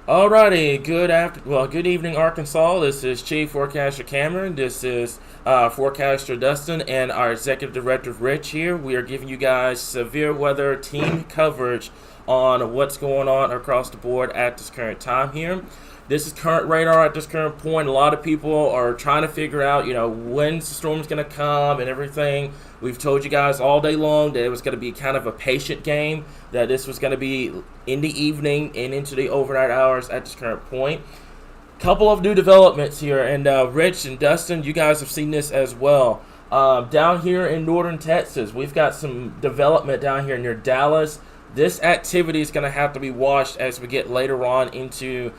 Alrighty, good evening, Arkansas. This is Chief Forecaster Cameron. This is Forecaster Dustin and our Executive Director Rich here. We are giving you guys severe weather team coverage on what's going on across the board at this current time here. This is current radar at this current point. A lot of people are trying to figure out, when's the storm's going to come and everything. We've told you guys all day long that it was going to be kind of a patient game, that this was going to be in the evening and into the overnight hours at this current point. Couple of new developments here, and Rich and Dustin, you guys have seen this as well. Down here in northern Texas, we've got some development down here near Dallas. This activity is going to have to be watched as we get later on into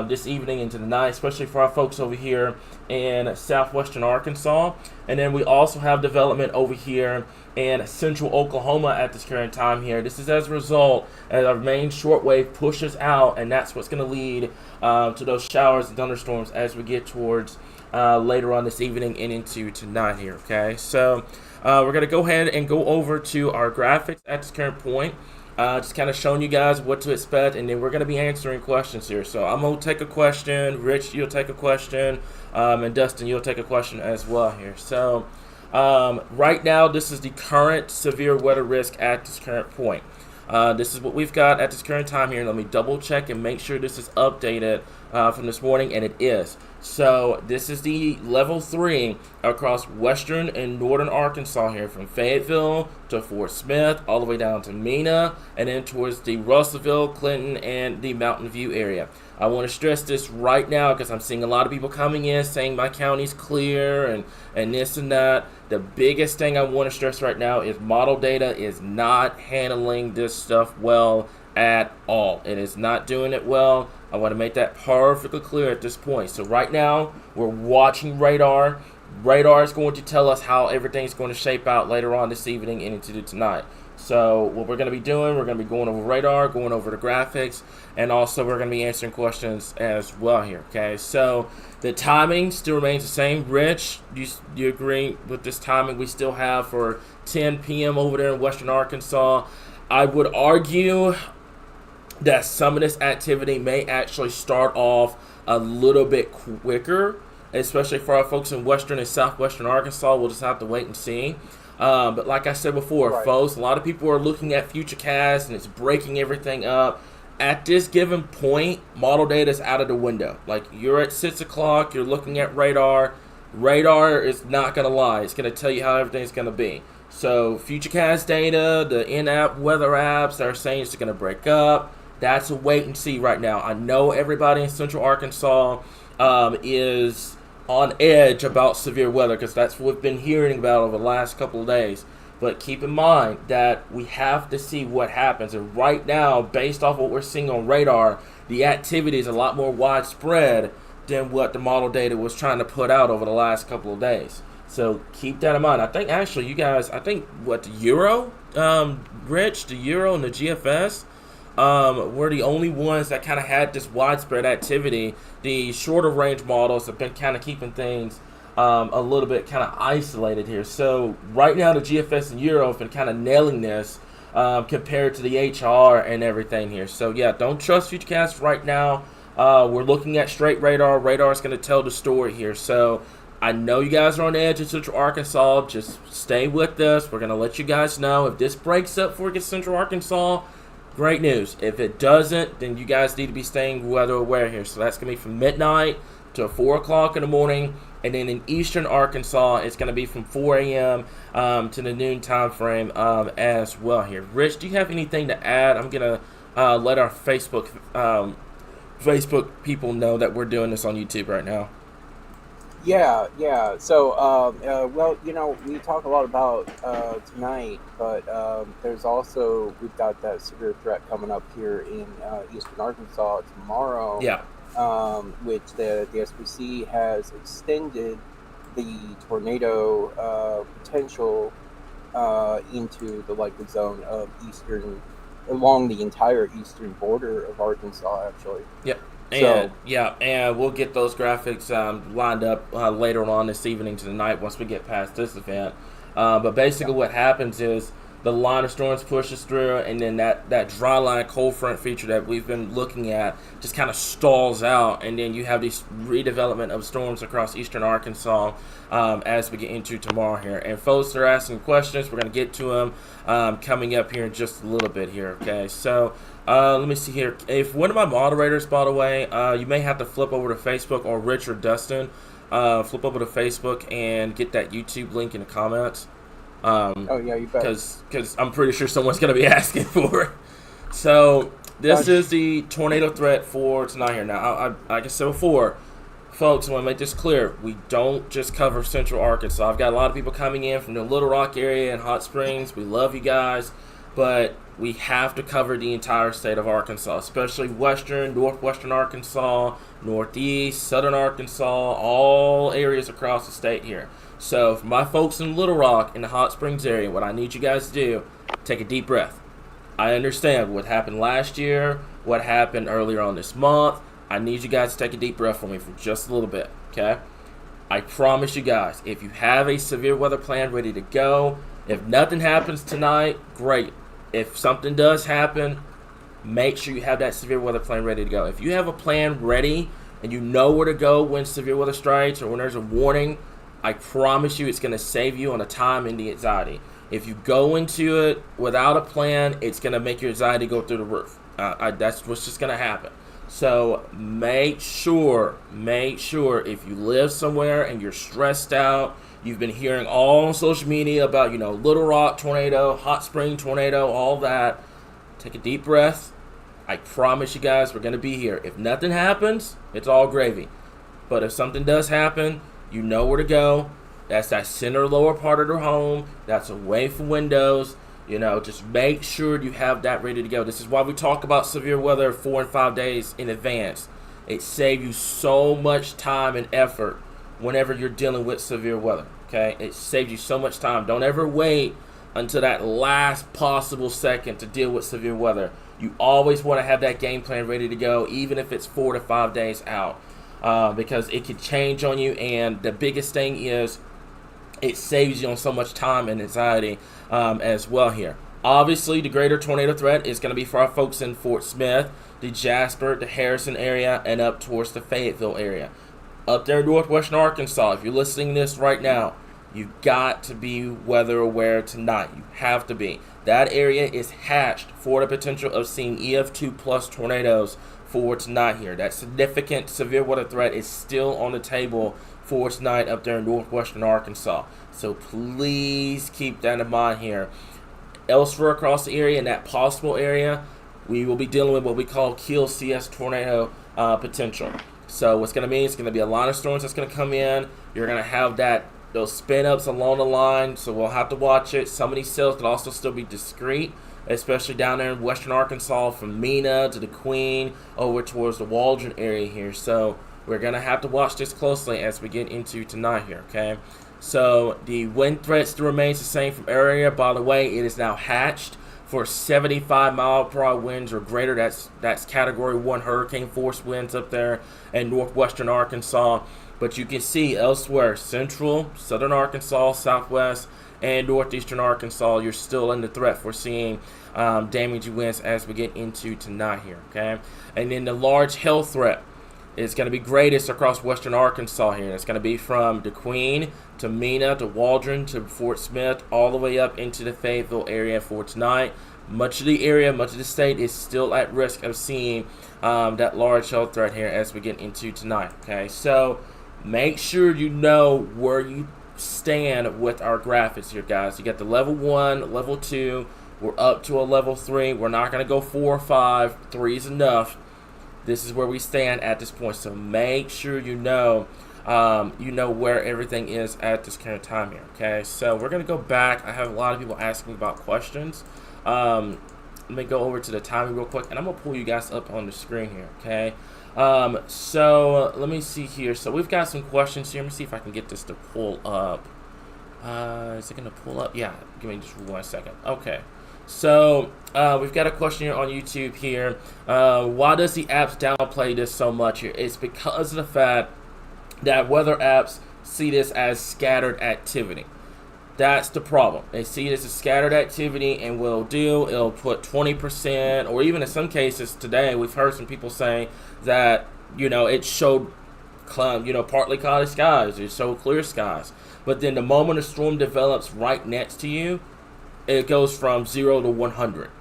this evening, into the night, especially for our folks over here in southwestern Arkansas. And then we also have development over here in central Oklahoma at this current time here. This is as a result as our main shortwave pushes out, and that's what's going to lead to those showers and thunderstorms as we get towards later on this evening and into tonight here, okay? So we're going to go ahead and go over to our graphics at this current point. Just kind of showing you guys what to expect, and then we're going to be answering questions here. So I'm going to take a question, Rich, you'll take a question, and Dustin, you'll take a question as well here. So right now, this is the current severe weather risk at this current point. This is what we've got at this current time here. Let me double check and make sure this is updated from this morning, and it is. So this is the level 3 across western and northern Arkansas here, from Fayetteville to Fort Smith, all the way down to Mena, and then towards the Russellville, Clinton, and the Mountain View area. I want to stress this right now because I'm seeing a lot of people coming in saying my county's clear and this and that. The biggest thing I want to stress right now is model data is not handling this stuff well at all. It is not doing it well. I want to make that perfectly clear at this point. So right now, we're watching radar. Radar is going to tell us how everything's going to shape out later on this evening and into tonight. So what we're going to be doing, we're going to be going over radar, going over the graphics, and also we're going to be answering questions as well here, okay? So the timing still remains the same. Rich, you agree with this timing we still have for 10 p.m. over there in western Arkansas? I would argue that some of this activity may actually start off a little bit quicker, especially for our folks in western and southwestern Arkansas. We'll just have to wait and see. But like I said before, Right. folks, a lot of people are looking at Futurecast and it's breaking everything up. At this given point, model data is out of the window. Like, you're at 6 o'clock, you're looking at radar. Radar is not going to lie. It's going to tell you how everything's going to be. So Futurecast data, the in-app weather apps that are saying it's going to break up, that's a wait and see right now. I know everybody in central Arkansas is on edge about severe weather because that's what we've been hearing about over the last couple of days. But keep in mind that we have to see what happens. And right now, based off what we're seeing on radar, the activity is a lot more widespread than what the model data was trying to put out over the last couple of days. So keep that in mind. I think actually you guys, the Euro, Rich, the Euro and the GFS, were the only ones that kind of had this widespread activity. The shorter range models have been kind of keeping things a little bit kind of isolated here. So right now the GFS and Euro have been kind of nailing this compared to the HR and everything here. So yeah, don't trust Futurecast right now. We're looking at straight radar. Radar is going to tell the story here. So I know you guys are on the edge of central Arkansas. Just stay with us. We're going to let you guys know if this breaks up for central Arkansas. Great news. If it doesn't, then you guys need to be staying weather aware here. So that's going to be from midnight to 4 o'clock in the morning. And then in eastern Arkansas, it's going to be from 4 a.m. To the noon time frame as well here. Rich, do you have anything to add? I'm going to let our Facebook people know that we're doing this on YouTube right now. Yeah. So, well, we talk a lot about tonight, but we've got that severe threat coming up here in eastern Arkansas tomorrow. Yeah. Which the SPC has extended the tornado potential into the likely zone of along the entire eastern border of Arkansas, actually. Yep. So, And we'll get those graphics lined up later on this evening to the night once we get past this event. But basically what happens is the line of storms pushes through, and then that dry line cold front feature that we've been looking at just kind of stalls out, and then you have these redevelopment of storms across eastern Arkansas as we get into tomorrow here. And folks are asking questions. We're going to get to them coming up here in just a little bit here, okay? So let me see here. If one of my moderators, by the way, you may have to flip over to Facebook, or Rich or Dustin, flip over to Facebook and get that YouTube link in the comments. Oh yeah, you bet. Because I'm pretty sure someone's going to be asking for it. So this is the tornado threat for tonight here. Now, like I said before, folks, I want to make this clear. We don't just cover Central Arkansas. I've got a lot of people coming in from the Little Rock area and Hot Springs. We love you guys, but we have to cover the entire state of Arkansas, especially western, northwestern Arkansas, northeast, southern Arkansas, all areas across the state here. So for my folks in Little Rock, in the Hot Springs area, what I need you guys to do, take a deep breath. I understand what happened last year, what happened earlier on this month. I need you guys to take a deep breath for me for just a little bit, okay? I promise you guys, if you have a severe weather plan ready to go, if nothing happens tonight, great. If something does happen, make sure you have that severe weather plan ready to go. If you have a plan ready and you know where to go when severe weather strikes or when there's a warning, I promise you it's going to save you on the time and the anxiety. If you go into it without a plan, it's going to make your anxiety go through the roof. That's what's just going to happen. So make sure if you live somewhere and you're stressed out, you've been hearing all on social media about, Little Rock tornado, Hot Spring tornado, all that, take a deep breath. I promise you guys we're going to be here. If nothing happens, it's all gravy. But if something does happen, you know where to go. That's that center lower part of the home. That's away from windows. Just make sure you have that ready to go. This is why we talk about severe weather 4 and 5 days in advance. It saves you so much time and effort whenever you're dealing with severe weather. Okay? It saves you so much time. Don't ever wait until that last possible second to deal with severe weather. You always want to have that game plan ready to go, even if it's 4 to 5 days out. Because it can change on you, and the biggest thing is it saves you on so much time and anxiety as well here. Obviously, the greater tornado threat is going to be for our folks in Fort Smith, the Jasper, the Harrison area, and up towards the Fayetteville area. Up there in northwestern Arkansas, if you're listening to this right now, you've got to be weather aware tonight. You have to be. That area is hatched for the potential of seeing EF2 plus tornadoes for tonight here. That significant severe weather threat is still on the table for tonight up there in northwestern Arkansas. So please keep that in mind here. Elsewhere across the area, in that possible area, we will be dealing with what we call kill CS tornado potential. So what's going to mean, it's going to be a line of storms that's going to come in. You're going to have those spin ups along the line, so we'll have to watch it. Some of these cells could also still be discrete, especially down there in western Arkansas from Mena to the Queen over towards the Waldron area here. So we're going to have to watch this closely as we get into tonight here, okay? So the wind threat still remains the same from area. By the way, it is now hatched for 75 mile per hour winds or greater. That's category 1 hurricane force winds up there in northwestern Arkansas. But you can see elsewhere, central, southern Arkansas, southwest, and northeastern Arkansas, you're still in the threat for seeing damaging winds as we get into tonight here, okay? And then the large hail threat is going to be greatest across western Arkansas here. It's going to be from the Queen to Mena to Waldron to Fort Smith, all the way up into the Fayetteville area for tonight. Much of the area, much of the state is still at risk of seeing that large hail threat here as we get into tonight, okay? So make sure you know where you stand with our graphics here, guys. You got the level 1, level 2, we're up to a level 3. We're not going to go 4 or 5. 3 is enough. This is where we stand at this point. So make sure you know where everything is at this current time here, okay? So we're going to go back. I have a lot of people asking me about questions. Let me go over to the timing real quick, and I'm going to pull you guys up on the screen here, okay? So let me see here. So we've got some questions here. Let me see if I can get this to pull up. Is it going to pull up? Yeah, give me just 1 second. Okay. So we've got a question here on YouTube here. Why does the apps downplay this so much here? It's because of the fact that weather apps see this as scattered activity. That's the problem. They see it as a scattered activity, and it'll put 20%, or even in some cases today, we've heard some people say that it showed, partly cloudy skies, it showed clear skies, but then the moment a storm develops right next to you, it goes from 0 to 100.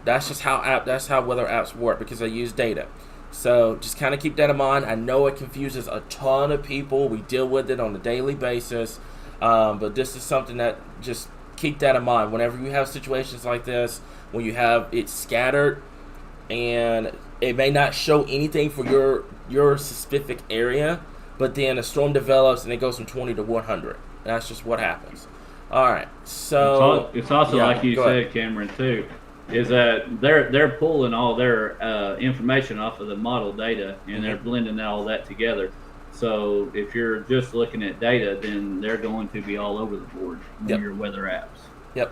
That's how weather apps work because they use data. So just kind of keep that in mind. I know it confuses a ton of people. We deal with it on a daily basis. But this is something that just keep that in mind. Whenever you have situations like this, when you have it scattered and it may not show anything for your specific area, but then a storm develops and it goes from 20 to 100. That's just what happens. All right. So it's also like you said, Cameron, too, is that they're pulling all their information off of the model data and they're blending all that together. So if you're just looking at data, then they're going to be all over the board in your weather apps. Yep.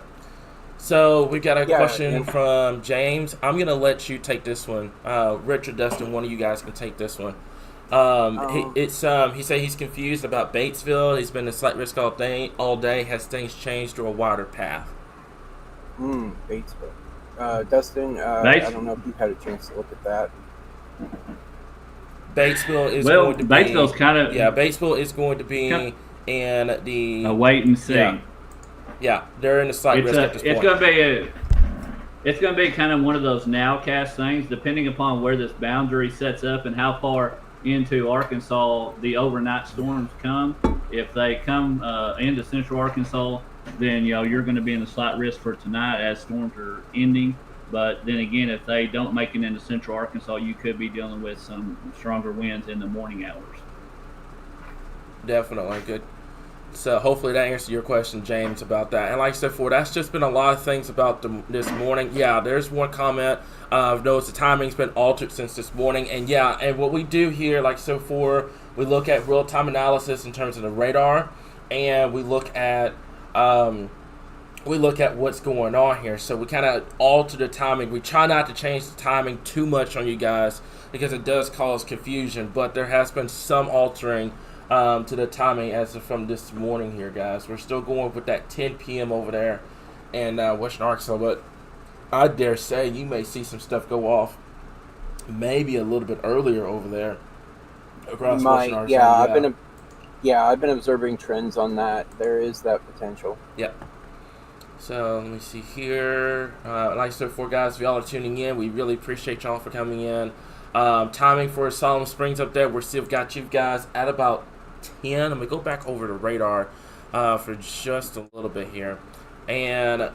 So we got a question from James. I'm going to let you take this one. Richard, Dustin, one of you guys can take this one. He said he's confused about Batesville. He's been in slight risk all day. Has things changed to a wider path? Batesville. Dustin, I don't know if you've had a chance to look at that. Batesville is going to be... Batesville's kind of... Yeah, Batesville is going to be in the... A wait and see. Yeah, they're in the slight risk at this point. It's going to be kind of one of those nowcast things, depending upon where this boundary sets up and how far into Arkansas the overnight storms come. If they come into central Arkansas, then you're going to be in the slight risk for tonight as storms are ending. But then again, if they don't make it into central Arkansas, you could be dealing with some stronger winds in the morning hours. Definitely good. So hopefully that answers your question, James, about that. And like I said before, that's just been a lot of things about this morning. Yeah, there's one comment. I've noticed the timing's been altered since this morning. And and what we do here, like I said before, we look at real-time analysis in terms of the radar, and we look at what's going on here. So we kind of alter the timing. We try not to change the timing too much on you guys because it does cause confusion, but there has been some altering to the timing as of from this morning here, guys. We're still going with that 10 p.m. over there in Western Arkansas, but I dare say you may see some stuff go off maybe a little bit earlier over there across Western Arkansas. I've been observing trends on that. There is that potential. Yep. So let me see here. Like I said before, guys, if y'all are tuning in, we really appreciate y'all for coming in. Timing for Solomon Springs up there, we're still got you guys at about 10. I'm going to go back over the radar for just a little bit here. And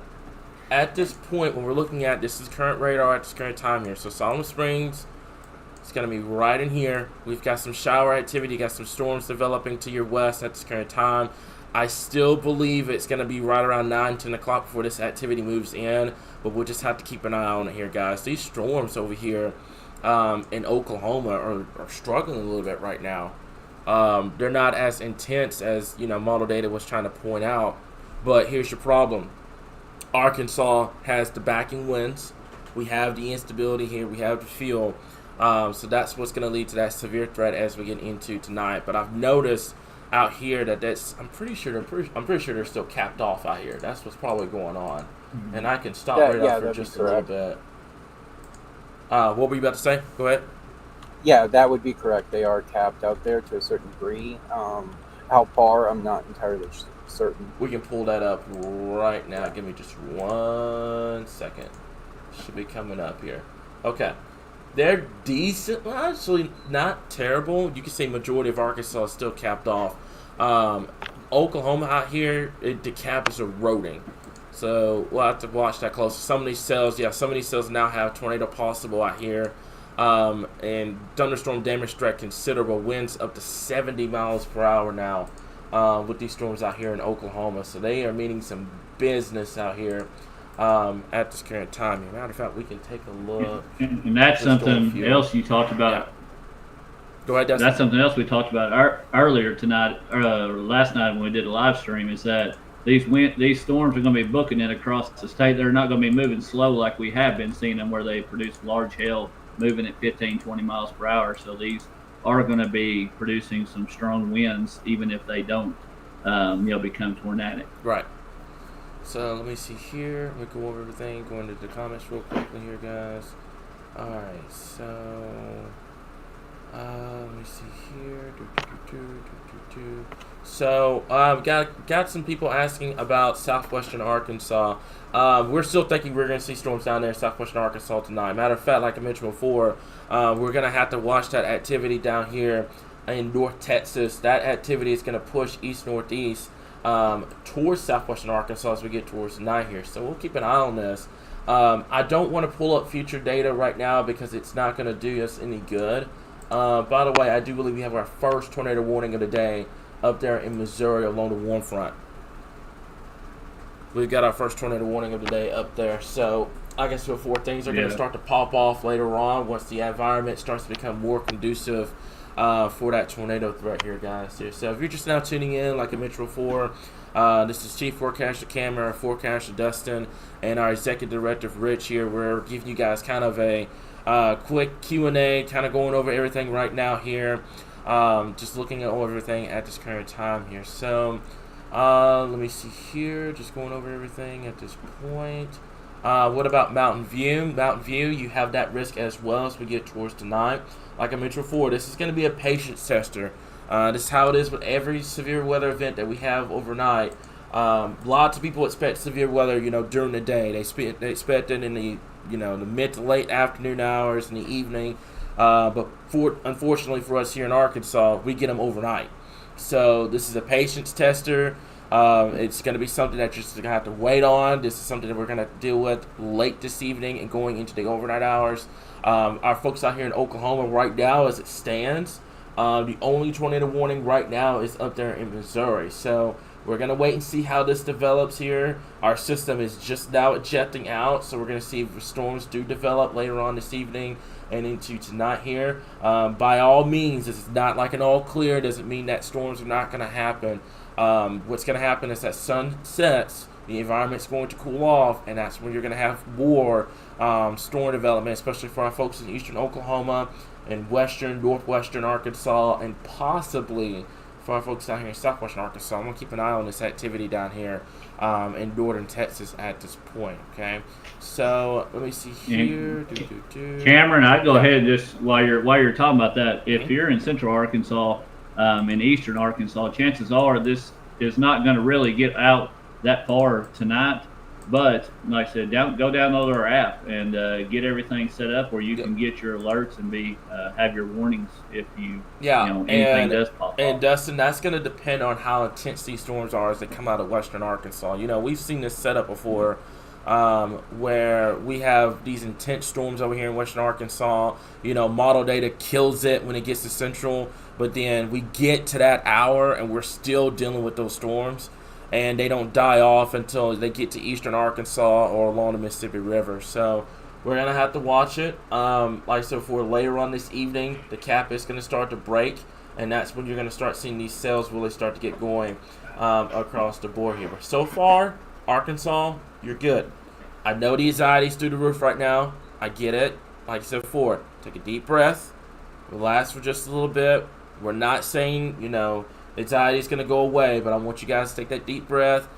at this point, when we're looking at this is current radar at this current time here. So Solomon Springs, it's going to be right in here. We've got some shower activity, got some storms developing to your west at this current time. I still believe it's going to be right around 9, 10 o'clock before this activity moves in, but we'll just have to keep an eye on it here, guys. These storms over here in Oklahoma are struggling a little bit right now. They're not as intense as, model data was trying to point out, but here's your problem. Arkansas has the backing winds. We have the instability here. We have the fuel. So that's what's going to lead to that severe threat as we get into tonight. But I've noticed out here I'm pretty sure they're still capped off out here. That's what's probably going on. Mm-hmm. And I can stop up for just a little bit. What were you about to say? Go ahead. Yeah, that would be correct. They are capped out there to a certain degree. How far, I'm not entirely certain. We can pull that up right now. Give me just 1 second. Should be coming up here. Okay. They're decent. Well, actually, not terrible. You can say majority of Arkansas is still capped off. Oklahoma out here, the cap is eroding. So we'll have to watch that close. Some of these cells now have tornado possible out here. And thunderstorm damage threat considerable. Winds up to 70 miles per hour now with these storms out here in Oklahoma. So they are meaning some business out here at this current time. As a matter of fact, we can take a look. And that's something else you talked about. Yeah. Go ahead, Dustin. That's something else we talked about earlier tonight, last night when we did a live stream, is that these storms are going to be booking it across the state. They're not going to be moving slow like we have been seeing them, where they produce large hail moving at 15, 20 miles per hour. So these are going to be producing some strong winds, even if they don't, become tornadic. Right. So let me see here. Let me go over everything. Go into the comments real quickly here, guys. All right. So let me see here. So got some people asking about southwestern Arkansas. We're still thinking we're going to see storms down there in southwestern Arkansas tonight. Matter of fact, like I mentioned before, we're going to have to watch that activity down here in North Texas. That activity is going to push east-northeast towards southwestern Arkansas as we get towards the night here. So we'll keep an eye on this. I don't want to pull up future data right now because it's not going to do us any good. By the way, I do believe we have our first tornado warning of the day up there in Missouri along the warm front. We've got our first tornado warning of the day up there. So I guess before things are going to start to pop off later on once the environment starts to become more conducive for that tornado threat here, guys. So if you're just now tuning in, like I mentioned before, this is Chief Forecaster Cameron, our Forecaster Dustin, and our Executive Director Rich here. We're giving you guys kind of a quick Q&A, kind of going over everything right now here. Just looking at everything at this current time here. So let me see here. Just going over everything at this point. What about Mountain View? Mountain View, you have that risk as well as we get towards tonight. Like I mentioned before, this is going to be a patience tester. This is how it is with every severe weather event that we have overnight. Lots of people expect severe weather, during the day. They expect it in the, the mid to late afternoon hours, in the evening. But unfortunately for us here in Arkansas, we get them overnight. So this is a patience tester. It's going to be something that you're just going to have to wait on. This is something that we're going to deal with late this evening and going into the overnight hours. Our folks out here in Oklahoma right now, as it stands, the only tornado warning right now is up there in Missouri. So we're going to wait and see how this develops here. Our system is just now ejecting out, so we're going to see if storms do develop later on this evening and into tonight here. By all means, this is not like an all clear. It doesn't mean that storms are not going to happen. What's going to happen is that sun sets, the environment's going to cool off, and that's when you're going to have more storm development, especially for our folks in eastern Oklahoma and northwestern Arkansas, and possibly for our folks down here in southwestern Arkansas. I'm going to keep an eye on this activity down here in northern Texas at this point, okay? So let me see here. Cameron, I'd go ahead just while you're talking about that. If you're in central Arkansas, in eastern Arkansas, chances are this is not going to really get out that far tonight. But like I said, go download our app and get everything set up where you can get your alerts and have your warnings if anything does pop up. And Dustin, that's going to depend on how intense these storms are as they come out of western Arkansas. We've seen this setup before, where we have these intense storms over here in western Arkansas. Model data kills it when it gets to central, but then we get to that hour and we're still dealing with those storms. And they don't die off until they get to eastern Arkansas or along the Mississippi River. So we're going to have to watch it. Like I said before, later on this evening, the cap is going to start to break. And that's when you're going to start seeing these cells really start to get going across the board here. But so far, Arkansas, you're good. I know the anxiety's through the roof right now. I get it. Like I said before, take a deep breath. Relax for just a little bit. We're not saying, anxiety is going to go away, but I want you guys to take that deep breath,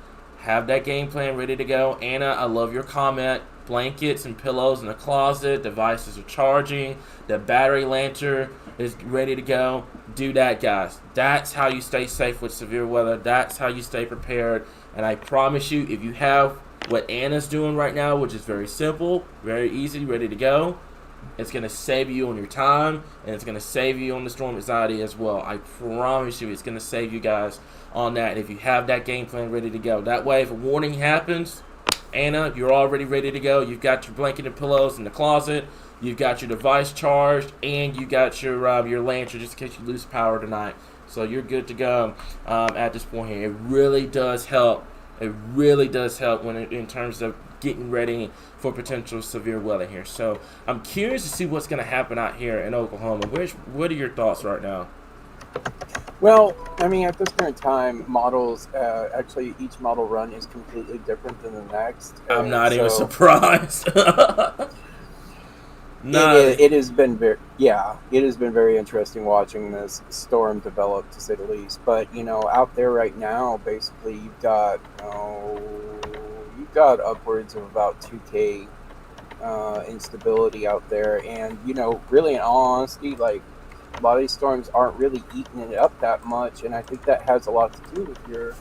have that game plan ready to go. Anna, I love your comment. Blankets and pillows in the closet, devices are charging, the battery lantern is ready to go. Do that, guys. That's how you stay safe with severe weather. That's how you stay prepared. And I promise you, if you have what Anna's doing right now, which is very simple, very easy, ready to go, it's going to save you on your time, and it's going to save you on the storm anxiety as well. I promise you it's going to save you guys on that if you have that game plan ready to go. That way, if a warning happens, Anna, you're already ready to go. You've got your blanket and pillows in the closet. You've got your device charged, and you got your lantern just in case you lose power tonight. So you're good to go at this point here. It really does help. It really does help in terms of getting ready for potential severe weather here. So I'm curious to see what's going to happen out here in Oklahoma. What are your thoughts right now? Well, I mean, at this current time, models, actually each model run is completely different than the next. I'm not even surprised. It has been very interesting watching this storm develop, to say the least. But out there right now, basically you've got we've got upwards of about 2K instability out there, and really, in all honesty, like a lot of these storms aren't really eating it up that much, and I think that has a lot to do with your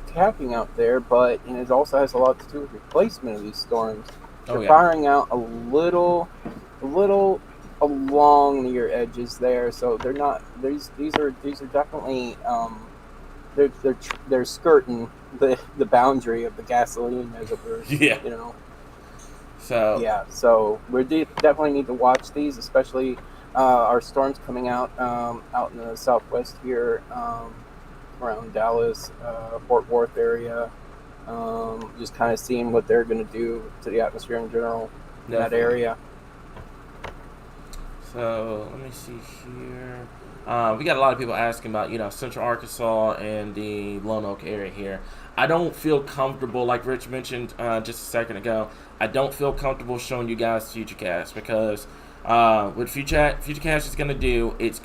tapping out there, but and it also has a lot to do with your placement of these storms. They're firing out a little along your edges there, so they're not. These are definitely they're skirting the boundary of the gasoline, as it were. Yeah. So yeah, so we definitely need to watch these, especially our storms coming out out in the southwest here, around Dallas, Fort Worth area. Just kind of seeing what they're going to do to the atmosphere in general in that area. So let me see here. We got a lot of people asking about Central Arkansas and the Lone Oak area here. I don't feel comfortable, like Rich mentioned just a second ago. I don't feel comfortable showing you guys FutureCast because what FutureCast is going to do, it's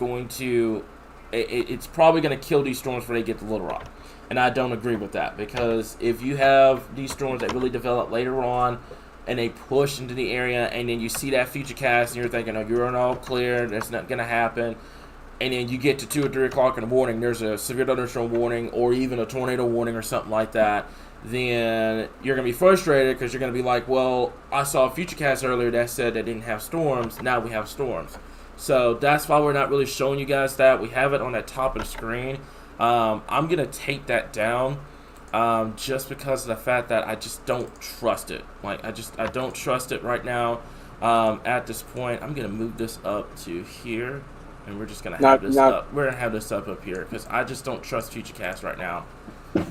probably going to kill these storms before they get to Little Rock. And I don't agree with that, because if you have these storms that really develop later on and they push into the area, and then you see that FutureCast and you're thinking, oh, you're all clear, that's not going to happen, and then you get to 2 or 3 o'clock in the morning, there's a severe thunderstorm warning or even a tornado warning or something like that, then you're going to be frustrated because you're going to be like, well, I saw a FutureCast earlier that said they didn't have storms, now we have storms. So that's why we're not really showing you guys that. We have it on that top of the screen. I'm going to take that down just because of the fact that I just don't trust it. Like, I don't trust it right now at this point. I'm going to move this up to here, and we're just going to have this up. We're going to have this up here because I just don't trust FutureCast right now.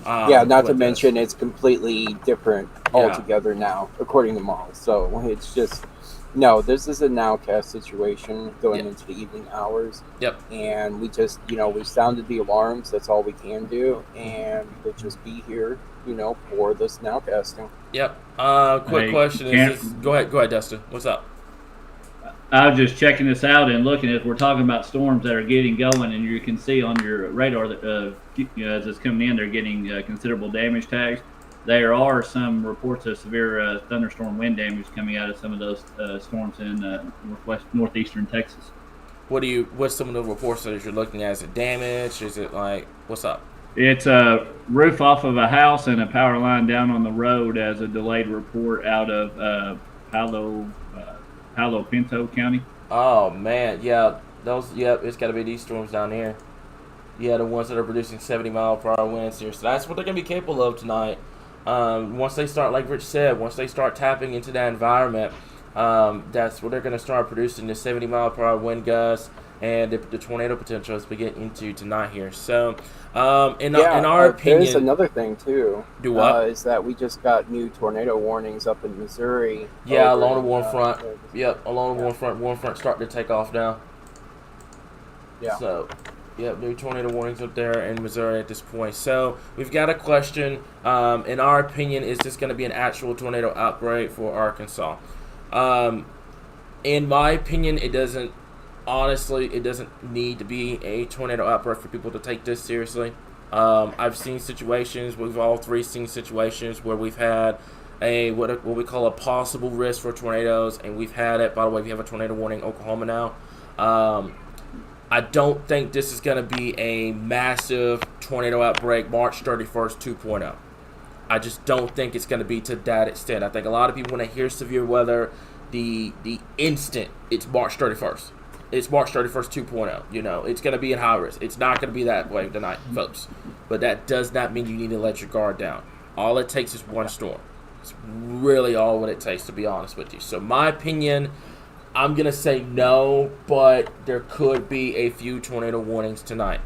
Not to mention it's completely different altogether now, according to Miles. So it's just... No, this is a nowcast situation going into the evening hours. Yep. And we just, we sounded the alarms. That's all we can do. And we'll just be here, for this nowcasting. Yep. Quick question. Go ahead, Dustin. What's up? I was just checking this out and looking as we're talking about storms that are getting going, and you can see on your radar that as it's coming in, they're getting considerable damage tags. There are some reports of severe thunderstorm wind damage coming out of some of those storms in northeastern Texas. What's some of the reports that you're looking at? Is it damage? Is it what's up? It's a roof off of a house and a power line down on the road, as a delayed report out of Palo Pinto County. Oh man, yeah, it's got to be these storms down here. Yeah, the ones that are producing 70-mile-per-hour winds here. So that's what they're going to be capable of tonight. Once they start, like Rich said, once they start tapping into that environment, that's what they're going to start producing, the 70-mile-per-hour wind gusts and the tornado potential as we get into tonight here. So, in our opinion... There's another thing, too. Do what? Is that we just got new tornado warnings up in Missouri. Yeah, along the warm front. Yep, along the warm front starting to take off now. Yeah. So... Yep, new tornado warnings up there in Missouri at this point. So we've got a question. In our opinion, is this going to be an actual tornado outbreak for Arkansas? In my opinion, it doesn't. Honestly, it doesn't need to be a tornado outbreak for people to take this seriously. I've seen situations. We've all three seen situations where we've had what we call a possible risk for tornadoes, and we've had it. By the way, we have a tornado warning in Oklahoma now. I don't think this is going to be a massive tornado outbreak March 31st 2.0. I just don't think it's going to be to that extent. I think a lot of people, when they hear severe weather, the instant, it's March 31st. It's March 31st 2.0. It's going to be in high risk. It's not going to be that way tonight, folks. But that does not mean you need to let your guard down. All it takes is one storm. It's really all what it takes, to be honest with you. So my opinion... I'm going to say no, but there could be a few tornado warnings tonight.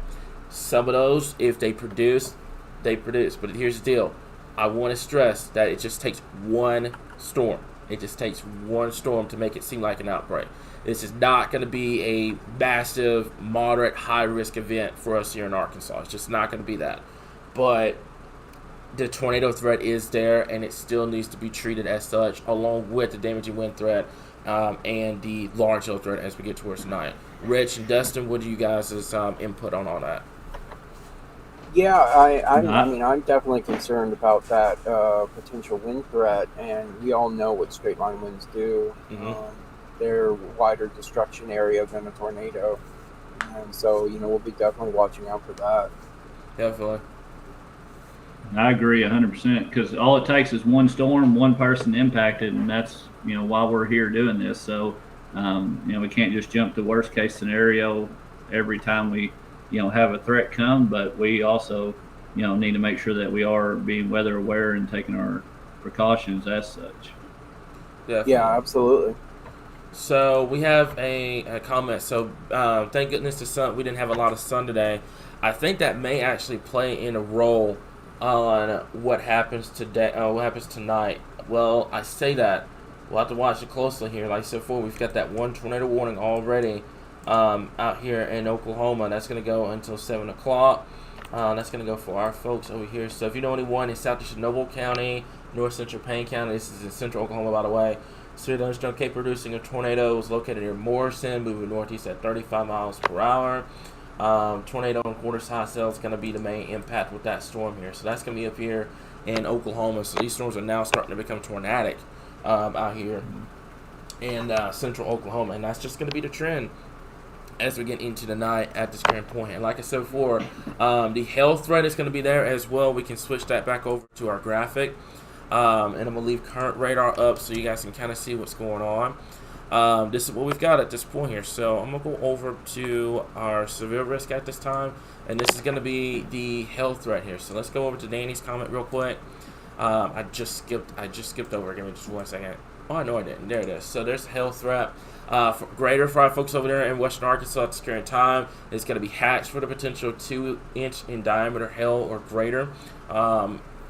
Some of those, if they produce, they produce. But here's the deal. I want to stress that it just takes one storm. It just takes one storm to make it seem like an outbreak. This is not going to be a massive, moderate, high-risk event for us here in Arkansas. It's just not going to be that. But the tornado threat is there, and it still needs to be treated as such, along with the damaging wind threat. And the large hail threat as we get towards tonight. Rich and Dustin, what do you guys' input on all that? Yeah, I Not mean, I'm definitely concerned about that potential wind threat, and we all know what straight line winds do. Hmm. They're wider destruction area than a tornado, and so we'll be definitely watching out for that. Definitely. I agree 100% because all it takes is one storm, one person impacted, and that's why we're here doing this. So we can't just jump to worst case scenario every time we have a threat come, but we also need to make sure that we are being weather aware and taking our precautions as such. Yeah, Definitely. absolutely. So we have a comment. So thank goodness the sun. We didn't have a lot of sun today. I think that may actually play in a role on what happens today. What happens tonight? Well, I say that we'll have to watch it closely here. Like I said before, we've got that one tornado warning already out here in Oklahoma. That's going to go until 7 o'clock. That's going to go for our folks over here. So if you know anyone in southeast Noble County, north central Payne County, this is in central Oklahoma, by the way. Thunderstorm Cape producing a tornado was located near Morrison, moving northeast at 35 miles per hour. Tornado and quarter size cell is going to be the main impact with that storm here. So that's going to be up here in Oklahoma. So these storms are now starting to become tornadic out here in central Oklahoma. And that's just going to be the trend as we get into the night at this current point. And like I said before, the hail threat is going to be there as well. We can switch that back over to our graphic. And I'm going to leave current radar up so you guys can kind of see what's going on. This is what we've got at this point here. So I'm going to go over to our severe risk at this time. And this is going to be the hail threat here. So let's go over to Danny's comment real quick. I just skipped over. Give me just 1 second. Oh, no, I didn't. There it is. So there's hail threat. Greater for our folks over there in western Arkansas at this current time. It's going to be hatched for the potential 2-inch in diameter hail or greater.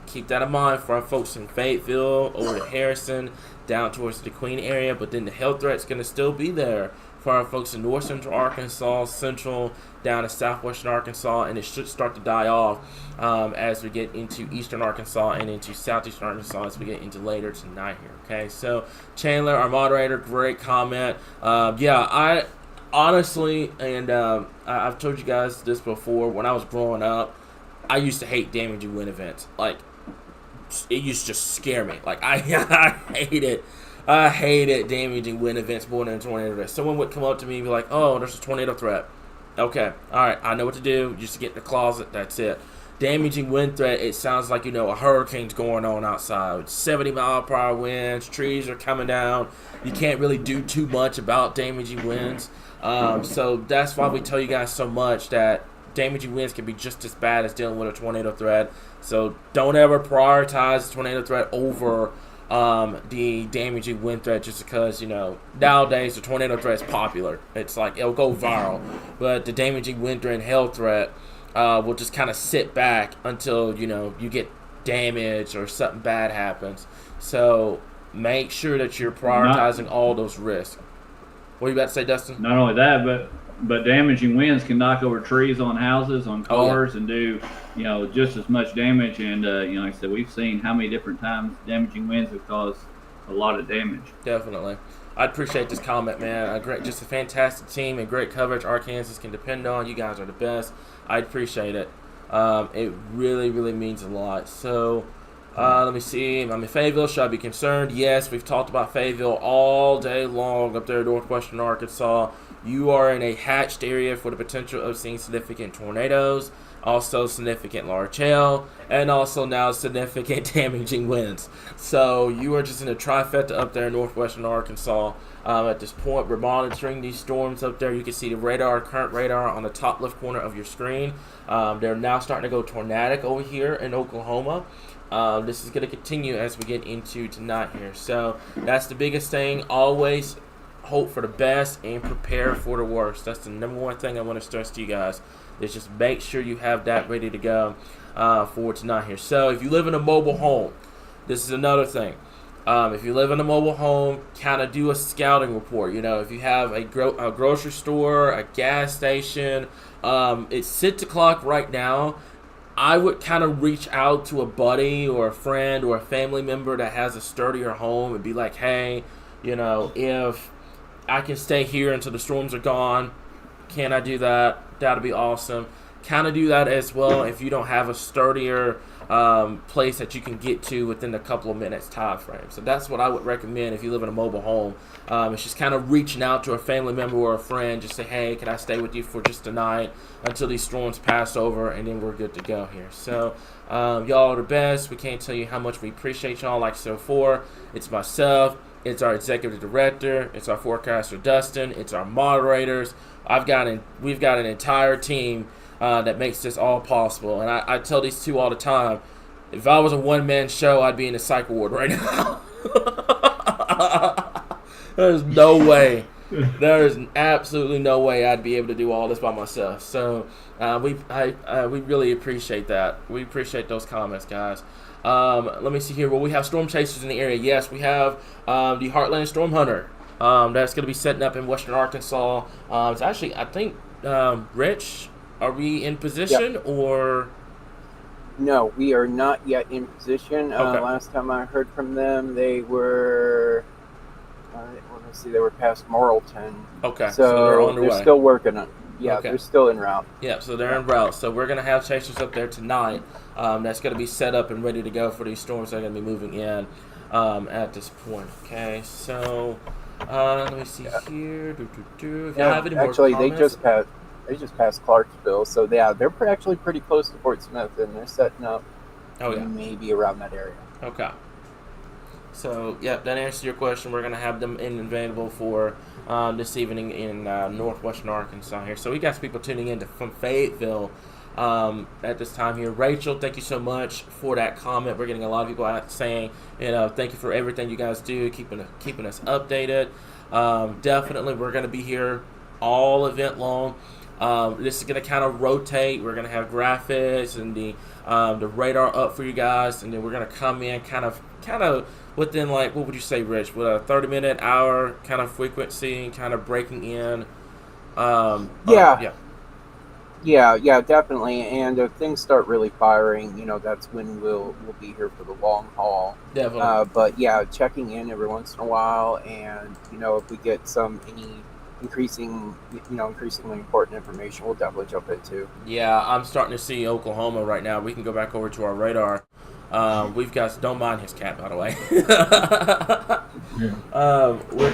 Keep that in mind for our folks in Fayetteville, over to Harrison, down towards the Queen area. But then the hail threat's going to still be there for our folks in north central Arkansas, central down to southwestern Arkansas, and it should start to die off as we get into eastern Arkansas and into southeastern Arkansas as we get into later tonight here. Okay, so Chandler, our moderator, great comment. I honestly, and I've told you guys this before, when I was growing up, I used to hate damaging wind events. Like, it used to just scare me. Like, I hate it. I hated damaging wind events more than a tornado threat. Someone would come up to me and be like, "Oh, there's a tornado threat." Okay, all right, I know what to do. Just get in the closet. That's it. Damaging wind threat, it sounds like, a hurricane's going on outside. 70-mile-per-hour winds, trees are coming down. You can't really do too much about damaging winds. So that's why we tell you guys so much that damaging winds can be just as bad as dealing with a tornado threat. So don't ever prioritize tornado threat over the damaging wind threat just because, nowadays the tornado threat is popular. It's like it'll go viral. But the damaging wind threat and hail threat will just kind of sit back until, you get damage or something bad happens. So make sure that you're prioritizing all those risks. What are you about to say, Dustin? Not only that, but damaging winds can knock over trees on houses, on cars, and do just as much damage. And like I said, we've seen how many different times damaging winds have caused a lot of damage. Definitely. I appreciate this comment, man. Just a fantastic team and great coverage Arkansas can depend on. You guys are the best. I appreciate it. It really, really means a lot. So let me see. I'm in Fayetteville. Should I be concerned? Yes, we've talked about Fayetteville all day long up there in northwestern Arkansas. You are in a hatched area for the potential of seeing significant tornadoes, also significant large hail, and also now significant damaging winds. So you are just in a trifecta up there in northwestern Arkansas. At this point, we're monitoring these storms up there. You can see the current radar on the top left corner of your screen. They're now starting to go tornadic over here in Oklahoma. This is going to continue as we get into tonight here. So that's the biggest thing. Always hope for the best and prepare for the worst. That's the number one thing I want to stress to you guys, is just make sure you have that ready to go for tonight here. So if you live in a mobile home, this is another thing. If you live in a mobile home, kind of do a scouting report. If you have a grocery store, a gas station, it's 6 o'clock right now. I would kind of reach out to a buddy or a friend or a family member that has a sturdier home and be like, hey, if I can stay here until the storms are gone, can I do that? That'll be awesome. kind of do that as well if you don't have a sturdier place that you can get to within a couple of minutes time frame. So that's what I would recommend if you live in a mobile home. It's just kind of reaching out to a family member or a friend, just say, hey, can I stay with you for just a night until these storms pass over, and then we're good to go here. So y'all are the best. We can't tell you how much we appreciate y'all. Like so far, it's myself, it's our executive director, it's our forecaster Dustin, it's our moderators. We've got an entire team that makes this all possible. And I tell these two all the time, if I was a one-man show, I'd be in the psych ward right now. There's no way. There is absolutely no way I'd be able to do all this by myself. So we really appreciate that. We appreciate those comments, guys. Let me see here. Well, we have storm chasers in the area. Yes, we have the Heartland Storm Hunter. That's going to be setting up in western Arkansas. It's actually, I think, Rich, are we in position or? No, we are not yet in position. Okay. Last time I heard from them, they were, let's see, they were past Morrilton. Okay, so they're on their way. They're still working on it. Yeah, Okay. They're still en route. Yeah, so they're en route. So we're going to have chasers up there tonight. That's going to be set up and ready to go for these storms that are going to be moving in at this point. Okay, so let me see here. If you have any more Actually, comments? they just passed Clarksville, so yeah, they're actually pretty close to Fort Smith, and they're setting up. Oh yeah, maybe around that area. okay. So yeah, that answers your question. We're gonna have them in available for this evening in northwestern Arkansas here. So we got some people tuning in from Fayetteville at this time here. Rachel, thank you so much for that comment. We're getting a lot of people out saying, thank you for everything you guys do, keeping us updated. Definitely, we're gonna be here all event long. This is going to kind of rotate. We're going to have graphics and the radar up for you guys, and then we're going to come in kind of within, like, what would you say, Rich? With a 30-minute, hour kind of frequency, kind of breaking in. Yeah, definitely. And if things start really firing, that's when we'll be here for the long haul. Definitely. But yeah, checking in every once in a while, and if we get any increasingly important information, we'll definitely jump into. Yeah, I'm starting to see Oklahoma right now. We can go back over to our radar. We've got, don't mind his cat, by the way.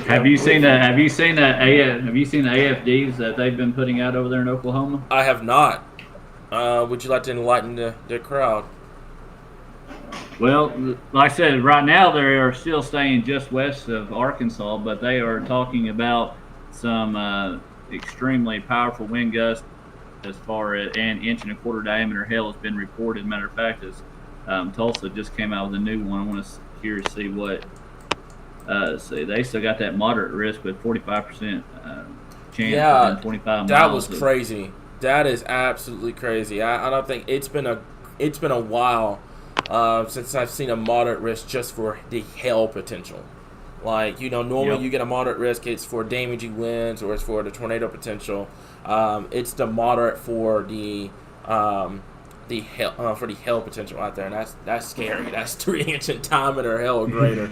Have you seen the AFDs that they've been putting out over there in Oklahoma? I have not. Would you like to enlighten the crowd? Well, like I said, right now they are still staying just west of Arkansas, but they are talking about some extremely powerful wind gusts as far as an 1.25-inch diameter hail has been reported. Matter of fact, as Tulsa just came out with a new one. I want to hear to see what see. They still got that moderate risk with 45% chance within 25 miles. That was crazy. That is absolutely crazy. I don't think it's been a while since I've seen a moderate risk just for the hail potential. Like, normally you get a moderate risk, it's for damaging winds or it's for the tornado potential. It's the moderate for the hail potential out there, and that's scary. That's 3-inch in diameter hail or greater.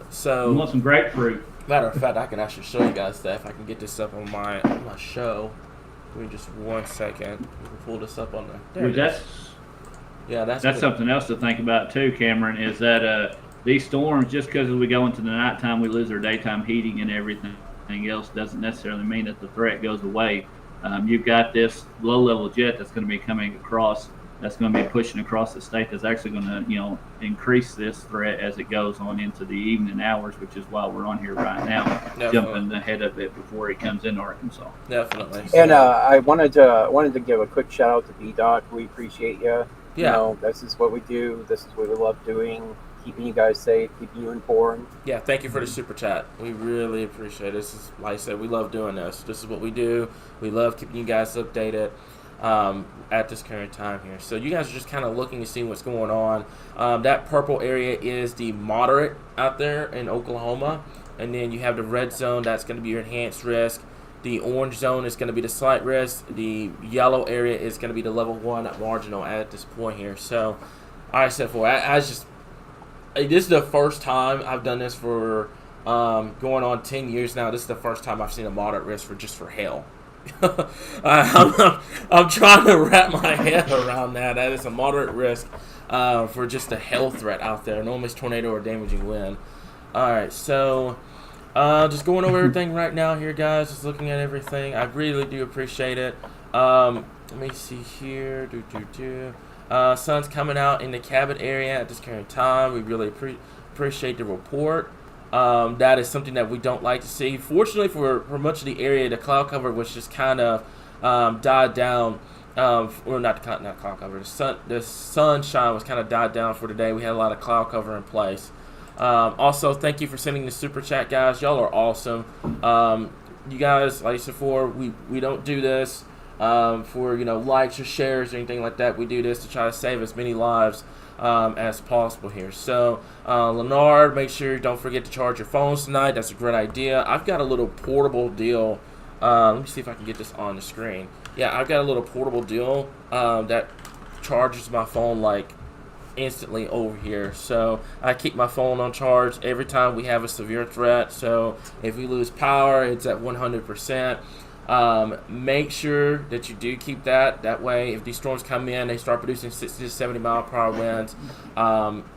So you want some grapefruit? Matter of fact, I can actually show you guys that if I can get this up on my show. Give me just 1 second. We can pull this up on there. That's something else to think about too, Cameron. Is that these storms, just because as we go into the nighttime, we lose our daytime heating and everything else, doesn't necessarily mean that the threat goes away. You've got this low-level jet that's going to be coming across, that's going to be pushing across the state, that's actually going to, increase this threat as it goes on into the evening hours, which is why we're on here right now, jumping ahead of it before he comes into Arkansas. Definitely. And I wanted to give a quick shout out to B-Doc. We appreciate you. Yeah. This is what we do. This is what we love doing. Keeping you guys safe, keeping you informed. Yeah, thank you for the super chat. We really appreciate it. This is, like I said, we love doing this. This is what we do. We love keeping you guys updated at this current time here. So you guys are just kind of looking to see what's going on. That purple area is the moderate out there in Oklahoma. And then you have the red zone. That's going to be your enhanced risk. The orange zone is going to be the slight risk. The yellow area is going to be the level 1 marginal at this point here. So, like I said before, this is the first time I've done this for going on 10 years now. This is the first time I've seen a moderate risk for hail. I'm trying to wrap my head around that. That is a moderate risk for just a hail threat out there. Normally it's tornado or damaging wind. All right, so just going over everything right now here, guys. Just looking at everything. I really do appreciate it. Let me see here. Sun's coming out in the Cabot area at this current time. We really appreciate the report. That is something that we don't like to see. Fortunately for much of the area, the cloud cover was just kind of died down. Or not cloud cover. The sunshine was kind of died down for today. We had a lot of cloud cover in place. Also, thank you for sending the super chat, guys. Y'all are awesome. You guys, like I said before, we don't do this for likes or shares or anything like that. We do this to try to save as many lives as possible here. So, Leonard, make sure you don't forget to charge your phones tonight. That's a great idea. I've got a little portable deal. Let me see if I can get this on the screen. Yeah, I've got a little portable deal that charges my phone like instantly over here. So I keep my phone on charge every time we have a severe threat. So if we lose power, it's at 100%. Make sure that you do keep that. That way, if these storms come in, they start producing 60 to 70 mile per hour winds.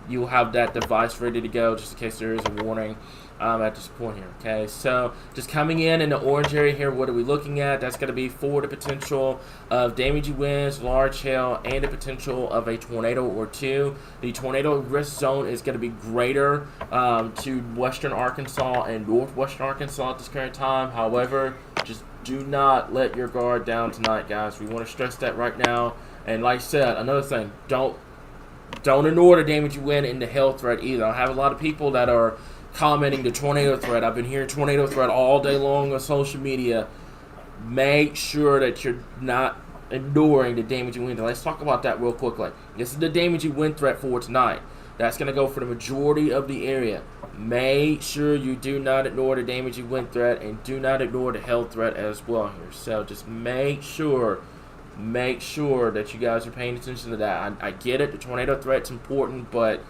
You'll have that device ready to go just in case there is a warning at this point here. Okay, so just coming in the orange area here, what are we looking at? That's going to be for the potential of damaging winds, large hail, and the potential of a tornado or two. The tornado risk zone is going to be greater to western Arkansas and northwestern Arkansas at this current time. However, just do not let your guard down tonight, guys. We want to stress that right now. And like I said, another thing, don't ignore the damaging wind and the hail threat either. I have a lot of people that are commenting the tornado threat. I've been hearing tornado threat all day long on social media. Make sure that you're not ignoring the damaging wind. Let's talk about that real quickly. This is the damaging wind threat for tonight. That's going to go for the majority of the area. Make sure you do not ignore the damaging wind threat and do not ignore the hail threat as well here. So just make sure that you guys are paying attention to that. I get it. The tornado threat's important, but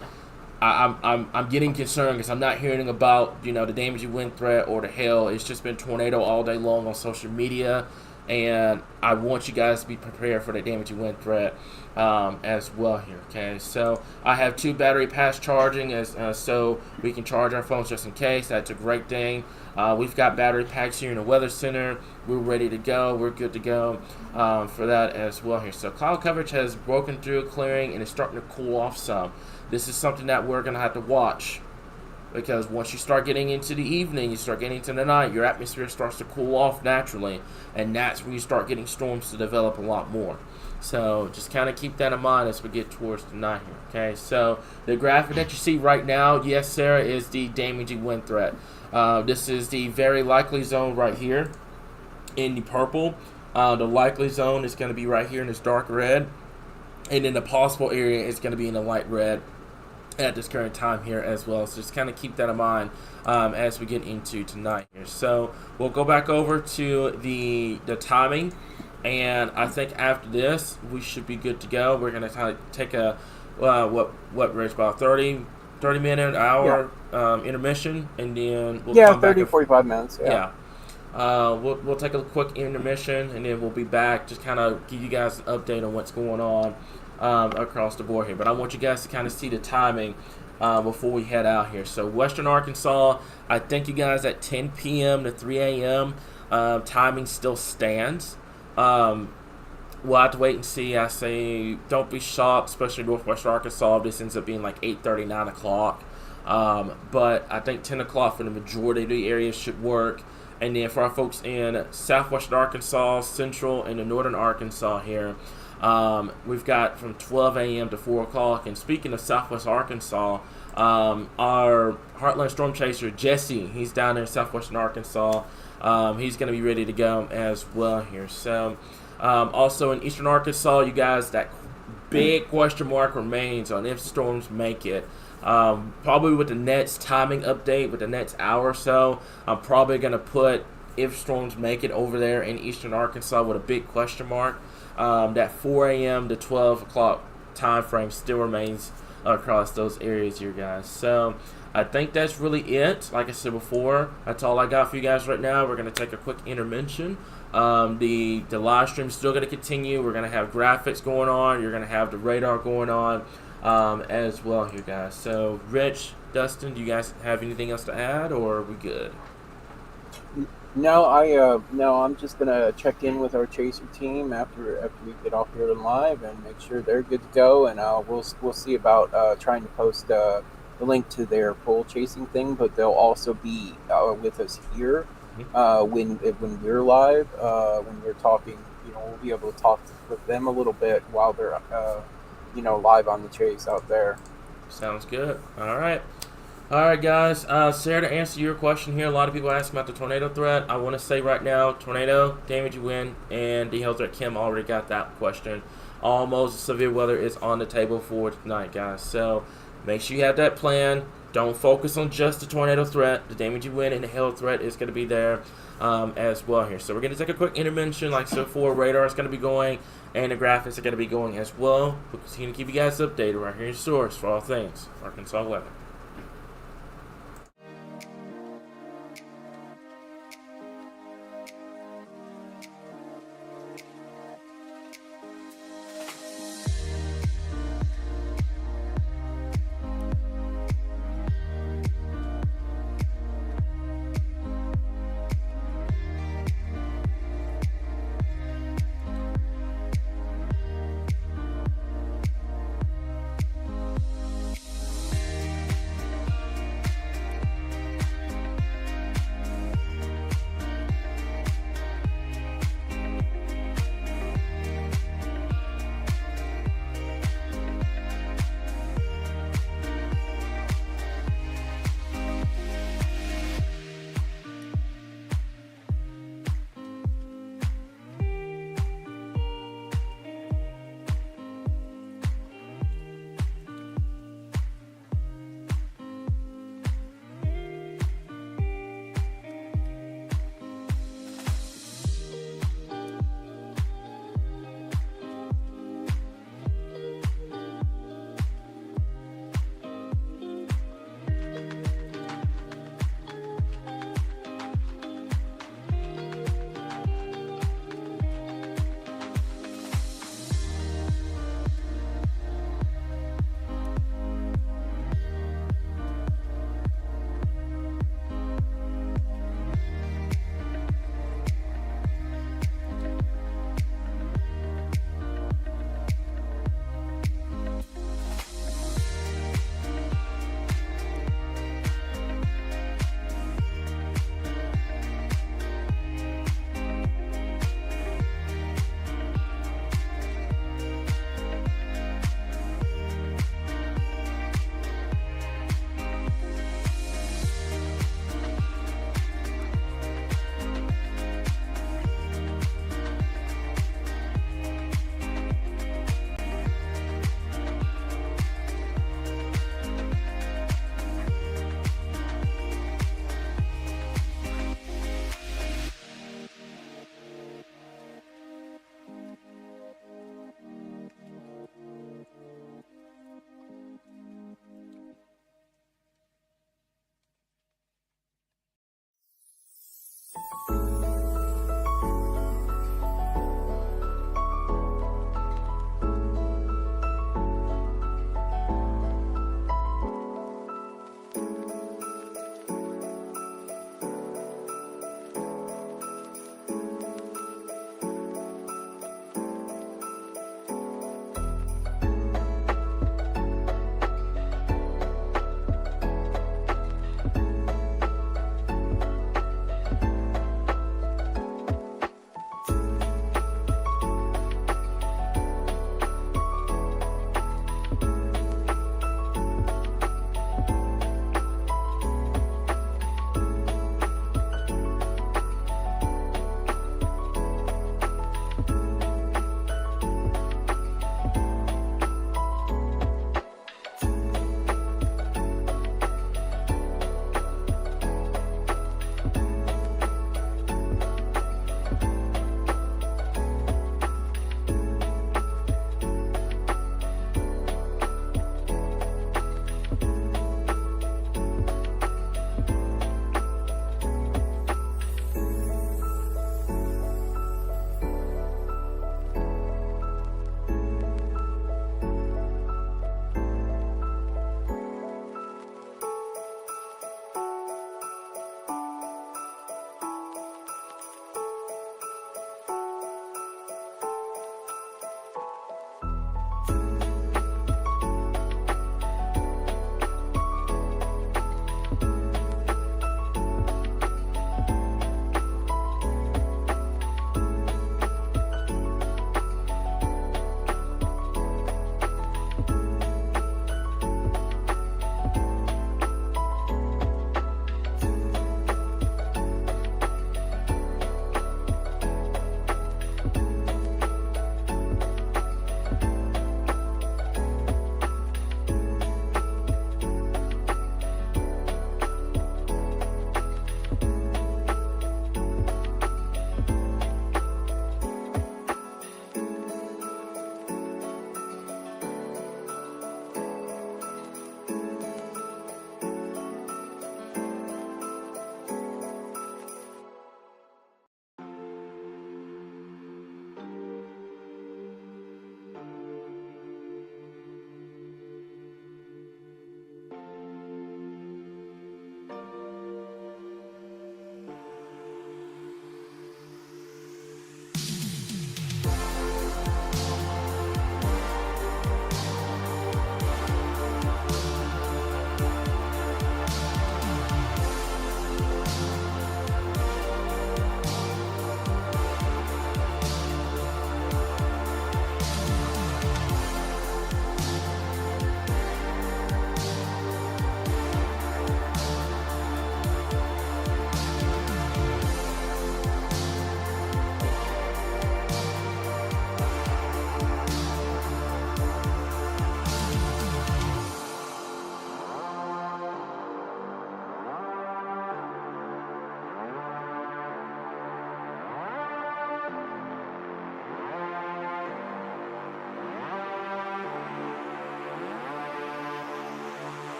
I'm getting concerned because I'm not hearing about the damaging wind threat or the hail. It's just been tornado all day long on social media, and I want you guys to be prepared for the damaging wind threat as well here. Okay, so I have 2 battery pass charging so we can charge our phones just in case. That's a great thing. We've got battery packs here in the weather center. We're ready to go. We're good to go for that as well here. So cloud coverage has broken through, clearing, and it's starting to cool off some. This is something that we're going to have to watch, because once you start getting into the evening, you start getting into the night, your atmosphere starts to cool off naturally, and that's when you start getting storms to develop a lot more. So just kind of keep that in mind as we get towards the night here. Okay, so the graphic that you see right now, yes, Sarah, is the damaging wind threat. This is the very likely zone right here in the purple. The likely zone is going to be right here in this dark red, and then the possible area is going to be in the light red at this current time here as well. So just kind of keep that in mind as we get into tonight here. So we'll go back over to the timing, and I think after this we should be good to go. We're going to kind of take a Rich, about 30 minute hour intermission, and then we'll come 30 back 45 minutes. We'll take a quick intermission, and then we'll be back, just kind of give you guys an update on what's going on across the board here. But I want you guys to kind of see the timing before we head out here. So Western Arkansas, I think you guys at 10 p.m. to 3 a.m. Timing still stands. We'll have to wait and see. I say don't be shocked, especially Northwest Arkansas, if this ends up being like 8:30, 9 o'clock. But I think 10 o'clock for the majority of the areas should work. And then for our folks in Southwest Arkansas, Central, and the Northern Arkansas here, we've got from 12 a.m. to 4 o'clock. And speaking of Southwest Arkansas, our Heartland Storm Chaser, Jesse, he's down there in Southwestern Arkansas. He's going to be ready to go as well here. So also in Eastern Arkansas, you guys, that big question mark remains on if storms make it. Probably with the next timing update, with the next hour or so, I'm probably going to put if storms make it over there in Eastern Arkansas with a big question mark. That 4 a.m. to 12 o'clock time frame still remains across those areas here, guys. So I think that's really it. Like I said before, that's all I got for you guys right now. We're going to take a quick intermission. The live stream is still going to continue. We're going to have graphics going on. You're going to have the radar going on as well here, guys. So, Rich, Dustin, do you guys have anything else to add, or are we good? No, I'm just gonna check in with our chaser team after we get off here and live and make sure they're good to go, and we'll see about trying to post the link to their pole chasing thing, but they'll also be with us here when we're live, when we're talking. We'll be able to talk with them a little bit while they're live on the chase out there. Sounds good. All right. All right, guys. Sarah, to answer your question here, a lot of people ask about the tornado threat. I want to say right now, tornado, damage you win, and the hail threat. Kim already got that question. Almost severe weather is on the table for tonight, guys. So make sure you have that plan. Don't focus on just the tornado threat. The damage you win and the hail threat is going to be there as well here. So we're going to take a quick intervention like so forth. Radar is going to be going, and the graphics are going to be going as well. We'll continue to keep you guys updated right here in your source for all things Arkansas weather.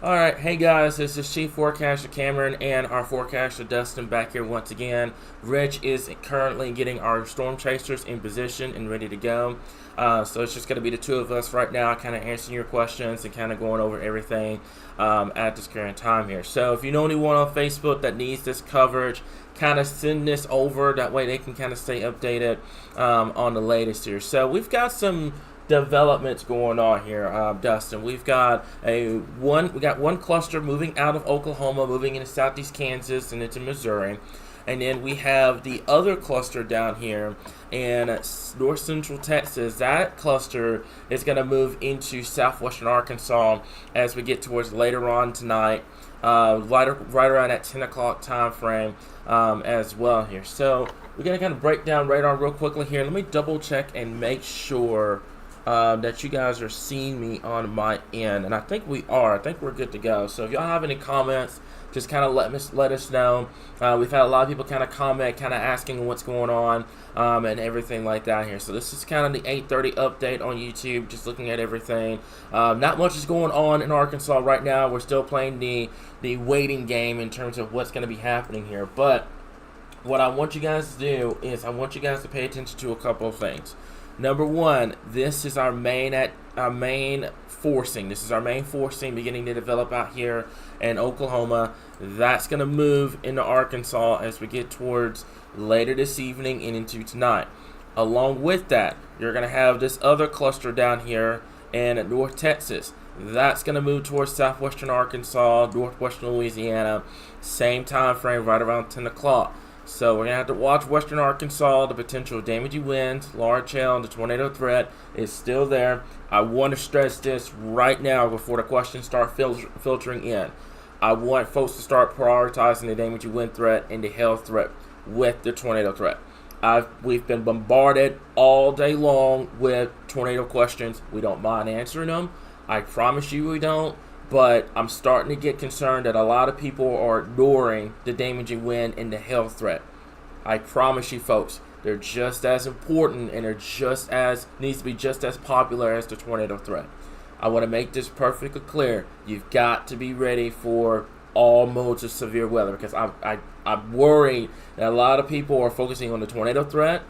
All right, hey guys, this is Chief Forecaster Cameron and our forecaster Dustin back here once again. Rich is currently getting our storm chasers in position and ready to go. So it's just going to be the two of us right now, kind of answering your questions and kind of going over everything at this current time here. So if you know anyone on Facebook that needs this coverage, kind of send this over. That way they can kind of stay updated on the latest here. So we've got some developments going on here, Dustin. We've got one cluster moving out of Oklahoma, moving into southeast Kansas and into Missouri, and then we have the other cluster down here in north central Texas. That cluster is going to move into southwestern Arkansas as we get towards later on tonight, right around that 10 o'clock time frame as well here. So we're going to kind of break down radar real quickly here. Let me double check and make sure that you guys are seeing me on my end, and I think we are. I think we're good to go. So if y'all have any comments, just kind of let us know. We've had a lot of people kind of comment, kind of asking what's going on and everything like that here. So this is kind of the 8:30 update on YouTube, just looking at everything. Not much is going on in Arkansas right now. We're still playing the waiting game in terms of what's going to be happening here. But what I want you guys to do is I want you guys to pay attention to a couple of things. Number one, this is our main forcing. This is our main forcing beginning to develop out here in Oklahoma. That's going to move into Arkansas as we get towards later this evening and into tonight. Along with that, you're going to have this other cluster down here in North Texas. That's going to move towards southwestern Arkansas, northwestern Louisiana, same time frame, right around 10 o'clock. So we're going to have to watch western Arkansas. The potential damaging winds, large hail, and the tornado threat is still there. I want to stress this right now before the questions start filtering in. I want folks to start prioritizing the damaging wind threat and the hail threat with the tornado threat. We've been bombarded all day long with tornado questions. We don't mind answering them. I promise you we don't. But I'm starting to get concerned that a lot of people are ignoring the damaging wind and the hail threat. I promise you, folks, they're just as important and needs to be just as popular as the tornado threat. I want to make this perfectly clear. You've got to be ready for all modes of severe weather, because I'm worried that a lot of people are focusing on the tornado threat,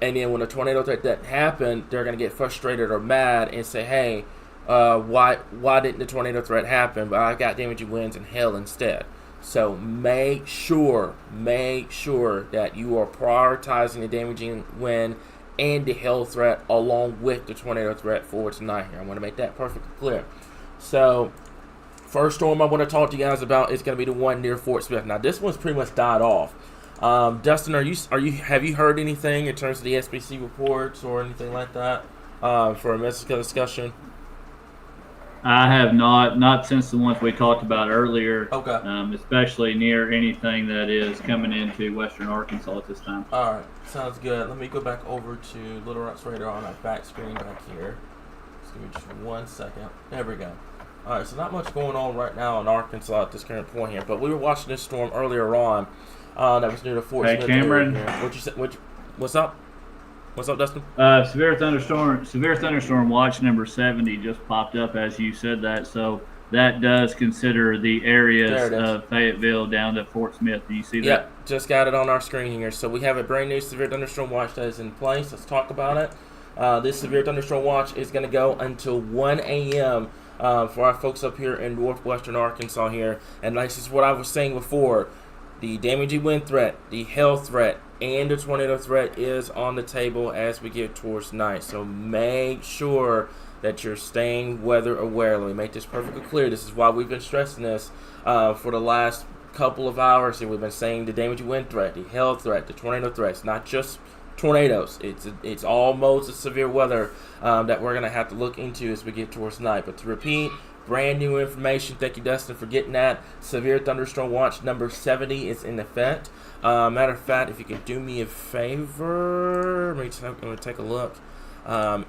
and then when the tornado threat doesn't happen, they're going to get frustrated or mad and say, hey, why didn't the tornado threat happen, but I got damaging winds and hail instead. So make sure that you are prioritizing the damaging wind and the hail threat along with the tornado threat for tonight here. I want to make that perfectly clear. So first storm I want to talk to you guys about is going to be the one near Fort Smith. Now this one's pretty much died off. Dustin, have you heard anything in terms of the SBC reports or anything like that for a Mexico discussion? I have not since the ones we talked about earlier. Okay. Especially near anything that is coming into western Arkansas at this time. All right, sounds good. Let me go back over to Little Rock's radar on our back screen back here. Just give me just 1 second. There we go. All right, so not much going on right now in Arkansas at this current point here, but we were watching this storm earlier on that was near the Fort Smith Cameron. area here. What's up? What's up, Dustin? Severe thunderstorm watch number 70 just popped up as you said that. So that does consider the areas of Fayetteville down to Fort Smith. Do you see that? Yep, just got it on our screen here. So we have a brand new severe thunderstorm watch that is in place. Let's talk about it. This severe thunderstorm watch is going to go until 1 a.m. For our folks up here in northwestern Arkansas here. And this is what I was saying before. The damaging wind threat, the hail threat, and the tornado threat is on the table as we get towards night. So make sure that you're staying weather aware. Let me make this perfectly clear. This is why we've been stressing this for the last couple of hours here. We've been saying the damaging wind threat, the hail threat, the tornado threats, not just tornadoes. It's all modes of severe weather that we're going to have to look into as we get towards night. But to repeat, brand new information. Thank you, Dustin, for getting that. Severe thunderstorm watch number 70 is in effect. Matter of fact, if you could do me a favor, I'm going to take a look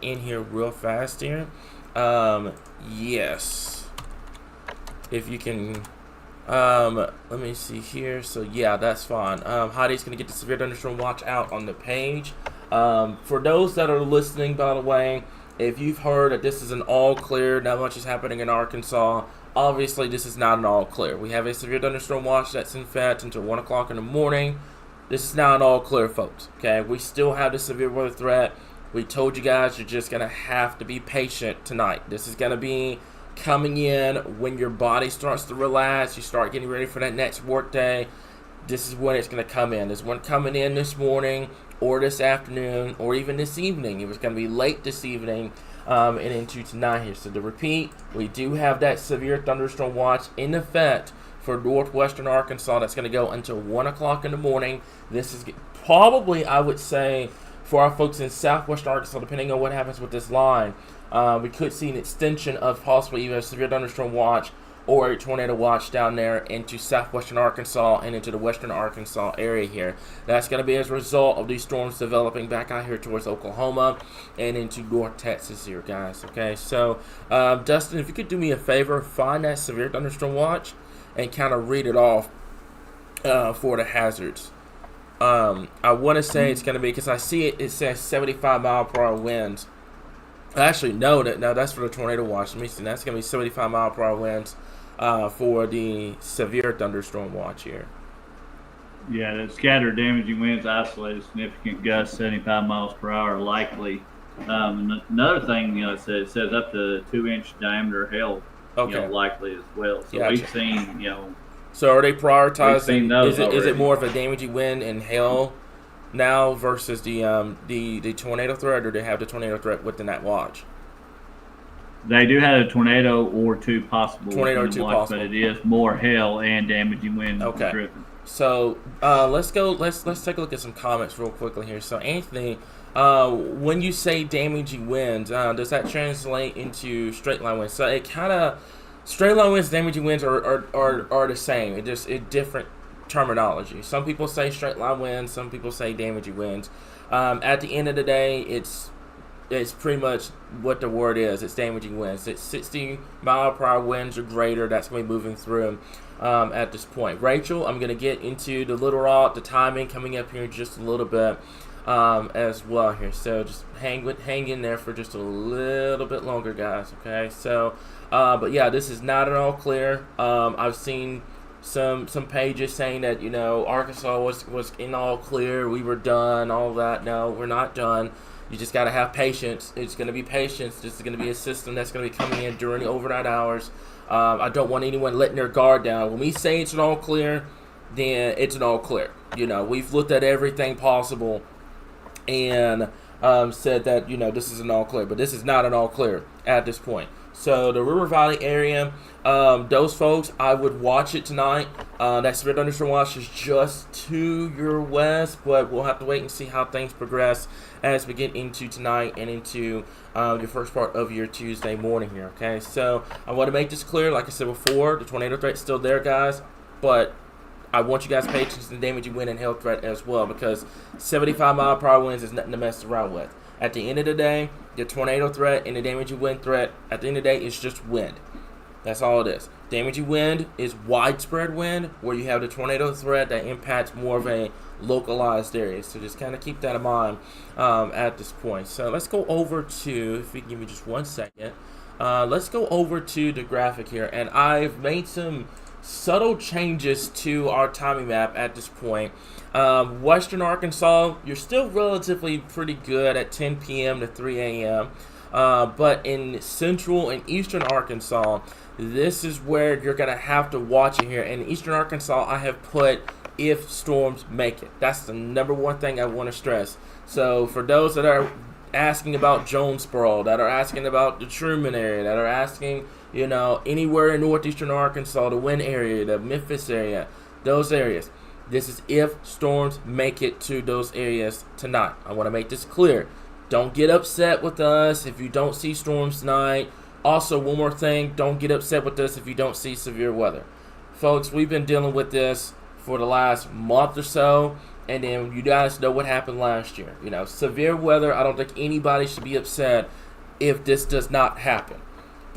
in here real fast here. Yes. If you can, let me see here. So, yeah, that's fine. Heidi's going to get the severe thunderstorm watch out on the page. For those that are listening, by the way, if you've heard that this is an all clear, not much is happening in Arkansas, obviously this is not an all clear. We have a severe thunderstorm watch that's in effect until 1 o'clock in the morning. This is not an all clear, folks. Okay, we still have the severe weather threat. We told you guys you're just going to have to be patient tonight. This is going to be coming in when your body starts to relax. You start getting ready for that next work day. This is when it's going to come in. This one coming in this morning or this afternoon or even this evening. It was going to be late this evening and into tonight here. So to repeat, we do have that severe thunderstorm watch in effect for northwestern Arkansas. That's going to go until 1 o'clock in the morning. This is probably, I would say, for our folks in southwestern Arkansas, depending on what happens with this line, we could see an extension of possibly even a severe thunderstorm watch or a tornado watch down there into southwestern Arkansas and into the western Arkansas area here. That's going to be as a result of these storms developing back out here towards Oklahoma and into North Texas here, guys. Okay, so Dustin, if you could do me a favor, find that severe thunderstorm watch and kind of read it off for the hazards. I want to say it's going to be, because I see it says 75 mile per hour winds. Actually, no, that's for the tornado watch. Let me see, that's going to be 75 mile per hour winds for the severe thunderstorm watch here. Yeah, the scattered damaging winds, isolated, significant gusts, 75 miles per hour likely. Another thing, it says up to 2-inch diameter hail, likely as well. So gotcha. We've seen, So are they prioritizing? Is it more of a damaging wind and hail now versus the tornado threat, or do they have the tornado threat within that watch? They do have a tornado or two possible. Possible. But it is more hail and damaging wind driven. So let's take a look at some comments real quickly here. So Anthony, when you say damaging winds, does that translate into straight line winds? So it kind of, straight line winds, damaging winds are the same. It just different terminology. Some people say straight line winds, some people say damaging winds. At the end of the day, it's pretty much what the word is. It's damaging winds. It's 60 mile per hour winds or greater. That's going to be moving through at this point. Rachel, I'm going to get into the Little Rock, the timing coming up here in just a little bit as well here. So just hang in there for just a little bit longer, guys. Okay. So, but yeah, this is not at all clear. I've seen some pages saying that Arkansas was in all clear. We were done. All that. No, we're not done. You just got to have patience. It's going to be patience. This is going to be a system that's going to be coming in during the overnight hours. I don't want anyone letting their guard down. When we say it's an all clear, then it's an all clear. We've looked at everything possible and said that, this is an all clear. But this is not an all clear at this point. So the River Valley area, those folks, I would watch it tonight. That severe thunderstorm watch is just to your west, but we'll have to wait and see how things progress as we get into tonight and into the first part of your Tuesday morning here, okay? So I want to make this clear. Like I said before, the tornado threat's still there, guys, but I want you guys to pay attention to the damaging wind and hail threat as well, because 75 mile per hour winds is nothing to mess around with. At the end of the day, the tornado threat and the damaging wind threat, at the end of the day, is just wind. That's all it is. Damaging wind is widespread wind, where you have the tornado threat that impacts more of a localized area. So just kind of keep that in mind at this point. So let's go over to, if you can give me just 1 second, let's go over to the graphic here. And I've made some subtle changes to our timing map at this point. Western Arkansas, you're still relatively pretty good at 10 p.m. to 3 a.m. But in central and eastern Arkansas, this is where you're going to have to watch it here. In eastern Arkansas, I have put if storms make it. That's the number one thing I want to stress. So for those that are asking about Jonesboro, that are asking about the Truman area, that are asking, anywhere in northeastern Arkansas, the Wynn area, the Memphis area, those areas. This is if storms make it to those areas tonight. I want to make this clear. Don't get upset with us if you don't see storms tonight. Also, one more thing, don't get upset with us if you don't see severe weather. Folks, we've been dealing with this for the last month or so, and then you guys know what happened last year. Severe weather, I don't think anybody should be upset if this does not happen.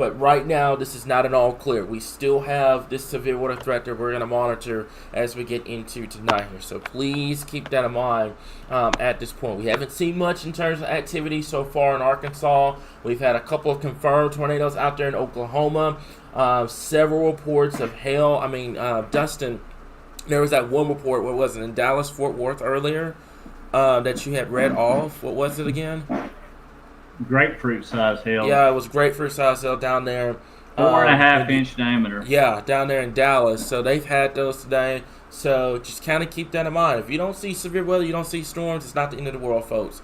But right now, this is not an all clear. We still have this severe weather threat that we're going to monitor as we get into tonight here. So please keep that in mind at this point. We haven't seen much in terms of activity so far in Arkansas. We've had a couple of confirmed tornadoes out there in Oklahoma. Several reports of hail. I mean, Dustin, there was that one report, what was it, in Dallas, Fort Worth earlier that you had read off. What was it again? Grapefruit size hail. Yeah, it was grapefruit size hail down there. 4.5-inch diameter. Yeah, down there in Dallas. So they've had those today. So just kind of keep that in mind. If you don't see severe weather, you don't see storms, it's not the end of the world, folks.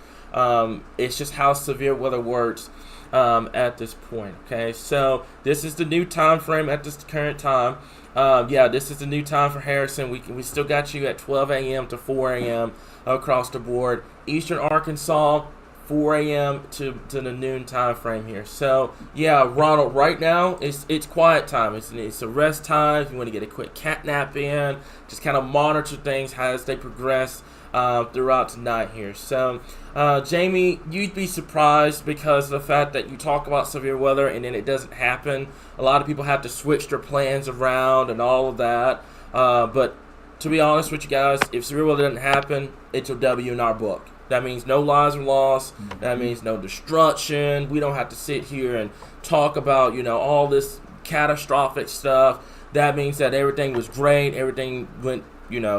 It's just how severe weather works at this point. Okay, so this is the new time frame at this current time. This is the new time for Harrison. We still got you at 12 a.m. to 4 a.m. across the board. Eastern Arkansas, 4 a.m. to the noon time frame here. So, yeah, Ronald, right now, it's quiet time. It's a rest time. If you want to get a quick cat nap in, just kind of monitor things as they progress throughout tonight here. So, Jamie, you'd be surprised because of the fact that you talk about severe weather and then it doesn't happen. A lot of people have to switch their plans around and all of that. But to be honest with you guys, if severe weather doesn't happen, it's a W in our book. That means no lives are lost. That means no destruction. We don't have to sit here and talk about, all this catastrophic stuff. That means that everything was great. Everything went,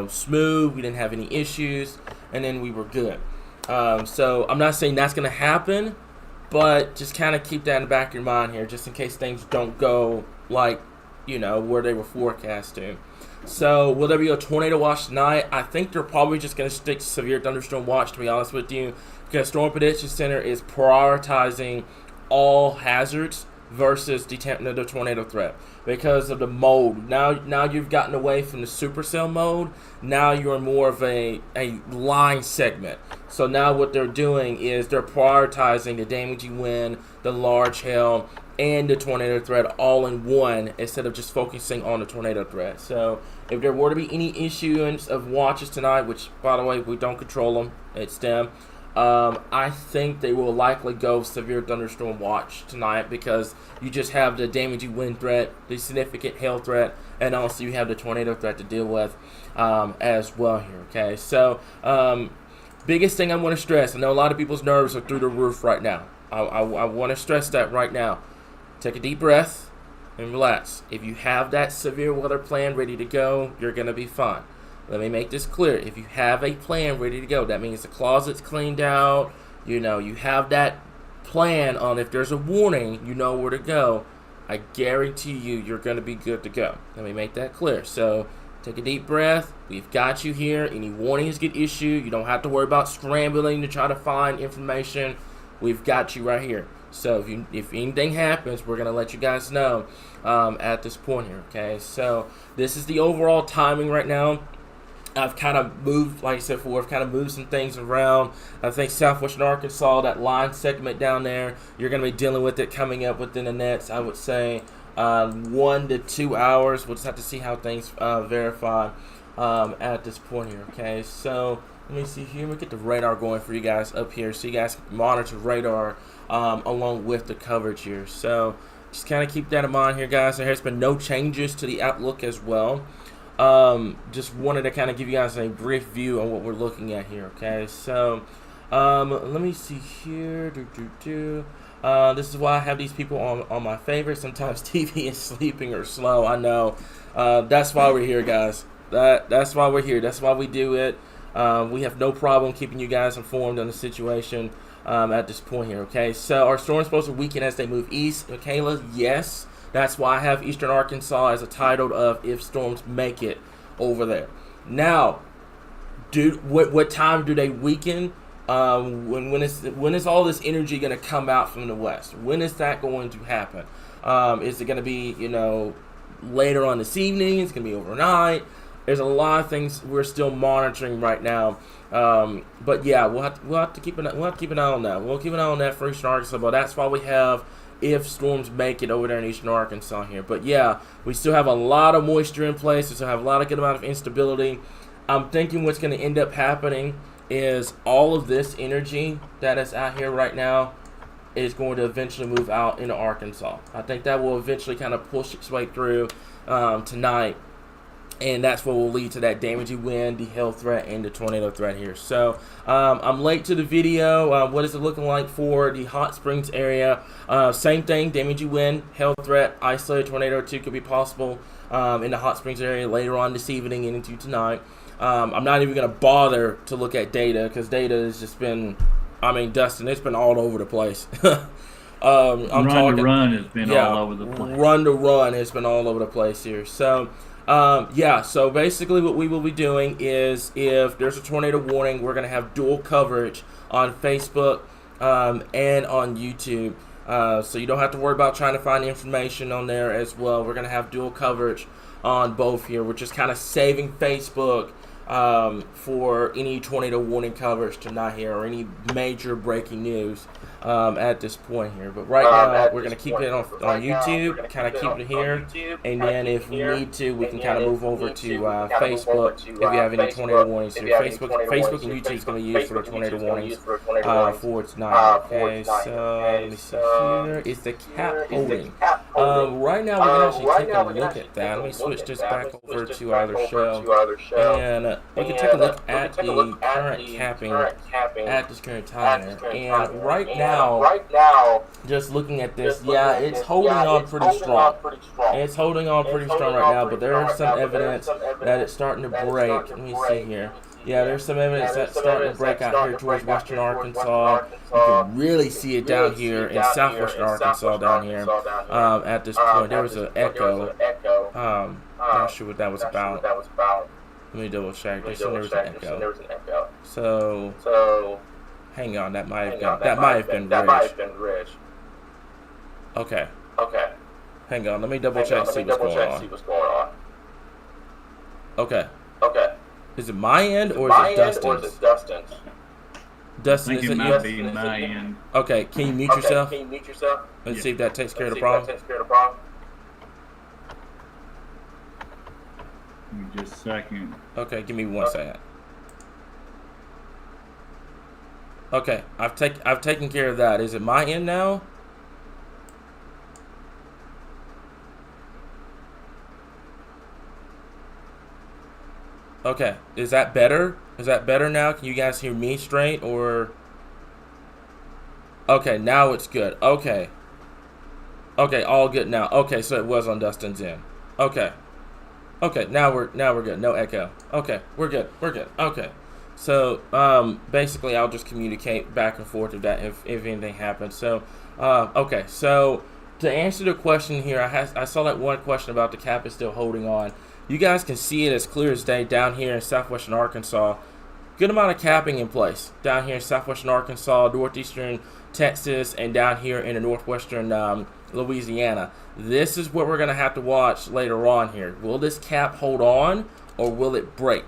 smooth. We didn't have any issues. And then we were good. So I'm not saying that's going to happen, but just kind of keep that in the back of your mind here, just in case things don't go like, where they were forecast to. So, will there be a tornado watch tonight? I think they're probably just going to stick to severe thunderstorm watch, to be honest with you, because Storm Prediction Center is prioritizing all hazards versus the tornado threat because of the mode. Now you've gotten away from the supercell mode. Now you're more of a line segment. So now what they're doing is they're prioritizing the damaging wind, the large hail, and the tornado threat all in one instead of just focusing on the tornado threat. So if there were to be any issuance of watches tonight, which, by the way, we don't control them, it's them, I think they will likely go severe thunderstorm watch tonight because you just have the damaging wind threat, the significant hail threat, and also you have the tornado threat to deal with as well here, okay? So biggest thing I want to stress, I know a lot of people's nerves are through the roof right now. I want to stress that right now. Take a deep breath and relax. If you have that severe weather plan ready to go, you're going to be fine. Let me make this clear. If you have a plan ready to go, that means the closet's cleaned out. You have that plan on if there's a warning, you know where to go. I guarantee you're going to be good to go. Let me make that clear. So take a deep breath. We've got you here. Any warnings get issued. You don't have to worry about scrambling to try to find information. We've got you right here. So if anything happens, we're going to let you guys know at this point here, okay? So this is the overall timing right now. I've kind of moved, like I said before, I've kind of moved some things around. I think southwestern Arkansas, that line segment down there, you're going to be dealing with it coming up within the next, I would say, 1 to 2 hours. We'll just have to see how things verify at this point here, okay? So let me see here. Let me get the radar going for you guys up here so you guys can monitor radar along with the coverage here. So just kind of keep that in mind here, guys. There has been no changes to the outlook as well. Just wanted to kind of give you guys a brief view on what we're looking at here, okay? So let me see here. This is why I have these people on my favorite. Sometimes TV is sleeping or slow. I know. That's why we're here, guys. That's why we're here. That's why we do it. We have no problem keeping you guys informed on the situation at this point here, okay? So our storm's supposed to weaken as they move east. Kayla, yes. That's why I have Eastern Arkansas as a title of if storms make it over there. Now, what time do they weaken? When is all this energy going to come out from the west? When is that going to happen? Is it going to be, later on this evening? It's going to be overnight. There's a lot of things we're still monitoring right now. But yeah, we'll have to keep an eye on that. We'll keep an eye on that for Eastern Arkansas. But that's why we have if storms make it over there in Eastern Arkansas here. But yeah, we still have a lot of moisture in place. We still have a lot of good amount of instability. I'm thinking what's going to end up happening is all of this energy that is out here right now is going to eventually move out into Arkansas. I think that will eventually kind of push its way through tonight. And that's what will lead to that damaging wind, the hail threat, and the tornado threat here. So I'm late to the video. What is it looking like for the Hot Springs area? Same thing, damaging wind, hail threat, isolated tornado or two could be possible in the Hot Springs area later on this evening and into tonight. I'm not even going to bother to look at data because data has just been, I mean, Dustin, it's been all over the place. Run to run has been all over the place. Run to run has been all over the place here. So, so basically what we will be doing is if there's a tornado warning, we're going to have dual coverage on Facebook and on YouTube. So you don't have to worry about trying to find information on there as well. We're going to have dual coverage on both here. We're just kind of saving Facebook for any tornado warning coverage tonight here or any major breaking news at this point here. But right now, we're going to keep it on YouTube, kind of keep it here, and then if we need to, we can kind of move over to Facebook if you have any tornado warnings here. Facebook and YouTube is going to be used for the tornado warnings for tonight. Okay, so let me see here. It's the cap holding. Right now, we can actually take a look at that. Let me switch this back over to our other show, and we can take a look at the current capping at this current time here. And right now, just looking at this, yeah, it's holding on pretty strong. It's holding on pretty strong right now, but there is some evidence that it's starting to break. Let me see here. Yeah, there's some evidence that's starting to break out here towards western Arkansas. You can really see it down here in southwestern Arkansas down here at this point. There was an echo. Not sure what that was about. Let me double check. There was an echo. So, hang on. That might have been Ridge. Okay. Hang on. Let me double check and see what's going on. Okay. Is it my end or is it Dustin's? Dustin, I think it might be my end. Okay. Can you mute yourself? Let's see if that takes care of the problem. Give me just a second. Okay, give me 1 second. Okay, I've taken care of that. Is it my end now? Okay, is that better? Is that better now? Can you guys hear me straight or? Okay, now it's good. Okay, all good now. Okay, so it was on Dustin's end. Okay, now we're good. No echo. Okay, we're good. Okay. So basically, I'll just communicate back and forth if anything happens. So okay. So to answer the question here, I saw that one question about the cap is still holding on. You guys can see it as clear as day down here in southwestern Arkansas. Good amount of capping in place down here in southwestern Arkansas, northeastern Texas, and down here in the northwestern Louisiana. This is what we're going to have to watch later on here. Will this cap hold on or will it break?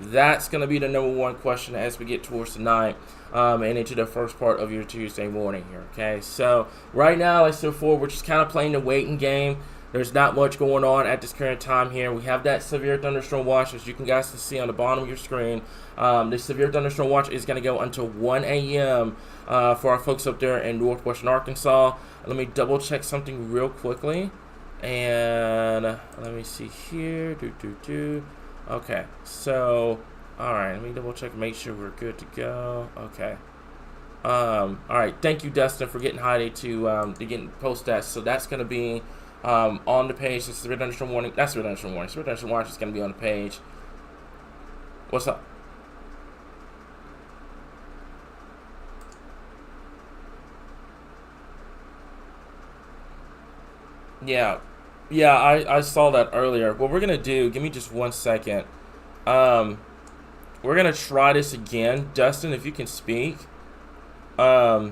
That's going to be the number one question as we get towards tonight and into the first part of your Tuesday morning here. Okay, so right now, let's move forward. We're just kind of playing the waiting game. There's not much going on at this current time here. We have that severe thunderstorm watch, as you guys can see on the bottom of your screen. The severe thunderstorm watch is going to go until 1 a.m. For our folks up there in northwestern Arkansas. Let me double check something real quickly. And let me see here. Okay, so, all right, let me double check and make sure we're good to go. Okay. All right, thank you, Dustin, for getting Heidi to post that. So that's going to be on the page. This is the thunderstorm warning. That's the thunderstorm warning. So the thunderstorm watch is going to be on the page. What's up? Yeah, I saw that earlier. What we're going to do, give me just 1 second. We're going to try this again. Dustin, if you can speak. Try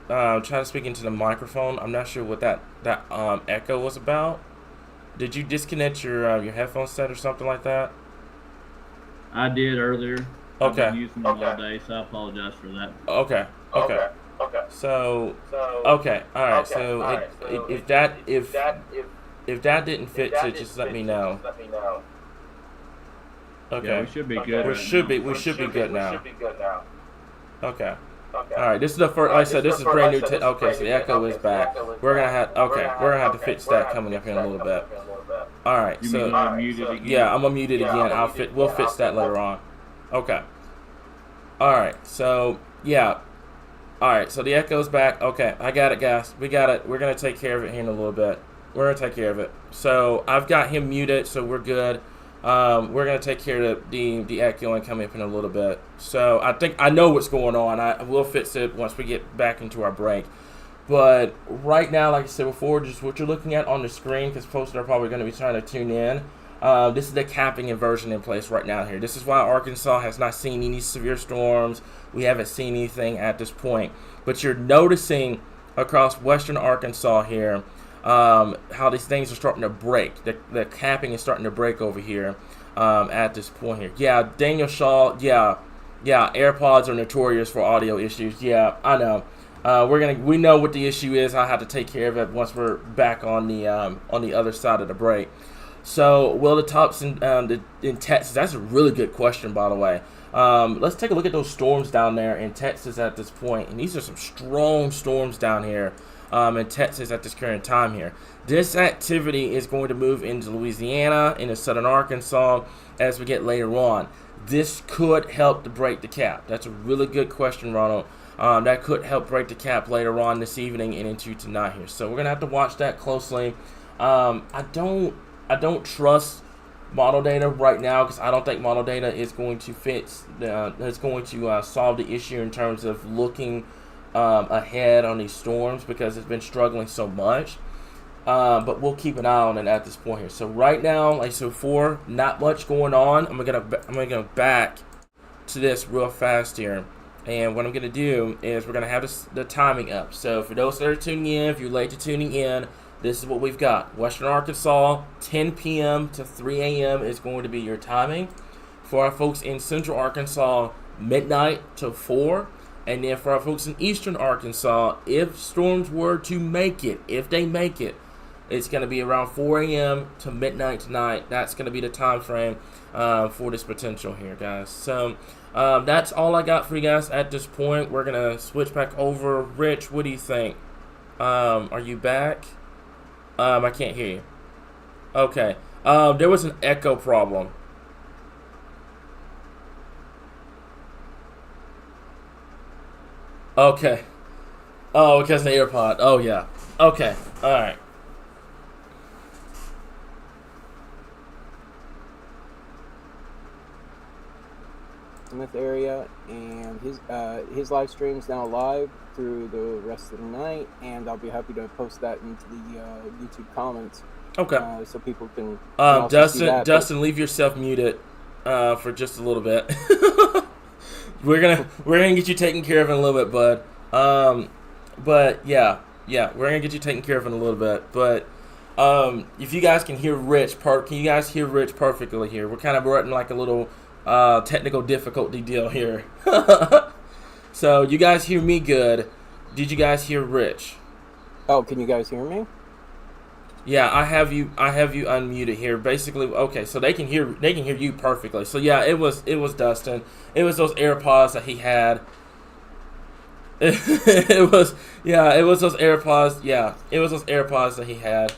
to speak into the microphone. I'm not sure what that echo was about. Did you disconnect your headphone set or something like that? I did earlier. Okay. I've been using them all day, so I apologize for that. Okay. So, okay, all right. So, if that didn't fit, just let me know. Okay. Yeah, we should be good. We should be good now. Okay. All right, this is the first. Like I said, this is brand new. Okay, so the echo is back. We're gonna have. Okay, we're gonna have to fix that coming up in a little bit. All right, so mute it again? yeah, I'm gonna mute it again. We'll fix that later on. Okay. All right, so yeah. All right, so the echo's back. Okay, I got it, guys. We got it. We're gonna take care of it here in a little bit. We're gonna take care of it. So I've got him muted, so we're good. We're gonna take care of the echo and come up in a little bit. So I think I know what's going on. I will fix it once we get back into our break. But right now, like I said before, just what you're looking at on the screen, because folks are probably going to be trying to tune in. This is the capping inversion in place right now here. This is why Arkansas has not seen any severe storms. We haven't seen anything at this point. But you're noticing across western Arkansas here how these things are starting to break. The capping is starting to break over here at this point here. Yeah, Daniel Shaw, yeah, AirPods are notorious for audio issues. Yeah, I know. We know what the issue is. I have to take care of it once we're back on the other side of the break. So, will the tops in Texas? That's a really good question, by the way. Let's take a look at those storms down there in Texas at this point. And these are some strong storms down here in Texas at this current time here. This activity is going to move into Louisiana, into southern Arkansas as we get later on. This could help to break the cap. That's a really good question, Ronald. That could help break the cap later on this evening and into tonight here. So we're gonna have to watch that closely. I don't trust model data right now because I don't think model data is going to solve the issue in terms of looking ahead on these storms because it's been struggling so much. But we'll keep an eye on it at this point here. So right now, like I said before, not much going on. I'm gonna go back to this real fast here. And what I'm going to do is we're going to have the timing up. So for those that are tuning in, if you're late to tuning in, this is what we've got. Western Arkansas, 10 p.m. to 3 a.m. is going to be your timing. For our folks in Central Arkansas, midnight to 4. And then for our folks in Eastern Arkansas, if storms were to make it, if they make it, it's going to be around 4 a.m. to midnight tonight. That's going to be the time frame for this potential here, guys. So that's all I got for you guys at this point. We're going to switch back over. Rich, what do you think? Are you back? I can't hear you. Okay. There was an echo problem. Okay. Oh, because of the AirPod. Oh, yeah. Okay. All right. Smith area, and his live stream is now live through the rest of the night, and I'll be happy to post that into the YouTube comments. Okay. So people can also see that. Dustin, leave yourself muted for just a little bit. we're gonna get you taken care of in a little bit, bud. But yeah, we're gonna get you taken care of in a little bit. But if you guys can hear Rich, can you guys hear Rich perfectly here? We're kind of running like a little technical difficulty deal here. So you guys hear me good. Did you guys hear Rich? Oh, can you guys hear me? Yeah, I have you unmuted here. Basically, okay, so they can hear you perfectly. So yeah, it was Dustin. It was those AirPods that he had. It was those AirPods. Yeah, it was those AirPods that he had.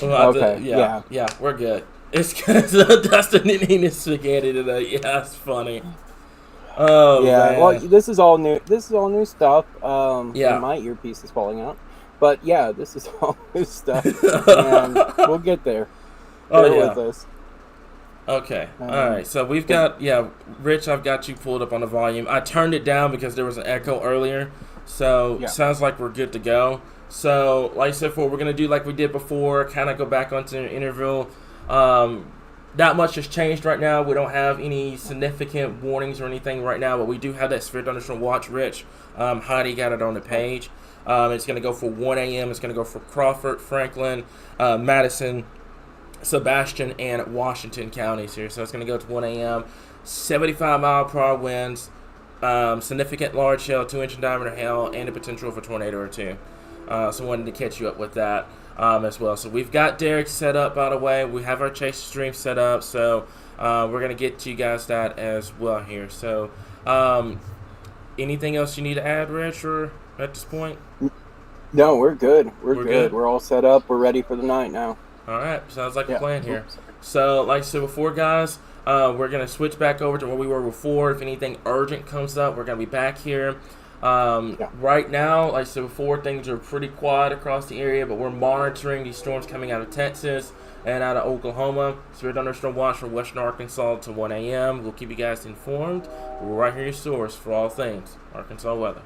Okay. Yeah, we're good. It's because Dustin didn't eat his spaghetti today. Yeah, it's funny. Oh yeah, man. well, this is all new. This is all new stuff. Yeah. And my earpiece is falling out, but yeah, this is all new stuff, and we'll get there. Bear with us. Okay. All right. So we've got Rich. I've got you pulled up on the volume. I turned it down because there was an echo earlier. So sounds like we're good to go. So like I said before, we're gonna do like we did before. Kind of go back onto the interview. Not much has changed right now. We don't have any significant warnings or anything right now, but we do have that severe thunderstorm watch, Rich. Heidi got it on the page. It's going to go for 1 a.m. It's going to go for Crawford, Franklin, Madison, Sebastian, and Washington counties here. So it's going to go to 1 a.m. 75-mile-per-hour winds, significant large hail, 2-inch in diameter hail, and the potential for a tornado or two. So I wanted to catch you up with that. As well. So we've got Derek set up, by the way. We have our Chase stream set up, so we're going to get to you guys that as well here. So anything else you need to add, Rich, or at this point? No, we're good. We're We're good. good? We're all set up. We're ready for the night now. All right, sounds like a Yeah. plan here. Oops. So, like I said before, guys, we're gonna switch back over to where we were before. If anything urgent comes up, we're gonna be back here. Right now, like I said before, things are pretty quiet across the area, but we're monitoring these storms coming out of Texas and out of Oklahoma. Severe thunderstorm watch from western Arkansas to 1 a.m. We'll keep you guys informed. We're right here, your source for all things Arkansas weather.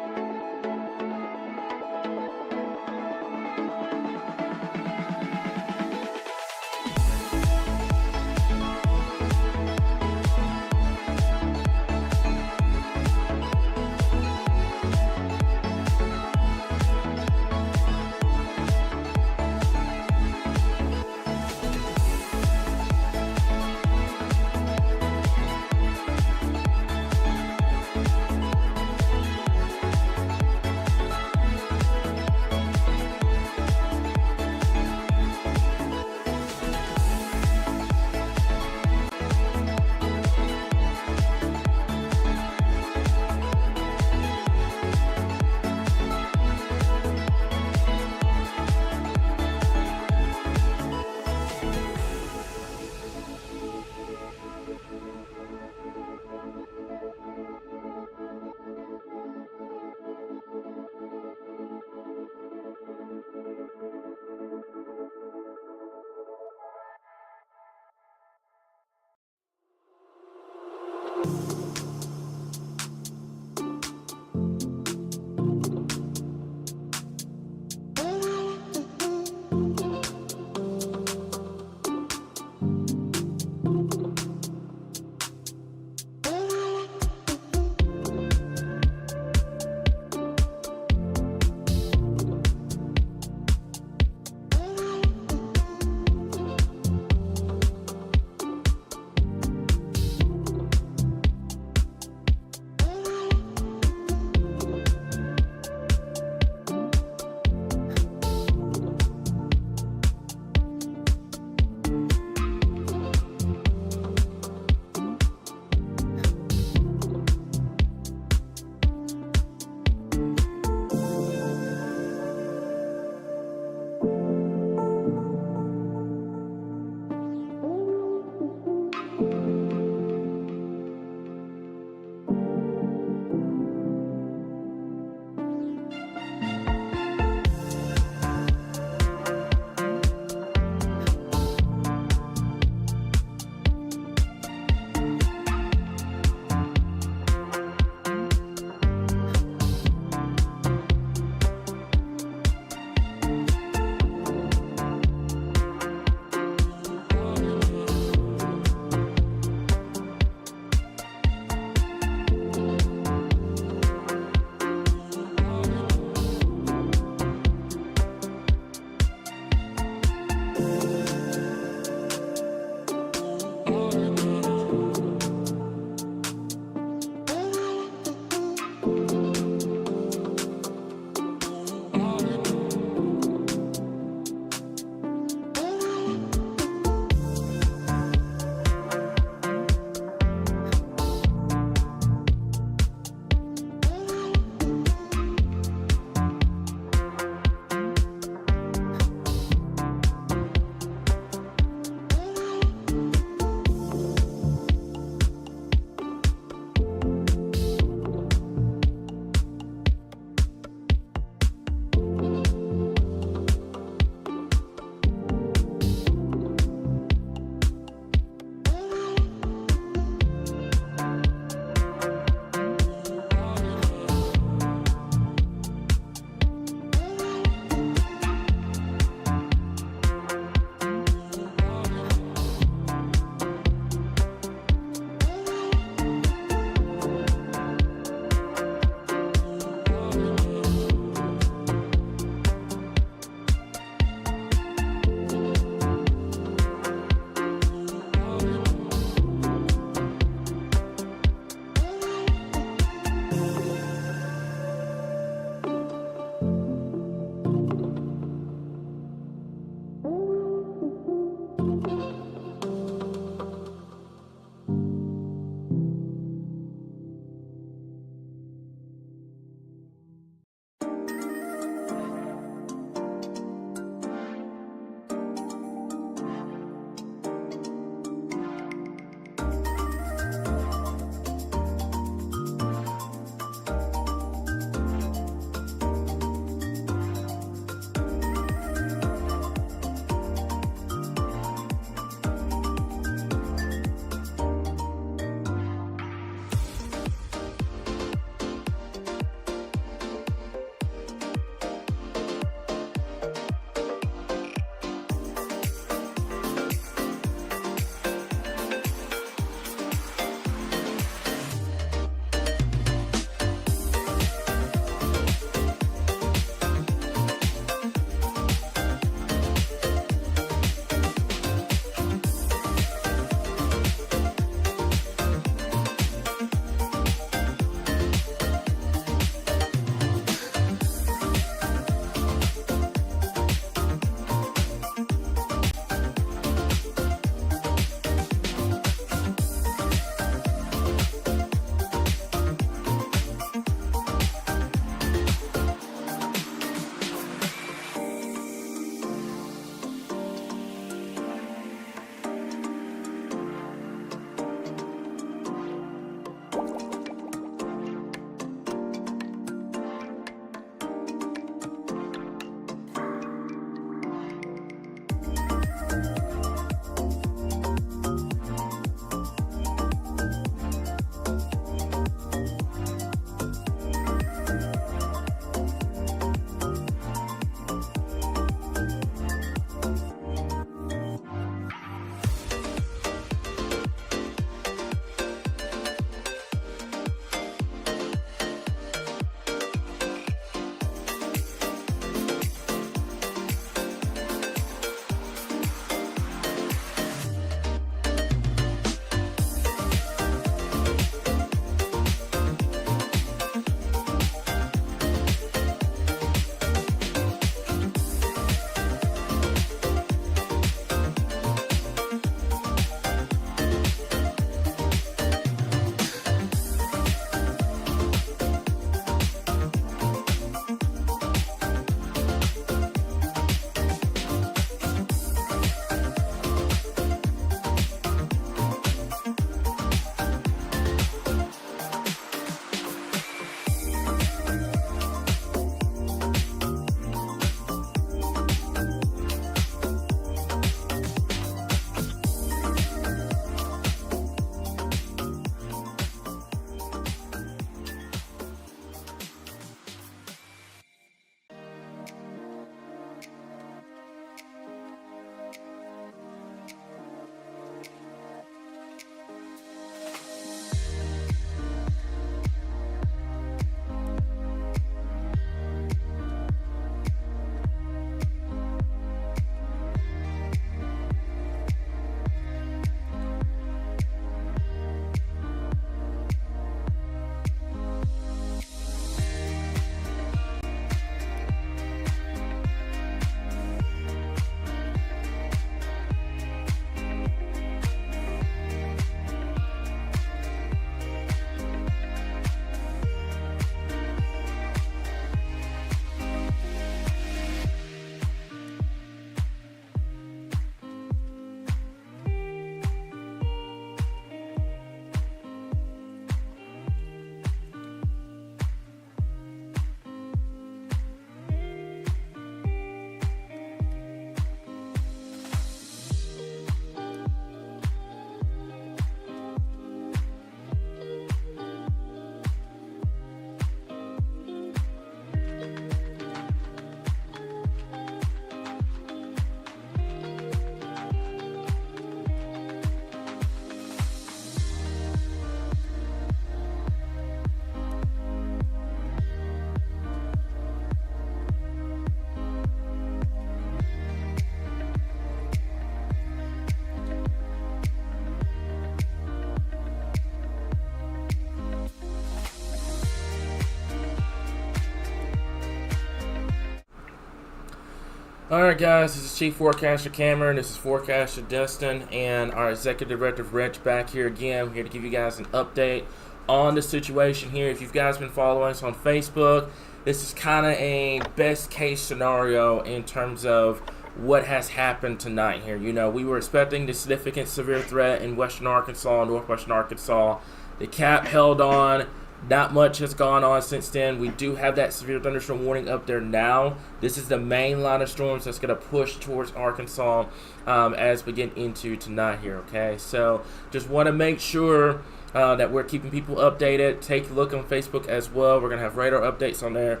Alright guys, this is Chief Forecaster Cameron, this is Forecaster Dustin, and our Executive Director Rich back here again. We're here to give you guys an update on the situation here. If you guys been following us on Facebook, this is kind of a best case scenario in terms of what has happened tonight here. You know, we were expecting the significant severe threat in western Arkansas, northwestern Arkansas. The cap held on. Not much has gone on since then. We do have that severe thunderstorm warning up there now. This is the main line of storms that's going to push towards Arkansas as we get into tonight here, okay? So just want to make sure that we're keeping people updated. Take a look on Facebook as well. We're going to have radar updates on there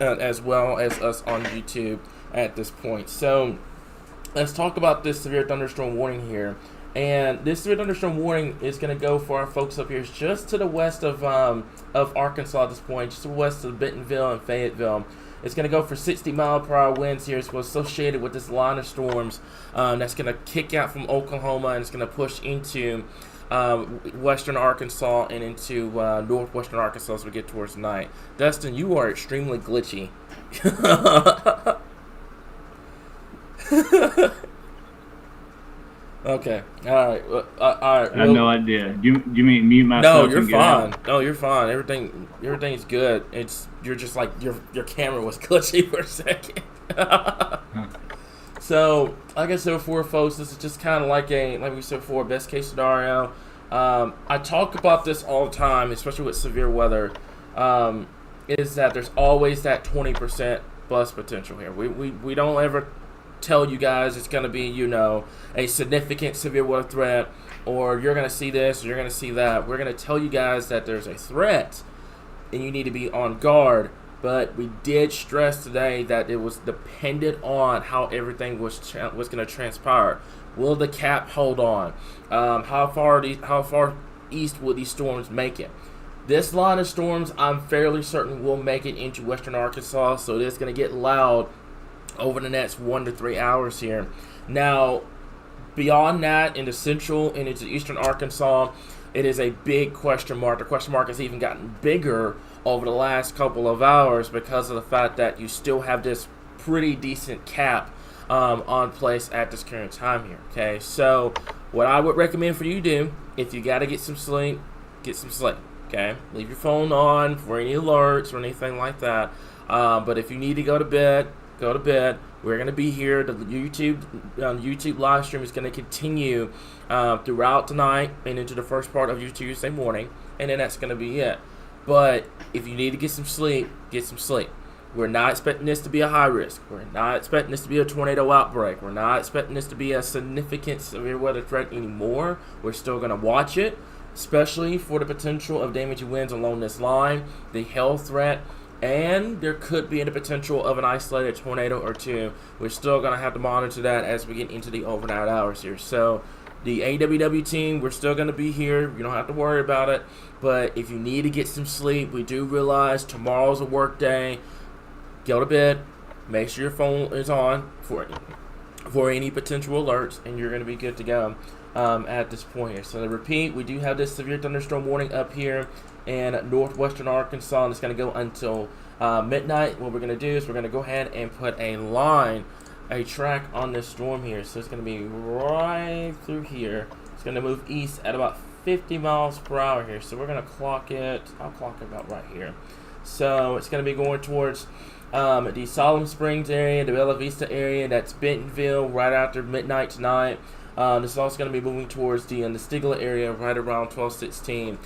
as well as us on YouTube at this point. So let's talk about this severe thunderstorm warning here. And this severe thunderstorm warning is going to go for our folks up here. It's just to the west of Arkansas at this point, just to the west of Bentonville and Fayetteville. It's going to go for 60-mile-per-hour winds here. It's associated with this line of storms that's going to kick out from Oklahoma, and it's going to push into western Arkansas and into northwestern Arkansas as we get towards night. Dustin, you are extremely glitchy. Okay. All right. All right. I have no idea. You mean mute No, myself? you're fine. No, you're fine. Everything's good. You're just like your camera was glitchy for a second. So, like I said before, folks, this is just kind of like we said before, best case scenario. I talk about this all the time, especially with severe weather. Is that there's always that 20% bust potential here. We don't ever tell you guys it's going to be, you know, a significant severe weather threat, or you're going to see this, or you're going to see that. We're going to tell you guys that there's a threat, and you need to be on guard. But we did stress today that it was dependent on how everything was going to transpire. Will the cap hold on? How far east will these storms make it? This line of storms, I'm fairly certain, will make it into western Arkansas, so it's going to get loud over the next 1 to 3 hours here. Now, beyond that, into central and into eastern Arkansas, it is a big question mark. The question mark has even gotten bigger over the last couple of hours because of the fact that you still have this pretty decent cap on place at this current time here. Okay, so what I would recommend for you to do, if you got to get some sleep, get some sleep. Okay, leave your phone on for any alerts or anything like that. But if you need to go to bed, go to bed. We're going to be here. The YouTube live stream is going to continue throughout tonight and into the first part of your Tuesday morning, and then that's going to be it. But if you need to get some sleep, get some sleep. We're not expecting this to be a high risk. We're not expecting this to be a tornado outbreak. We're not expecting this to be a significant severe weather threat anymore. We're still going to watch it, especially for the potential of damaging winds along this line, the hail threat, and there could be the potential of an isolated tornado or two. We're still going to have to monitor that as we get into the overnight hours here. So the AWW team, we're still going to be here. You don't have to worry about it. But if you need to get some sleep, we do realize tomorrow's a work day. Go to bed. Make sure your phone is on for any potential alerts, and you're going to be good to go at this point here. So to repeat, we do have this severe thunderstorm warning up here in northwestern Arkansas, and it's going to go until midnight. What we're going to do is we're going to go ahead and put a track on this storm here. So it's going to be right through here. It's going to move east at about 50 miles per hour here. So we're going to clock it. I'll clock it about right here. So it's going to be going towards the Solemn Springs area, the Bella Vista area. That's Bentonville right after midnight tonight. This is also going to be moving towards the Stigler area right around 12:16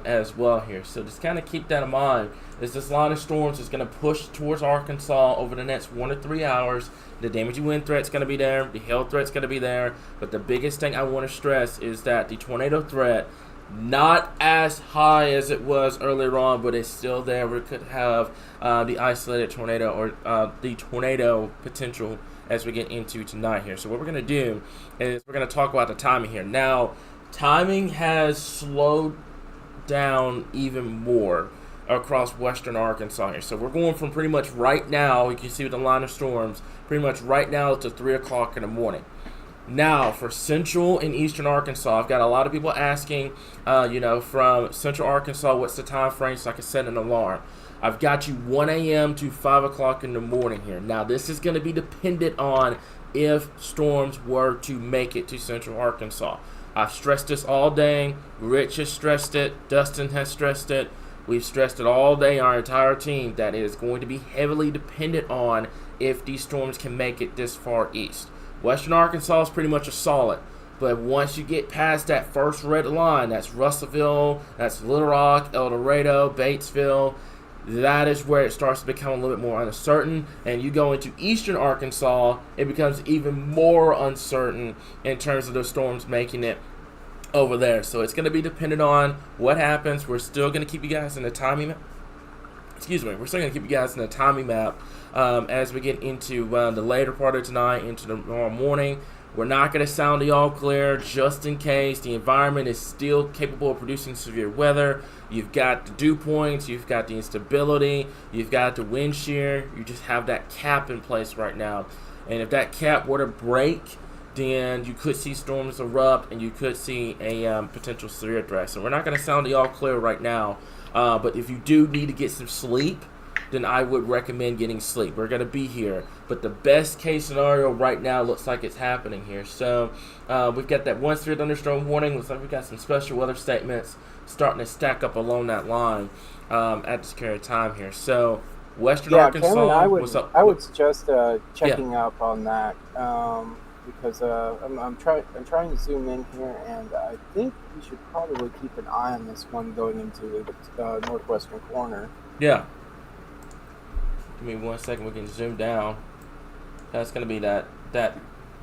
as well here. So just kind of keep that in mind. As this line of storms is going to push towards Arkansas over the next 1 to 3 hours. The damaging wind threat's going to be there. The hail threat's going to be there. But the biggest thing I want to stress is that the tornado threat, not as high as it was earlier on, but it's still there. We could have the isolated tornado or the tornado potential as we get into tonight here. So what we're going to do is we're going to talk about the timing here. Now, timing has slowed down even more across western Arkansas here. So we're going from pretty much right now, you can see with the line of storms, pretty much right now to 3 o'clock in the morning. Now, for central and eastern Arkansas, I've got a lot of people asking, from central Arkansas, what's the time frame so I can set an alarm. I've got you 1 a.m. to 5 o'clock in the morning here. Now, this is going to be dependent on if storms were to make it to central Arkansas. I've stressed this all day. Rich has stressed it. Dustin has stressed it. We've stressed it all day, our entire team, that it is going to be heavily dependent on if these storms can make it this far east. Western Arkansas is pretty much a solid. But once you get past that first red line, that's Russellville, that's Little Rock, El Dorado, Batesville, that is where it starts to become a little bit more uncertain. And you go into eastern Arkansas, it becomes even more uncertain in terms of the storms making it over there. So it's going to be dependent on what happens. We're still going to keep you guys in the timing map. We're still going to keep you guys in the timing map as we get into the later part of tonight, into tomorrow morning. We're not going to sound the all clear just in case. The environment is still capable of producing severe weather. You've got the dew points. You've got the instability. You've got the wind shear. You just have that cap in place right now. And if that cap were to break, then you could see storms erupt and you could see a potential severe threat. So we're not going to sound the all clear right now. But if you do need to get some sleep, then I would recommend getting sleep. We're going to be here. But the best case scenario right now looks like it's happening here. So we've got that 1 severe thunderstorm warning. Looks like we've got some special weather statements starting to stack up along that line at this current time here. So Western Arkansas, Cameron, I would suggest checking up on that because I'm trying to zoom in here, and I think we should probably keep an eye on this one going into the northwestern corner. Yeah. Give me 1 second. We can zoom down. That's going to be that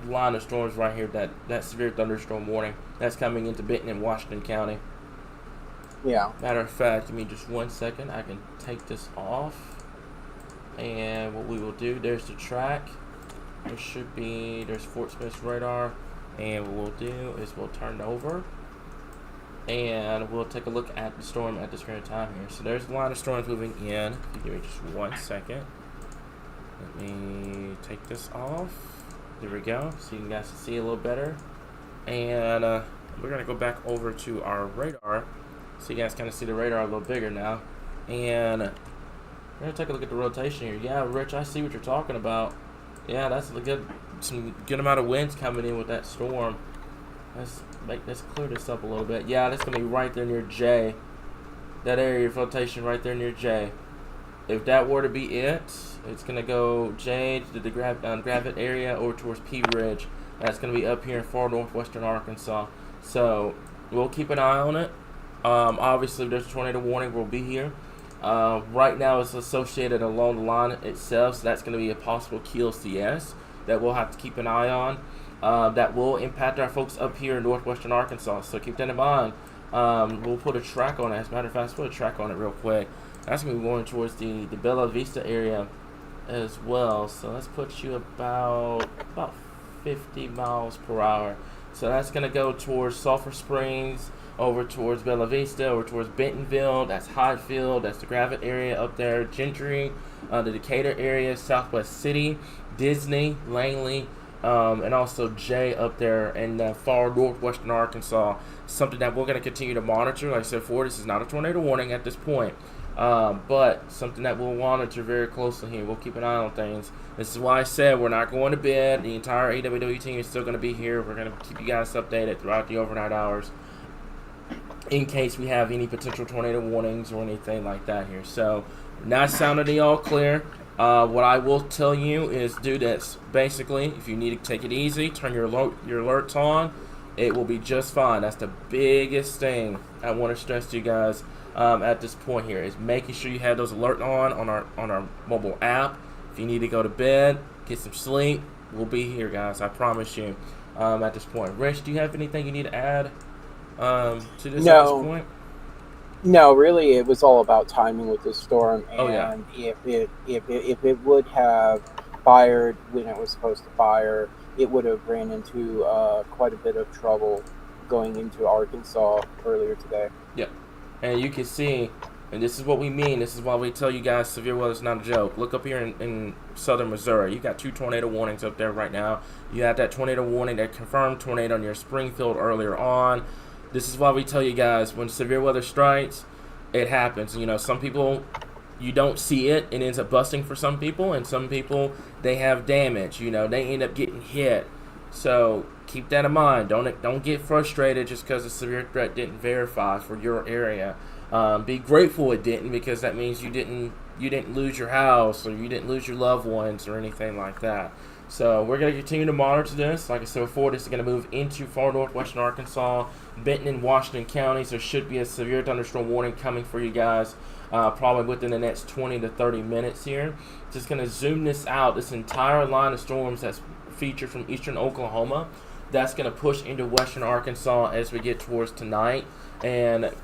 line of storms right here. That severe thunderstorm warning that's coming into Benton and Washington County. Yeah. Matter of fact, give me just 1 second. I can take this off, and what we will do. There's the track. There's Fort Smith's radar, and what we'll do is we'll turn it over, and we'll take a look at the storm at this current time here. So there's a line of storms moving in. Give me just 1 second. Let me take this off. There we go. So you guys can see a little better. And we're going to go back over to our radar. So you guys kind of see the radar a little bigger now. And we're going to take a look at the rotation here. Yeah, Rich, I see what you're talking about. Yeah, that's some good amount of winds coming in with that storm. Let's clear this up a little bit. Yeah, that's going to be right there near J. That area of flotation right there near J. If that were to be it, it's going to go J to the Gravette area over towards P Ridge. That's going to be up here in far northwestern Arkansas. So we'll keep an eye on it. Obviously, if there's a tornado warning, we'll be here. Right now, it's associated along the line itself, so that's going to be a possible keel CS that we'll have to keep an eye on. That will impact our folks up here in northwestern Arkansas, so keep that in mind. We'll put a track on it. As a matter of fact, let's put a track on it real quick. That's going to be going towards the Bella Vista area as well. So let's put you about 50 miles per hour. So that's going to go towards Sulphur Springs, over towards Bella Vista, over towards Bentonville. That's Highfield. That's the Gravette area up there. Gentry, the Decatur area, Southwest City, Disney, Langley, and also Jay up there in far northwestern Arkansas. Something that we're going to continue to monitor. Like I said before, this is not a tornado warning at this point, but something that we'll monitor very closely here. We'll keep an eye on things. This is why I said we're not going to bed. The entire AWW team is still going to be here. We're going to keep you guys updated throughout the overnight hours in case we have any potential tornado warnings or anything like that here. So, not sounding the all clear. What I will tell you is do this. Basically, if you need to take it easy, turn your alerts on. It will be just fine. That's the biggest thing I want to stress to you guys at this point here, is making sure you have those alerts on our mobile app. If you need to go to bed, get some sleep, we'll be here, guys. I promise you. At this point, Rich, do you have anything you need to add to this at this point? No, really, it was all about timing with the storm, and yeah. if it would have fired when it was supposed to fire, it would have ran into quite a bit of trouble going into Arkansas earlier today. Yeah, and you can see, and this is what we mean. This is why we tell you guys severe weather is not a joke. Look up here in southern Missouri. You got 2 tornado warnings up there right now. You had that tornado warning, that confirmed tornado near Springfield earlier on. This is why we tell you guys, when severe weather strikes, it happens. You know, some people you don't see it, it ends up busting for some people, and some people, they have damage. They end up getting hit. So keep that in mind. Don't get frustrated just because a severe threat didn't verify for your area. Be grateful it didn't, because that means you didn't lose your house, or you didn't lose your loved ones or anything like that. So we're going to continue to monitor this. Like I said before, this is going to move into far northwestern Arkansas, Benton and Washington counties. There should be a severe thunderstorm warning coming for you guys probably within the next 20 to 30 minutes here. Just going to zoom this out. This entire line of storms that's featured from eastern Oklahoma, that's going to push into western Arkansas as we get towards tonight. And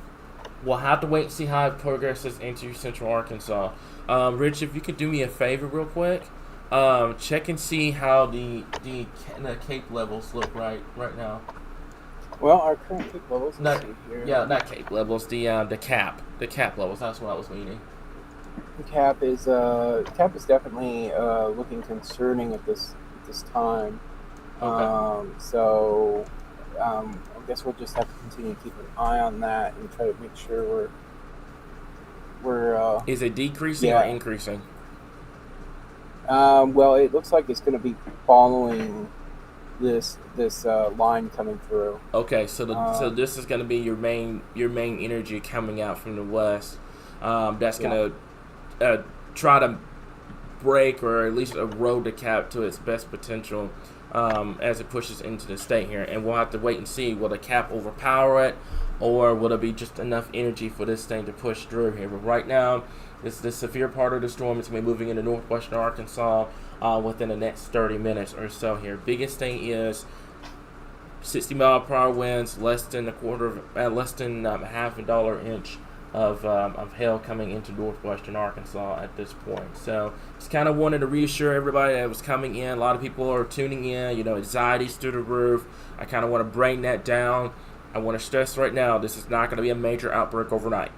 we'll have to wait and see how it progresses into central Arkansas. Rich, if you could do me a favor real quick. Check and see how the cape levels look right now. Well, our current cape levels. Not, see here. Yeah, not cape levels. The cap levels. That's what I was meaning. The cap is definitely looking concerning at this time. Okay. I guess we'll just have to continue to keep an eye on that and try to make sure we're. Is it decreasing or increasing? Well, it looks like it's going to be following this line coming through. Okay, so this is going to be your main energy coming out from the west. That's going to try to break or at least erode the cap to its best potential as it pushes into the state here. And we'll have to wait and see, will the cap overpower it, or will it be just enough energy for this thing to push through here? But right now, the severe part of the storm is going to be moving into northwestern Arkansas within the next 30 minutes or so here. Biggest thing is 60-mile-per-hour winds, less than half a dollar inch of hail coming into northwestern Arkansas at this point. So just kind of wanted to reassure everybody that was coming in. A lot of people are tuning in. Anxiety's through the roof. I kind of want to bring that down. I want to stress right now, this is not going to be a major outbreak overnight.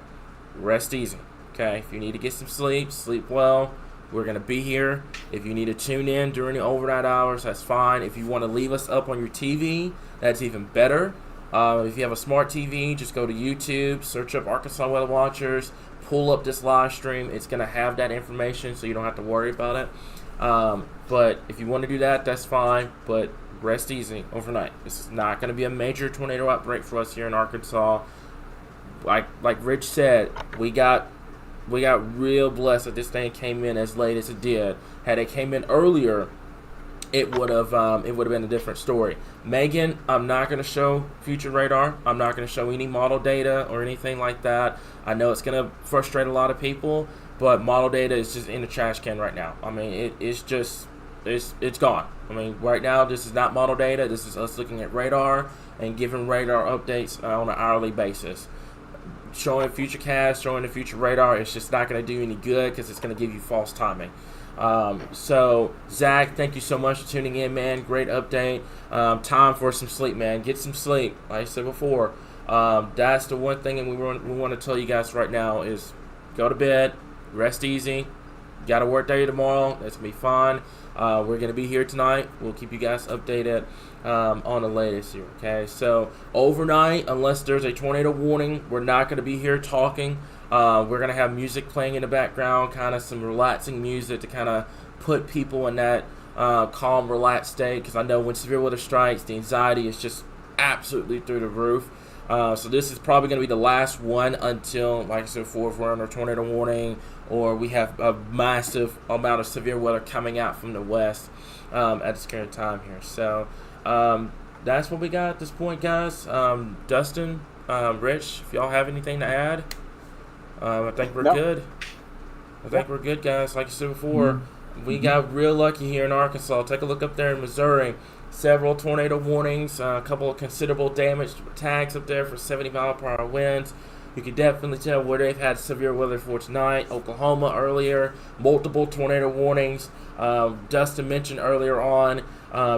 Rest easy. Okay, if you need to get some sleep, sleep well. We're going to be here. If you need to tune in during the overnight hours, that's fine. If you want to leave us up on your TV, that's even better. If you have a smart TV, just go to YouTube, search up Arkansas Weather Watchers, pull up this live stream. It's going to have that information, so you don't have to worry about it. But if you want to do that, that's fine. But rest easy overnight. This is not going to be a major tornado outbreak for us here in Arkansas. Like Rich said, we got real blessed that this thing came in as late as it did. Had it came in earlier, it would have been a different story. Megan, I'm not going to show future radar. I'm not going to show any model data or anything like that. I know it's going to frustrate a lot of people, but model data is just in the trash can right now. I mean, it's gone. I mean, right now, this is not model data. This is us looking at radar and giving radar updates on an hourly basis. Showing future cast, showing the future radar, it's just not going to do any good because it's going to give you false timing. So, Zach, thank you so much for tuning in, man. Great update. Time for some sleep, man. Get some sleep. Like I said before, that's the one thing and we want to tell you guys right now is go to bed, rest easy. Got a work day tomorrow. That's going to be fine. We're going to be here tonight. We'll keep you guys updated on the latest here, okay? So, overnight, unless there's a tornado warning, we're not going to be here talking. We're going to have music playing in the background, kind of some relaxing music to kind of put people in that calm, relaxed state, because I know when severe weather strikes, the anxiety is just absolutely through the roof. So this is probably going to be the last one until, like I said before, if we're under tornado warning or we have a massive amount of severe weather coming out from the west at this current time here. So that's what we got at this point, guys. Dustin, Rich, if y'all have anything to add, I think we're good. I think we're good, guys. Like I said before, we got real lucky here in Arkansas. Take a look up there in Missouri. Several tornado warnings, a couple of considerable damage tags up there for 70-mile-per-hour winds. You can definitely tell where they've had severe weather for tonight. Oklahoma earlier, multiple tornado warnings. Dustin mentioned earlier on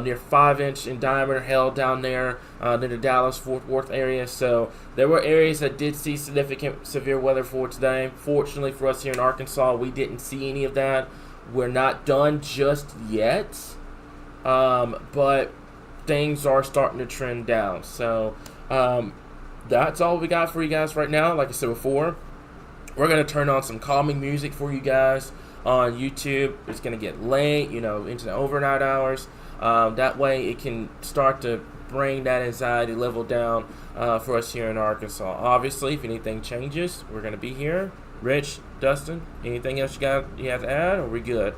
near 5-inch in diameter hail down there near the Dallas-Fort Worth area. So there were areas that did see significant severe weather for today. Fortunately for us here in Arkansas, we didn't see any of that. We're not done just yet. But things are starting to trend down. So that's all we got for you guys right now. Like I said before, We're going to turn on some calming music for you guys on YouTube. It's going to get late, into the overnight hours. That way it can start to bring that anxiety level down for us here in Arkansas. Obviously, if anything changes, we're going to be here. Rich, Dustin, anything else you have to add, or are we good?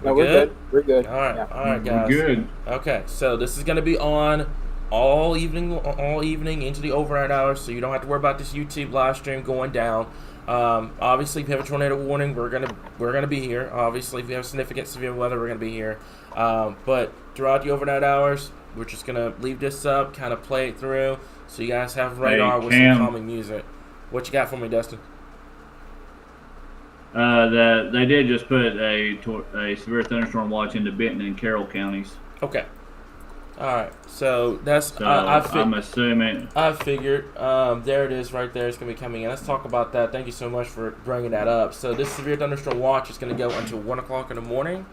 No, we're good. We're good. All right, Yeah. all right, guys. We're good. Okay, so this is going to be on all evening into the overnight hours, so you don't have to worry about this YouTube live stream going down. Obviously, if you have a tornado warning, we're gonna be here. Obviously, if you have significant severe weather, we're gonna be here. But throughout the overnight hours, we're just gonna leave this up, kind of play it through, so you guys have radar with some calming music. What you got for me, Dustin? That they did just put a severe thunderstorm watch into Benton and Carroll counties. Okay. All right. So that's So I'm assuming. I figured. There it is right there. It's going to be coming in. Let's talk about that. Thank you so much for bringing that up. So this severe thunderstorm watch is going to go until 1 o'clock in the morning.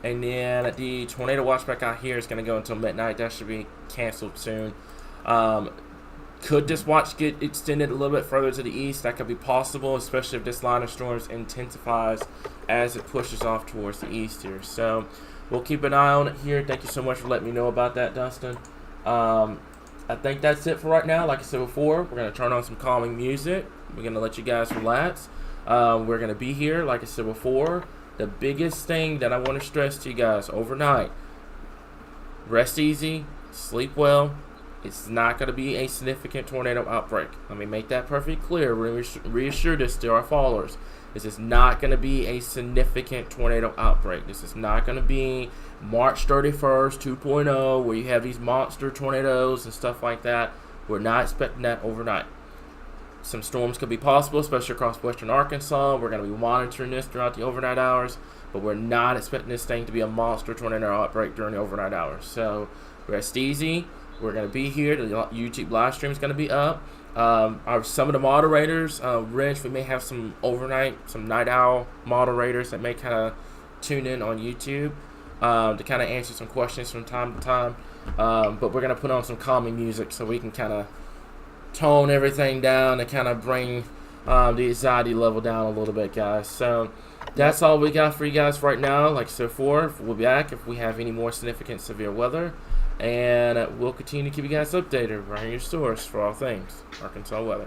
And then the tornado watch back out here is going to go until midnight. That should be canceled soon. Could this watch get extended a little bit further to the east? That could be possible, especially if this line of storms intensifies as it pushes off towards the east here. So we'll keep an eye on it here. Thank you so much for letting me know about that, Dustin. I think that's it for right now. Like I said before, we're going to turn on some calming music. We're going to let you guys relax. We're going to be here, like I said before. The biggest thing that I want to stress to you guys overnight, rest easy, sleep well. It's not going to be a significant tornado outbreak. Let me make that perfectly clear. Reassure this to our followers. This is not going to be a significant tornado outbreak. This is not going to be March 31st 2.0 where you have these monster tornadoes and stuff like that. We're not expecting that overnight. Some storms could be possible, especially across western Arkansas. We're going to be monitoring this throughout the overnight hours, but we're not expecting this thing to be a monster tornado outbreak during the overnight hours. So rest easy. We're going to be here. The YouTube live stream is going to be up. Some of the moderators, Rich, we may have some night owl moderators that may kind of tune in on YouTube to kind of answer some questions from time to time. But we're going to put on some calming music so we can kind of tone everything down and kind of bring the anxiety level down a little bit, guys. So that's all we got for you guys right now. Like I said before, we'll be back if we have any more significant severe weather. And we'll continue to keep you guys updated right here, your source for all things Arkansas weather.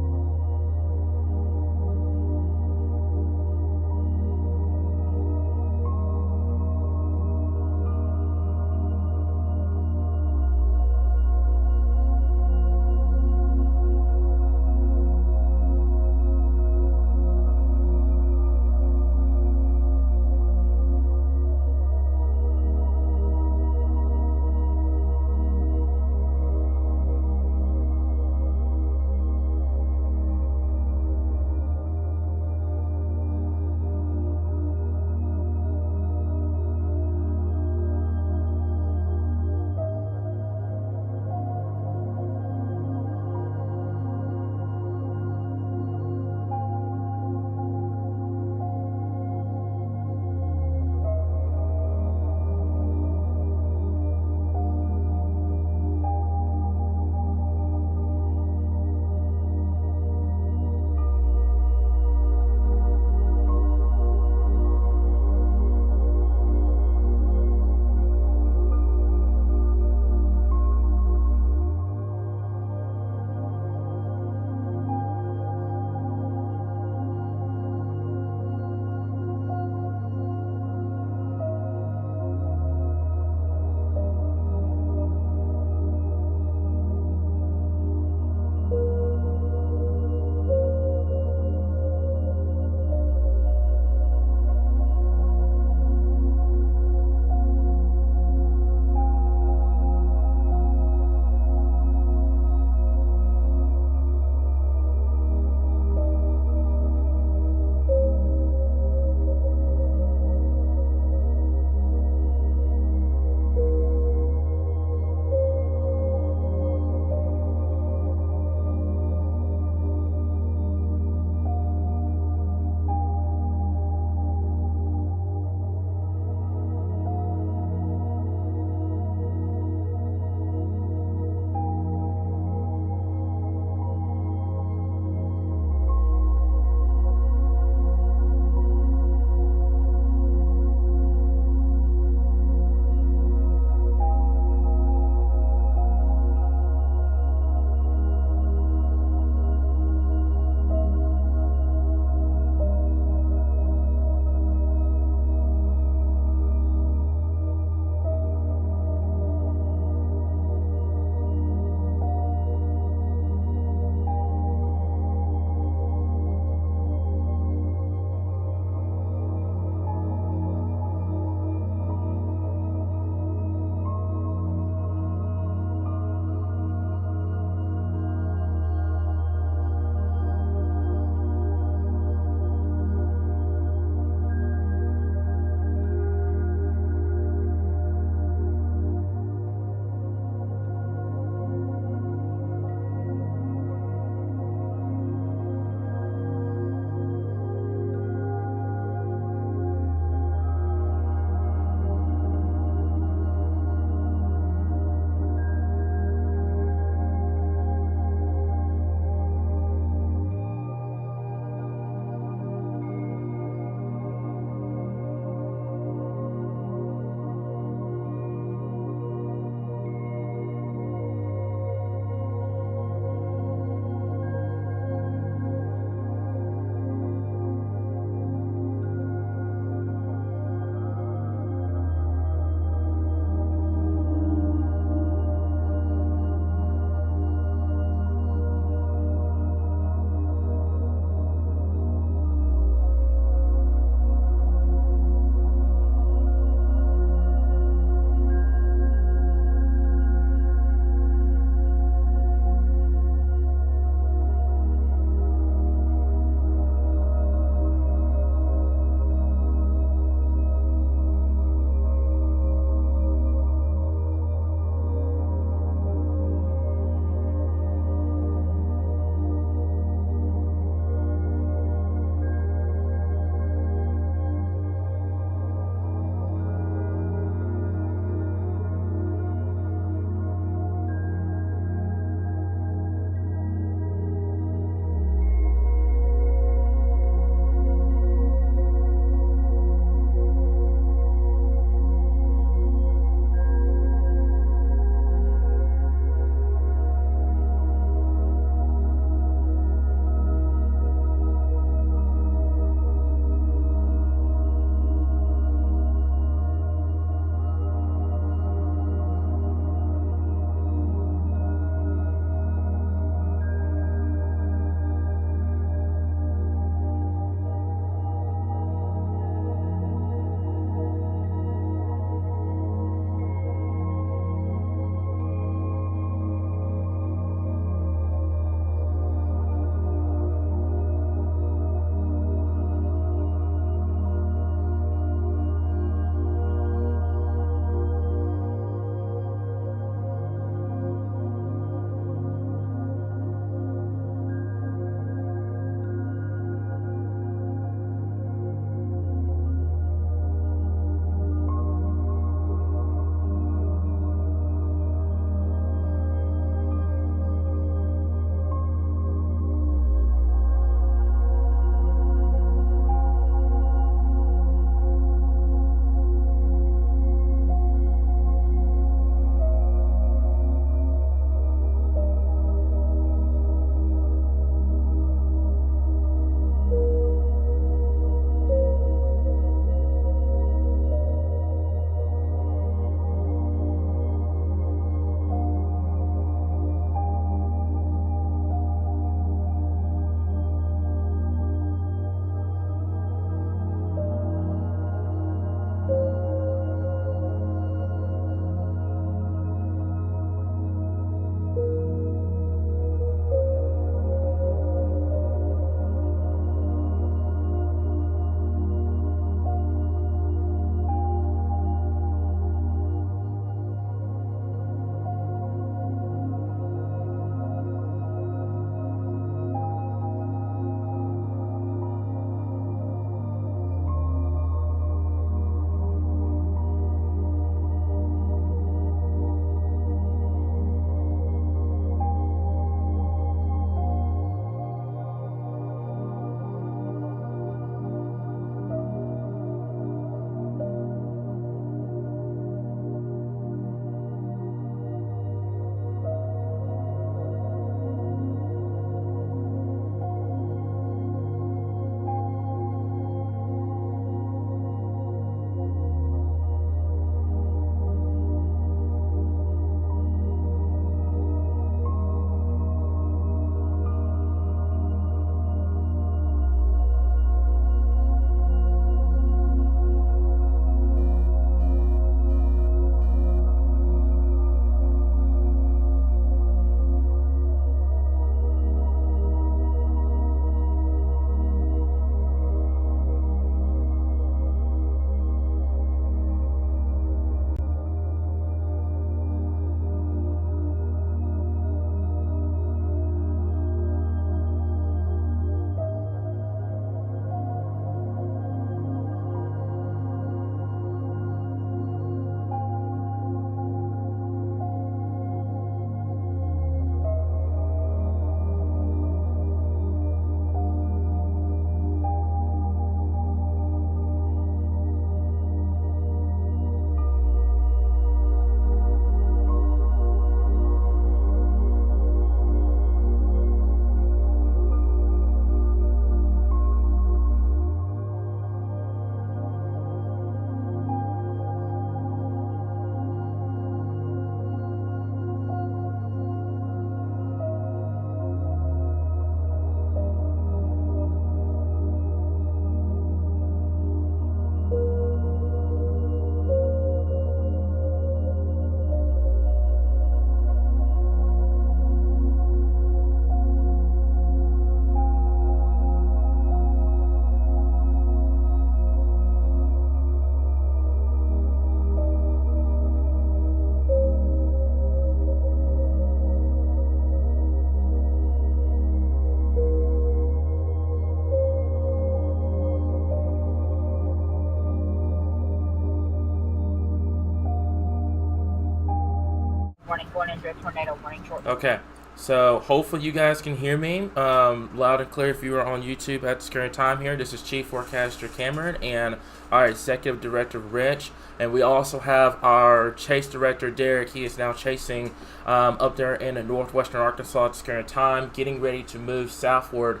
into a tornado warning shortly. Okay. So hopefully you guys can hear me loud and clear if you are on YouTube at this current time here. This is Chief Forecaster Cameron and our Executive Director Rich. And we also have our Chase Director Derek. He is now chasing up there in northwestern Arkansas at this current time, getting ready to move southward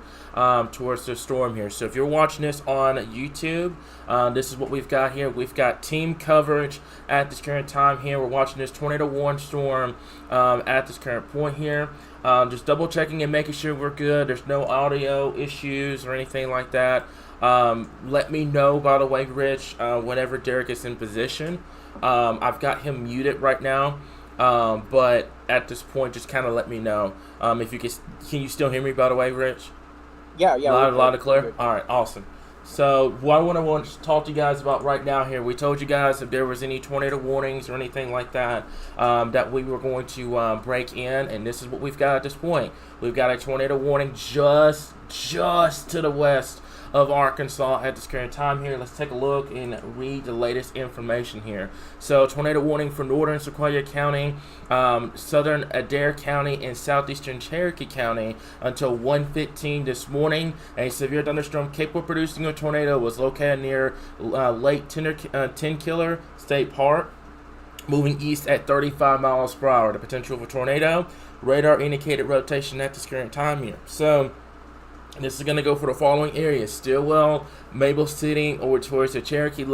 towards the storm here. So if you're watching this on YouTube, this is what we've got here. We've got team coverage at this current time here. We're watching this tornado warning storm at this current point here. Just double checking and making sure we're good. There's no audio issues or anything like that. Let me know, by the way, Rich, whenever Derek is in position. I've got him muted right now, but at this point, just kind of let me know. If you can you still hear me, by the way, Rich? Yeah. Loud and clear? All right, awesome. So what I want to talk to you guys about right now here, we told you guys if there was any tornado warnings or anything like that, that we were going to break in, and this is what we've got at this point. We've got a tornado warning just to the west of Arkansas at this current time here. Let's take a look and read the latest information here. So, tornado warning for northern Sequoia County, southern Adair County, and southeastern Cherokee County until 1:15 this morning. A severe thunderstorm capable of producing a tornado was located near Lake Tenkiller State Park, moving east at 35 miles per hour. The potential for tornado, radar indicated rotation at this current time here. So, this is going to go for the following areas: Stillwell, Maple City, over towards the Cherokee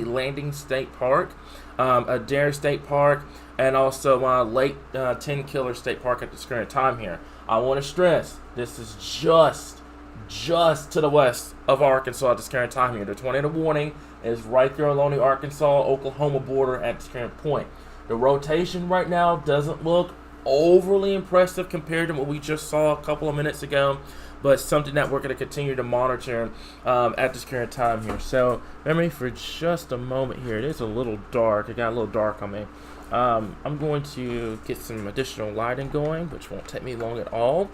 Landing State Park, Adair State Park, and also Lake Tenkiller State Park at this current time here. I want to stress, this is just to the west of Arkansas at this current time here. The tornado warning is right there along the Arkansas-Oklahoma border at this current point. The rotation right now doesn't look overly impressive compared to what we just saw a couple of minutes ago, but something that we're going to continue to monitor at this current time here. So remember for just a moment here, it is a little dark. It got a little dark on me. I'm going to get some additional lighting going, which won't take me long at all.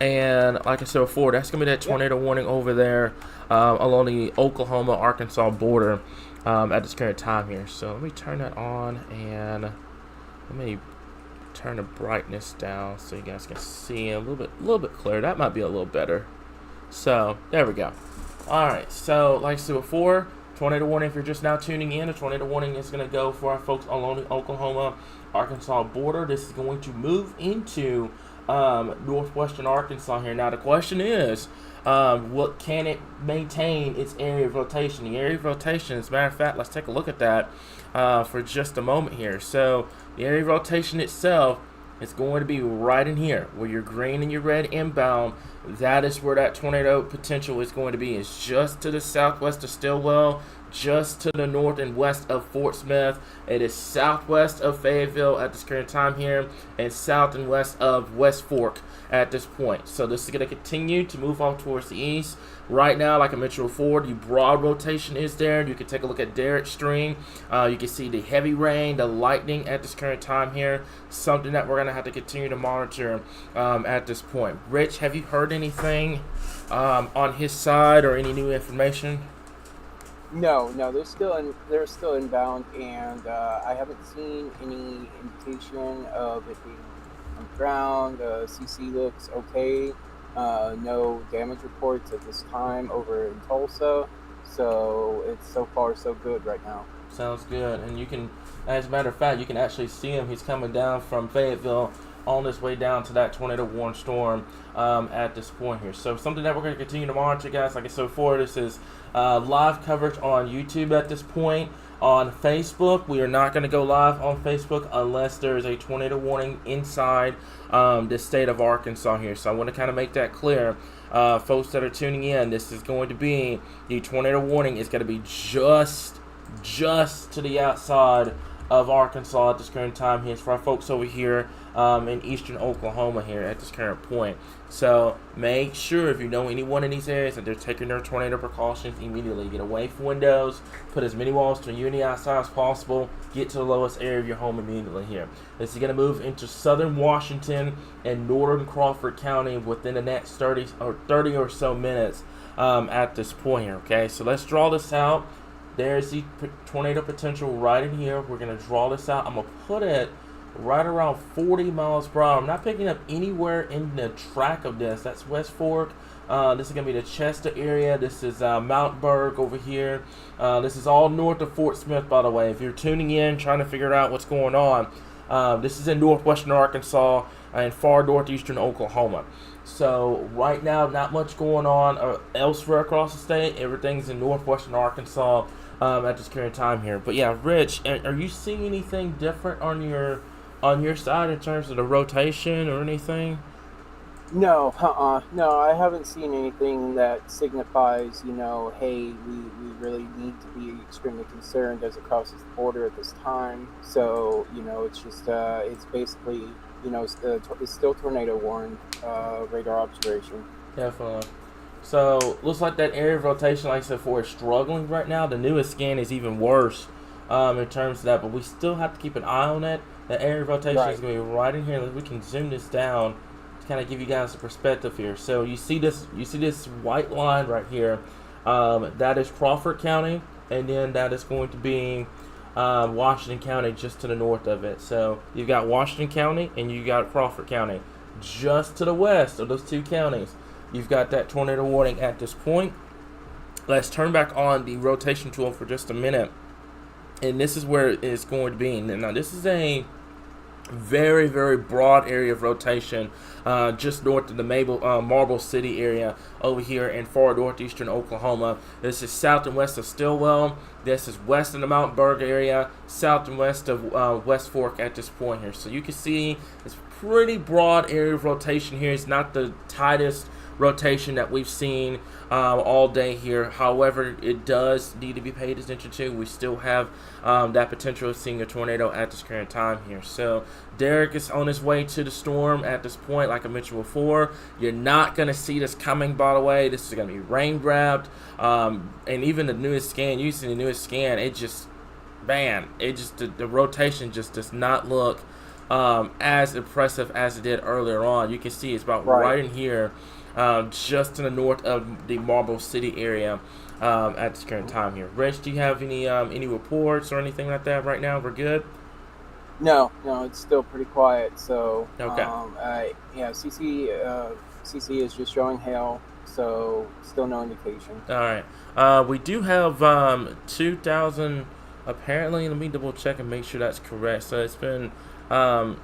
And like I said before, that's going to be that tornado warning over there along the Oklahoma-Arkansas border at this current time here. So let me turn that on, and let me turn the brightness down so you guys can see a little bit clearer. That might be a little better. So there we go. All right. So like I said before, tornado warning. If you're just now tuning in, a tornado warning is going to go for our folks along the Oklahoma-Arkansas border. This is going to move into northwestern Arkansas here. Now the question is, what can it maintain its area of rotation? The area of rotation, as a matter of fact, let's take a look at that for just a moment here. So the area of rotation itself is going to be right in here where your green and your red inbound. That is where that tornado potential is going to be. It's just to the southwest of Stillwell, just to the north and west of Fort Smith. It is southwest of Fayetteville at this current time here, and south and west of West Fork at this point. So this is going to continue to move off towards the east. Right now, like I mentioned before, the broad rotation is there. You can take a look at Derrick's string. You can see the heavy rain, the lightning at this current time here. Something that we're going to have to continue to monitor at this point. Rich, have you heard anything on his side or any new information? No, they're still inbound, and I haven't seen any indication of it being on the ground. CC looks okay. No damage reports at this time over in Tulsa, so it's so far so good right now. Sounds good. And you can, as a matter of fact, you can actually see him. He's coming down from Fayetteville on his way down to that tornado warning storm at this point here. So something that we're going to continue to monitor, guys. Like I said before, this is live coverage on YouTube at this point. On Facebook, we are not going to go live on Facebook unless there is a tornado warning inside the state of Arkansas here. So I want to kind of make that clear. Folks that are tuning in, this is going to be, the tornado warning is going to be just to the outside of Arkansas at this current time here. It's for our folks over here in eastern Oklahoma here at this current point. So make sure, if you know anyone in these areas, that they're taking their tornado precautions immediately. Get away from windows, put as many walls between you and the outside as possible, get to the lowest area of your home immediately here. This is going to move into southern Washington and northern Crawford County within the next 30 or so minutes at this point here, okay? So let's draw this out. There's the tornado potential right in here. We're going to draw this out. I'm going to put it right around 40 miles per hour. I'm not picking up anywhere in the track of this. That's West Fork. This is going to be the Chester area. This is Mount Berg over here. This is all north of Fort Smith, by the way. If you're tuning in, trying to figure out what's going on, this is in northwestern Arkansas and far northeastern Oklahoma. So right now, not much going on elsewhere across the state. Everything's in northwestern Arkansas at this current time here. But yeah, Rich, are you seeing anything different on your side in terms of the rotation or anything? No, no, I haven't seen anything that signifies, hey, we really need to be extremely concerned as it crosses the border at this time. So, it's just, it's basically, it's still tornado warned, radar observation. Definitely. So looks like that area of rotation, like I said before, is struggling right now. The newest scan is even worse in terms of that, but we still have to keep an eye on it. The area of rotation is going to be right in here. We can zoom this down to kind of give you guys a perspective here. So you see this white line right here. That is Crawford County, and then that is going to be Washington County just to the north of it. So you've got Washington County and you got Crawford County. Just to the west of those two counties, you've got that tornado warning at this point. Let's turn back on the rotation tool for just a minute. And this is where it's going to be. Now, this is a very, very broad area of rotation just north of the Marble City area over here in far northeastern Oklahoma. This is south and west of Stillwell. This is west of the Mount Berg area, south and west of West Fork at this point here. So you can see it's pretty broad area of rotation here. It's not the tightest rotation that we've seen all day here. However, it does need to be paid attention to. We still have that potential of seeing a tornado at this current time here. So Derek is on his way to the storm at this point, like I mentioned before. You're not going to see this coming, by the way. This is going to be rain wrapped. And even the newest scan, using the newest scan, it just, man, the rotation just does not look as impressive as it did earlier on. You can see it's about right in here, just to the north of the Marble City area at this current time here. Rich, do you have any reports or anything like that right now? We're good? No, it's still pretty quiet. So, okay. CC is just showing hail, so still no indication. All right. We do have 2,000, apparently. Let me double check and make sure that's correct. So it's been, the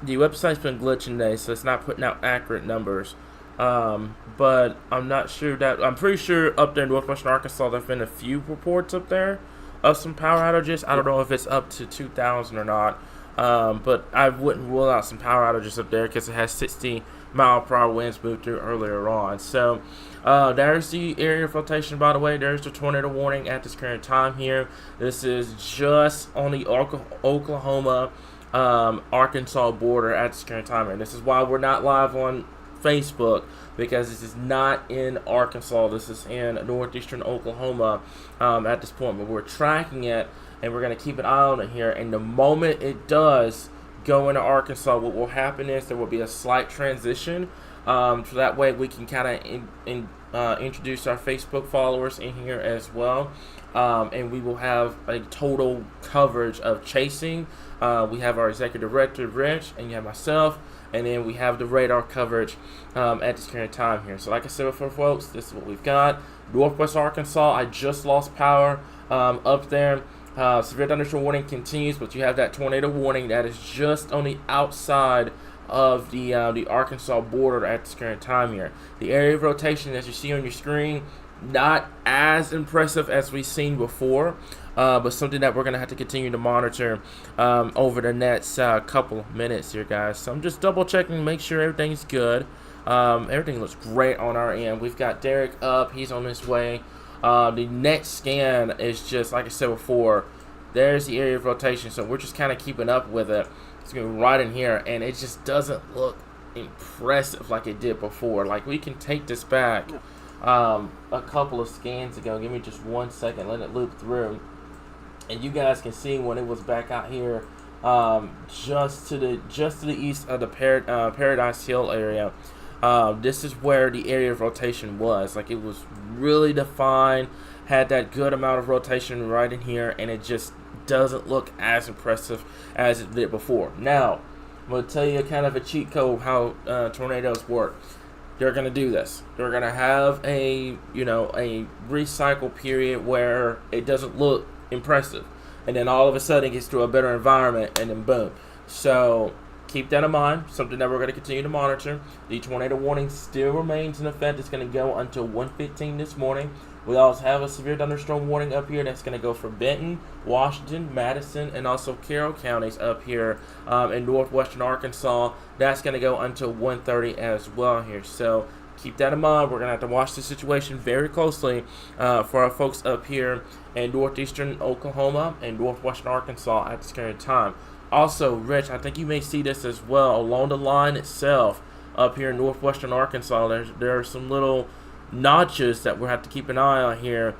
website's been glitching today, so it's not putting out accurate numbers. But I'm not sure I'm pretty sure up there in northwestern Arkansas, there's been a few reports up there of some power outages. I don't know if it's up to 2,000 or not. But I wouldn't rule out some power outages up there because it has 60-mile-per-hour winds moved through earlier on. So there's the area of flotation, by the way. There's the tornado warning at this current time here. This is just on the Oklahoma Arkansas border at this current time. And this is why we're not live on Facebook, because this is not in Arkansas. This is in northeastern Oklahoma at this point. But we're tracking it, and we're going to keep an eye on it here. And the moment it does go into Arkansas, what will happen is there will be a slight transition. So that way we can kind of introduce our Facebook followers in here as well. And we will have a total coverage of chasing. We have our executive director, Rich, and you have myself. And then we have the radar coverage at this current time here. So like I said before, folks, this is what we've got. Northwest Arkansas, I just lost power up there. Severe thunderstorm warning continues, but you have that tornado warning that is just on the outside of the Arkansas border at this current time here. The area of rotation, as you see on your screen, not as impressive as we've seen before, but something that we're going to have to continue to monitor over the next couple of minutes here, guys. So I'm just double checking, make sure everything's good. Everything looks great on our end. We've got Derek up. He's on his way. The next scan is just, like I said before, there's the area of rotation. So we're just kind of keeping up with it. It's going to be right in here, and it just doesn't look impressive like it did before. Like, we can take this back a couple of scans ago. Give me just 1 second. Let it loop through. And you guys can see when it was back out here just to the east of the Paradise Hill area. This is where the area of rotation was. Like, it was really defined, had that good amount of rotation right in here, and it just doesn't look as impressive as it did before. Now, I'm going to tell you kind of a cheat code how tornadoes work. They're going to do this. They're going to have a recycle period where it doesn't look impressive, and then all of a sudden it gets to a better environment, and then boom. So keep that in mind. Something that we're going to continue to monitor. The tornado warning still remains in effect. It's going to go until 1:15 this morning. We also have a severe thunderstorm warning up here that's going to go for Benton, Washington, Madison, and also Carroll counties up here in northwestern Arkansas. That's going to go until 1:30 as well here. So keep that in mind. We're going to have to watch the situation very closely for our folks up here in northeastern Oklahoma and northwestern Arkansas at this current time. Also, Rich, I think you may see this as well along the line itself up here in northwestern Arkansas. There are some little notches that we'll have to keep an eye on here.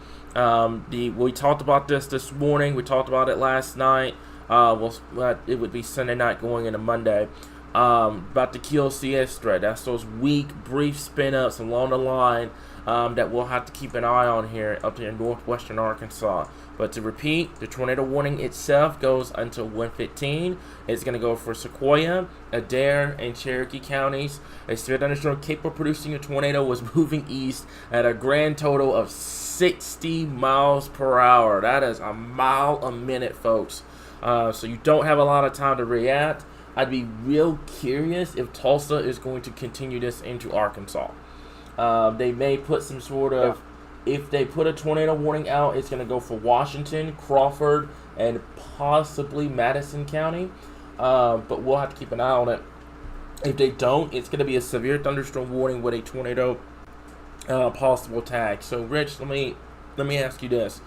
We talked about this morning. We talked about it last night. It would be Sunday night going into Monday. About the QLCS threat. That's those weak, brief spin-ups along the line that we'll have to keep an eye on here up here in northwestern Arkansas. But to repeat, the tornado warning itself goes until 1:15. It's going to go for Sequoia, Adair, and Cherokee counties. A severe thunderstorm capable of producing a tornado was moving east at a grand total of 60 miles per hour. That is a mile a minute, folks. So you don't have a lot of time to react. I'd be real curious if Tulsa is going to continue this into Arkansas. They may put some sort of, if they put a tornado warning out, it's going to go for Washington, Crawford, and possibly Madison County. But we'll have to keep an eye on it. If they don't, it's going to be a severe thunderstorm warning with a tornado possible tag. So, Rich, let me ask you this: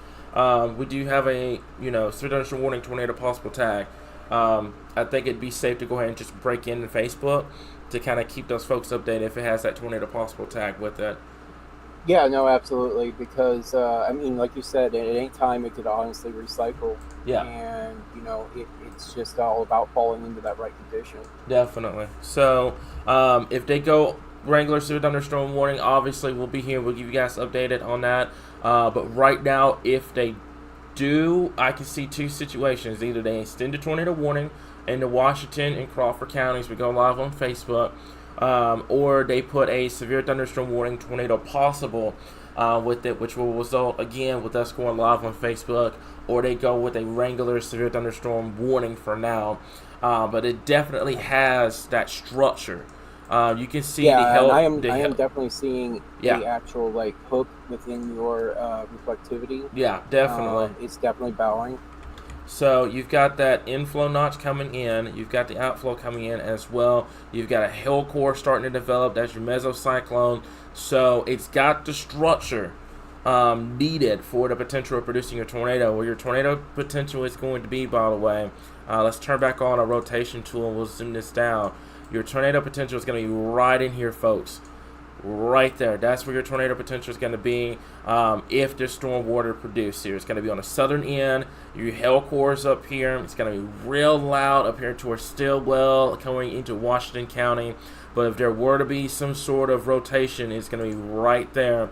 we do have a severe thunderstorm warning, tornado possible tag. I think it'd be safe to go ahead and just break into Facebook to kind of keep those folks updated if it has that tornado possible tag with it. Yeah, no, absolutely. Because like you said, at any time it could honestly recycle. Yeah. And it's just all about falling into that right condition. Definitely. So if they go regular severe thunderstorm warning, obviously we'll be here. We'll give you guys updated on that. But right now, if they do, I can see two situations. Either they extend the tornado warning into Washington and Crawford counties. We go live on Facebook. Or they put a severe thunderstorm warning, tornado possible with it, which will result, again, with us going live on Facebook. Or they go with a regular severe thunderstorm warning for now. But it definitely has that structure. You can see I am definitely seeing the actual hook within your reflectivity. Yeah, definitely. It's definitely bowing. So you've got that inflow notch coming in. You've got the outflow coming in as well. You've got a hail core starting to develop. That's your mesocyclone. So it's got the structure needed for the potential of producing a tornado. Where your tornado potential is going to be, by the way. Let's turn back on our rotation tool and we'll zoom this down. Your tornado potential is going to be right in here, folks. Right there. That's where your tornado potential is going to be if there's storm water produced here. It's going to be on the southern end. Your hail core is up here. It's going to be real loud up here towards Stillwell, coming into Washington County. But if there were to be some sort of rotation, it's going to be right there,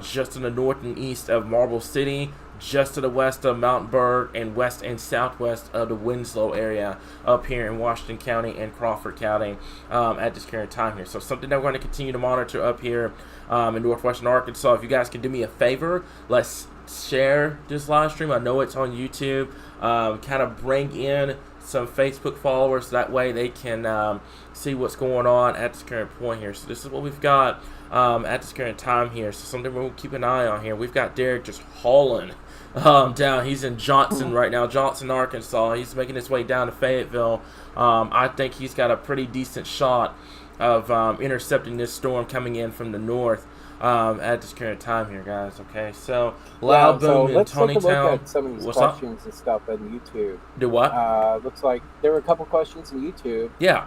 just in the north and east of Marble City, just to the west of Mountain Bird, and west and southwest of the Winslow area up here in Washington County and Crawford County at this current time here. So something that we're going to continue to monitor up here in northwestern Arkansas. If you guys can do me a favor, let's share this live stream. I know it's on YouTube. Kind of bring in some Facebook followers. That way they can see what's going on at this current point here. So this is what we've got at this current time here. So something we'll keep an eye on here. We've got Derek just hauling down. He's in Johnson right now, Johnson, Arkansas. He's making his way down to Fayetteville. I think he's got a pretty decent shot of intercepting this storm coming in from the north at this current time here, guys. Okay, so Loud Boom in let's Tony take a look Town. at some of these What's questions and stuff on YouTube. Do what? Looks like there were a couple questions in YouTube. Yeah.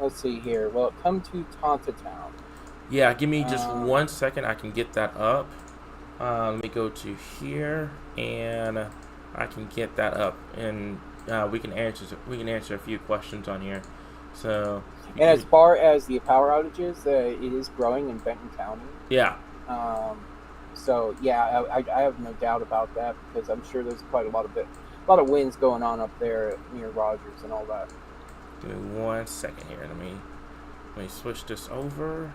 Let's see here. Well, come to Tonta Town. Yeah, give me just 1 second. I can get that up. Let me go to here, and I can get that up, and we can answer a few questions on here. So. And as far as the power outages, it is growing in Benton County. Yeah. So yeah, I have no doubt about that because I'm sure there's quite a lot of winds going on up there near Rogers and all that. Give me 1 second here. Let me switch this over,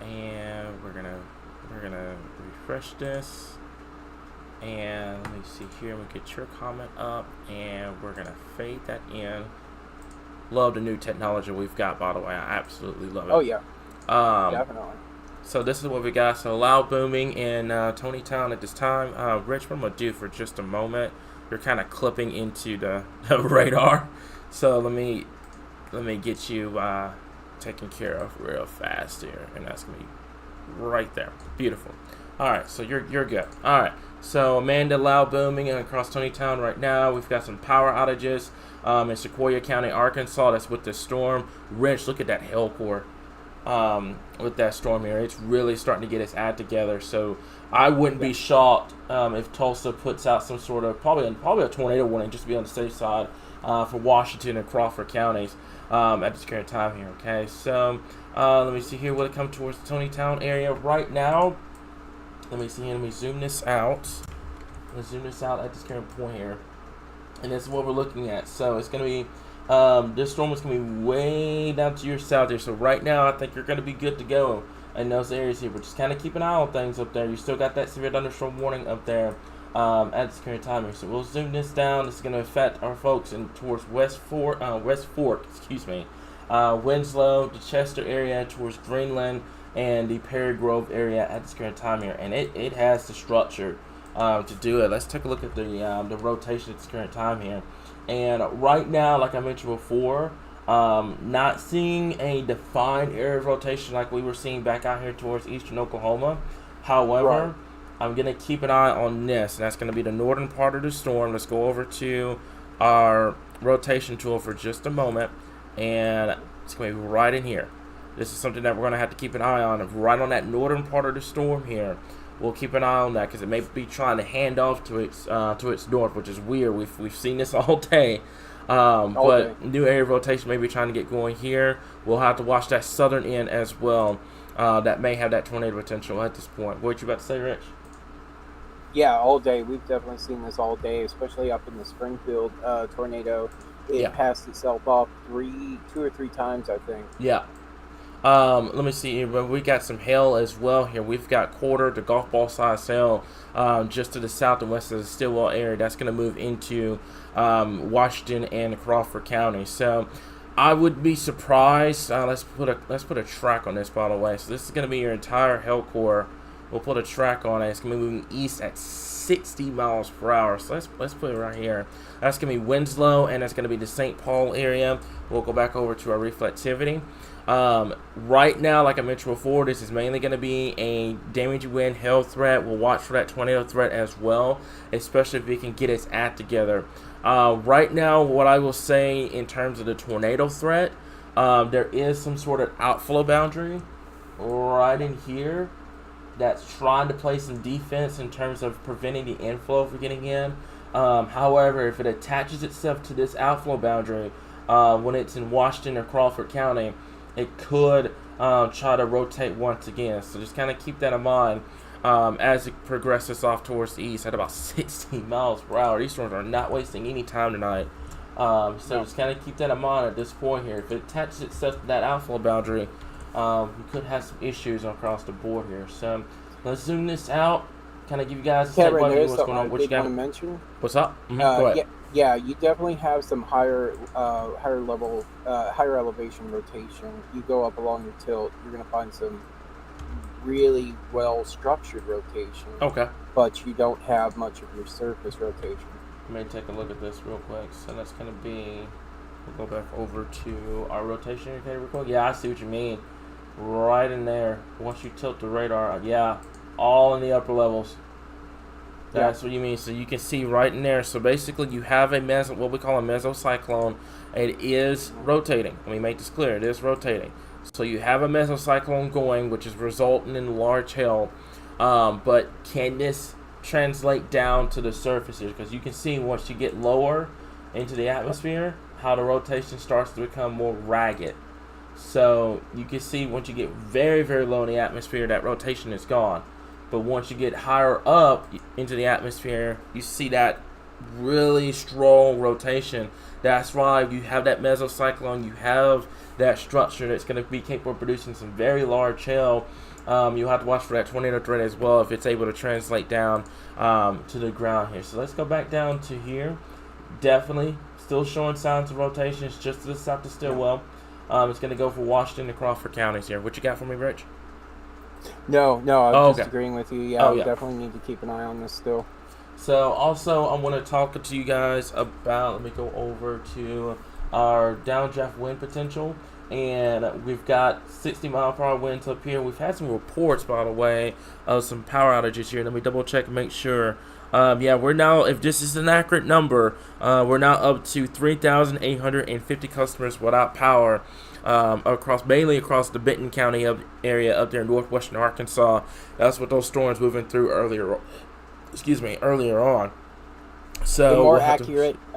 and we're gonna refresh this. And let me see here. We get your comment up, and we're gonna fade that in. Love the new technology we've got, by the way. I absolutely love it. Oh yeah, Um, definitely. so this is what we got. So loud booming in Tonytown at this time. Rich, what I'm gonna do for just a moment. You're kind of clipping into the radar. So let me get you taken care of real fast here, and that's gonna be right there. Beautiful. All right, so you're good. All right. So Amanda loud booming across Tonytown right now. We've got some power outages in Sequoia County, Arkansas. That's with the storm. Rich, look at that hail core with that storm here. It's really starting to get its act together. So I wouldn't be shocked if Tulsa puts out some sort of probably a tornado warning just to be on the safe side for Washington and Crawford counties at this current time here. Okay, so let me see here. Will it come towards the Tonytown area right now? Let me see here. Let me zoom this out. Let's zoom this out at this current point here. And this is what we're looking at. So it's going to be, this storm is going to be way down to your south here. So right now, I think you're going to be good to go in those areas here. But just kind of keep an eye on things up there. You still got that severe thunderstorm warning up there at this current time here. So we'll zoom this down. This is going to affect our folks in towards West Fork, Winslow, the Chester area, towards Greenland, and the Perry Grove area at this current time here. And it has the structure to do it. Let's take a look at the rotation at this current time here. And right now, like I mentioned before, not seeing a defined area of rotation like we were seeing back out here towards eastern Oklahoma. However, Right. I'm going to keep an eye on this, and that's going to be the northern part of the storm. Let's go over to our rotation tool for just a moment, and it's going to be right in here. This is something that we're going to have to keep an eye on. Right on that northern part of the storm here, we'll keep an eye on that because it may be trying to hand off to its north, which is weird. We've seen this all day. But new area of rotation may be trying to get going here. We'll have to watch that southern end as well. That may have that tornado potential at this point. What you about to say, Rich? Yeah, all day. We've definitely seen this all day, especially up in the Springfield tornado. It passed itself off 2 or 3 times, I think. Yeah. Let me see. We got some hail as well here. We've got quarter to golf ball size hail just to the south and west of the Stillwell area. That's going to move into Washington and Crawford County. So I would be surprised. Let's put a track on this, by the way. So this is going to be your entire hail core. We'll put a track on it. It's going to be moving east at 60 miles per hour. So let's put it right here. That's going to be Winslow, and that's going to be the St. Paul area. We'll go back over to our reflectivity. Right now, like I mentioned before, this is mainly going to be a damaging wind hail threat. We'll watch for that tornado threat as well, especially if we can get its act together. Right now, what I will say in terms of the tornado threat, there is some sort of outflow boundary right in here that's trying to play some defense in terms of preventing the inflow from getting in. However, if it attaches itself to this outflow boundary when it's in Washington or Crawford County, it could try to rotate once again. So just kind of keep that in mind as it progresses off towards the east at about 60 miles per hour. These storms are not wasting any time tonight. So just kind of keep that in mind at this point here. If it attaches itself to that outflow boundary, we could have some issues across the board here. So let's zoom this out. Kind of give you guys a what's going on. What you got? Mention. What's up? Go ahead. Yeah, you definitely have some higher elevation rotation. You go up along your tilt, you're going to find some really well structured rotation. Okay. But you don't have much of your surface rotation. Let me take a look at this real quick. So that's going to be. We'll go back over to our rotation indicator real quick. Yeah, I see what you mean. Right in there. Once you tilt the radar, yeah, all in the upper levels. That's what you mean. So you can see right in there. So basically, you have what we call a mesocyclone. It is rotating. Let me make this clear. It is rotating. So you have a mesocyclone going, which is resulting in large hail. But can this translate down to the surfaces? Because you can see once you get lower into the atmosphere, how the rotation starts to become more ragged. So you can see once you get very, very low in the atmosphere, that rotation is gone. But once you get higher up into the atmosphere, you see that really strong rotation. That's why you have that mesocyclone, you have that structure that's going to be capable of producing some very large hail. You'll have to watch for that tornado threat as well if it's able to translate down to the ground here. So let's go back down to here. Definitely still showing signs of rotation. It's just to the south of Stillwell. It's going to go for Washington and Crawford counties here. What you got for me, Rich? No, I was just Okay. agreeing with you. Yeah, Oh, we yeah. definitely need to keep an eye on this still. So also I want to talk to you guys about, let me go over to our downdraft wind potential. And we've got 60 mile per hour winds up here. We've had some reports, by the way, of some power outages here. Let me double check and make sure. Yeah, we're now, if this is an accurate number, we're now up to 3,850 customers without power mainly across the Benton County area up there in northwestern Arkansas. That's what those storms moving through earlier on. So A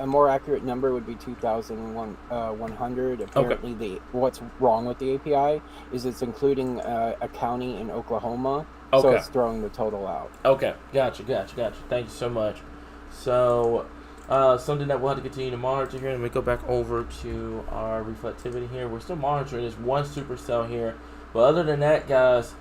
more accurate number would be 2,100. Apparently, what's wrong with the API is it's including a county in Oklahoma, so it's throwing the total out. Okay, gotcha. Thank you so much. So, something that we'll have to continue to monitor here, and we go back over to our reflectivity here. We're still monitoring this one supercell here, but other than that, guys,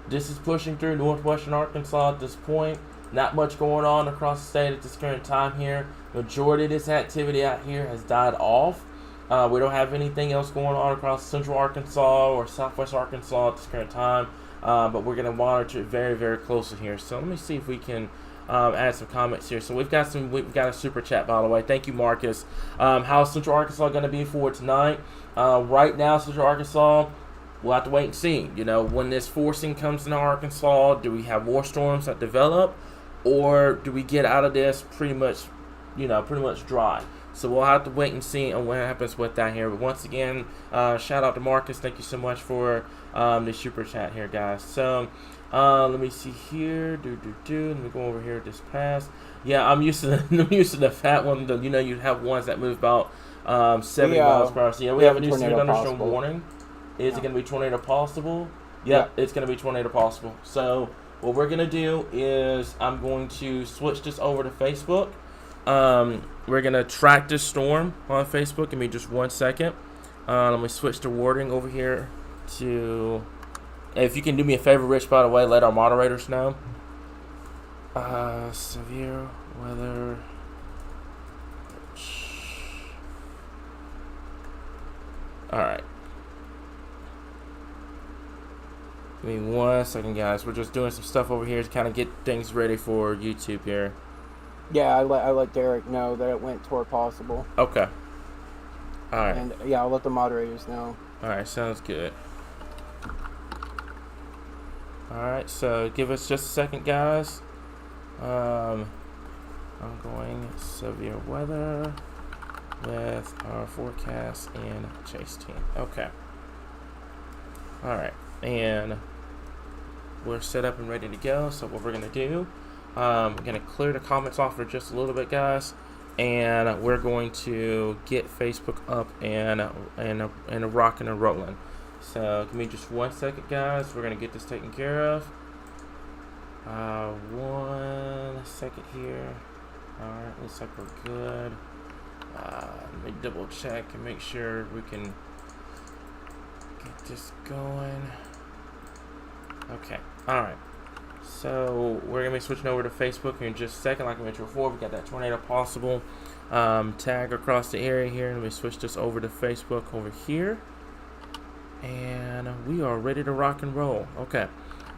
this is pushing through northwestern Arkansas at this point. Not much going on across the state at this current time here. Majority of this activity out here has died off. We don't have anything else going on across central Arkansas or southwest Arkansas at this current time, but we're going to monitor it very, very closely here. So let me see if we can add some comments here. So we've got a super chat, by the way. Thank you, Marcus. How's Central Arkansas going to be for tonight? Right now, Central Arkansas, we'll have to wait and see. You know, when this forcing comes into Arkansas, do we have more storms that develop, or do we get out of this pretty much dry? So we'll have to wait and see on what happens with that here. But once again, shout out to Marcus. Thank you so much for the super chat here, guys. So let me see here. Let me go over here this pass. Yeah, I'm used to the fat one. You have ones that move about 70 miles per hour. So yeah, we have a new severe thunderstorm warning. Is it going to be tornado possible? Yeah, it's going to be tornado possible. So what we're going to do is I'm going to switch this over to Facebook. We're going to track this storm on Facebook. Give me just 1 second. Let me switch the wording over here to... If you can do me a favor, Rich, by the way, let our moderators know. Severe weather... Alright. Give me 1 second, guys. We're just doing some stuff over here to kind of get things ready for YouTube here. Yeah, I let Derek know that it went toward possible. Okay. All right. And yeah, I'll let the moderators know. All right, sounds good. All right, so give us just a second, guys. I'm going severe weather with our forecast and chase team. Okay. All right, and we're set up and ready to go. So what we're gonna do, we're gonna clear the comments off for just a little bit, guys, and we're going to get Facebook up and rocking and rolling. So give me just 1 second, guys. We're gonna get this taken care of. 1 second here. All right, looks like we're good. Let me double check and make sure we can get this going. Okay. All right. So we're gonna be switching over to Facebook in just a second. Like I mentioned before, we got that tornado possible tag across the area here, and we switch this over to Facebook over here, and we are ready to rock and roll. Okay.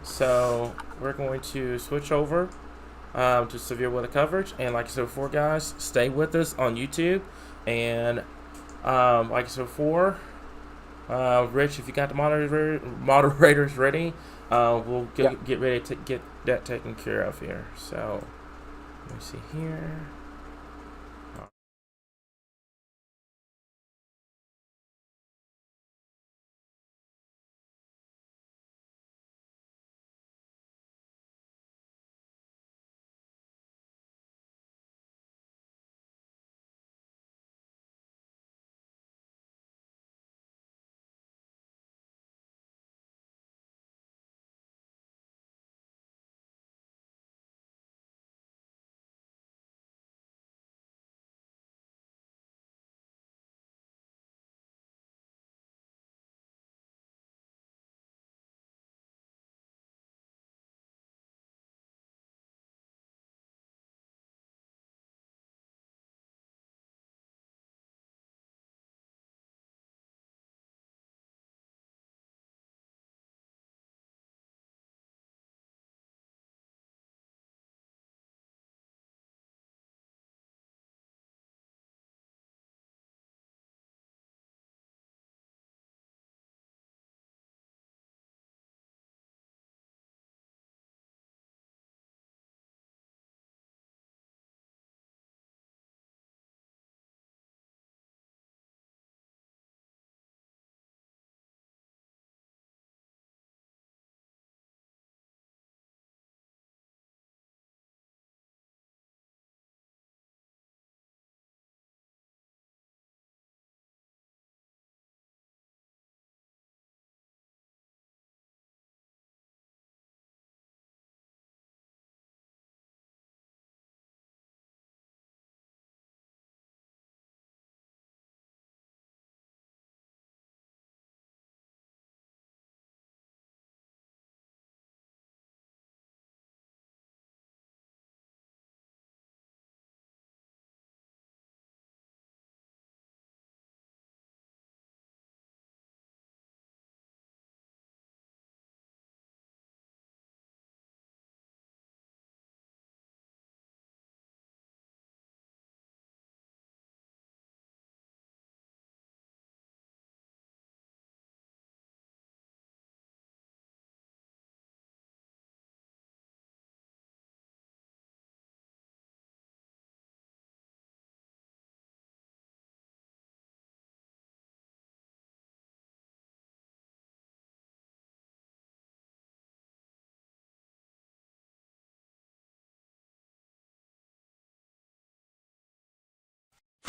So we're going to switch over to severe weather coverage, and like I said before, guys, stay with us on YouTube, and like I said before, Rich, if you got the moderators ready, we'll get ready to get that taken care of here. So let me see here.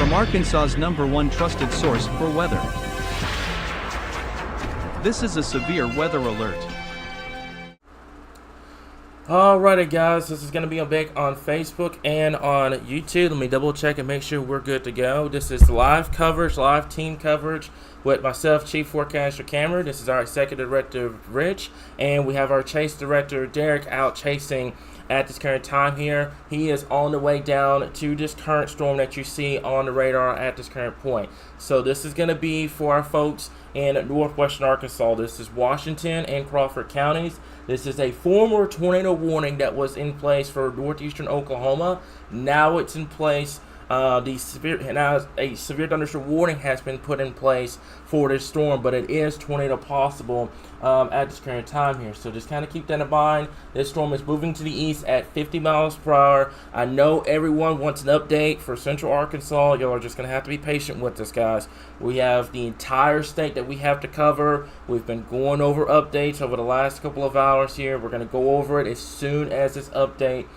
from Arkansas's #1 trusted source for weather. This is a severe weather alert. Alrighty guys, this is going to be back on Facebook and on YouTube. Let me double check and make sure we're good to go. This is live coverage, live team coverage with myself, Chief Forecaster Cameron. This is our Executive Director, Rich, and we have our Chase Director, Derek, out chasing at this current time here. He is on the way down to this current storm that you see on the radar at this current point. So this is going to be for our folks in northwestern Arkansas. This is Washington and Crawford counties. This is a former tornado warning that was in place for northeastern Oklahoma. Now it's in place. Now a severe thunderstorm warning has been put in place for this storm, but it is tornado possible at this current time here. So just kind of keep that in mind. This storm is moving to the east at 50 miles per hour. I know everyone wants an update for central Arkansas. Y'all are just going to have to be patient with this, guys. We have the entire state that we have to cover. We've been going over updates over the last couple of hours here. We're going to go over it as soon as this update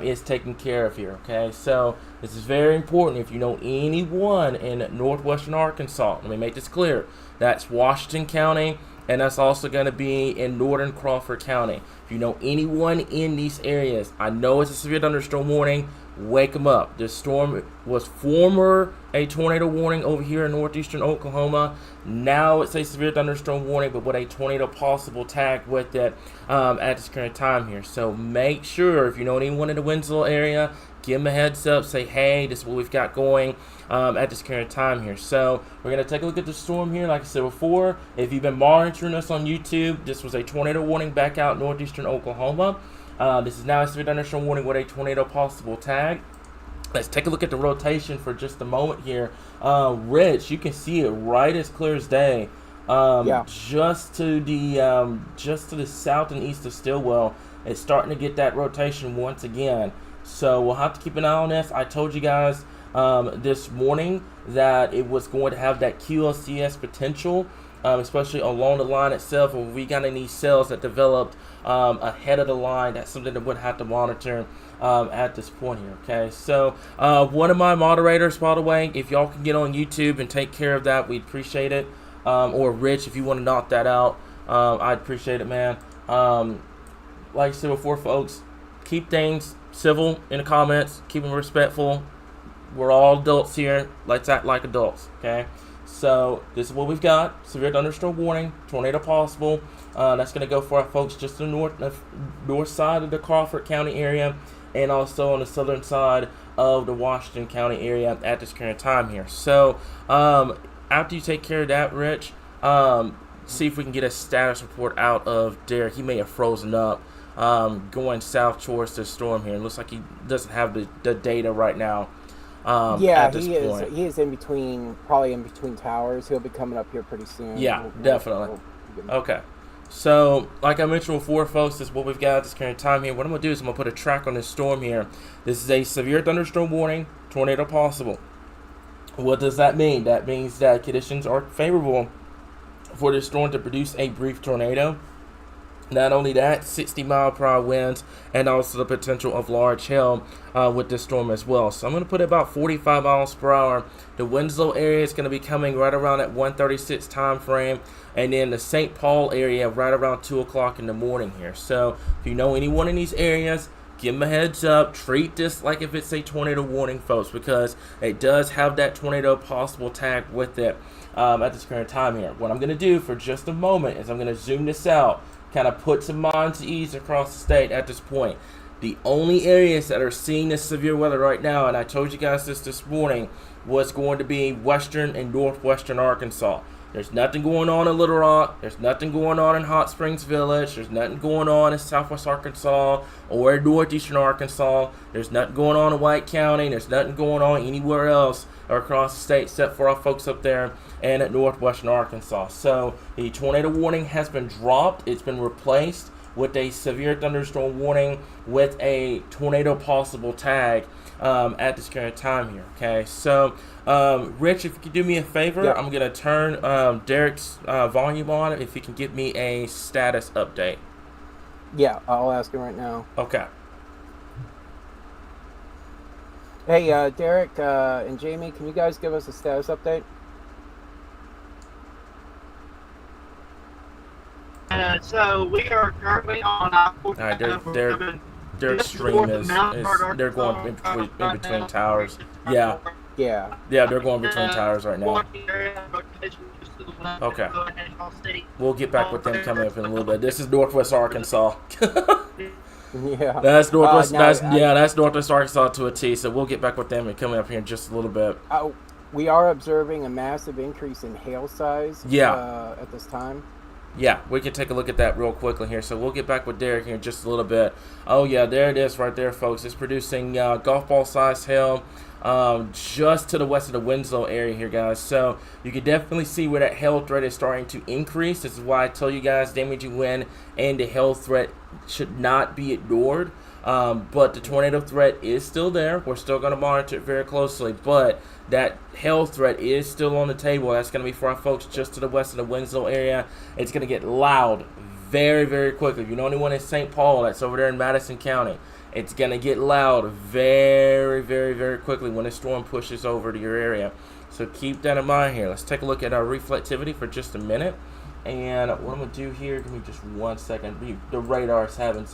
is taken care of here, okay? So this is very important. If you know anyone in northwestern Arkansas, let me make this clear. That's Washington County, and that's also going to be in northern Crawford County. If you know anyone in these areas, I know it's a severe thunderstorm warning. Wake them up. This storm was former a tornado warning over here in northeastern Oklahoma. Now it's a severe thunderstorm warning, but with a tornado possible tag with it at this current time here. So make sure, if you know anyone in the Winslow area, give them a heads up. Say, hey, this is what we've got going at this current time here. So we're going to take a look at the storm here. Like I said before, if you've been monitoring us on YouTube, this was a tornado warning back out northeastern Oklahoma. This is now a severe thunderstorm warning with a tornado possible tag. Let's take a look at the rotation for just a moment here. Rich, you can see it right as clear as day. Just to the south and east of Stillwell, it's starting to get that rotation once again. So we'll have to keep an eye on this. I told you guys this morning that it was going to have that QLCS potential, especially along the line itself. When we got any cells that developed ahead of the line, that's something that we'll have to monitor at this point here, okay? So one of my moderators, by the way, if y'all can get on YouTube and take care of that, we'd appreciate it. Or Rich, if you want to knock that out, I'd appreciate it, man. Like I said before, folks, keep things civil in the comments, keep them respectful. We're all adults here. Let's act like adults, okay? So this is what we've got. Severe thunderstorm warning, tornado possible. That's going to go for our folks just to the north side of the Crawford County area, and also on the southern side of the Washington County area at this current time here. So after you take care of that, Rich, see if we can get a status report out of Derek. He may have frozen up going south towards this storm here. It looks like he doesn't have the data right now. At this point. He is probably in between towers. He'll be coming up here pretty soon. Yeah, definitely. Okay. So, like I mentioned before, folks, this is what we've got at this current time here. What I'm going to do is I'm going to put a track on this storm here. This is a severe thunderstorm warning, tornado possible. What does that mean? That means that conditions are favorable for this storm to produce a brief tornado. Not only that, 60-mile-per-hour winds, and also the potential of large hail with this storm as well. So I'm going to put about 45 miles per hour. The Winslow area is going to be coming right around at 1:36 time frame, and then the St. Paul area right around 2 o'clock in the morning here. So if you know anyone in these areas, give them a heads up. Treat this like if it's a tornado warning, folks, because it does have that tornado possible tag with it at this current time here. What I'm going to do for just a moment is I'm going to zoom this out, kind of put some minds at ease across the state at this point. The only areas that are seeing this severe weather right now, and I told you guys this morning, was going to be western and northwestern Arkansas. There's nothing going on in Little Rock. There's nothing going on in Hot Springs Village. There's nothing going on in southwest Arkansas or northeastern Arkansas. There's nothing going on in White County. There's nothing going on anywhere else across the state except for our folks up there and at northwestern Arkansas. So the tornado warning has been dropped. It's been replaced with a severe thunderstorm warning with a tornado possible tag at this current time here. Okay, so Rich, if you could do me a favor, Yep. I'm gonna turn Derek's volume on. If he can give me a status update. Yeah, I'll ask him right now. Okay. Hey, Derek and Jamie, can you guys give us a status update? So we are currently on All right, their extreme is they're going in between towers. Yeah, Yeah. yeah, they're going between towers right now. Okay. We'll get back with them coming up in a little bit. This is Northwest Arkansas. Yeah. That's Northwest. No, That's Northwest Arkansas to a T. So we'll get back with them and coming up here in just a little bit. We are observing a massive increase in hail size. Yeah. At this time. Yeah, we can take a look at that real quickly here. So we'll get back with Derek here in just a little bit. Oh, yeah, there it is right there, folks. It's producing golf ball size hail just to the west of the Winslow area here, guys. So you can definitely see where that hail threat is starting to increase. This is why I tell you guys damaging wind and the hail threat should not be ignored. But the tornado threat is still there. We're still going to monitor it very closely. But that hail threat is still on the table. That's going to be for our folks just to the west of the Winslow area. It's going to get loud very, very quickly. If you know anyone in St. Paul, that's over there in Madison County, it's going to get loud very, very, very quickly when the storm pushes over to your area. So keep that in mind here. Let's take a look at our reflectivity for just a minute. And what I'm going to do here, give me just 1 second. The radar's having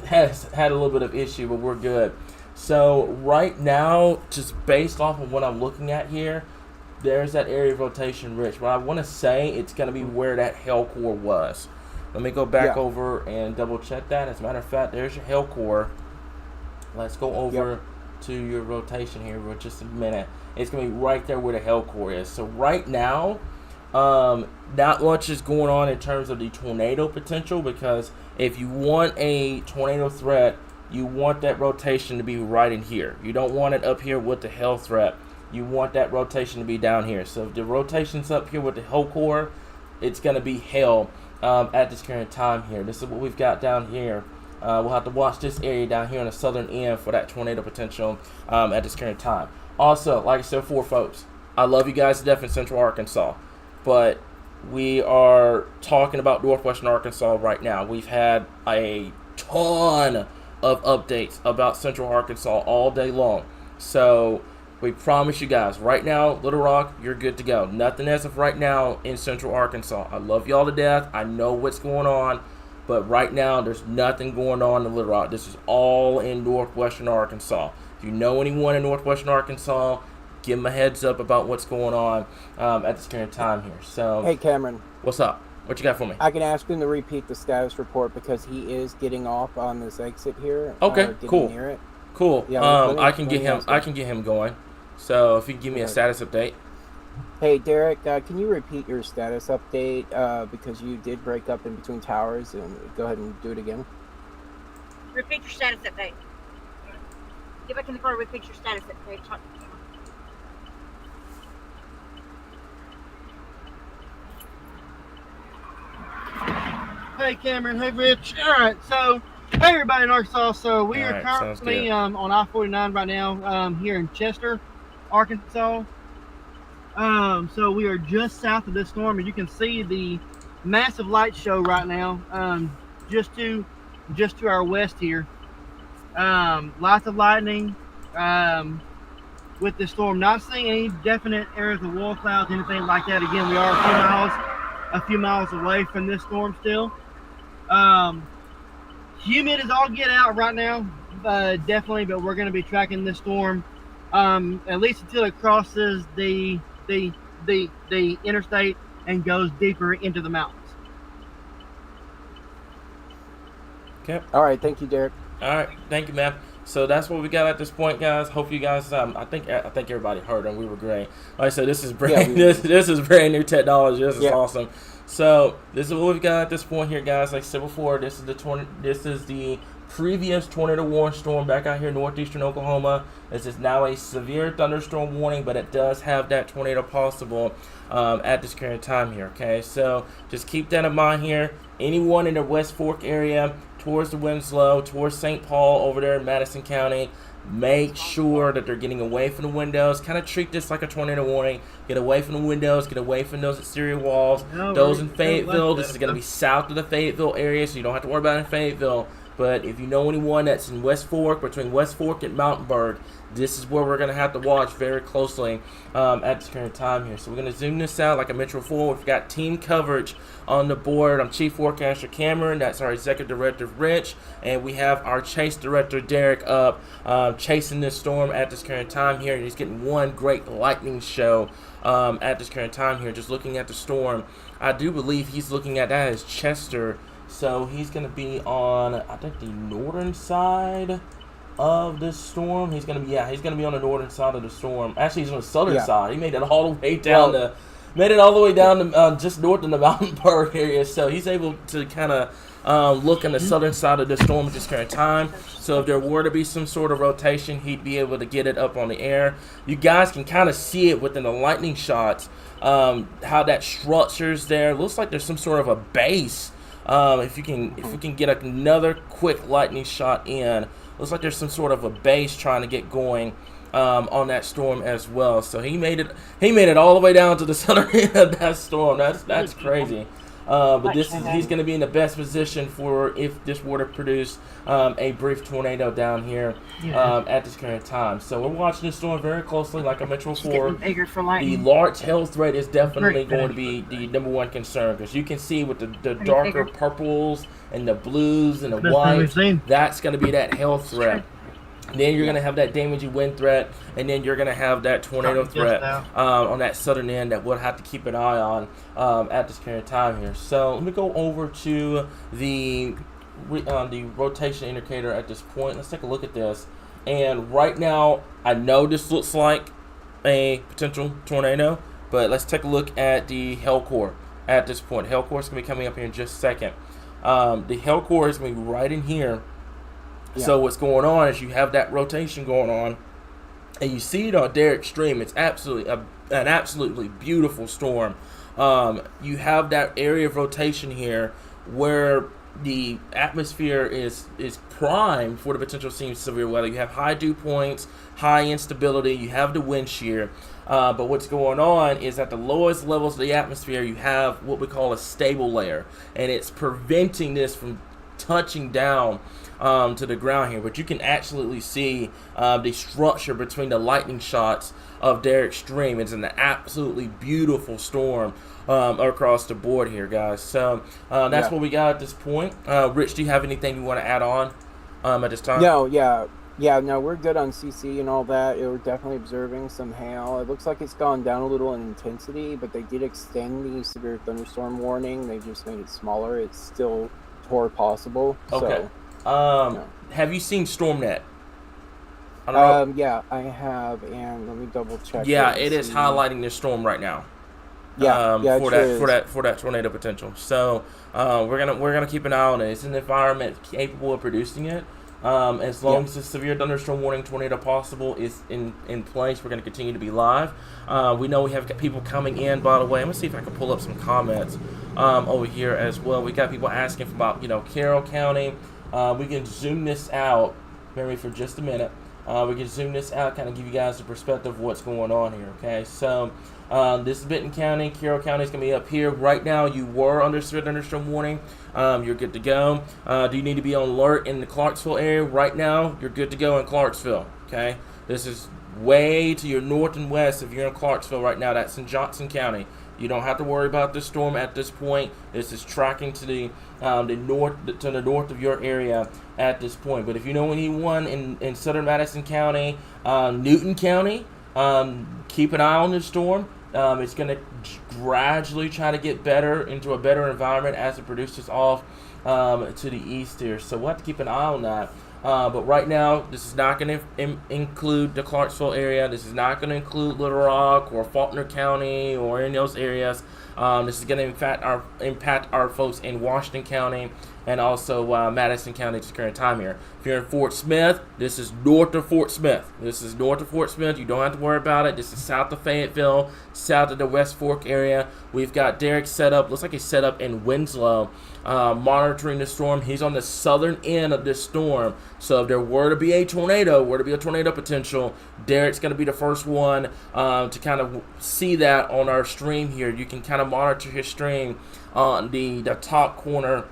has had a little bit of issue, but we're good. So right now, just based off of what I'm looking at here, there's that area of rotation, Rich. What I want to say, it's going to be where that hail core was. Let me go back over and double check that. As a matter of fact, there's your hail core. Let's go over to your rotation here for just a minute. It's going to be right there where the hail core is. So right now, not much is going on in terms of the tornado potential, because if you want a tornado threat, you want that rotation to be right in here. You don't want it up here with the hail threat. You want that rotation to be down here. So if the rotation's up here with the hail core, it's going to be hail at this current time here. This is what we've got down here. We'll have to watch this area down here on the southern end for that tornado potential at this current time. Also, like I said before, folks, I love you guys to death in Central Arkansas, but we are talking about Northwestern Arkansas right now. We've had a ton of updates about Central Arkansas all day long. So we promise you guys, right now, Little Rock, you're good to go. Nothing as of right now in Central Arkansas. I love y'all to death. I know what's going on, but right now there's nothing going on in Little Rock. This is all in Northwestern Arkansas. If you know anyone in Northwestern Arkansas, give them a heads up about what's going on at this current time here. So, Hey, Cameron. What's up? What you got for me? I can ask him to repeat the status report because he is getting off on this exit here. Okay, cool. Near it. Cool. Yeah, I can get him going. So if you can give me a status update. Hey, Derek, can you repeat your status update because you did break up in between towers, and go ahead and do it again. Repeat your status update. Get back in the car. Repeat your status update. Talk to Cameron. Hey Cameron, hey Rich. All right, so hey everybody in Arkansas. So we are currently on I-49 right now here in Chester, Arkansas. So we are just south of this storm, and you can see the massive light show right now just to our west here. Lots of lightning with the storm. Not seeing any definite areas of wall clouds, anything like that. Again, we are a few miles away from this storm still. Humid as all get out right now, definitely, but we're going to be tracking this storm at least until it crosses the interstate and goes deeper into the mountains. Okay. All right, thank you, Derek. All right, thank you, man. So that's what we got at this point, guys. Hope you guys. I think everybody heard them. We were great. Like I said, this is brand. This is brand new technology. This is awesome. So this is what we've got at this point here, guys. Like I said before, this is the previous tornado warning storm back out here in northeastern Oklahoma. This is now a severe thunderstorm warning, but it does have that tornado possible at this current time here. Okay, so just keep that in mind here. Anyone in the West Fork area, towards the Winslow, towards St. Paul over there in Madison County, make sure that they're getting away from the windows. Kind of treat this like a tornado warning. Get away from the windows. Get away from those exterior walls. Those in Fayetteville, this is going to be south of the Fayetteville area, so you don't have to worry about it in Fayetteville. But if you know anyone that's in West Fork, between West Fork and Mountainburg, this is where we're going to have to watch very closely at this current time here. So we're going to zoom this out like I mentioned before. We've got team coverage on the board. I'm Chief Forecaster Cameron. That's our Executive Director Rich. And we have our Chase Director Derek up chasing this storm at this current time here. And he's getting one great lightning show at this current time here. Just looking at the storm, I do believe he's looking at that as Chester. So he's going to be on, I think, the northern side of this storm. He's gonna be on the northern side of the storm. Actually, he's on the southern side. He made it all the way down to just north of the Mountainburg area. So he's able to kind of look on the southern side of the storm at this current time. So if there were to be some sort of rotation, he'd be able to get it up on the air. You guys can kind of see it within the lightning shots, how that structure's there. It looks like there's some sort of a base. If we can get another quick lightning shot in. Looks like there's some sort of a base trying to get going on that storm as well. So he made it all the way down to the southern end of that storm. That's crazy. But he's going to be in the best position for if this were to produce a brief tornado down here at this current time. So we're watching this storm very closely. Like I mentioned before, the large hail threat is definitely going to be the number one concern, because you can see with the darker purples and the blues and the whites, that's going to be that hail threat. Then you're going to have that damaging wind threat, and then you're going to have that tornado threat on that southern end that we'll have to keep an eye on at this current time here. So let me go over to the rotation indicator at this point. Let's take a look at this. And right now, I know this looks like a potential tornado, but let's take a look at the hail core at this point. Hail core is going to be coming up here in just a second. The hail core is going to be right in here. Yeah. So what's going on is you have that rotation going on, and you see it on Derek Stream. It's absolutely an absolutely beautiful storm. You have that area of rotation here where the atmosphere is primed for the potential scene of severe weather. You have high dew points, high instability, you have the wind shear. But what's going on is at the lowest levels of the atmosphere, you have what we call a stable layer, and it's preventing this from touching down to the ground here. But you can absolutely see the structure between the lightning shots of Derek Stream. It's an absolutely beautiful storm across the board here, guys. So that's what we got at this point. Rich, do you have anything you want to add on at this time? No, no, we're good on CC and all that. We're definitely observing some hail. It looks like it's gone down a little in intensity, but they did extend the severe thunderstorm warning. They just made it smaller. It's still possible. Okay. So, have you seen StormNet? Yeah, I have, and let me double check. Yeah, it is highlighting this storm right now. For that tornado potential. So we're gonna keep an eye on it. It's an environment capable of producing it. As long as the severe thunderstorm warning tornado possible is in place, we're going to continue to be live. We know we have people coming in, by the way. I'm going to see if I can pull up some comments over here as well. We got people asking about, Carroll County. We can zoom this out, bear with me for just a minute. We can zoom this out, kind of give you guys a perspective of what's going on here, okay? So this is Benton County. Carroll County is going to be up here. Right now, you were under severe thunderstorm warning. You're good to go. Do you need to be on alert in the Clarksville area? Right now, you're good to go in Clarksville, okay? This is way to your north and west. If you're in Clarksville right now, that's in Johnson County. You don't have to worry about this storm at this point. This is tracking to the north of your area at this point. But if you know anyone in southern Madison County, Newton County, keep an eye on this storm. It's going to gradually try to get better into a better environment as it produces off to the east here. So we'll have to keep an eye on that. But right now, this is not going to include the Clarksville area. This is not going to include Little Rock or Faulkner County or any of those areas. This is going to impact our folks in Washington County and also Madison County at this current time here. If you're in Fort Smith, this is north of Fort Smith. You don't have to worry about it. This is south of Fayetteville, south of the West Fork area. We've got Derek set up. Looks like he's set up in Winslow, monitoring the storm. He's on the southern end of this storm. So if there were to be a tornado, potential, Derek's going to be the first one to kind of see that on our stream here. You can kind of monitor his stream on the top corner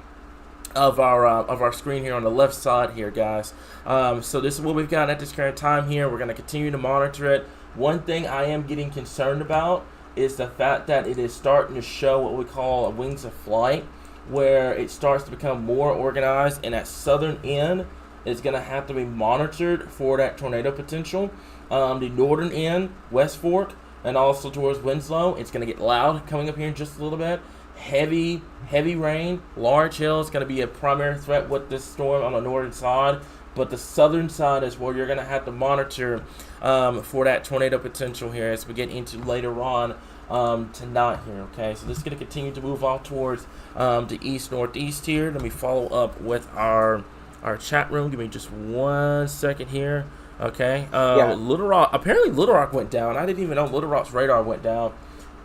of our screen here on the left side here, guys. So this is what we've got at this current time here. We're going to continue to monitor it. One thing I am getting concerned about is the fact that it is starting to show what we call a wings of flight, where it starts to become more organized, and that southern end is going to have to be monitored for that tornado potential. The northern end, West Fork, and also towards Winslow, it's going to get loud coming up here in just a little bit. Heavy rain, large hail is going to be a primary threat with this storm on the northern side, but the southern side is where you're going to have to monitor for that tornado potential here as we get into later on tonight here. Okay, so this is going to continue to move off towards the east-northeast here. Let me follow up with our chat room. Give me just 1 second here. Okay, Little Rock, apparently Little Rock went down. I didn't even know Little Rock's radar went down.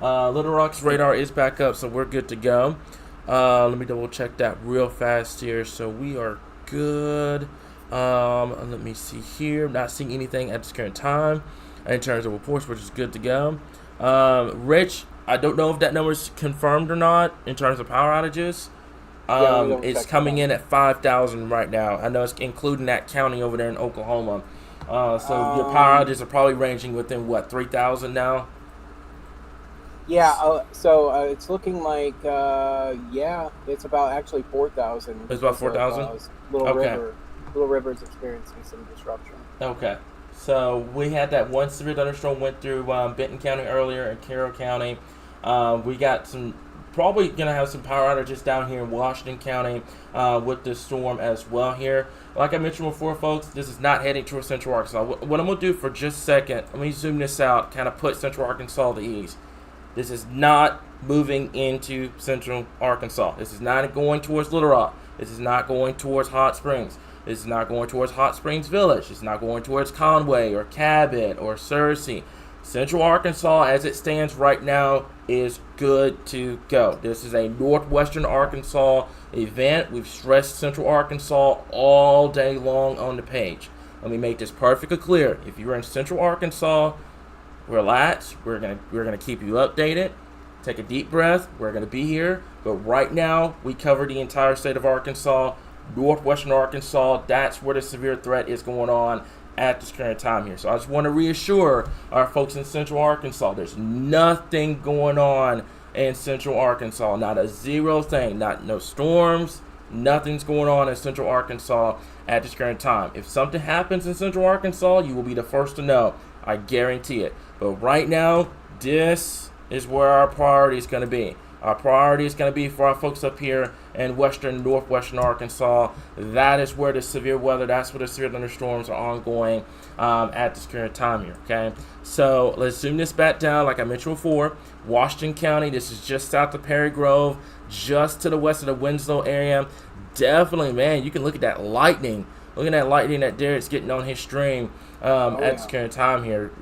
Little Rock's radar is back up, so we're good to go. Let me double check that real fast here. So we are good. Let me see here. Not seeing anything at this current time in terms of reports, which is good to go. Rich, I don't know if that number is confirmed or not in terms of power outages. It's coming in at 5,000 right now. I know it's including that county over there in Oklahoma. So your power outages are probably ranging within, 3,000 now? Yeah, it's looking like, it's about actually 4,000. It's about 4,000? Little River's experiencing some disruption. Okay. So we had that one severe thunderstorm went through Benton County earlier and Carroll County. We got probably going to have some power outages down here in Washington County with this storm as well here. Like I mentioned before, folks, this is not heading towards Central Arkansas. What I'm going to do for just a second, let me zoom this out, kind of put Central Arkansas to ease. This is not moving into Central Arkansas. This is not going towards Little Rock. This is not going towards Hot Springs. This is not going towards Hot Springs Village. It's not going towards Conway or Cabot or Searcy. Central Arkansas, as it stands right now, is good to go. This is a northwestern Arkansas event. We've stressed Central Arkansas all day long on the page. Let me make this perfectly clear. If you're in Central Arkansas, relax. We're gonna keep you updated. Take a deep breath. We're gonna be here. But right now, we cover the entire state of Arkansas, northwestern Arkansas. That's where the severe threat is going on at this current time here. So I just want to reassure our folks in Central Arkansas, there's nothing going on in Central Arkansas. Not a zero thing. No storms. Nothing's going on in Central Arkansas at this current time. If something happens in Central Arkansas, you will be the first to know. I guarantee it. But right now, this is where our priority is going to be. Our priority is going to be for our folks up here in northwestern Arkansas. That is where the severe weather, that's where the severe thunderstorms are ongoing at this current time here, okay? So let's zoom this back down. Like I mentioned before, Washington County, this is just south of Perry Grove, just to the west of the Winslow area. Definitely, man, you can look at that lightning. Look at that lightning that Derek's getting on his stream at this current time here.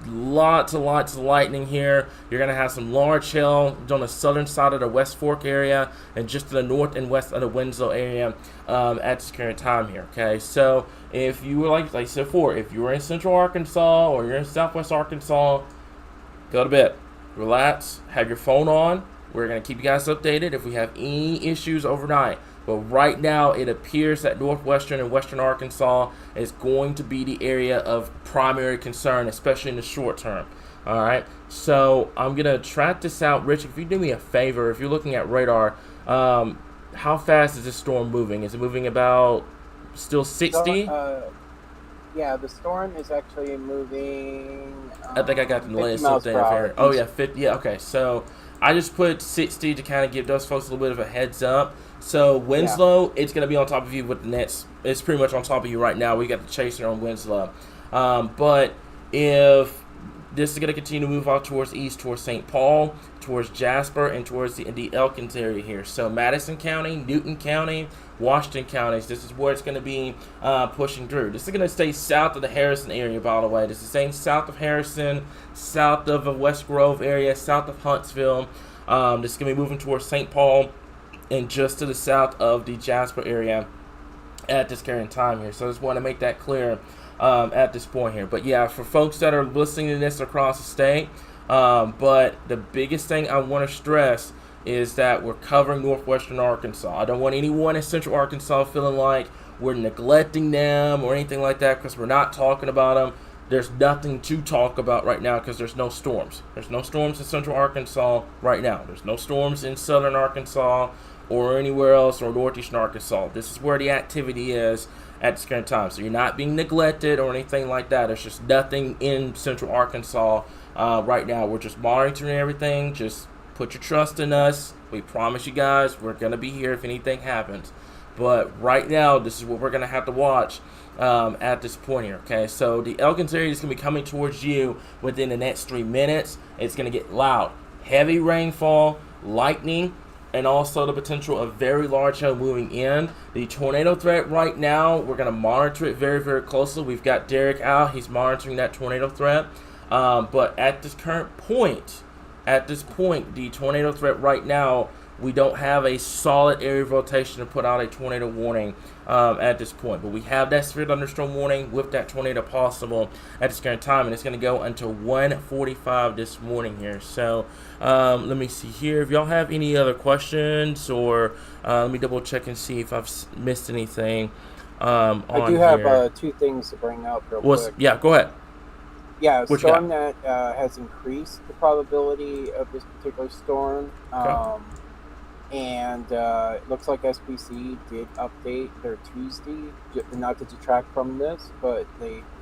Lots of lightning here. You're going to have some large hail on the southern side of the West Fork area and just to the north and west of the Winslow area at this current time here. Okay, so if you were, like I said before, if you were in Central Arkansas or you're in Southwest Arkansas, go to bed. Relax. Have your phone on. We're going to keep you guys updated if we have any issues overnight. But right now, it appears that northwestern and western Arkansas is going to be the area of primary concern, especially in the short term. All right, so I'm going to track this out. Rich, if you do me a favor, if you're looking at radar, how fast is this storm moving? Is it moving about still 60? Yeah, the storm is actually moving. I think I got the latest something here. Oh, yeah, 50. Yeah, okay, so I just put 60 to kind of give those folks a little bit of a heads up. So Winslow, it's going to be on top of you with the nets. It's pretty much on top of you right now. We got the chaser on Winslow. But if this is going to continue to move out towards east, towards St. Paul, towards Jasper, and towards the Elkins area here. So Madison County, Newton County, Washington counties, this is where it's going to be pushing through. This is going to stay south of the Harrison area, by the way. This is staying south of Harrison, south of the West Grove area, south of Huntsville. This is going to be moving towards St. Paul and just to the south of the Jasper area at this current time here. So I just want to make that clear at this point here. But yeah, for folks that are listening to this across the state, but the biggest thing I want to stress is that we're covering northwestern Arkansas. I don't want anyone in central Arkansas feeling like we're neglecting them or anything like that, because we're not talking about them. There's nothing to talk about right now because there's no storms. There's no storms in central Arkansas right now. There's no storms in southern Arkansas or anywhere else, or northeastern Arkansas. This is where the activity is at this current time. So you're not being neglected or anything like that. There's just nothing in central Arkansas right now. We're just monitoring everything. Just put your trust in us. We promise you guys we're going to be here if anything happens. But right now, this is what we're going to have to watch at this point here, okay? So the Elkins area is going to be coming towards you within the next 3 minutes. It's going to get loud. Heavy rainfall, lightning, and also the potential of very large hail moving in. The tornado threat right now, we're going to monitor it very, very closely. We've got Derek out. He's monitoring that tornado threat. But at this current point, the tornado threat right now, we don't have a solid area of rotation to put out a tornado warning at this point. But we have that severe thunderstorm warning with that tornado possible at this current time. And it's going to go until 1:45 this morning here. So let me see here. If y'all have any other questions, or let me double check and see if I've missed anything I do have 2 things to bring up real quick. Yeah, go ahead. Yeah, a storm that has increased the probability of this particular storm. Okay. And it looks like SPC did update their Tuesday, not to detract from this, but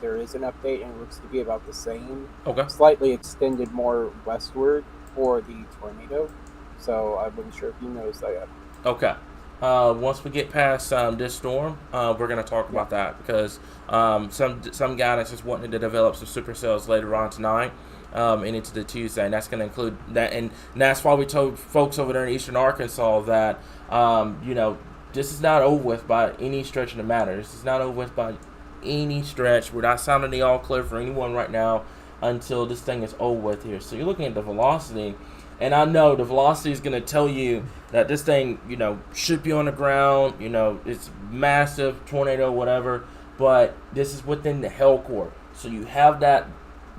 there is an update, and it looks to be about the same. Okay. Slightly extended more westward for the tornado. So I wasn't sure if you noticed that yet. Okay. Once we get past this storm, we're going to talk about that, because some guidance is wanting to develop some supercells later on tonight. And into the Tuesday, and that's going to include that, and that's why we told folks over there in eastern Arkansas that this is not over with by any stretch of the matter. This is not over with by any stretch. We're not sounding the all clear for anyone right now until this thing is over with here. So you're looking at the velocity, and I know the velocity is going to tell you that this thing should be on the ground. It's massive tornado, whatever, but this is within the hell core. So you have that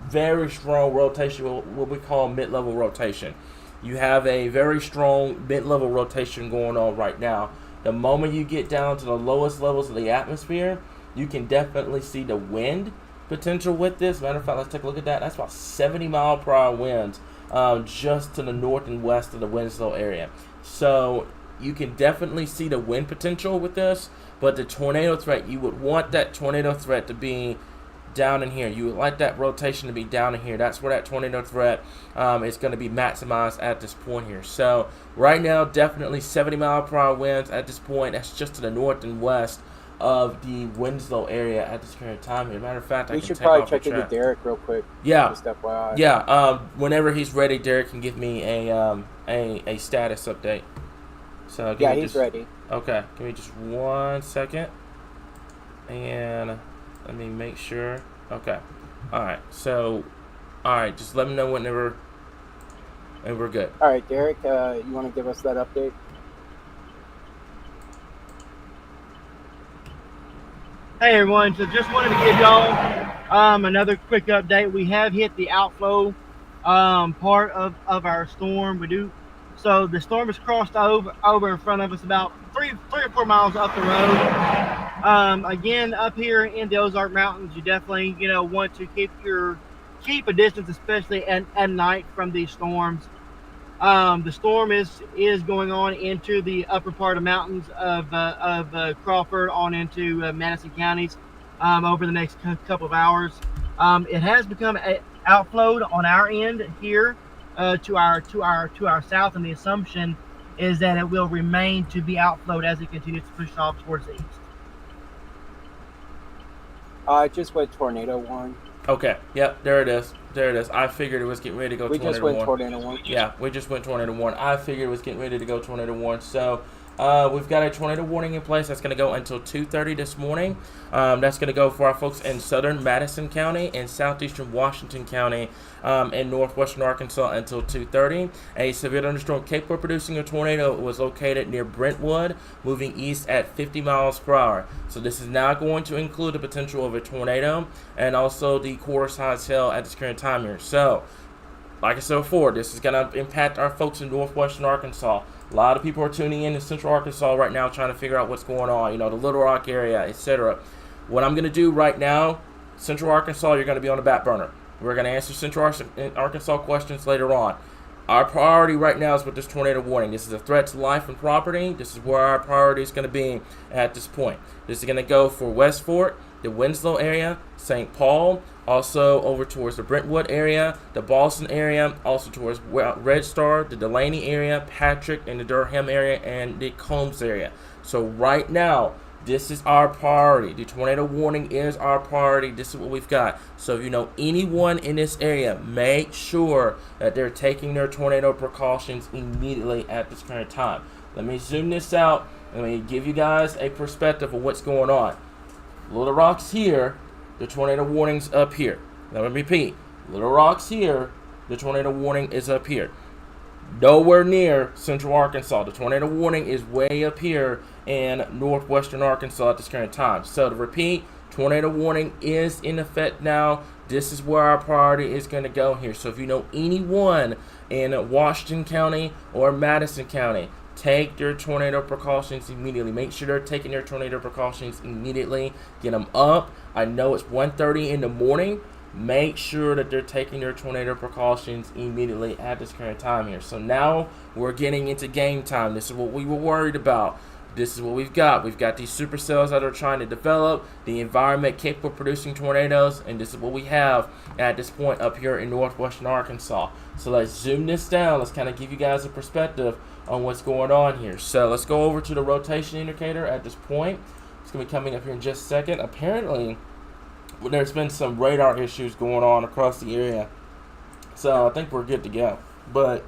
very strong rotation, what we call mid-level rotation. You have a very strong mid-level rotation going on right now. The moment you get down to the lowest levels of the atmosphere, you can definitely see the wind potential with this. Matter of fact, let's take a look at that. That's about 70-mile-per-hour winds just to the north and west of the Winslow area. So you can definitely see the wind potential with this, but the tornado threat, you would want that tornado threat to be down in here. You would like that rotation to be down in here. That's where that tornado threat is going to be maximized at this point here. So right now, definitely 70-mile-per-hour winds at this point. That's just to the north and west of the Winslow area at this current time here. Matter of fact, we should probably check into Derek real quick. Yeah. Just FYI. Yeah. Whenever he's ready, Derek can give me a status update. So yeah, he's ready. Okay. Give me just 1 second, and let me make sure. Okay. All right. So, all right. Just let me know whenever, and we're good. All right, Derek. You want to give us that update? Hey everyone. So just wanted to give y'all another quick update. We have hit the outflow part of our storm. We do. So the storm has crossed over in front of us about three or 4 miles up the road. Again, up here in the Ozark Mountains, you definitely want to keep a distance, especially at night, from these storms. The storm is going on into the upper part of mountains of Crawford on into Madison counties over the next couple of hours. It has become outflowed on our end here. To our south, and the assumption is that it will remain to be outflowed as it continues to push off towards the east. I just went tornado 1. Okay. Yep. There it is. I figured it was getting ready to go tornado 1. We just went tornado 1. Yeah, we just went tornado 1. I figured it was getting ready to go tornado 1. So we've got a tornado warning in place that's going to go until 2:30 this morning. That's going to go for our folks in southern Madison County and southeastern Washington County and northwestern Arkansas until 2:30. A severe thunderstorm capable of producing a tornado was located near Brentwood, moving east at 50 miles per hour. So this is now going to include the potential of a tornado and also the quarter-size hail at this current time here. So like I said before, this is going to impact our folks in northwestern Arkansas. A lot of people are tuning in central Arkansas right now trying to figure out what's going on, the Little Rock area, etc. What I'm going to do right now, central Arkansas, you're going to be on the back burner. We're going to answer central Arkansas questions later on. Our priority right now is with this tornado warning. This is a threat to life and property. This is where our priority is going to be at this point. This is going to go for West Fort, the Winslow area, St. Paul, also over towards the Brentwood area, the Boston area, also towards Red Star, the Delaney area, Patrick, and the Durham area, and the Combs area. So right now, this is our priority. The tornado warning is our priority. This is what we've got. So if you know anyone in this area, make sure that they're taking their tornado precautions immediately at this current time. Let me zoom this out. Let me give you guys a perspective of what's going on. Little Rock's here. The tornado warning's up here. Let me repeat. Little Rock's here. The tornado warning is up here. Nowhere near central Arkansas. The tornado warning is way up here in northwestern Arkansas at this current time. So to repeat, tornado warning is in effect now. This is where our priority is going to go here. So if you know anyone in Washington County or Madison County, take their tornado precautions immediately. Make sure they're taking their tornado precautions immediately. Get them up. I know it's 1:30 in the morning. Make sure that they're taking their tornado precautions immediately at this current time here. So now we're getting into game time. This is what we were worried about. This is what we've got. We've got these supercells that are trying to develop the environment capable of producing tornadoes, and this is what we have at this point up here in northwestern Arkansas. So let's zoom this down. Let's kind of give you guys a perspective on what's going on here. So let's go over to the rotation indicator at this point. It's going to be coming up here in just a second. Apparently, there's been some radar issues going on across the area, so I think we're good to go. But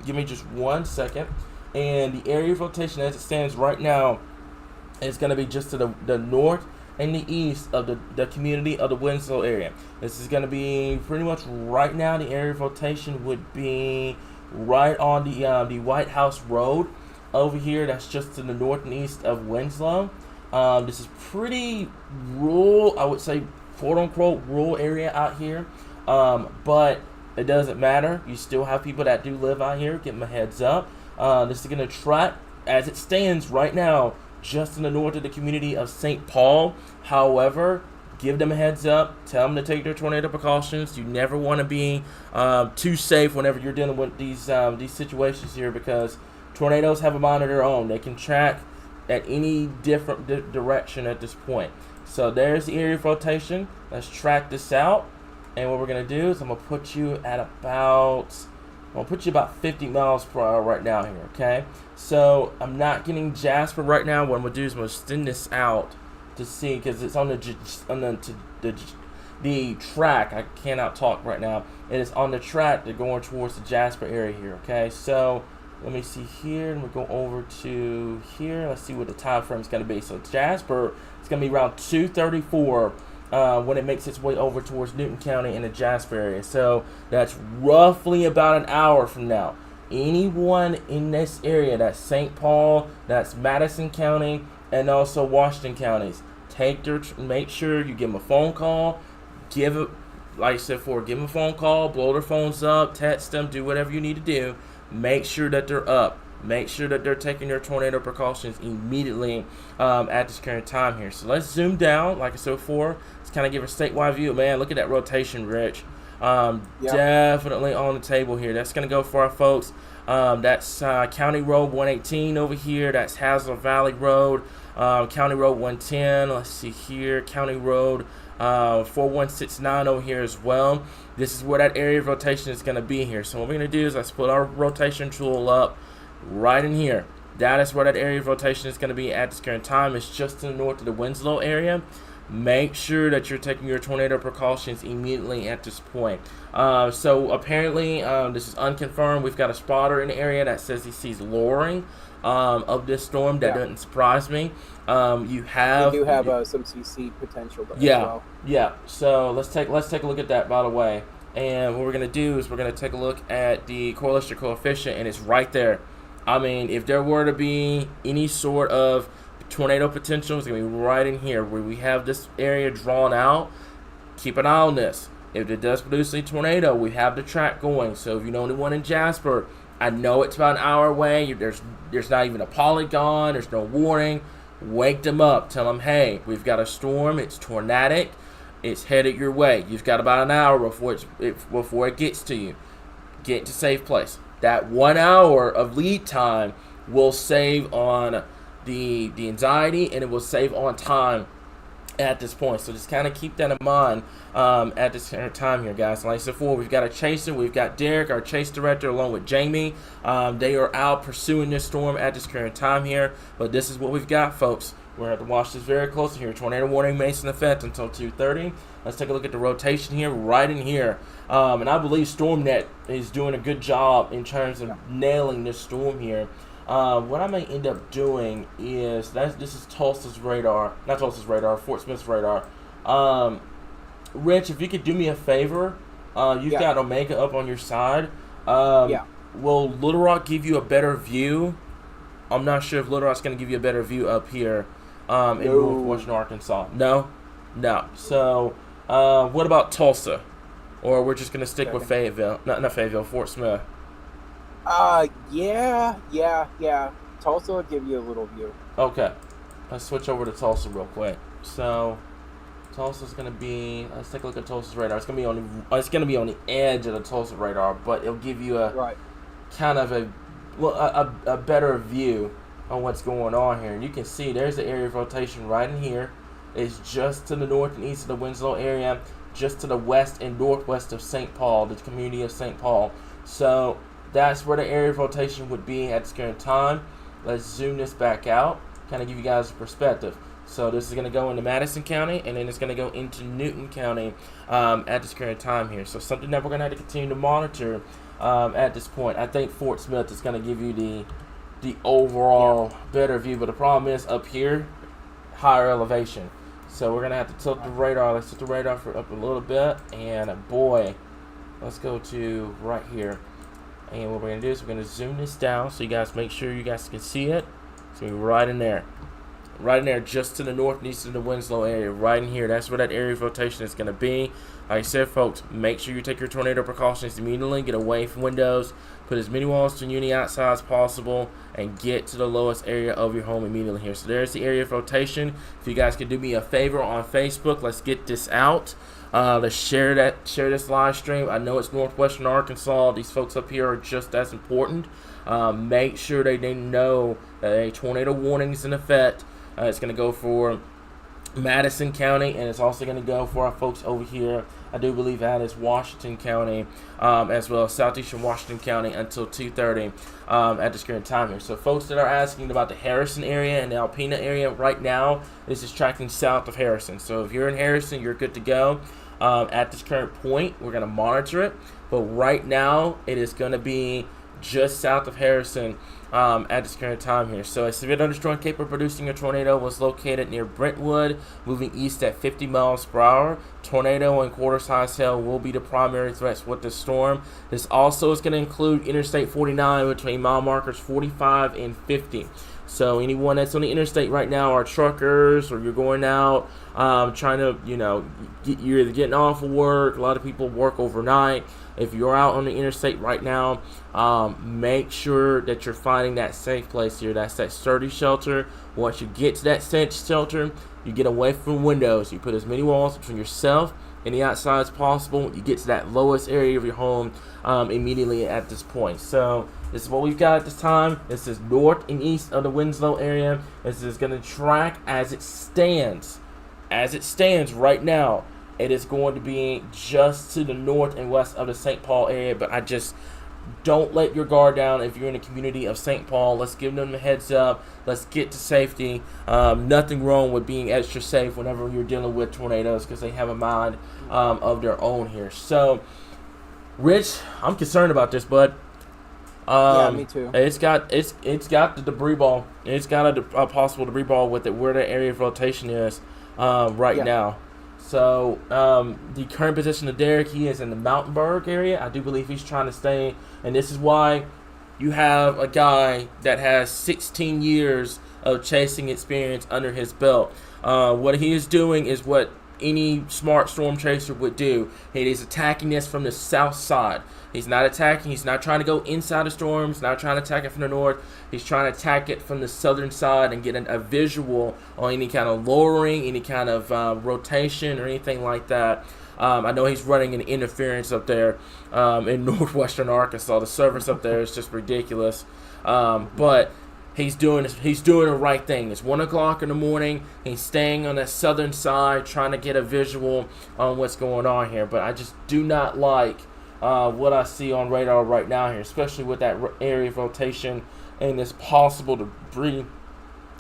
give me just 1 second. And the area of rotation as it stands right now is going to be just to the north and the east of the community of the Winslow area. This is going to be pretty much right now. The area of rotation would be right on the White House Road over here. That's just to the north and east of Winslow. This is pretty rural, I would say, quote-unquote rural area out here, but it doesn't matter. You still have people that do live out here. Give them a heads up. This is going to track, as it stands right now, just in the north of the community of St. Paul. However, give them a heads up. Tell them to take their tornado precautions. You never want to be too safe whenever you're dealing with these situations here, because tornadoes have a mind of their own. They can track at any different direction at this point. So there's the area of rotation. Let's track this out. And what we're going to do is I'm going to put you at about 50 miles per hour right now here, okay? So I'm not getting Jasper right now. What I'm going to do is I'm going to extend this out to see, because it's on the track. I cannot talk right now. It is on the track. They're going towards the Jasper area here, okay? So let me see here, and we'll go over to here. Let's see what the time frame is going to be. So Jasper, it's going to be around 2:34 when it makes its way over towards Newton County in the Jasper area. So that's roughly about an hour from now. Anyone in this area, that's St. Paul, that's Madison County, and also Washington counties, make sure you give them a phone call. Like I said before, give them a phone call, blow their phones up, text them, do whatever you need to do. Make sure that they're up. Make sure that they're taking their tornado precautions immediately at this current time here. So let's zoom down, like I said before. Let's kind of give a statewide view. Man, look at that rotation, Rich. Definitely on the table here. That's going to go for our folks. That's County Road 118 over here. That's Hazel Valley Road. County Road 110. Let's see here. County Road 4169 over here as well. This is where that area of rotation is going to be here. So what we're going to do is let's put our rotation tool up right in here. That is where that area of rotation is going to be at this current time. It's just to the north of the Winslow area. Make sure that you're taking your tornado precautions immediately at this point. So apparently, this is unconfirmed. We've got a spotter in the area that says he sees lowering of this storm. That doesn't surprise me. We do have some CC potential as well. Yeah. So let's take a look at that, by the way. And what we're going to do is we're going to take a look at the correlation coefficient, and it's right there. I mean, if there were to be any sort of tornado potential, it's going to be right in here where we have this area drawn out. Keep an eye on this. If it does produce a tornado, we have the track going. So if you know anyone in Jasper, I know it's about an hour away. There's not even a polygon. There's no warning. Wake them up. Tell them, hey, we've got a storm. It's tornadic. It's headed your way. You've got about an hour before it gets to you. Get to safe place. That 1 hour of lead time will save on the anxiety, and it will save on time at this point. So just kind of keep that in mind at this current time here, guys. Like I said before, we've got a chaser. We've got Derek, our chase director, along with Jamie. They are out pursuing this storm at this current time here. But this is what we've got, folks. We're going to have to watch this very closely here. Tornado warning remains in effect until 2:30. Let's take a look at the rotation here, right in here. And I believe StormNet is doing a good job in terms of nailing this storm here. What I may end up doing is this is Tulsa's radar, not Tulsa's radar, Fort Smith's radar. Rich, if you could do me a favor, you've got Omega up on your side. Will Little Rock give you a better view? I'm not sure if Little Rock's going to give you a better view up here in northwestern Arkansas. No. So, what about Tulsa? Or we're just going to stick with Fayetteville, not Fayetteville, Fort Smith. Yeah. Tulsa will give you a little view. Okay. Let's switch over to Tulsa real quick. So, Tulsa's gonna be. Let's take a look at Tulsa's radar. It's gonna be on the edge of the Tulsa radar, but it'll give you a kind of a better view on what's going on here. And you can see there's the area of rotation right in here. It's just to the north and east of the Winslow area, just to the west and northwest of St. Paul, the community of St. Paul. So that's where the area of rotation would be at this current time. Let's zoom this back out, kind of give you guys a perspective. So this is going to go into Madison County, and then it's going to go into Newton County at this current time here. So something that we're going to have to continue to monitor at this point. I think Fort Smith is going to give you the overall better view, but the problem is up here, higher elevation. So we're going to have to tilt the radar. Let's tilt the radar up a little bit, and boy, let's go to right here. And what we're going to do is we're going to zoom this down so you guys make sure you guys can see it. It's going to be right in there. Right in there, just to the north and east of the Winslow area. Right in here. That's where that area of rotation is going to be. Like I said, folks, make sure you take your tornado precautions immediately. Get away from windows. Put as many walls to uni outside as possible. And get to the lowest area of your home immediately here. So there's the area of rotation. If you guys could do me a favor on Facebook, let's get this out. Let's share this live stream. I know it's northwestern Arkansas. These folks up here are just as important. Make sure they know that a tornado warning is in effect. It's going to go for Madison County, and it's also going to go for our folks over here. I do believe that is Washington County, as well as southeastern Washington County until 2:30 at this current time here. So folks that are asking about the Harrison area and the Alpena area, right now, this is tracking south of Harrison. So if you're in Harrison, you're good to go. At this current point, we're going to monitor it. But right now, it is going to be just south of Harrison at this current time here. So a severe thunderstorm capable of producing a tornado was located near Brentwood, moving east at 50 miles per hour. Tornado and quarter-size hail will be the primary threats with the storm. This also is going to include Interstate 49 between mile markers 45 and 50. So anyone that's on the interstate right now are truckers, or you're going out trying to, you're either getting off of work. A lot of people work overnight. If you're out on the interstate right now, make sure that you're finding that safe place here. That's that sturdy shelter. Once you get to that safe shelter, you get away from windows. You put as many walls between yourself and the outside as possible. You get to that lowest area of your home immediately at this point. So this is what we've got at this time. This is north and east of the Winslow area. This is going to track as it stands. As it stands right now, it is going to be just to the north and west of the St. Paul area. But I just don't let your guard down if you're in the community of St. Paul. Let's give them a heads up. Let's get to safety. Nothing wrong with being extra safe whenever you're dealing with tornadoes, because they have a mind of their own here. So, Rich, I'm concerned about this, bud. Yeah, me too. It's got the debris ball. It's got a possible debris ball with it where the area of rotation is right now. So the current position of Derek, he is in the Mountainburg area. I do believe he's trying to stay, and this is why you have a guy that has 16 years of chasing experience under his belt. What he is doing is what any smart storm chaser would do. He is attacking this from the south side. He's not attacking. He's not trying to go inside the storm. He's not trying to attack it from the north. He's trying to attack it from the southern side and get a visual on any kind of lowering, any kind of rotation or anything like that. I know he's running an interference up there in northwestern Arkansas. The service up there is just ridiculous. But he's doing the right thing. It's 1 o'clock in the morning. He's staying on the southern side, trying to get a visual on what's going on here. But I just do not like what I see on radar right now here, especially with that area of rotation and this possible debris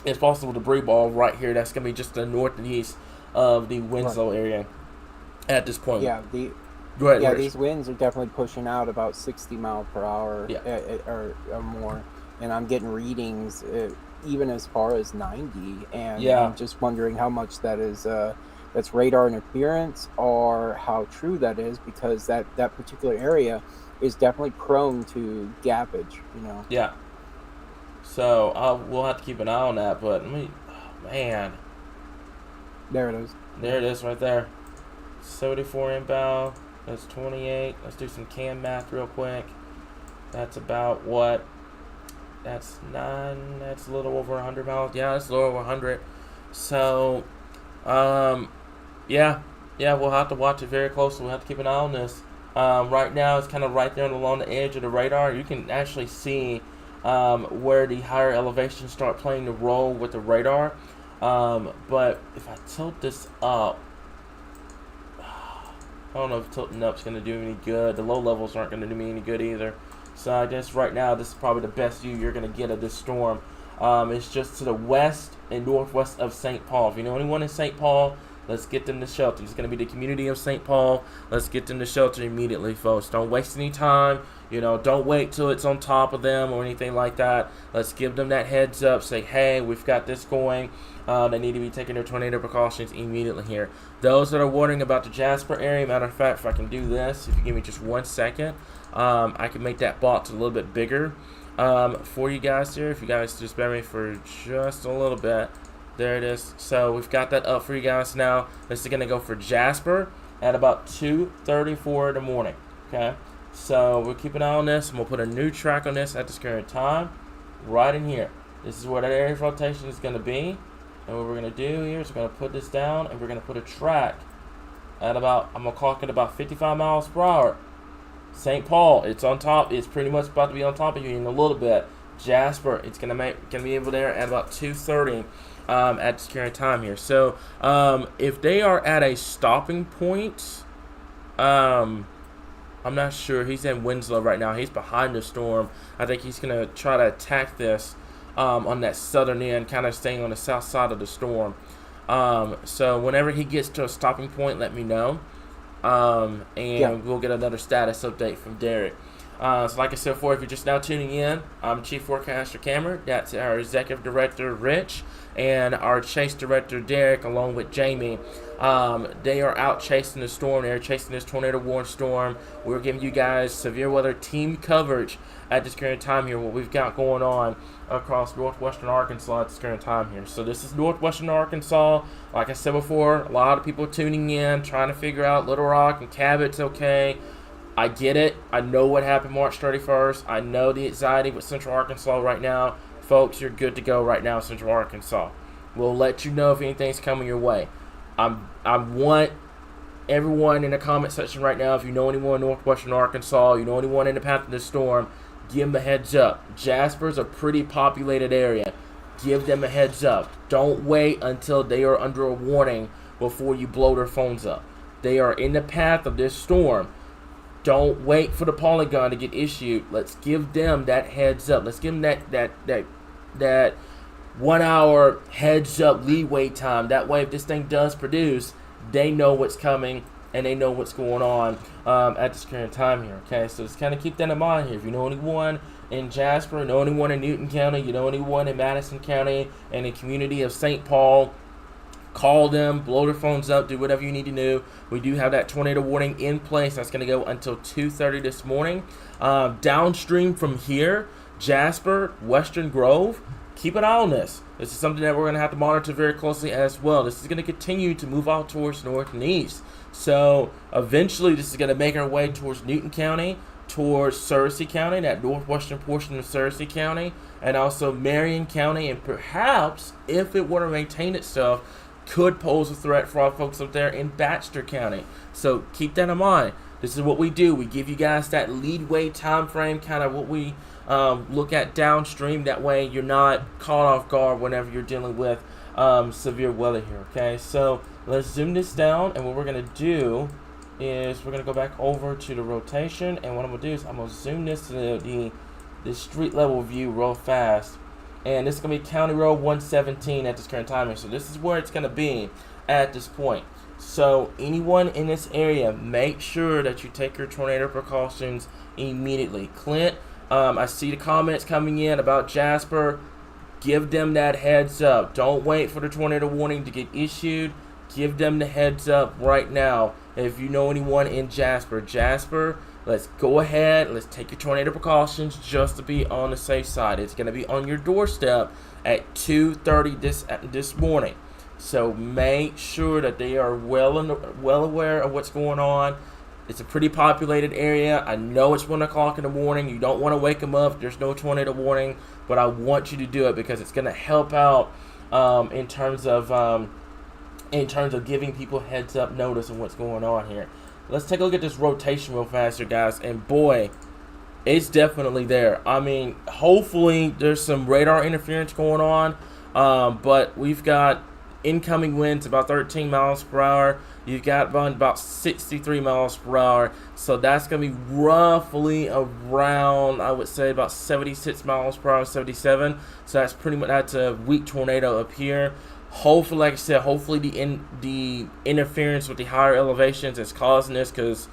ball right here. That's going to be just the northeast of the Winslow area at this point. Yeah, Go ahead, yeah, Rich. these winds are definitely pushing out about 60 miles per hour or more, and I'm getting readings even as far as 90. And I'm just wondering how much that is. That's radar interference, or how true that is, because that particular area is definitely prone to gappage. Yeah. So we'll have to keep an eye on that. But man, there it is. There it is, right there. 74 inbound. That's 28. Let's do some cam math real quick. That's about what? That's 9. That's a little over 100 miles. Yeah, that's a little over 100. So, yeah, we'll have to watch it very closely. We'll have to keep an eye on this. Right now, it's kind of right there along the edge of the radar. You can actually see where the higher elevations start playing the role with the radar. But if I tilt this up, I don't know if tilting up is going to do any good. The low levels aren't going to do me any good either. So I guess right now this is probably the best view you're going to get of this storm. It's just to the west and northwest of St. Paul. If you know anyone in St. Paul, let's get them to shelter. It's going to be the community of St. Paul. Let's get them to shelter immediately, folks. Don't waste any time. Don't wait till it's on top of them or anything like that. Let's give them that heads up. Say, hey, we've got this going. They need to be taking their tornado precautions immediately here. Those that are wondering about the Jasper area, matter of fact, if I can do this, if you give me just 1 second, I can make that box a little bit bigger for you guys here. If you guys just bear me for just a little bit. There it is. So we've got that up for you guys now. This is going to go for Jasper at about 2:34 in the morning. Okay. So we'll keep an eye on this, and we'll put a new track on this at this current time right in here. This is where that area of rotation is going to be. And what we're going to do here is we're going to put this down, and we're going to put a track at about, I'm going to clock it about 55 miles per hour. St. Paul, it's on top. It's pretty much about to be on top of you in a little bit. Jasper, it's going to be able there at about 2:30 at this current time here. So if they are at a stopping point, I'm not sure. He's in Winslow right now. He's behind the storm. I think he's going to try to attack this on that southern end, kind of staying on the south side of the storm. So whenever he gets to a stopping point, let me know. We'll get another status update from Derek. So like I said before, if you're just now tuning in, I'm Chief Forecaster Cameron. That's our Executive Director, Rich, and our Chase Director, Derek, along with Jamie. They are out chasing the storm. They're chasing this tornado warning storm. We're giving you guys severe weather team coverage at this current time here, what we've got going on across northwestern Arkansas at this current time here. So this is northwestern Arkansas. Like I said before, a lot of people tuning in, trying to figure out Little Rock and Cabot's okay. I get it. I know what happened March 31st. I know the anxiety with Central Arkansas right now. Folks, you're good to go right now in Central Arkansas. We'll let you know if anything's coming your way. I want everyone in the comment section right now, if you know anyone in northwestern Arkansas, you know anyone in the path of the storm, give them a heads up. Jasper's a pretty populated area. Give them a heads up. Don't wait until they are under a warning before you blow their phones up. They are in the path of this storm. Don't wait for the polygon to get issued. Let's give them that heads up. Let's give them that 1 hour heads up leeway time. That way, if this thing does produce, they know what's coming and they know what's going on at this current time here. Okay, so just kind of keep that in mind here. If you know anyone in Jasper, know anyone in Newton County, you know anyone in Madison County, and the community of St. Paul, call them, blow their phones up, do whatever you need to do. We do have that tornado warning in place. That's going to go until 2:30 this morning. Downstream from here, Jasper, Western Grove, keep an eye on this. This is something that we're going to have to monitor very closely as well. This is going to continue to move out towards north and east. So eventually this is going to make our way towards Newton County, towards Searcy County, that northwestern portion of Searcy County, and also Marion County, and perhaps, if it were to maintain itself, could pose a threat for our folks up there in Baxter County. So keep that in mind. This is what we do. We give you guys that leadway time frame, kind of what we look at downstream. That way you're not caught off guard whenever you're dealing with severe weather here, okay? So let's zoom this down, and what we're going to do is we're going to go back over to the rotation, and what I'm going to do is I'm going to zoom this to the street level view real fast. And this is going to be County Road 117 at this current timing. So this is where it's going to be at this point. So anyone in this area, make sure that you take your tornado precautions immediately. Clint, I see the comments coming in about Jasper. Give them that heads up. Don't wait for the tornado warning to get issued. Give them the heads up right now. If you know anyone in Jasper, let's go ahead. Let's take your tornado precautions just to be on the safe side. It's going to be on your doorstep at 2:30 this morning. So make sure that they are well aware of what's going on. It's a pretty populated area. I know it's 1 o'clock in the morning. You don't want to wake them up. There's no tornado warning, but I want you to do it because it's going to help out in terms of giving people heads up notice of what's going on here. Let's take a look at this rotation real fast here, guys. And boy, it's definitely there. I mean, hopefully there's some radar interference going on, but we've got incoming winds about 13 miles per hour. You've got about 63 miles per hour. So that's going to be roughly around, I would say, about 76 miles per hour, 77. So that's pretty much, that's a weak tornado up here. Hopefully, like I said, hopefully the interference with the higher elevations is causing this, because,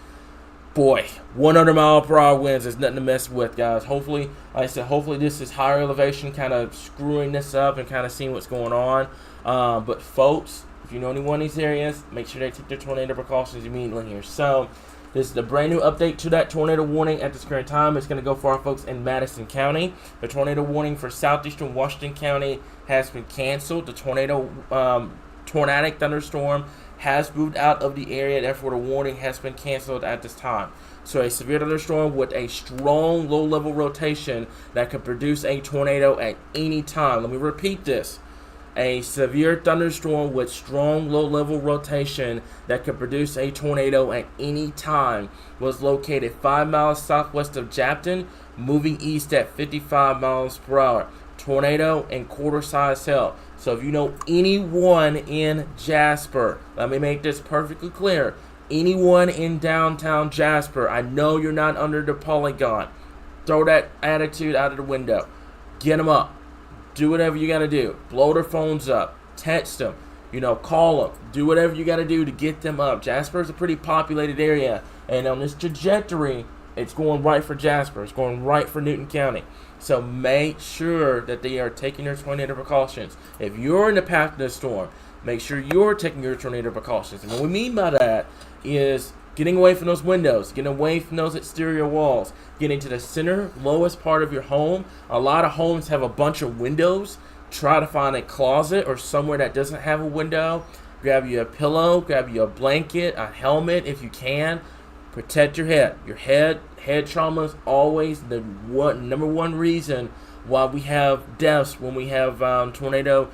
boy, 100 mile per hour winds is nothing to mess with, guys. Hopefully, like I said, hopefully this is higher elevation kind of screwing this up and kind of seeing what's going on. But folks, if you know anyone in these areas, make sure they take their tornado precautions immediately here. So this is the brand new update to that tornado warning at this current time. It's going to go for our folks in Madison County. The tornado warning for southeastern Washington County has been canceled. The tornadic thunderstorm has moved out of the area. Therefore, the warning has been canceled at this time. So a severe thunderstorm with a strong low-level rotation that could produce a tornado at any time. Let me repeat this. A severe thunderstorm with strong low-level rotation that could produce a tornado at any time was located 5 miles southwest of Japton, moving east at 55 miles per hour. Tornado and quarter-size hail. So if you know anyone in Jasper, let me make this perfectly clear. Anyone in downtown Jasper, I know you're not under the polygon. Throw that attitude out of the window. Get them up. Do whatever you got to do. Blow their phones up. Text them. Call them. Do whatever you got to do to get them up. Jasper is a pretty populated area. And on this trajectory, it's going right for Jasper. It's going right for Newton County. So make sure that they are taking their tornado precautions. If you're in the path of the storm, make sure you're taking your tornado precautions. And what we mean by that is getting away from those windows, getting away from those exterior walls, getting to the center, lowest part of your home. A lot of homes have a bunch of windows. Try to find a closet or somewhere that doesn't have a window. Grab you a pillow, grab you a blanket, a helmet if you can. Protect your head. Your head trauma is always the number one reason why we have deaths when we have tornado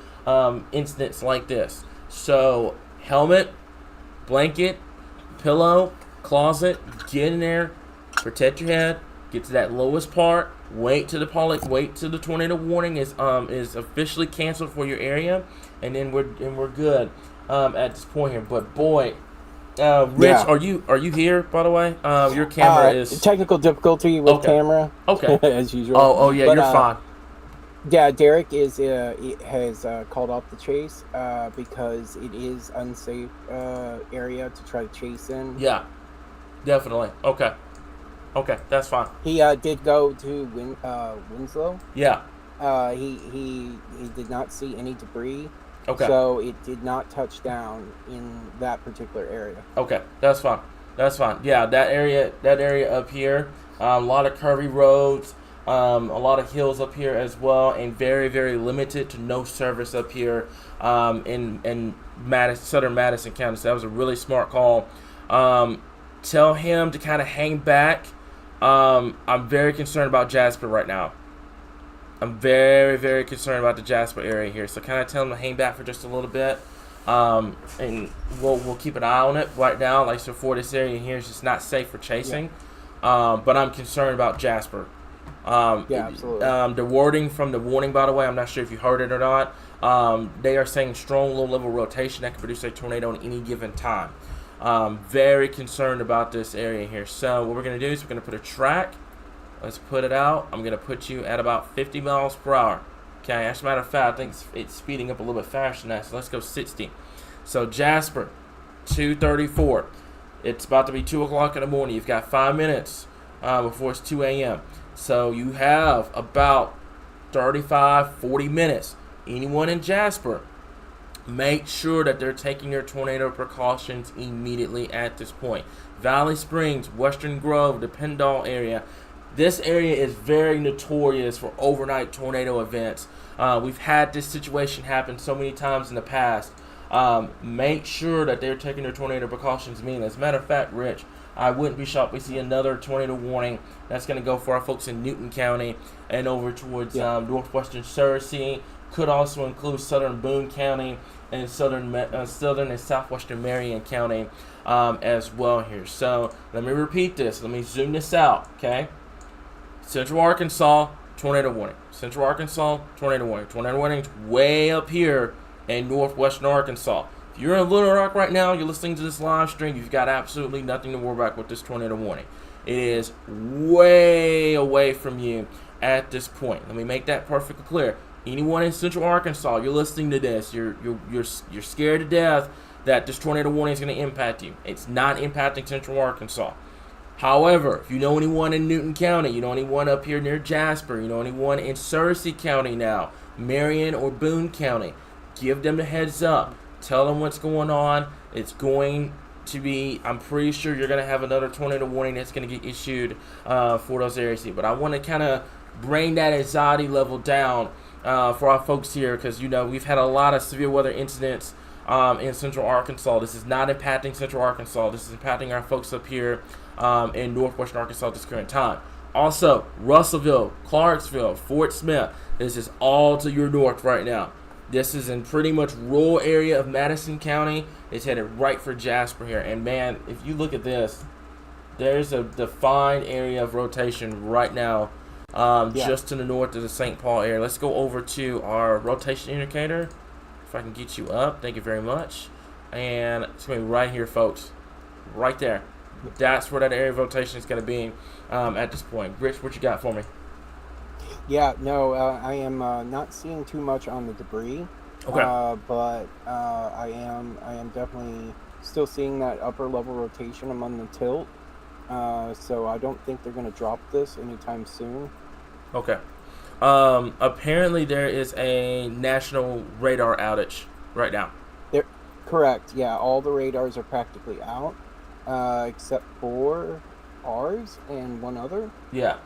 incidents like this. So helmet, blanket, pillow, closet, get in there, protect your head, get to that lowest part, wait till the tornado warning is officially canceled for your area, and then we're good at this point here. But boy, Rich, Yeah. are you here, by the way? Your camera is technical difficulty with Okay. camera. Okay. As usual. Oh yeah, But, you're fine. Yeah, Derek has called off the chase because it is unsafe area to try to chase in. Yeah, definitely. Okay, that's fine. He did go to Winslow. Yeah. He did not see any debris. Okay. So it did not touch down in that particular area. Okay, that's fine. Yeah, that area up here, a lot of curvy roads. A lot of hills up here as well, and very, very limited to no service up here in southern Madison County. So that was a really smart call. Tell him to kind of hang back. I'm very concerned about Jasper right now. I'm very, very concerned about the Jasper area here. So kind of tell him to hang back for just a little bit. And we'll keep an eye on it right now. Like, so for this area here is just not safe for chasing. But I'm concerned about Jasper. Absolutely. The wording from the warning, by the way, I'm not sure if you heard it or not. They are saying strong low-level rotation that can produce a tornado at any given time. Very concerned about this area here. So what we're going to do is we're going to put a track. Let's put it out. I'm going to put you at about 50 miles per hour. Okay, as a matter of fact, I think it's speeding up a little bit faster than that, so let's go 60. So Jasper, 2:34. It's about to be 2 o'clock in the morning. You've got 5 minutes before it's 2 a.m. So you have about 35, 40 minutes. Anyone in Jasper, make sure that they're taking their tornado precautions immediately at this point. Valley Springs, Western Grove, the Pendle area. This area is very notorious for overnight tornado events. We've had this situation happen so many times in the past. Make sure that they're taking their tornado precautions immediately. As a matter of fact, Rich, I wouldn't be shocked if we see another tornado warning that's going to go for our folks in Newton County and over towards northwestern Searcy. Could also include southern Boone County and southern and southwestern Marion County as well here. So let me repeat this. Let me zoom this out, okay? Central Arkansas, tornado warning. Central Arkansas, tornado warning. Tornado warning's way up here in northwestern Arkansas. If you're in Little Rock right now, you're listening to this live stream, you've got absolutely nothing to worry about with this tornado warning. It is way away from you at this point. Let me make that perfectly clear. Anyone in Central Arkansas, you're listening to this, you're scared to death that this tornado warning is going to impact you. It's not impacting Central Arkansas. However, if you know anyone in Newton County, you know anyone up here near Jasper, you know anyone in Searcy County now, Marion or Boone County, give them the heads up. Tell them what's going on. It's going to be, I'm pretty sure you're going to have another tornado warning that's going to get issued for those areas here. But I want to kind of bring that anxiety level down for our folks here because, you know, we've had a lot of severe weather incidents in Central Arkansas. This is not impacting Central Arkansas. This is impacting our folks up here in northwestern Arkansas at this current time. Also, Russellville, Clarksville, Fort Smith, this is all to your north right now. This is in pretty much rural area of Madison County. It's headed right for Jasper here. And man, if you look at this, there's a defined area of rotation right now just to the north of the St. Paul area. Let's go over to our rotation indicator. If I can get you up, thank you very much. And it's going to be right here, folks. Right there. That's where that area of rotation is going to be at this point. Rich, what you got for me? Yeah, no, I am not seeing too much on the debris. Okay. But I am definitely still seeing that upper level rotation among the tilt. So I don't think they're going to drop this anytime soon. Okay. Apparently there is a national radar outage right now. Correct. Yeah, all the radars are practically out, except for ours and one other. Yeah.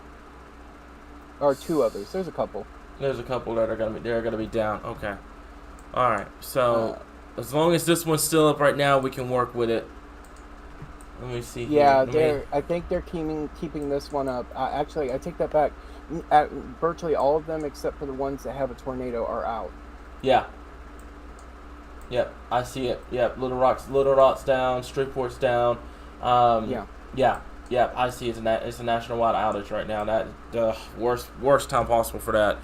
Or two others. There's a couple. There's a couple that are gonna be down. Okay. All right. So as long as this one's still up right now, we can work with it. Let me see. Yeah, I think they're keeping this one up. Actually, I take that back. Virtually all of them, except for the ones that have a tornado, are out. Yeah. Yep, I see it. Yep, Little Rock's down. Streetport's down. Yeah, I see it's a national-wide outage right now. That the worst time possible for that.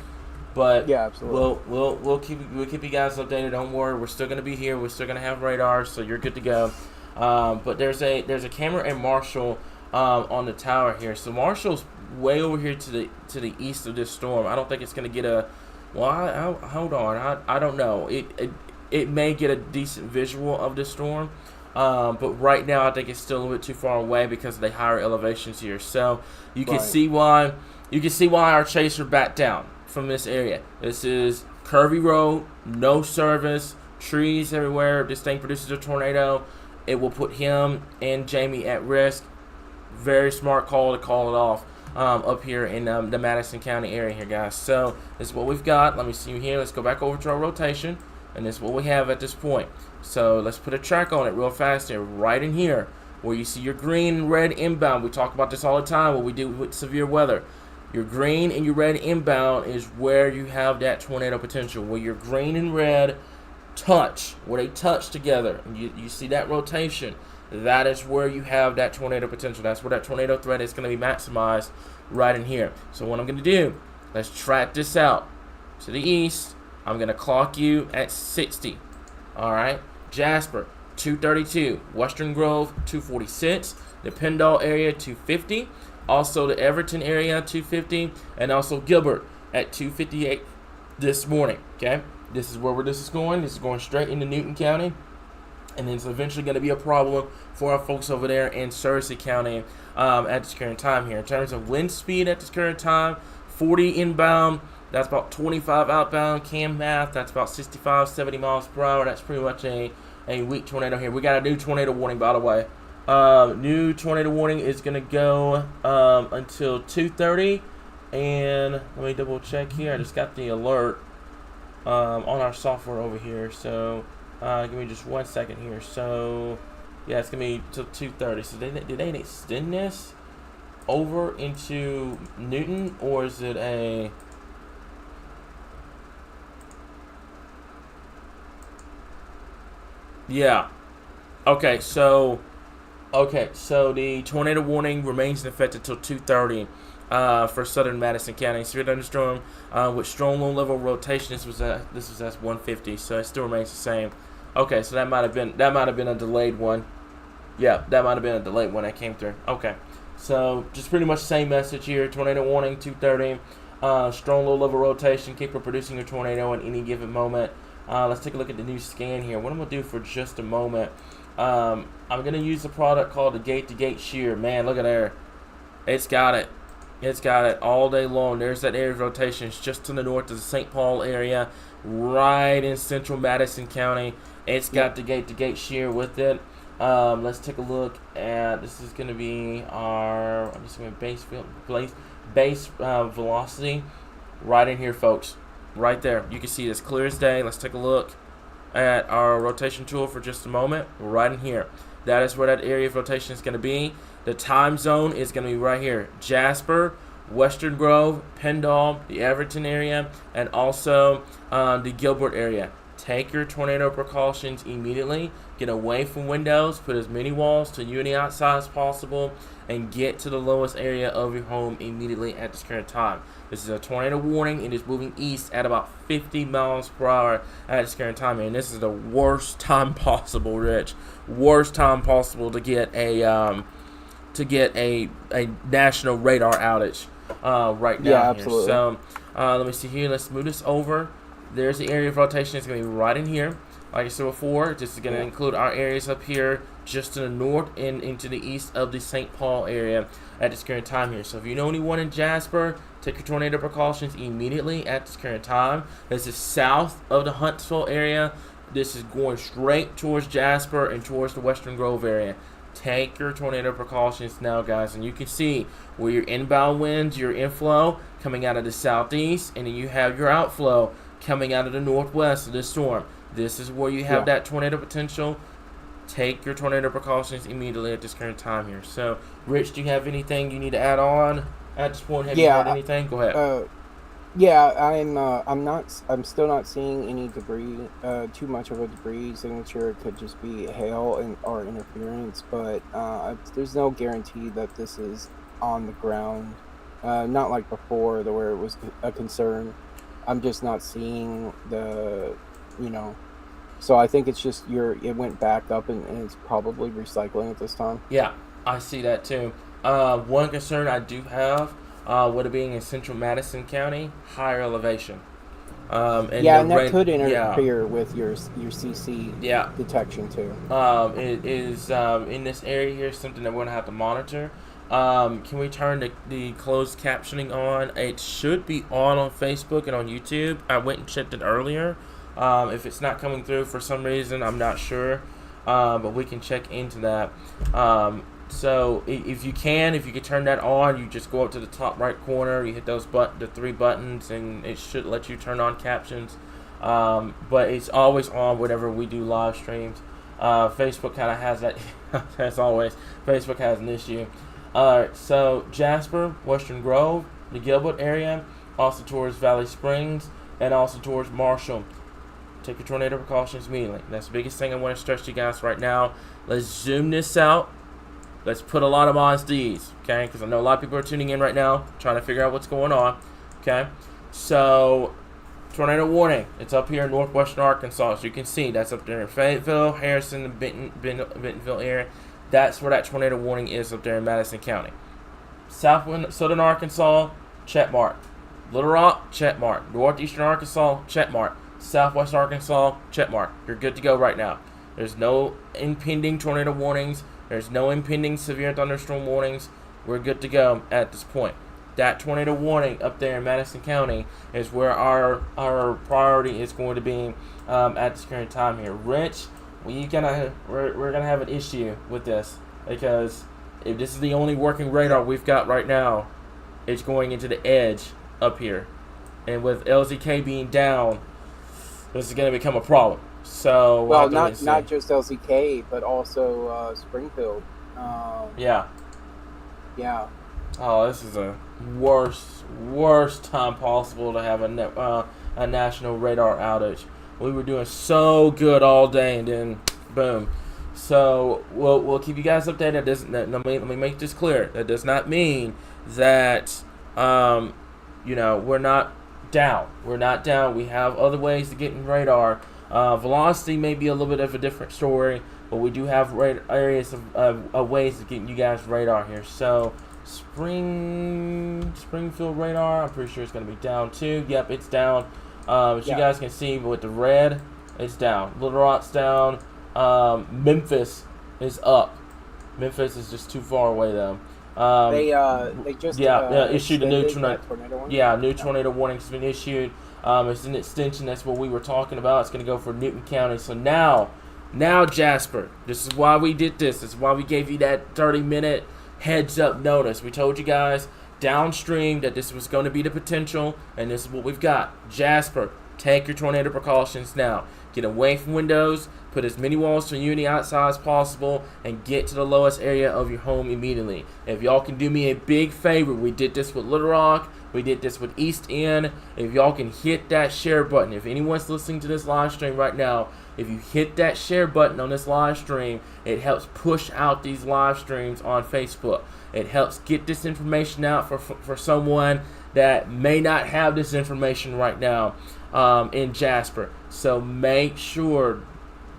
But yeah, absolutely. We'll keep you guys updated. Don't worry, we're still gonna be here. We're still gonna have radar, so you're good to go. But there's a camera in Marshall on the tower here. So Marshall's way over here to the east of this storm. I don't think it's gonna get a. Well, hold on. I don't know. It may get a decent visual of this storm. But right now I think it's still a little bit too far away because of the higher elevations here. So you can see why our chaser backed down from this area. This is curvy road, no service, trees everywhere. If this thing produces a tornado, it will put him and Jamie at risk. Very smart call to call it off. up here in the Madison County area here, guys. So this is what we've got. Let me see you here. Let's go back over to our rotation, and this is what we have at this point. So let's put a track on it real fast here, right in here, where you see your green and red inbound. We talk about this all the time, what we do with severe weather. Your green and your red inbound is where you have that tornado potential, where your green and red touch, where they touch together. And you see that rotation. That is where you have that tornado potential. That's where that tornado threat is going to be maximized, right in here. So what I'm going to do, let's track this out to the east. I'm going to clock you at 60. All right. Jasper, 232. Western Grove, 246. The Pendle area, 250. Also the Everton area, 250. And also Gilbert at 258 this morning. Okay. This is where this is going. This is going straight into Newton County. And it's eventually going to be a problem for our folks over there in Searcy County at this current time here. In terms of wind speed at this current time, 40 inbound. That's about 25 outbound. Cam math, that's about 65, 70 miles per hour. That's pretty much a weak tornado here. We got a new tornado warning, by the way. New tornado warning is going to go until 2:30. And let me double check here. I just got the alert on our software over here. So give me just 1 second here. So yeah, it's going to be till 2:30. So did they extend this over into Newton, or is it a... Yeah. Okay, so the tornado warning remains in effect until 2:30 for southern Madison County. Severe thunderstorm with strong low level rotation. This was at 150, so it still remains the same. Okay, so that might have been a delayed one. Yeah, that might have been a delayed one that came through. Okay, so just pretty much the same message here. Tornado warning 2:30. Strong low level rotation. Keep producing a tornado at any given moment. Let's take a look at the new scan here. What I'm going to do for just a moment, I'm going to use a product called the gate-to-gate shear. Man, look at there. It's got it. It's got it all day long. There's that area of rotation. It's just to the north of the St. Paul area, right in central Madison County. It's got the gate-to-gate shear with it. Let's take a look at, this is going to be our, I'm just going to base velocity right in here, folks. Right there. You can see this clear as day. Let's take a look at our rotation tool for just a moment. Right in here. That is where that area of rotation is going to be. The time zone is going to be right here. Jasper, Western Grove, Pendle, the Everton area, and also the Gilbert area. Take your tornado precautions immediately. Get away from windows. Put as many walls to you and the outside as possible. And get to the lowest area of your home immediately at this current time. This is a tornado warning. It is moving east at about 50 miles per hour at this current time. And this is the worst time possible, Rich. Worst time possible to get a national radar outage right now. Yeah, absolutely. Here. So let me see here. Let's move this over. There's the area of rotation. It's going to be right in here. Like I said before, this is going to include our areas up here just to the north and into the east of the St. Paul area at this current time here. So if you know anyone in Jasper, take your tornado precautions immediately at this current time. This is south of the Huntsville area. This is going straight towards Jasper and towards the Western Grove area. Take your tornado precautions now, guys. And you can see where your inbound winds, your inflow coming out of the southeast, and then you have your outflow coming out of the northwest of this storm. This is where you have that tornado potential. Take your tornado precautions immediately at this current time here. So, Rich, do you have anything you need to add on at this point? Have you heard anything? Go ahead. I'm still not seeing any debris, too much of a debris signature. It could just be hail or interference, but there's no guarantee that this is on the ground. Not like before, where it was a concern. I'm just not seeing so I think it's just it went back up and it's probably recycling at this time. Yeah, I see that too. One concern I do have, with it being in central Madison County, higher elevation. And that could interfere with your CC detection too. It is in this area here, something that we're going to have to monitor. Can we turn the closed captioning on? It should be on Facebook and on YouTube. I went and checked it earlier. If it's not coming through for some reason, I'm not sure. But we can check into that. So if you can turn that on, you just go up to the top right corner, you hit the 3 buttons, and it should let you turn on captions. But it's always on whenever we do live streams. Facebook kind of has that, as always. Facebook has an issue. So Jasper, Western Grove, the Gilbert area, also towards Valley Springs, and also towards Marshall. Take your tornado precautions immediately. That's the biggest thing I want to stress to you guys right now. Let's zoom this out. Let's put a lot of eyes to these, okay? Because I know a lot of people are tuning in right now, trying to figure out what's going on, okay? So, tornado warning. It's up here in northwestern Arkansas. As you can see, that's up there in Fayetteville, Harrison, and Bentonville area. That's where that tornado warning is up there in Madison County. Southern Arkansas, check mark. Little Rock, check mark. Northeastern Arkansas, check mark. Southwest Arkansas, check mark. You're good to go right now. There's no impending tornado warnings. There's no impending severe thunderstorm warnings. We're good to go at this point. That tornado warning up there in Madison County is where our priority is going to be at this current time here. Rich, we're gonna have an issue with this, because if this is the only working radar we've got right now, it's going into the edge up here, and with LZK being down, this is going to become a problem. So well, not just LZK, but also Springfield. Yeah. Oh, this is a worst time possible to have a national radar outage. We were doing so good all day, and then boom. So we'll keep you guys updated. Let me make this clear. That does not mean that we're not down. We're not down. We have other ways to get in radar. Velocity may be a little bit of a different story, but we do have areas of ways to get you guys radar here. So Springfield radar, I'm pretty sure it's going to be down too. Yep, it's down. As you guys can see with the red, it's down. Little Rock's down. Memphis is up. Memphis is just too far away though. They just issued a new tornado warning. New tornado warning has been issued. It's an extension. That's what we were talking about. It's going to go for Newton County. So now Jasper, this is why we did this. This is why we gave you that 30-minute heads up notice. We told you guys downstream that this was going to be the potential, and this is what we've got. Jasper, take your tornado precautions now. Get away from windows, put as many walls to unity outside as possible, and get to the lowest area of your home immediately. If y'all can do me a big favor, we did this with Little Rock, we did this with East End. If y'all can hit that share button, if anyone's listening to this live stream right now, if you hit that share button on this live stream, it helps push out these live streams on Facebook. It helps get this information out for someone that may not have this information right now in Jasper. So make sure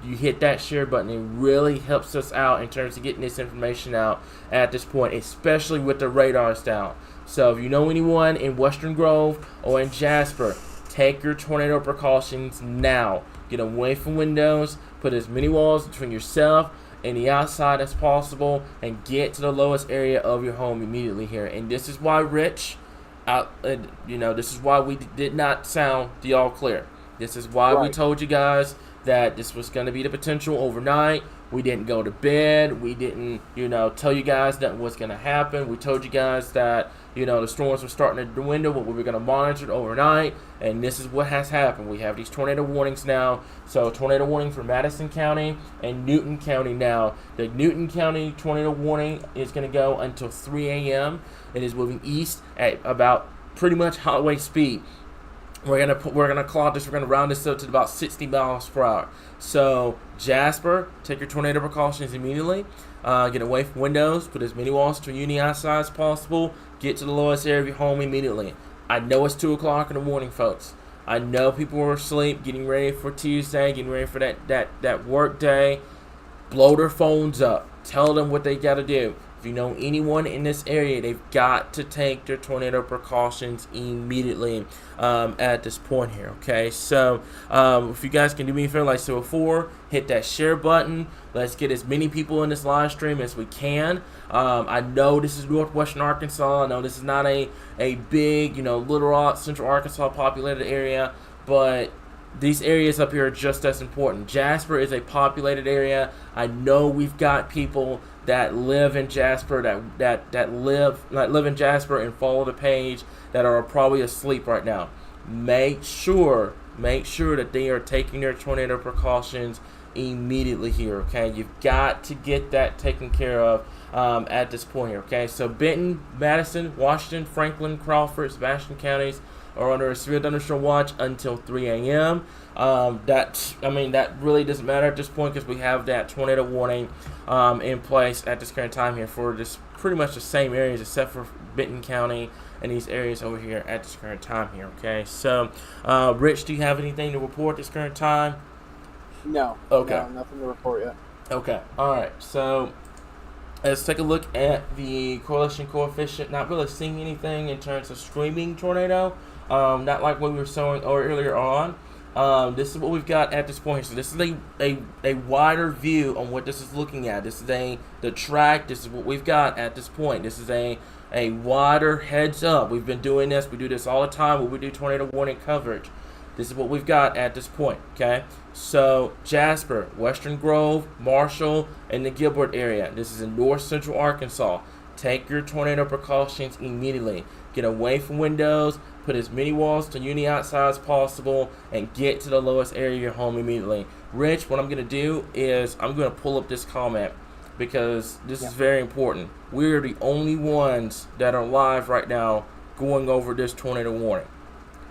you hit that share button. It really helps us out in terms of getting this information out at this point, especially with the radars down. So if you know anyone in Western Grove or in Jasper, take your tornado precautions now. Get away from windows, put as many walls between yourself and the outside as possible, and get to the lowest area of your home immediately here. And this is why, Rich, this is why we did not sound the all clear. This is why we told you guys that this was going to be the potential overnight. We didn't go to bed. We didn't, tell you guys that what's going to happen. We told you guys that, the storms were starting at the window, but we were going to monitor it overnight. And this is what has happened. We have these tornado warnings now. So tornado warning for Madison County and Newton County now. The Newton County tornado warning is going to go until 3 a.m. It is moving east at about pretty much highway speed. We're gonna clock this. We're gonna round this up to about 60 miles per hour. So Jasper, take your tornado precautions immediately. Get away from windows. Put as many walls to unity outside as possible. Get to the lowest area of your home immediately. I know it's 2 o'clock in the morning, folks. I know people are asleep, getting ready for Tuesday, getting ready for that work day. Blow their phones up. Tell them what they gotta do. If you know anyone in this area, they've got to take their tornado precautions immediately at this point here, okay? So if you guys can do me a favor like so before, hit that share button. Let's get as many people in this live stream as we can. I know this is northwestern Arkansas. I know this is not a big, Little Rock, central Arkansas populated area, but these areas up here are just as important. Jasper is a populated area. I know we've got people that live in Jasper that live in Jasper and follow the page that are probably asleep right now. Make sure that they are taking their tornado precautions immediately here. Okay, you've got to get that taken care of at this point here. Okay, so Benton, Madison, Washington, Franklin, Crawford, Sebastian counties are under a severe thunderstorm watch until 3 a.m. That really doesn't matter at this point because we have that tornado warning in place at this current time here for this pretty much the same areas except for Benton County and these areas over here at this current time here. Okay, so Rich, do you have anything to report this current time? No. Okay. No, nothing to report yet. Okay. All right. So let's take a look at the correlation coefficient. Not really seeing anything in terms of streaming tornado. Not like what we were showing earlier on. This is what we've got at this point. So this is a wider view on what this is looking at. This is the track. This is what we've got at this point. This is a wider heads up. We've been doing this. We do this all the time when we do tornado warning coverage. This is what we've got at this point, okay? So, Jasper, Western Grove, Marshall, and the Gilbert area. This is in north central Arkansas. Take your tornado precautions immediately. Get away from windows, put as many walls to uni outside as possible, and get to the lowest area of your home immediately. Rich, what I'm going to do is I'm going to pull up this comment because this is very important. We're the only ones that are live right now going over this tornado warning.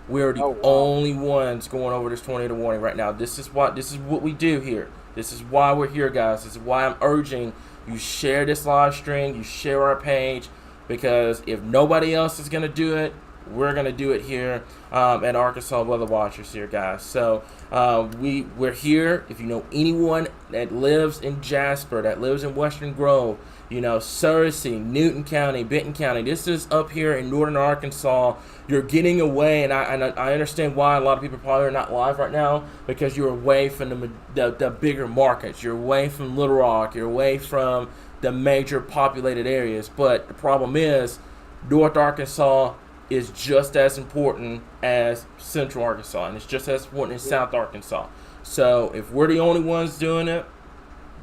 We're the only ones going over this tornado warning right now. This is what we do here. This is why we're here, guys. This is why I'm urging you share this live stream, you share our page, because if nobody else is going to do it, we're going to do it here at Arkansas Weather Watchers here, guys. So we're here. If you know anyone that lives in Jasper, that lives in Western Grove, Searcy, Newton County, Benton County, this is up here in northern Arkansas. You're getting away, and I understand why a lot of people probably are not live right now, because you're away from the bigger markets. You're away from Little Rock. You're away from the major populated areas. But the problem is, North Arkansas is just as important as Central Arkansas, and it's just as important as South Arkansas. So if we're the only ones doing it,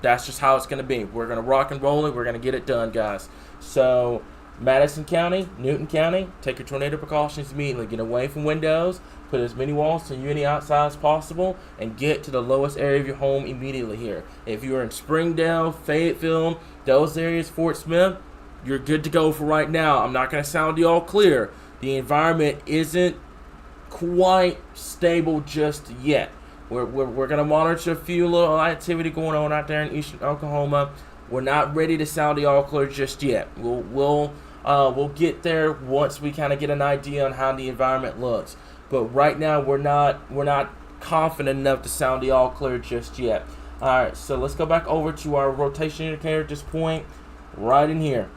that's just how it's going to be. We're going to rock and roll it. We're going to get it done, guys. So Madison County, Newton County, take your tornado precautions immediately. Get away from windows, put as many walls to uni outside as possible, and get to the lowest area of your home immediately here. If you're in Springdale, Fayetteville, those areas, Fort Smith, you're good to go for right now. I'm not going to sound you all clear. The environment isn't quite stable just yet. We're going to monitor a few little activity going on out there in eastern Oklahoma. We're not ready to sound the all clear just yet. We'll get there once we kind of get an idea on how the environment looks. But right now we're not confident enough to sound the all clear just yet. All right, so let's go back over to our rotation indicator at this point, right in here,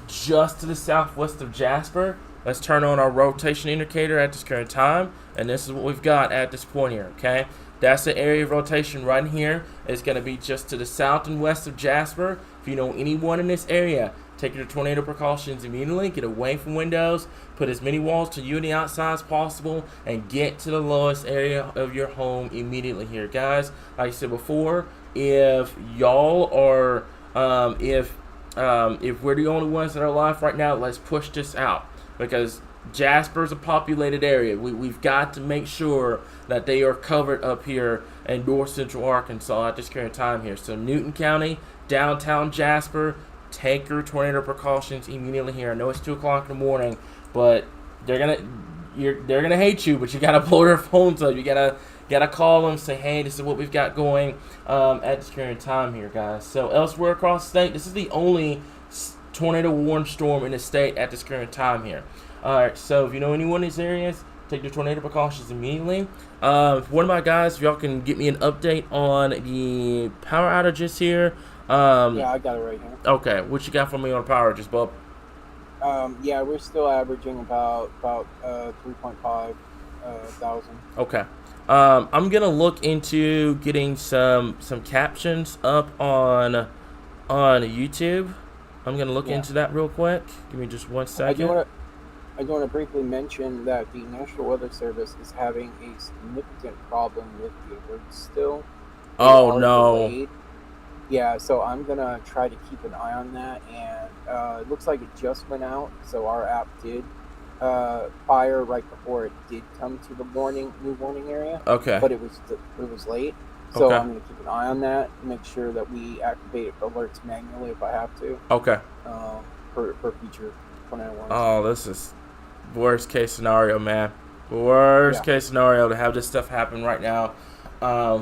just to the southwest of Jasper. Let's turn on our rotation indicator at this current time, and this is what we've got at this point here, okay? That's the area of rotation right in here. It's going to be just to the south and west of Jasper. If you know anyone in this area, take your tornado precautions immediately. Get away from windows. Put as many walls to you on the outside as possible, and get to the lowest area of your home immediately here, guys. Like I said before, if y'all are, if we're the only ones that are alive right now, let's push this out. Because Jasper's a populated area. We've got to make sure that they are covered up here in north central Arkansas at this current time here. So Newton County, downtown Jasper, take your tornado precautions immediately here. I know it's 2 o'clock in the morning, but they're gonna hate you. But you gotta blow their phones up. You gotta call them, say, hey, this is what we've got going at this current time here, guys. So elsewhere across the state, this is the only tornado warned storm in the state at this current time here. Alright, so if you know anyone in these areas, take your tornado precautions immediately. One of my guys, if y'all can get me an update on the power outages here. Yeah, I got it right here. Okay, what you got for me on power outages, Bob? Yeah, we're still averaging about 3.5 thousand. Okay. I'm gonna look into getting some captions up on YouTube. I'm gonna look into that real quick. Give me just 1 second. I want to briefly mention that the National Weather Service is having a significant problem with the alerts still. They Oh are no. delayed. Yeah, so I'm going to try to keep an eye on that. And it looks like it just went out. So our app did fire right before it did come to the new warning area. Okay. But it was late. So Okay. I'm going to keep an eye on that, make sure that we activate alerts manually if I have to. Okay. For future tornado warnings. Oh, this is worst case scenario, man. Worst case scenario to have this stuff happen right now,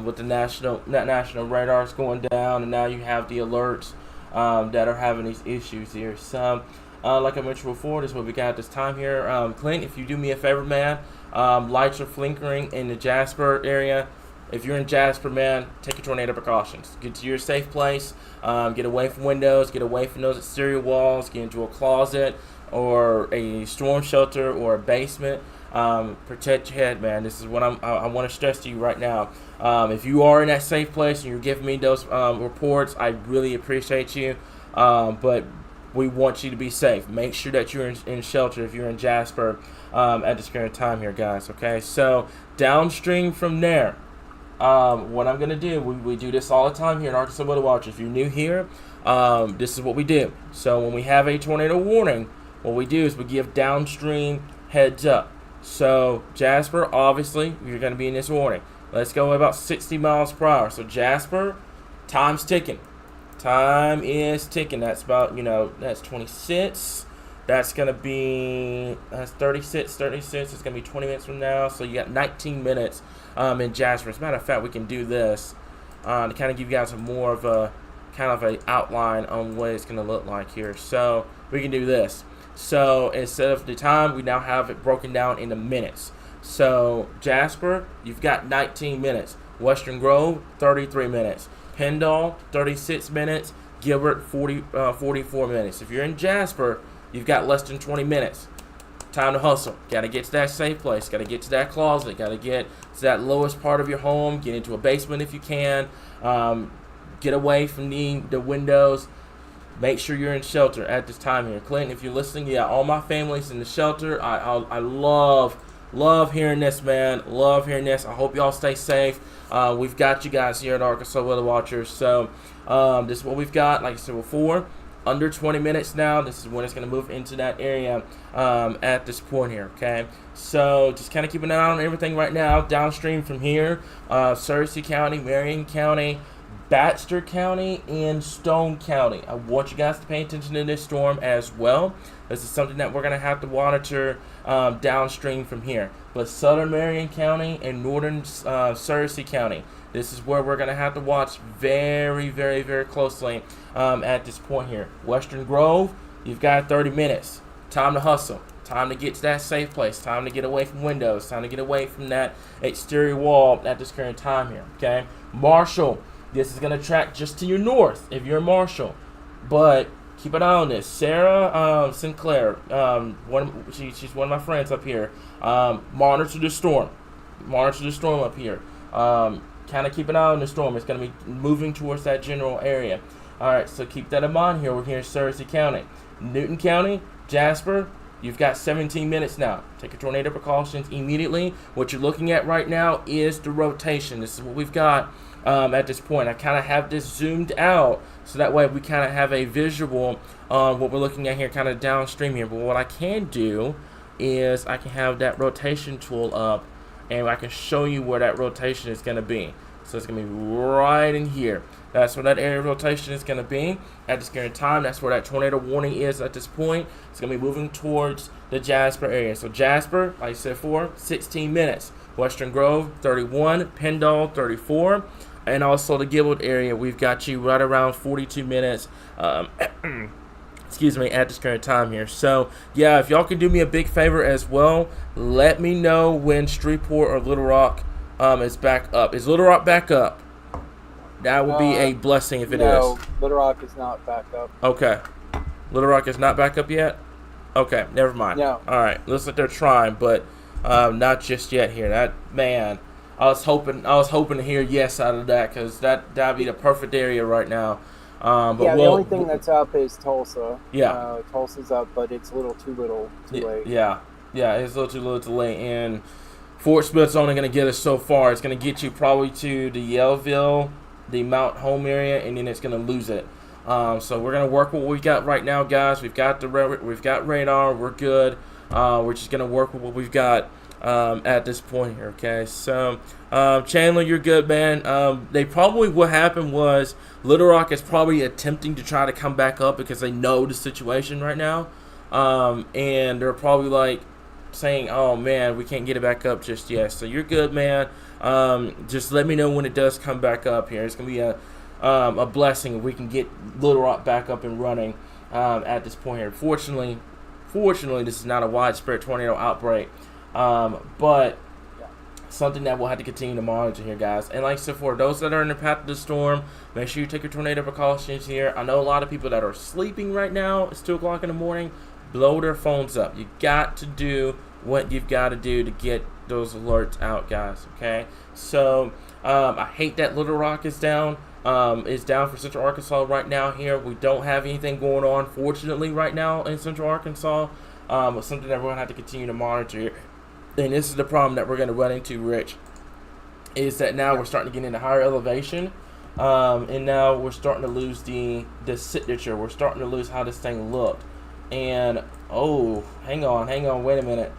with the national radars going down, and now you have the alerts that are having these issues here. So, like I mentioned before, this is what we got this time here. Clint, if you do me a favor, man, lights are flickering in the Jasper area. If you're in Jasper, man, take your tornado precautions. Get to your safe place. Get away from windows. Get away from those exterior walls. Get into a closet or a storm shelter or a basement. Protect your head, man. This is what I want to stress to you right now. If you are in that safe place and you're giving me those reports, I really appreciate you. But we want you to be safe. Make sure that you're in shelter if you're in Jasper at this current time here, guys. Okay, so downstream from there. What I'm going to do, we do this all the time here in Arkansas Weather Watch. If you're new here, this is what we do. So when we have a tornado warning, what we do is we give downstream heads up. So Jasper, obviously, you're going to be in this warning. Let's go about 60 miles per hour. So Jasper, time's ticking. Time is ticking. That's about, that's 26. That's going to be, that's 36. It's going to be 20 minutes from now. So you got 19 minutes in Jasper. As a matter of fact, we can do this to kind of give you guys more of a kind of a outline on what it's going to look like here. So we can do this. So instead of the time, we now have it broken down into minutes. So Jasper, you've got 19 minutes. Western Grove, 33 minutes. Pendle, 36 minutes. Gilbert, 44 minutes. If you're in Jasper, you've got less than 20 minutes. Time to hustle. Got to get to that safe place. Got to get to that closet. Got to get to that lowest part of your home. Get into a basement if you can. Get away from the windows. Make sure you're in shelter at this time here. Clinton, if you're listening, all my family's in the shelter. I love hearing this, man. Love hearing this. I hope y'all stay safe. We've got you guys here at Arkansas Weather Watchers. So this is what we've got. Like I said before, under 20 minutes now. This is when it's going to move into that area at this point here, okay? So just kind of keep an eye on everything right now. Downstream from here, Searcy County, Marion County, Baxter County, and Stone County. I want you guys to pay attention to this storm as well. This is something that we're going to have to monitor downstream from here. But southern Marion County and northern Searcy County, this is where we're going to have to watch very, very, very closely at this point here. Western Grove, you've got 30 minutes. Time to hustle. Time to get to that safe place. Time to get away from windows. Time to get away from that exterior wall at this current time here, okay? Marshall, this is going to track just to your north if you're in Marshall. But keep an eye on this. Sarah Sinclair, she's one of my friends up here. Monitor the storm. Monitor the storm up here. Kind of keep an eye on the storm. It's going to be moving towards that general area. All right, so keep that in mind here. We're here in Searcy County. Newton County, Jasper, you've got 17 minutes now. Take your tornado precautions immediately. What you're looking at right now is the rotation. This is what we've got at this point. I kind of have this zoomed out so that way we kind of have a visual on what we're looking at here kind of downstream here. But what I can do is I can have that rotation tool up and I can show you where that rotation is going to be. So it's going to be right in here. That's where that area of rotation is going to be at this current time. That's where that tornado warning is at this point. It's going to be moving towards the Jasper area. So Jasper, like I said before, 16 minutes. Western Grove, 31. Pendle, 34. And also the Gilbert area, we've got you right around 42 minutes. Excuse me, at this current time here. So, yeah, if y'all can do me a big favor as well, let me know when Shreveport or Little Rock is back up. Is Little Rock back up? That would be a blessing if it is. No, Little Rock is not back up. Okay. Little Rock is not back up yet? Okay, never mind. No. All right, looks like they're trying, but not just yet here. That, man, I was hoping to hear yes out of that because that'd be the perfect area right now But yeah, the only thing that's up is Tulsa. Yeah. Tulsa's up, but it's a little too late. Yeah, it's a little too late. And Fort Smith's only going to get us so far. It's going to get you probably to the Yellville, the Mount Home area, and then it's going to lose it. So we're going to work with what we got right now, guys. We've got radar. We're good. We're just going to work with what we've got at this point here, okay? So, Chandler, you're good, man. What happened was Little Rock is probably attempting to try to come back up because they know the situation right now. And they're probably like saying, oh, man, we can't get it back up just yet. So you're good, man. Just let me know when it does come back up here. It's going to be a blessing if we can get Little Rock back up and running at this point here. Fortunately, this is not a widespread tornado outbreak. But something that we'll have to continue to monitor here, guys. And like I said, for those that are in the path of the storm, make sure you take your tornado precautions here. I know a lot of people that are sleeping right now. It's 2 o'clock in the morning. Blow their phones up. You got to do what you've got to do to get those alerts out, guys. Okay. So I hate that Little Rock is down. Is down for Central Arkansas right now. Here we don't have anything going on, fortunately, right now in Central Arkansas. But something that we're gonna have to continue to monitor. And this is the problem that we're going to run into, Rich, is that now we're starting to get into higher elevation, and now we're starting to lose the signature. We're starting to lose how this thing looked. And, oh, hang on, wait a minute.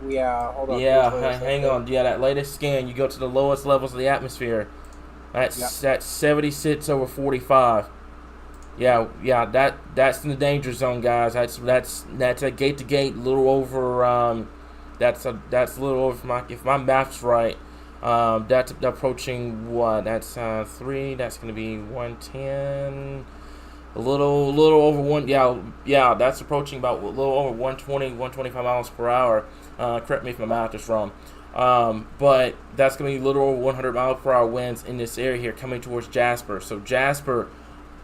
Yeah, hold on. Yeah, hang on. Yeah, that latest scan, you go to the lowest levels of the atmosphere. That's 76 over 45. Yeah, that's in the danger zone, guys. That's a gate to gate, a little over. That's a little over if my math's right. That's approaching what? That's 3. That's going to be 110. A little over 1. Yeah. That's approaching about a little over 120, 125 miles per hour. Correct me if my math is wrong. But that's going to be a little over 100 miles per hour winds in this area here, coming towards Jasper. So Jasper,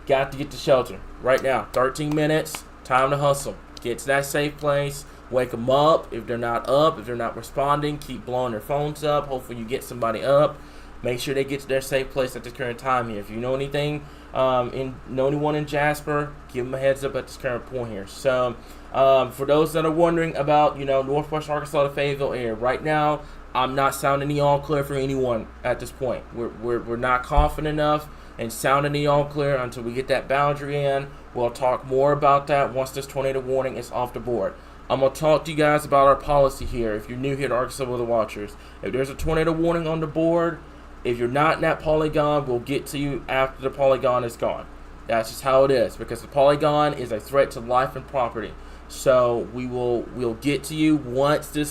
got to get to shelter right now. 13 minutes. Time to hustle. Get to that safe place. Wake them up. If they're not up, if they're not responding, keep blowing their phones up. Hopefully you get somebody up. Make sure they get to their safe place at this current time here. If you know anything, know anyone in Jasper, give them a heads up at this current point here. So, for those that are wondering about, Northwest Arkansas to Fayetteville area, right now, I'm not sounding the all clear for anyone at this point. We're not confident enough and sounding the all clear until we get that boundary in. We'll talk more about that once this tornado warning is off the board. I'm going to talk to you guys about our policy here. If you're new here to Arkansas Weather Watchers, if there's a tornado warning on the board, if you're not in that polygon, we'll get to you after the polygon is gone. That's just how it is, because the polygon is a threat to life and property. So we'll get to you once we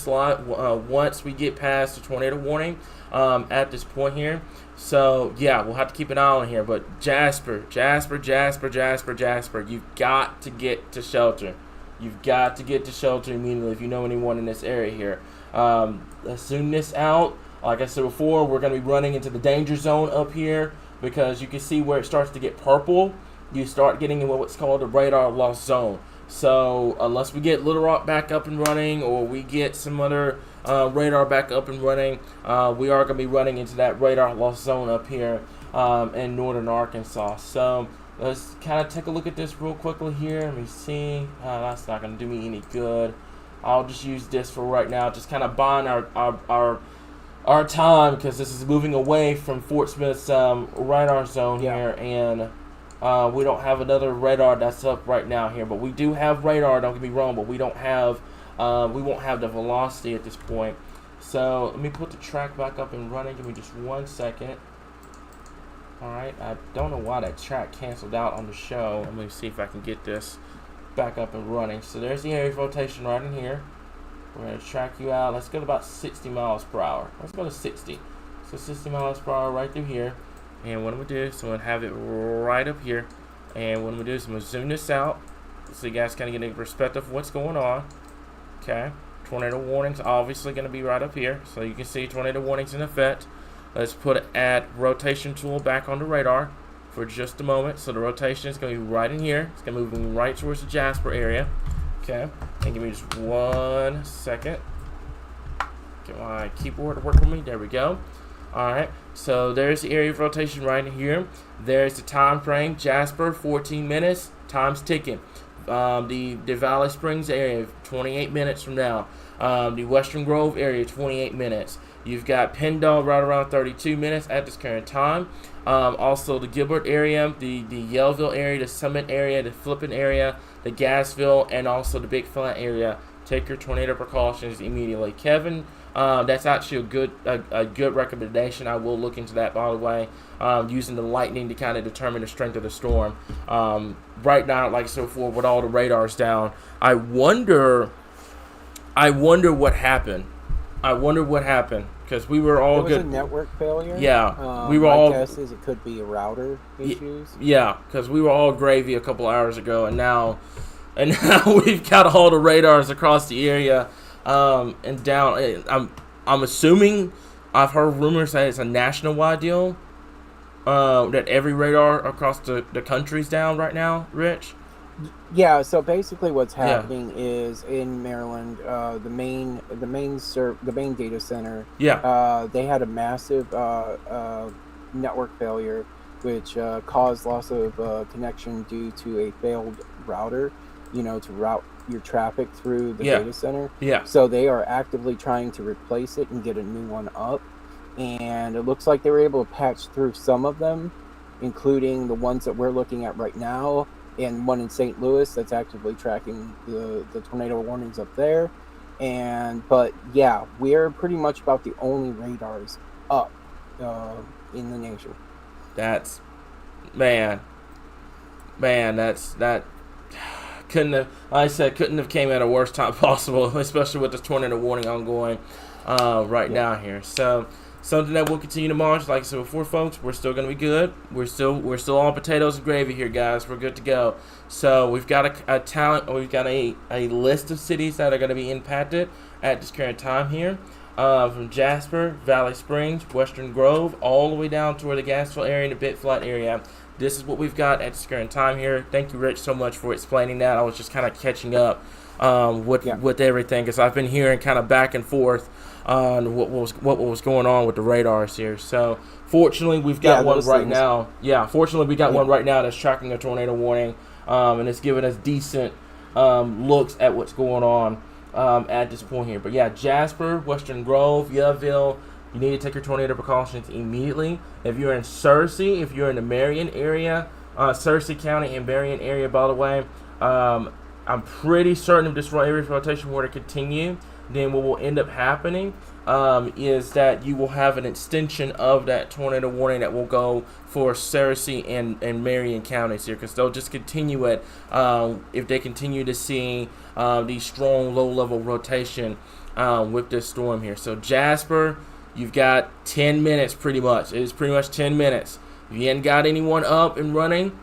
get past the tornado warning at this point here. So yeah, we'll have to keep an eye on here. But Jasper, you've got to get to shelter. You've got to get to shelter immediately if you know anyone in this area here. Let's zoom this out. Like I said before, we're going to be running into the danger zone up here because you can see where it starts to get purple. You start getting in what's called a radar loss zone. So unless we get Little Rock back up and running or we get some other radar back up and running, we are going to be running into that radar loss zone up here in northern Arkansas. So let's kind of take a look at this real quickly here. Let me see. That's not going to do me any good. I'll just use this for right now. Just kind of buying our time because this is moving away from Fort Smith's radar zone here, and we don't have another radar that's up right now here. But we do have radar. Don't get me wrong, but we don't have we won't have the velocity at this point. So let me put the track back up and running. Give me just 1 second. Alright, I don't know why that track canceled out on the show. Let me see if I can get this back up and running. So there's the area of rotation right in here. We're going to track you out. Let's go to about 60 miles per hour. Let's go to 60. So 60 miles per hour right through here. And what I'm going to do is I'm going to have it right up here. And what I'm going to do is I'm going to zoom this out so you guys kind of get a perspective of what's going on. Okay. Tornado warnings obviously going to be right up here. So you can see tornado warnings in effect. Let's put add rotation tool back on the radar for just a moment. So the rotation is going to be right in here. It's going to move right towards the Jasper area. Okay. And give me just 1 second. Get my keyboard to work with me. There we go. Alright. So there's the area of rotation right here. There's the time frame. Jasper, 14 minutes. Time's ticking. The Valley Springs area, 28 minutes from now. The Western Grove area, 28 minutes. You've got Pendle right around 32 minutes at this current time. Also the Gilbert area, the Yellville area, the Summit area, the Flippin area, the Gassville, and also the Big Flat area. Take your tornado precautions immediately. Kevin, that's actually a good recommendation. I will look into that, by the way, using the lightning to kind of determine the strength of the storm. Right now, like so forth, with all the radars down, I wonder what happened. Because we were all good. It was a network failure. Yeah, we were all. My guess is it could be router issues. Yeah, because we were all gravy a couple hours ago, and now we've got all the radars across the area, and down. I'm assuming, I've heard rumors that it's a national-wide deal. That every radar across the country's down right now, Rich. Yeah, so basically what's happening is in Maryland, the main data center. Yeah. They had a massive network failure, which caused loss of connection due to a failed router. To route your traffic through the data center. Yeah. So they are actively trying to replace it and get a new one up, and it looks like they were able to patch through some of them, including the ones that we're looking at right now. And one in St. Louis that's actively tracking the tornado warnings up there. But yeah, we're pretty much about the only radars up in the nation. That's that couldn't have came at a worse time possible, especially with this tornado warning ongoing now here. So something that we'll continue to monitor. Like I said before, folks, we're still going to be good. We're still on potatoes and gravy here, guys. We're good to go. So we've got a list of cities that are going to be impacted at this current time here, from Jasper, Valley Springs, Western Grove, all the way down toward the Gassville area and the Bit Flat area. This is what we've got at this current time here. Thank you, Rich, so much for explaining that. I was just kind of catching up with everything, because I've been hearing kind of back and forth on what was going on with the radars here. So fortunately, we've got one right now. Yeah, fortunately, we got one right now that's tracking a tornado warning, and it's giving us decent looks at what's going on at this point here. But yeah, Jasper, Western Grove, Yellville, you need to take your tornado precautions immediately. If you're in Searcy, if you're in the Marion area, Searcy County and Marion area, by the way, I'm pretty certain if this area rotation were to continue, then what will end up happening is that you will have an extension of that tornado warning that will go for Searcy and Marion counties here, because they'll just continue it if they continue to see these strong low-level rotation with this storm here. So Jasper, you've got 10 minutes pretty much. It is pretty much 10 minutes. If you ain't got anyone up and running,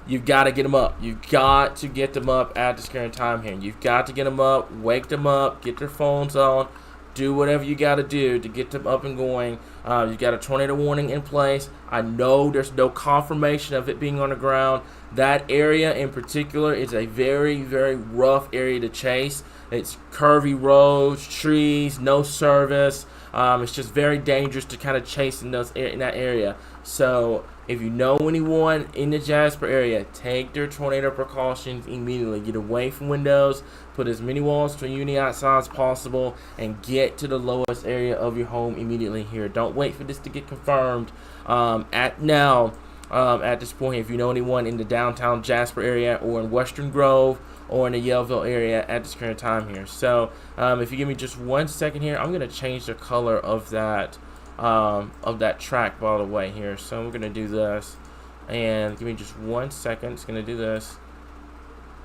you've got to get them up. You've got to get them up at this current time here. You've got to get them up, wake them up, get their phones on, do whatever you got to do to get them up and going. You've got a tornado warning in place. I know there's no confirmation of it being on the ground. That area in particular is a very, very rough area to chase. It's curvy roads, trees, no service. It's just very dangerous to kind of chase in that area. So if you know anyone in the Jasper area, take their tornado precautions immediately. Get away from windows, put as many walls between you and the outside as possible, and get to the lowest area of your home immediately here. Don't wait for this to get confirmed at this point. If you know anyone in the downtown Jasper area or in Western Grove or in the Yellville area at this current time here. So if you give me just 1 second here, I'm going to change the color of that track, by the way, here. So we're going to do this, and give me just 1 second. It's going to do this.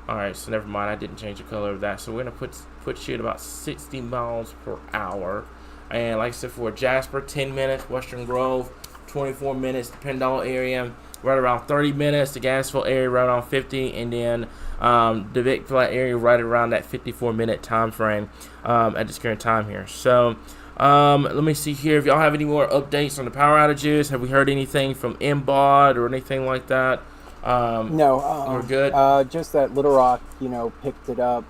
Alright, so never mind, I didn't change the color of that. So we're going to put you at about 60 miles per hour. And like I said, for Jasper, 10 minutes. Western Grove, 24 minutes. The Pendle area, right around 30 minutes. The Gassville area, right around 50. And then the Big Flat area, right around that 54-minute time frame at this current time here. So let me see here. If y'all have any more updates on the power outages, have we heard anything from MBOD or anything like that? No, we're good. Just that Little Rock, picked it up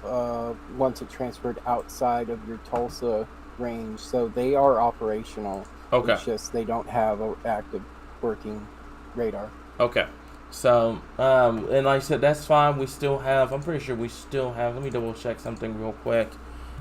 once it transferred outside of your Tulsa range, so they are operational. Okay. It's just they don't have an active working radar. Okay. So, and like I said, that's fine. We still have, I'm pretty sure we still have, let me double check something real quick.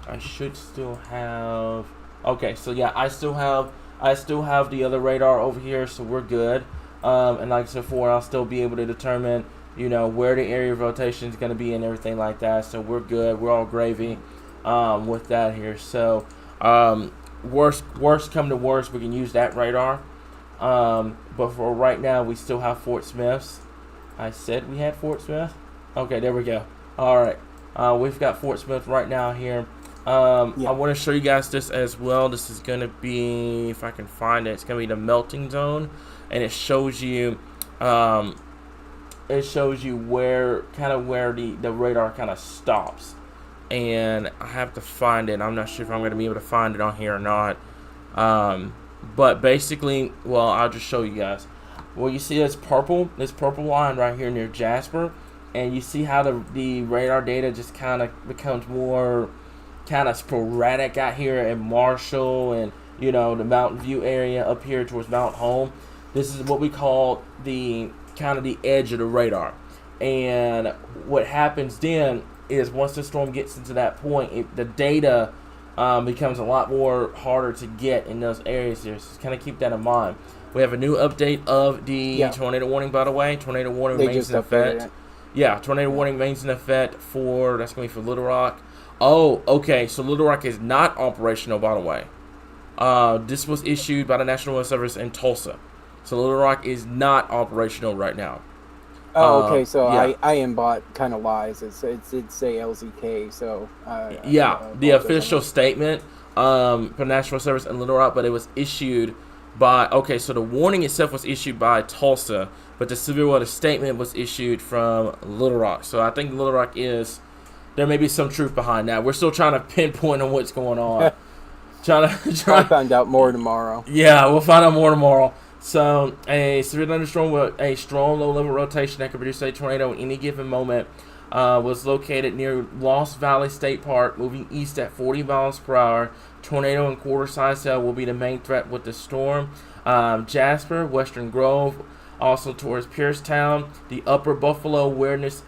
I should still have, okay, so yeah, I still have the other radar over here, so we're good. And like I said before, I'll still be able to determine, where the area of rotation is going to be and everything like that. So we're good. We're all gravy, with that here. So, worst come to worst, we can use that radar. But for right now, we still have Fort Smiths. I said we had Fort Smith. Okay, there we go. All right. We've got Fort Smith right now here. I want to show you guys this as well. This is going to be, if I can find it, it's going to be the melting zone. And it shows you, where the radar kind of stops. And I have to find it. I'm not sure if I'm going to be able to find it on here or not. But basically, well, I'll just show you guys. Well, you see this purple line right here near Jasper, and you see how the radar data just kind of becomes more kind of sporadic out here in Marshall and the Mountain View area up here towards Mount Home. This is what we call the kind of the edge of the radar. And what happens then is once the storm gets into that point, the data becomes a lot more harder to get in those areas there. So kind of keep that in mind. We have a new update of the tornado warning, by the way. Tornado warning remains in effect. Yeah, tornado warning remains in effect that's going to be for Little Rock. Oh, okay, so Little Rock is not operational, by the way. This was issued by the National Weather Service in Tulsa. So Little Rock is not operational right now. Oh, okay. So yeah. I bought kind of lies. It did say LZK. So the official statement for National Service in Little Rock, but it was issued by. Okay, so the warning itself was issued by Tulsa, but the severe weather statement was issued from Little Rock. So I think Little Rock there may be some truth behind that. We're still trying to pinpoint on what's going on. I'll find out more tomorrow. Yeah, we'll find out more tomorrow. So, a severe thunderstorm with a strong low-level rotation that could produce a tornado at any given moment was located near Lost Valley State Park, moving east at 40 miles per hour. Tornado and quarter-size cell will be the main threat with the storm. Jasper, Western Grove, also towards Piercetown, the Upper Buffalo Wilderness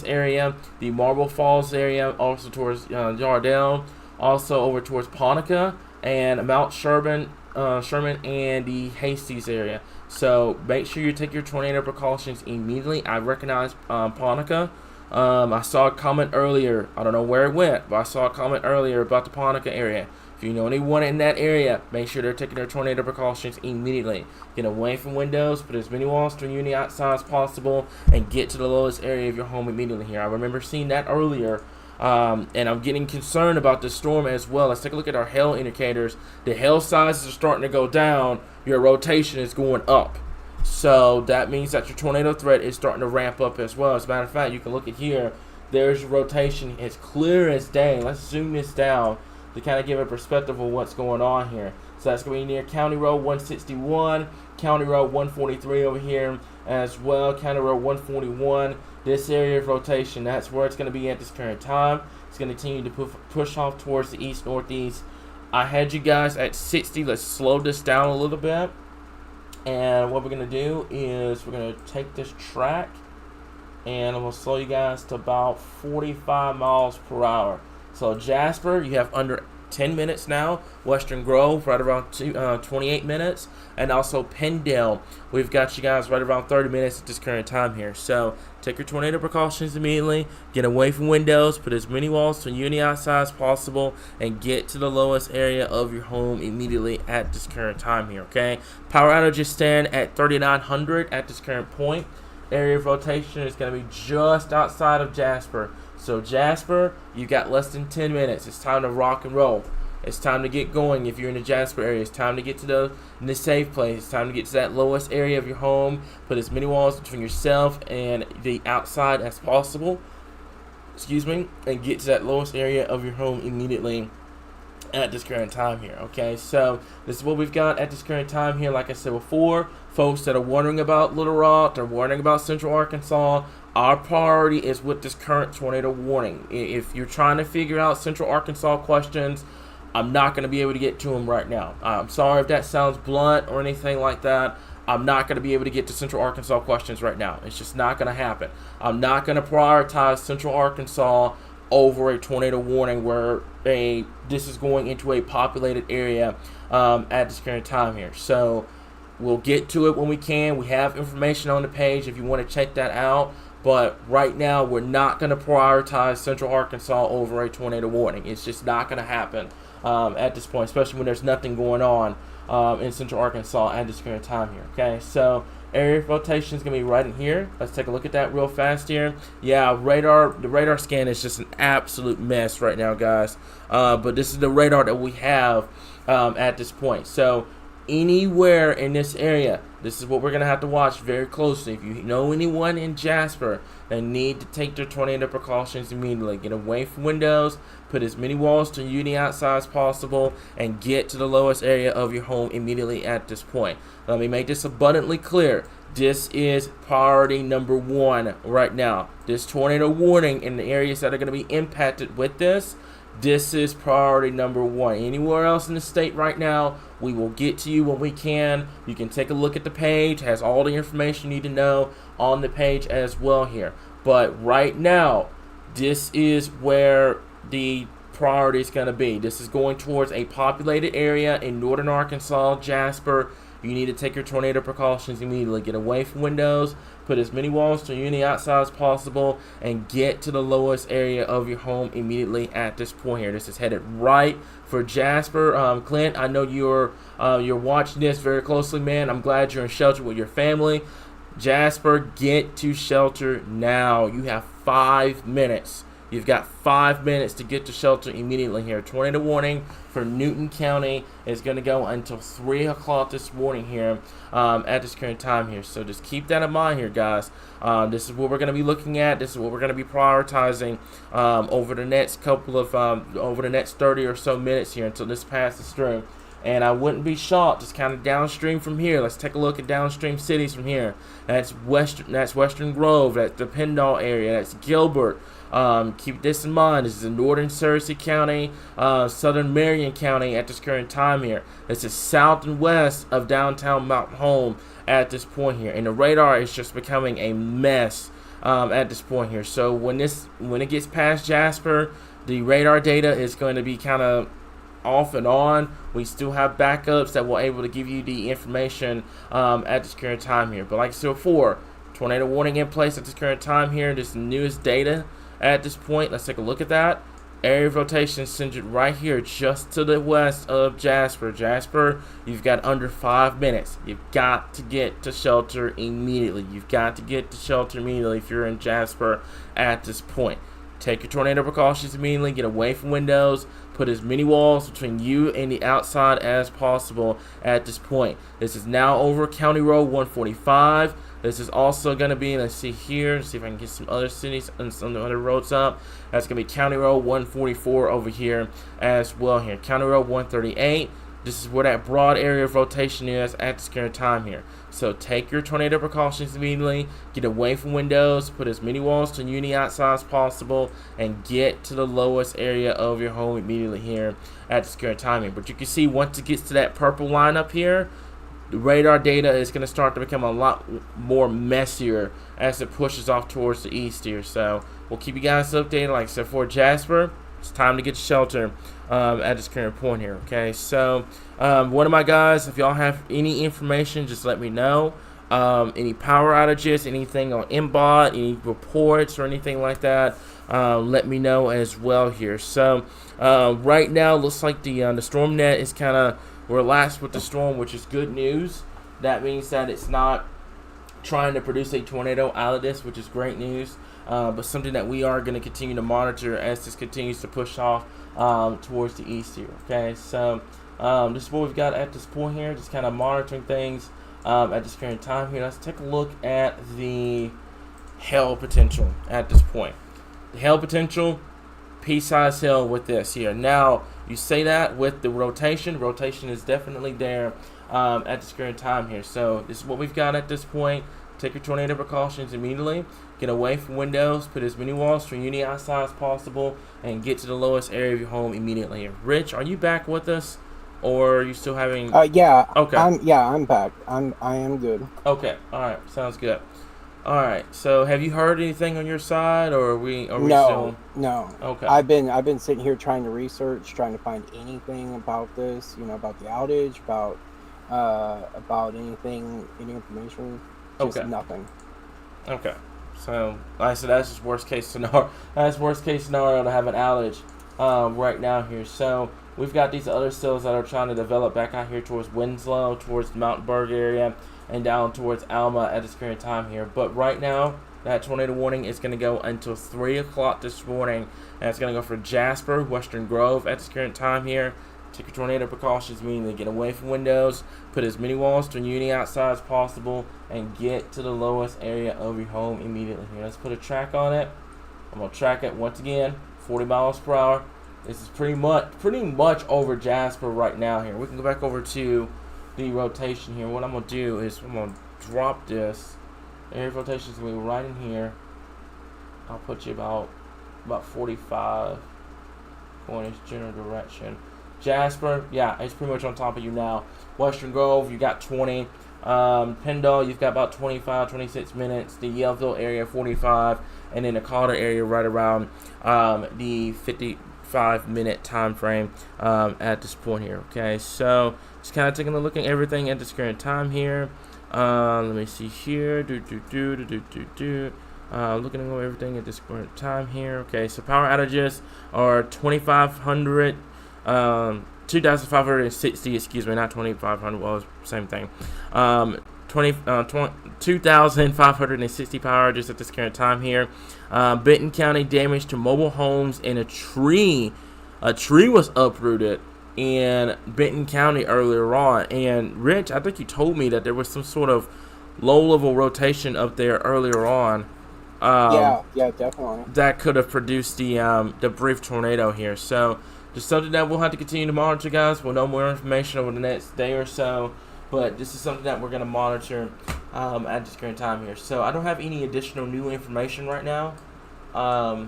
area, the Marble Falls area, also towards Yardell, also over towards Ponica, and Mount Sherman and the Hastings area. So make sure you take your tornado precautions immediately. I recognize Ponica. I saw a comment earlier. I don't know where it went, but I saw a comment earlier about the Ponica area. If you know anyone in that area, make sure they're taking their tornado precautions immediately. Get away from windows, put as many walls to unit outside as possible, and get to the lowest area of your home immediately here. I remember seeing that earlier. And I'm getting concerned about the storm as well. Let's take a look at our hail indicators. The hail sizes are starting to go down. Your rotation is going up. So that means that your tornado threat is starting to ramp up as well. As a matter of fact, you can look at here. There's your rotation. It's clear as day. Let's zoom this down to kind of give a perspective of what's going on here. So that's going to be near County Road 161, County Road 143 over here as well, County Road 141. This area of rotation, that's where it's going to be at this current time. It's going to continue to push off towards the east-northeast. I had you guys at 60. Let's slow this down a little bit. And what we're going to do is we're going to take this track and I'm going to slow you guys to about 45 miles per hour. So Jasper, you have under 10 minutes now. Western Grove, right around 28 minutes. And also Pendale, we've got you guys right around 30 minutes at this current time here. So take your tornado precautions immediately. Get away from windows. Put as many walls to unit outside as possible. And get to the lowest area of your home immediately at this current time here, okay? Power outages stand at 3,900 at this current point. Area of rotation is going to be just outside of Jasper. So Jasper, you got less than 10 minutes. It's time to rock and roll. It's time to get going. If you're in the Jasper area, it's time to get to the safe place. It's time to get to that lowest area of your home. Put as many walls between yourself and the outside as possible. And get to that lowest area of your home immediately at this current time here. Okay, so this is what we've got at this current time here. Like I said before, folks that are wondering about Little Rock, they're wondering about Central Arkansas, our priority is with this current tornado warning. If you're trying to figure out Central Arkansas questions, I'm not going to be able to get to them right now. I'm sorry if that sounds blunt or anything like that. I'm not going to be able to get to Central Arkansas questions right now. It's just not going to happen. I'm not going to prioritize Central Arkansas over a tornado warning where this is going into a populated area at this current time here. So we'll get to it when we can. We have information on the page if you want to check that out. But right now, we're not going to prioritize Central Arkansas over a tornado warning. It's just not going to happen at this point, especially when there's nothing going on in Central Arkansas at this current time here. Okay, so area rotation is going to be right in here. Let's take a look at that real fast here. Yeah, the radar scan is just an absolute mess right now, guys. But this is the radar that we have at this point. So anywhere in this area, this is what we're going to have to watch very closely. If you know anyone in Jasper that need to take their tornado precautions immediately, get away from windows, put as many walls to you the outside as possible, and get to the lowest area of your home immediately at this point. Let me make this abundantly clear. This is priority number 1 right now. This tornado warning in the areas that are going to be impacted with this is priority number 1. Anywhere else in the state right now, we will get to you when we can. You can take a look at the page. It has all the information you need to know on the page as well here. But right now, this is where the priority is going to be. This is going towards a populated area in northern Arkansas, Jasper. You need to take your tornado precautions immediately. Get away from windows, put as many walls to you on the outside as possible, and get to the lowest area of your home immediately at this point here. This is headed right for Jasper. Clint, I know you're watching this very closely, man. I'm glad you're in shelter with your family. Jasper, get to shelter now. You have 5 minutes. You've got 5 minutes to get to shelter immediately here. Tornado warning for Newton County is going to go until 3 o'clock this morning here at this current time here. So just keep that in mind here, guys. This is what we're going to be looking at. This is what we're going to be prioritizing over the next over the next 30 or so minutes here until this passes through. And I wouldn't be shocked, just kind of downstream from here. Let's take a look at downstream cities from here. That's Western Grove, that's the Pendle area, that's Gilbert. Keep this in mind. This is in northern Searcy County, southern Marion County at this current time here. This is south and west of downtown Mountain Home at this point here. And the radar is just becoming a mess at this point here. So when it gets past Jasper, the radar data is going to be kind of off and on. We still have backups that will able to give you the information at this current time here. But like I said before, tornado warning in place at this current time here. This is the newest data at this point. Let's take a look at that. Area of rotation centered right here just to the west of Jasper. Jasper, you've got under 5 minutes. You've got to get to shelter immediately. You've got to get to shelter immediately if you're in Jasper at this point. Take your tornado precautions immediately. Get away from windows. Put as many walls between you and the outside as possible at this point. This is now over County Road 145. This is also going to be, let's see here, let's see if I can get some other cities and some other roads up. That's going to be County Road 144 over here as well here. County Road 138. This is where that broad area of rotation is at this current time here. So take your tornado precautions immediately. Get away from windows. Put as many walls to uni outside as possible. And get to the lowest area of your home immediately here at this current time here. But you can see once it gets to that purple line up here, the radar data is going to start to become a lot more messier as it pushes off towards the east here. So we'll keep you guys updated. Like I said, for Jasper, it's time to get to shelter at this current point here. Okay, so one of my guys, if y'all have any information, just let me know. Any power outages, anything on MBOT, any reports or anything like that, let me know as well here. So right now, looks like the storm net is kind of relaxed with the storm, which is good news. That means that it's not trying to produce a tornado out of this, which is great news. But something that we are going to continue to monitor as this continues to push off towards the east here. Okay, so this is what we've got at this point here, just kind of monitoring things at this current time here. Let's take a look at the hail potential at this point. The hail potential, pea-sized hail with this here. Now, you say that with the rotation. Rotation is definitely there at this current time here. So this is what we've got at this point. Take your tornado precautions immediately. Get away from windows. Put as many walls from unit outside as possible, and get to the lowest area of your home immediately. Rich, are you back with us, or are you still having? Yeah. Okay. I'm back. I am good. Okay. All right. Sounds good. All right. So, have you heard anything on your side, or are we No. Okay. I've been sitting here trying to research, trying to find anything about this. About the outage, about anything, any information. Just nothing. Okay. So, like I said, that's just worst case scenario. That's worst case scenario to have an outage right now here. So, we've got these other cells that are trying to develop back out here towards Winslow, towards the Mountainburg area, and down towards Alma at this current time here. But right now, that tornado warning is going to go until 3 o'clock this morning. And it's going to go for Jasper, Western Grove at this current time here. Take your tornado precautions, meaning to get away from windows, put as many walls to unit outside as possible, and get to the lowest area of your home immediately here. Let's put a track on it. I'm going to track it once again, 40 miles per hour. This is pretty much over Jasper right now here. We can go back over to the rotation here. What I'm going to do is I'm going to drop this. Area rotation is going to be right in here. I'll put you about 45 going in its general direction. Jasper, yeah, it's pretty much on top of you now. Western Grove, you got 20. Pendle, you've got about 25, 26 minutes. The Yellville area, 45. And then the Calder area right around the 55-minute time frame at this point here. Okay, so just kind of taking a look at everything at this current time here. Let me see here. Looking over everything at this current time here. Okay, so power outages are 2,560, excuse me, not 2,500, well, same thing. 2,560 power outages at this current time here. Benton County damage to mobile homes, and a tree was uprooted in Benton County earlier on. And Rich, I think you told me that there was some sort of low-level rotation up there earlier on. Yeah, definitely. That could have produced the brief tornado here. So, just something that we'll have to continue to monitor, guys. We'll know more information over the next day or so. But this is something that we're going to monitor at this current time here. So, I don't have any additional new information right now. Let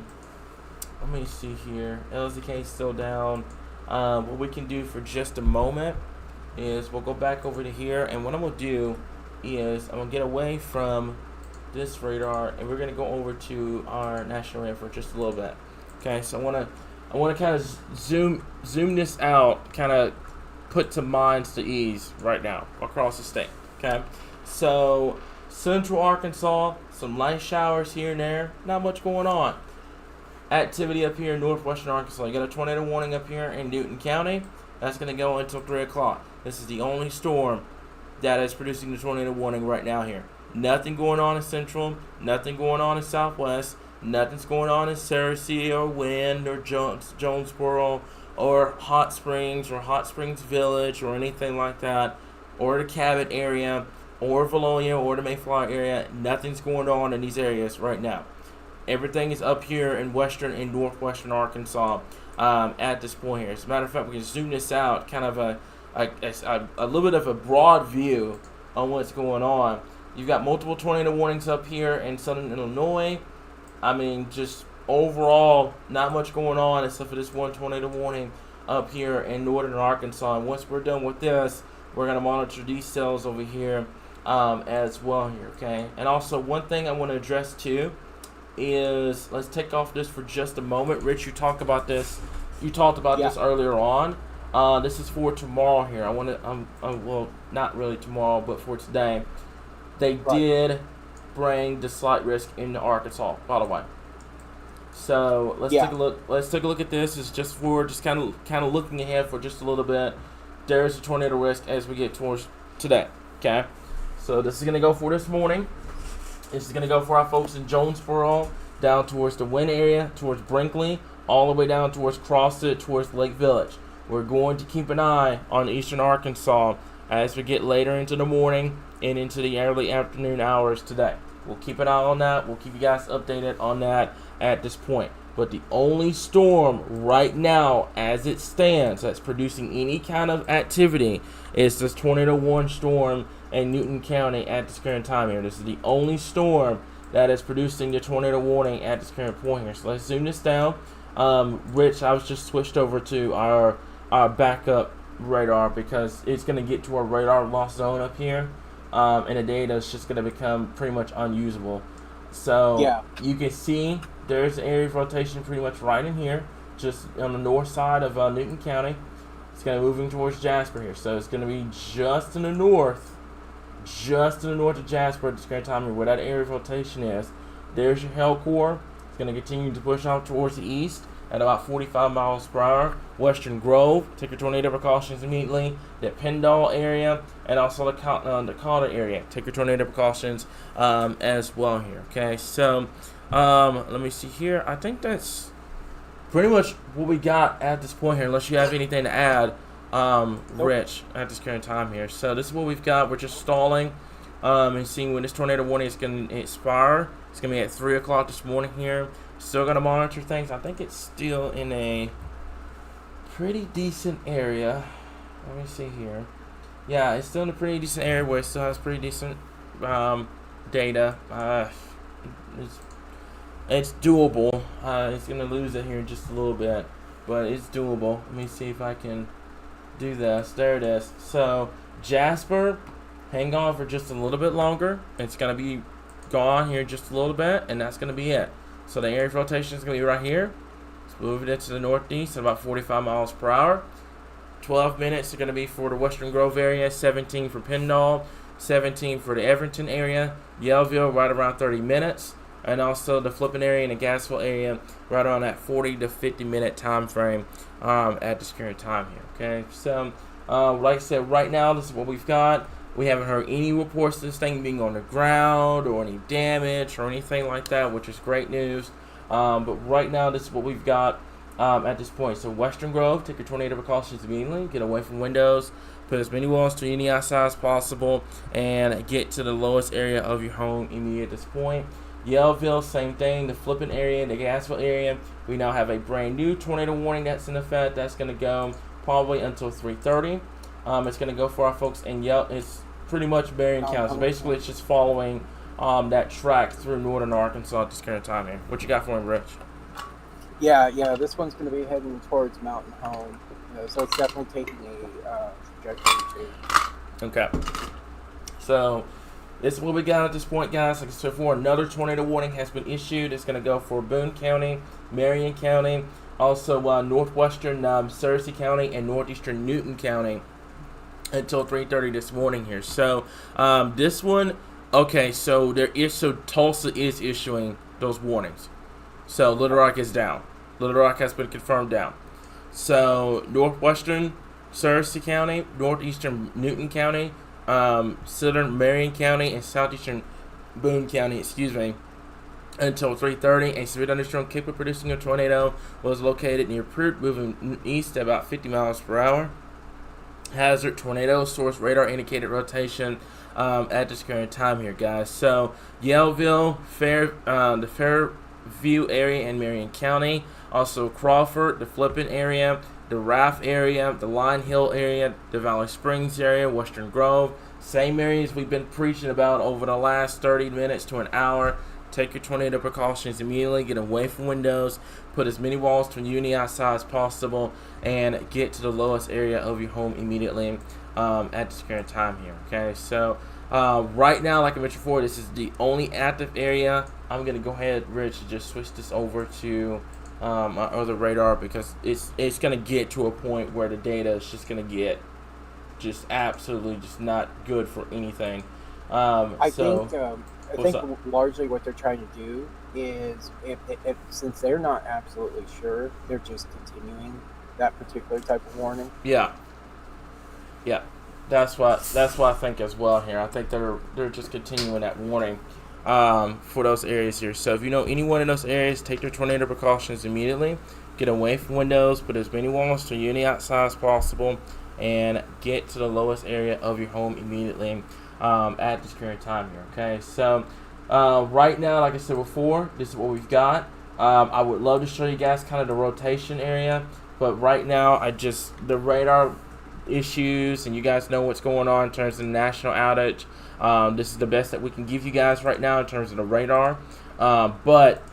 me see here. LZK is still down. What we can do for just a moment is we'll go back over to here. And what I'm going to do is I'm going to get away from this radar, and we're going to go over to our national radar for just a little bit. Okay, so I want to kind of zoom this out, kind of put some minds to ease right now across the state. Okay, so central Arkansas, some light showers here and there, not much going on. Activity up here in northwestern Arkansas. You got a tornado warning up here in Newton County. That's going to go until 3 o'clock. This is the only storm that is producing the tornado warning right now here. Nothing going on in central, nothing going on in southwest, nothing's going on in Cersei or Wind or Jonesboro or Hot Springs Village or anything like that, or the Cabot area or Valonia or the Mayflower area. Nothing's going on in these areas right now. Everything is up here in western and northwestern Arkansas at this point here. As a matter of fact, we can zoom this out, kind of a little bit of a broad view on what's going on. You've got multiple tornado warnings up here in southern Illinois. I mean, just overall, not much going on except for this one tornado warning up here in northern Arkansas. And once we're done with this, we're going to monitor these cells over here as well here, okay? And also, one thing I want to address too is, let's take off this for just a moment. Rich, you talked about this. You talked about this earlier on. This is for tomorrow here. I want to, well, not really tomorrow, but for today. They did bring the slight risk into Arkansas, by the way. So let's take a look. Let's take a look at this. It's just for kind of looking ahead for just a little bit. There's a tornado risk as we get towards today. Okay, so this is gonna go for this morning. This is gonna go for our folks in Jonesboro, down towards the Wynn area, towards Brinkley, all the way down towards Crossett, towards Lake Village. We're going to keep an eye on eastern Arkansas as we get later into the morning and into the early afternoon hours today. We'll keep an eye on that. We'll keep you guys updated on that at this point. But the only storm right now, as it stands, that's producing any kind of activity is this tornado warning storm and Newton County at this current time here. This is the only storm that is producing the tornado warning at this current point here. So let's zoom this down. Rich, I was just switched over to our backup radar because it's going to get to our radar loss zone up here, and the data is just going to become pretty much unusable. So Yeah. you can see there's an area of rotation pretty much right in here, just on the north side of Newton County. It's going to moving towards Jasper here, so it's going to be just in the north of Jasper at this current time, where that area of rotation is. There's your hell core. It's going to continue to push out towards the east at about 45 miles per hour. Western Grove, take your tornado precautions immediately. The Pendle area and also the Dakota area, take your tornado precautions as well here. Okay, so let me see here. I think that's pretty much what we got at this point here, unless you have anything to add, Rich, at this current time here. So this is what we've got. We're just stalling and seeing when this tornado warning is going to expire. It's going to be at 3 o'clock this morning here. Still going to monitor things. I think it's still in a pretty decent area. Let me see here. Yeah, it's still in a pretty decent area where it still has pretty decent data. It's doable. It's going to lose it here just a little bit, but it's doable. Let me see if I can do this. There it is. So Jasper, hang on for just a little bit longer. It's going to be gone here just a little bit, and that's going to be it. So the area of rotation is going to be right here. It's moving it to the northeast at about 45 miles per hour. 12 minutes are going to be for the Western Grove area, 17 for Pendle, 17 for the Everton area, Yellville right around 30 minutes, and also the Flippin area and the Gassville area right around that 40 to 50 minute time frame at this current time here. Okay, so like I said, right now this is what we've got. We haven't heard any reports of this thing being on the ground or any damage or anything like that, which is great news. But right now, this is what we've got at this point. So Western Grove, take your tornado precautions immediately. Get away from windows. Put as many walls to any outside as possible. And get to the lowest area of your home immediately at this point. Yellville, same thing. The Flippin area, the Gassville area. We now have a brand new tornado warning that's in effect. That's going to go probably until 3:30. It's going to go for our folks in It's pretty much Marion County. So basically, it's just following that track through northern Arkansas at this current time here. What you got for him, Rich? Yeah. This one's going to be heading towards Mountain Home. So it's definitely taking a trajectory too. Okay. So this is what we got at this point, guys. Like I said before, another tornado warning has been issued. It's going to go for Boone County, Marion County, also northwestern Searcy County, and northeastern Newton County until 3:30 this morning here. So this one, okay, so Tulsa is issuing those warnings. So Little Rock is down. Little Rock has been confirmed down. So northwestern Searcy County, northeastern Newton County, southern Marion County, and southeastern Boone County, until 3:30. A severe thunderstorm capable of producing a tornado was located near Pruitt, moving east at about 50 miles per hour. Hazard tornado source radar indicated rotation at this current time here, guys. So Yellville, the Fairview area in Marion County, also Crawford, the Flippin area, the Raft area, the Line Hill area, the Valley Springs area, Western Grove, same areas we've been preaching about over the last 30 minutes to an hour. Take your tornado precautions immediately. Get away from windows. Put as many walls to uni outside as possible. And get to the lowest area of your home immediately at this current time here. Okay, so right now, like I mentioned before, this is the only active area. I'm going to go ahead, Rich, and just switch this over to my other radar because it's going to get to a point where the data is just going to get just absolutely just not good for anything. I think largely what they're trying to do is, if since they're not absolutely sure, they're just continuing that particular type of warning. Yeah. That's what I think as well here. I think they're just continuing that warning for those areas here. So if you know anyone in those areas, take their tornado precautions immediately. Get away from windows. Put as many walls to uni outside as possible, and get to the lowest area of your home immediately. At this current time here, okay? So, right now, like I said before, this is what we've got. I would love to show you guys kind of the rotation area, but right now, the radar issues and you guys know what's going on in terms of the national outage, this is the best that we can give you guys right now in terms of the radar. But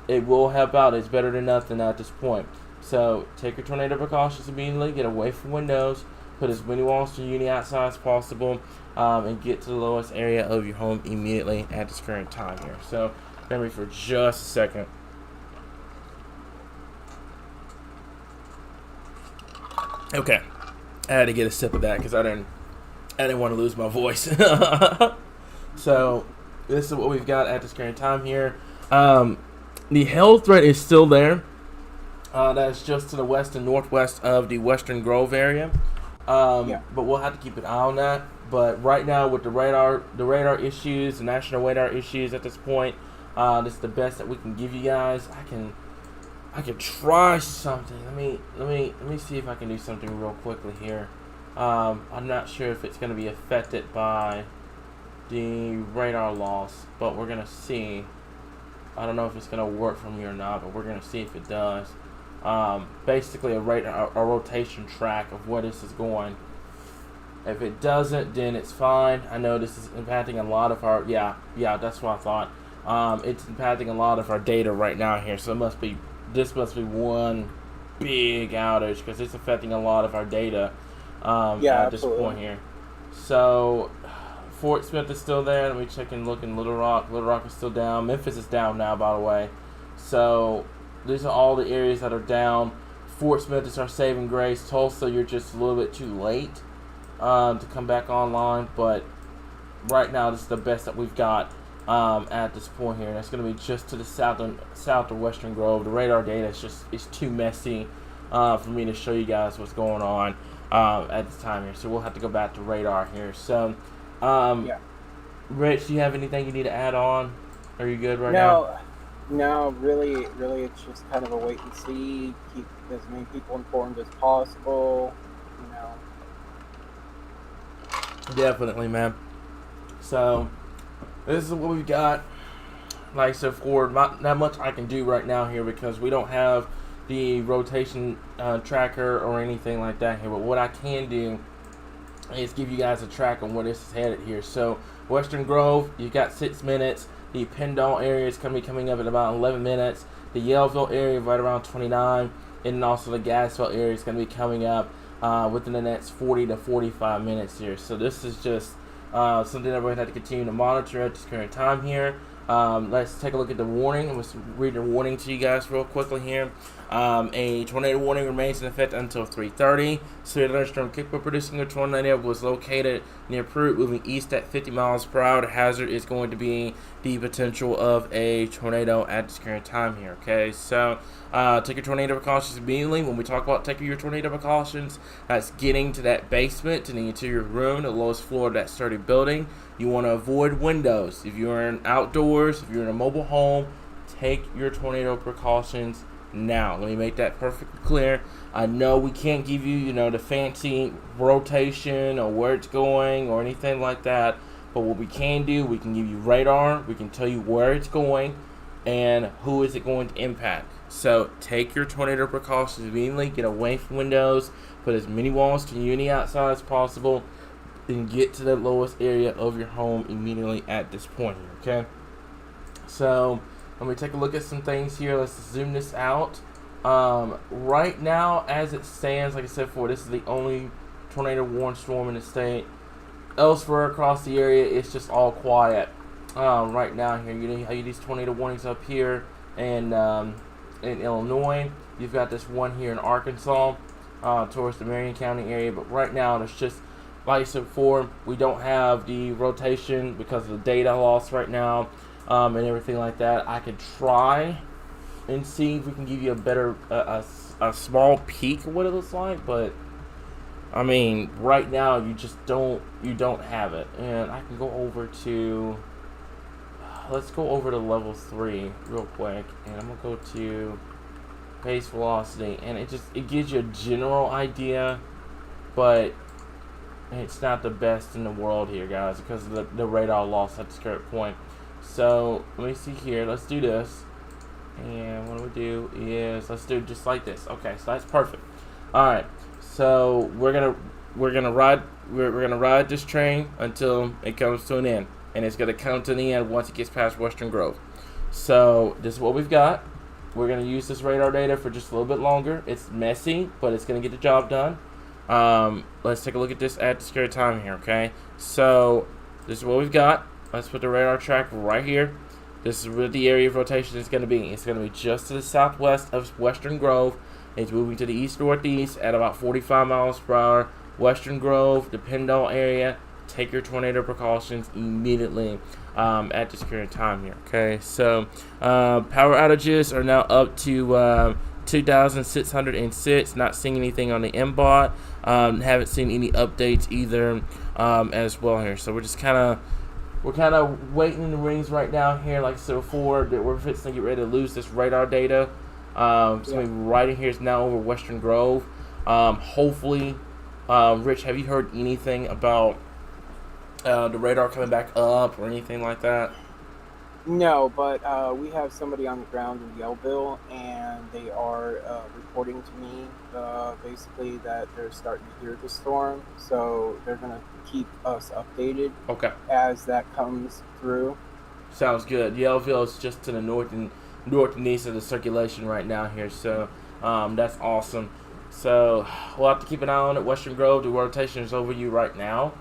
it will help out. It's better than nothing at this point. So take your tornado precautions immediately. Get away from windows. Put as many walls to uni outside as possible, and get to the lowest area of your home immediately at this current time here. So bear with me for just a second. Okay, I had to get a sip of that because I didn't want to lose my voice. So this is what we've got at this current time here. The hail threat is still there. That's just to the west and northwest of the Western Grove area. But we'll have to keep an eye on that. But right now with the radar issues, the national radar issues at this point, this is the best that we can give you guys. I can try something. Let me see if I can do something real quickly here. I'm not sure if it's going to be affected by the radar loss, but we're gonna see. I don't know if it's gonna work for me or not, but we're gonna see if it does. Basically a rotation track of where this is going. If it doesn't, then it's fine. I know this is impacting a lot of our that's what I thought. It's impacting a lot of our data right now here, so this must be one big outage because it's affecting a lot of our data at this point here. So Fort Smith is still there. Let me check and look in Little Rock. Little Rock is still down. Memphis is down now, by the way. So these are all the areas that are down. Fort Smith is our saving grace. Tulsa, you're just a little bit too late to come back online. But right now, this is the best that we've got at this point here. And that's going to be just to the south of Western Grove. The radar data is too messy for me to show you guys what's going on at this time here. So we'll have to go back to radar here. So. Rich, do you have anything you need to add on? Are you good now? No, really, it's just kind of a wait and see. Keep as many people informed as possible. Definitely, man. So this is what we've got. Like I said, for not much I can do right now here because we don't have the rotation tracker or anything like that here. But what I can do is give you guys a track on where this is headed here. So Western Grove, you've got 6 minutes. The Pendle area is going to be coming up in about 11 minutes. The Yellville area right around 29. And then also the Gadsville area is going to be coming up within the next 40 to 45 minutes here. So this is just something that we're going to have to continue to monitor at this current time here. Let's take a look at the warning. Let's read the warning to you guys real quickly here. A tornado warning remains in effect until 3:30. Severe thunderstorm capable of producing a tornado was located near Pruitt, moving east at 50 miles per hour. The hazard is going to be the potential of a tornado at this current time here. Okay, so take your tornado precautions immediately. When we talk about taking your tornado precautions, that's getting to that basement, to the interior room, the lowest floor of that sturdy building. You want to avoid windows. If you're in outdoors, if you're in a mobile home, take your tornado precautions now. Let me make that perfectly clear. I know we can't give you, the fancy rotation or where it's going or anything like that. But what we can do, we can give you radar. We can tell you where it's going and who is it going to impact. So take your tornado precautions immediately. Get away from windows. Put as many walls to uni outside as possible. And get to the lowest area of your home immediately at this point. Okay? So let me take a look at some things here. Let's zoom this out. Right now, as it stands, like I said before, this is the only tornado warned storm in the state. Elsewhere across the area, it's just all quiet. Right now here, you have these tornado warnings up here in Illinois. You've got this one here in Arkansas, towards the Marion County area. But right now, there's just, like I said before, we don't have the rotation because of the data loss right now. And everything like that. I could try and see if we can give you a better, a small peek of what it looks like, but I mean, right now you don't have it. And I can go over to, let's go over to level 3 real quick, and I'm gonna go to base velocity, and it gives you a general idea, but it's not the best in the world here, guys, because of the radar loss at this current point. So let me see here. Let's do this. And what we do is let's do just like this. Okay, so that's perfect. Alright, so we're gonna we're gonna ride this train until it comes to an end, and it's gonna come to the end once it gets past Western Grove. So this is what we've got. We're gonna use this radar data for just a little bit longer. It's messy, but it's gonna get the job done. Let's take a look at this at the scare time here. Okay, so this is what we've got. Let's put the radar track right here. This is where the area of rotation is going to be. It's going to be just to the southwest of Western Grove. It's moving to the east-northeast at about 45 miles per hour. Western Grove, the Pendle area. Take your tornado precautions immediately at this current time here. Okay, so power outages are now up to 2,606. Not seeing anything on the MBOT. Haven't seen any updates either as well here. So we're kind of waiting in the rings right now here. Like I said before, that we're fixing to get ready to lose this radar data. So right in here is now over Western Grove. Hopefully, Rich, have you heard anything about the radar coming back up or anything like that? No, but we have somebody on the ground in Yellville, and they are reporting to me basically that they're starting to hear the storm. So they're going to keep us updated as that comes through. Sounds good. Yellville is just to the north and east of the circulation right now here, so that's awesome. So we'll have to keep an eye on it. Western Grove, the rotation is over you right now.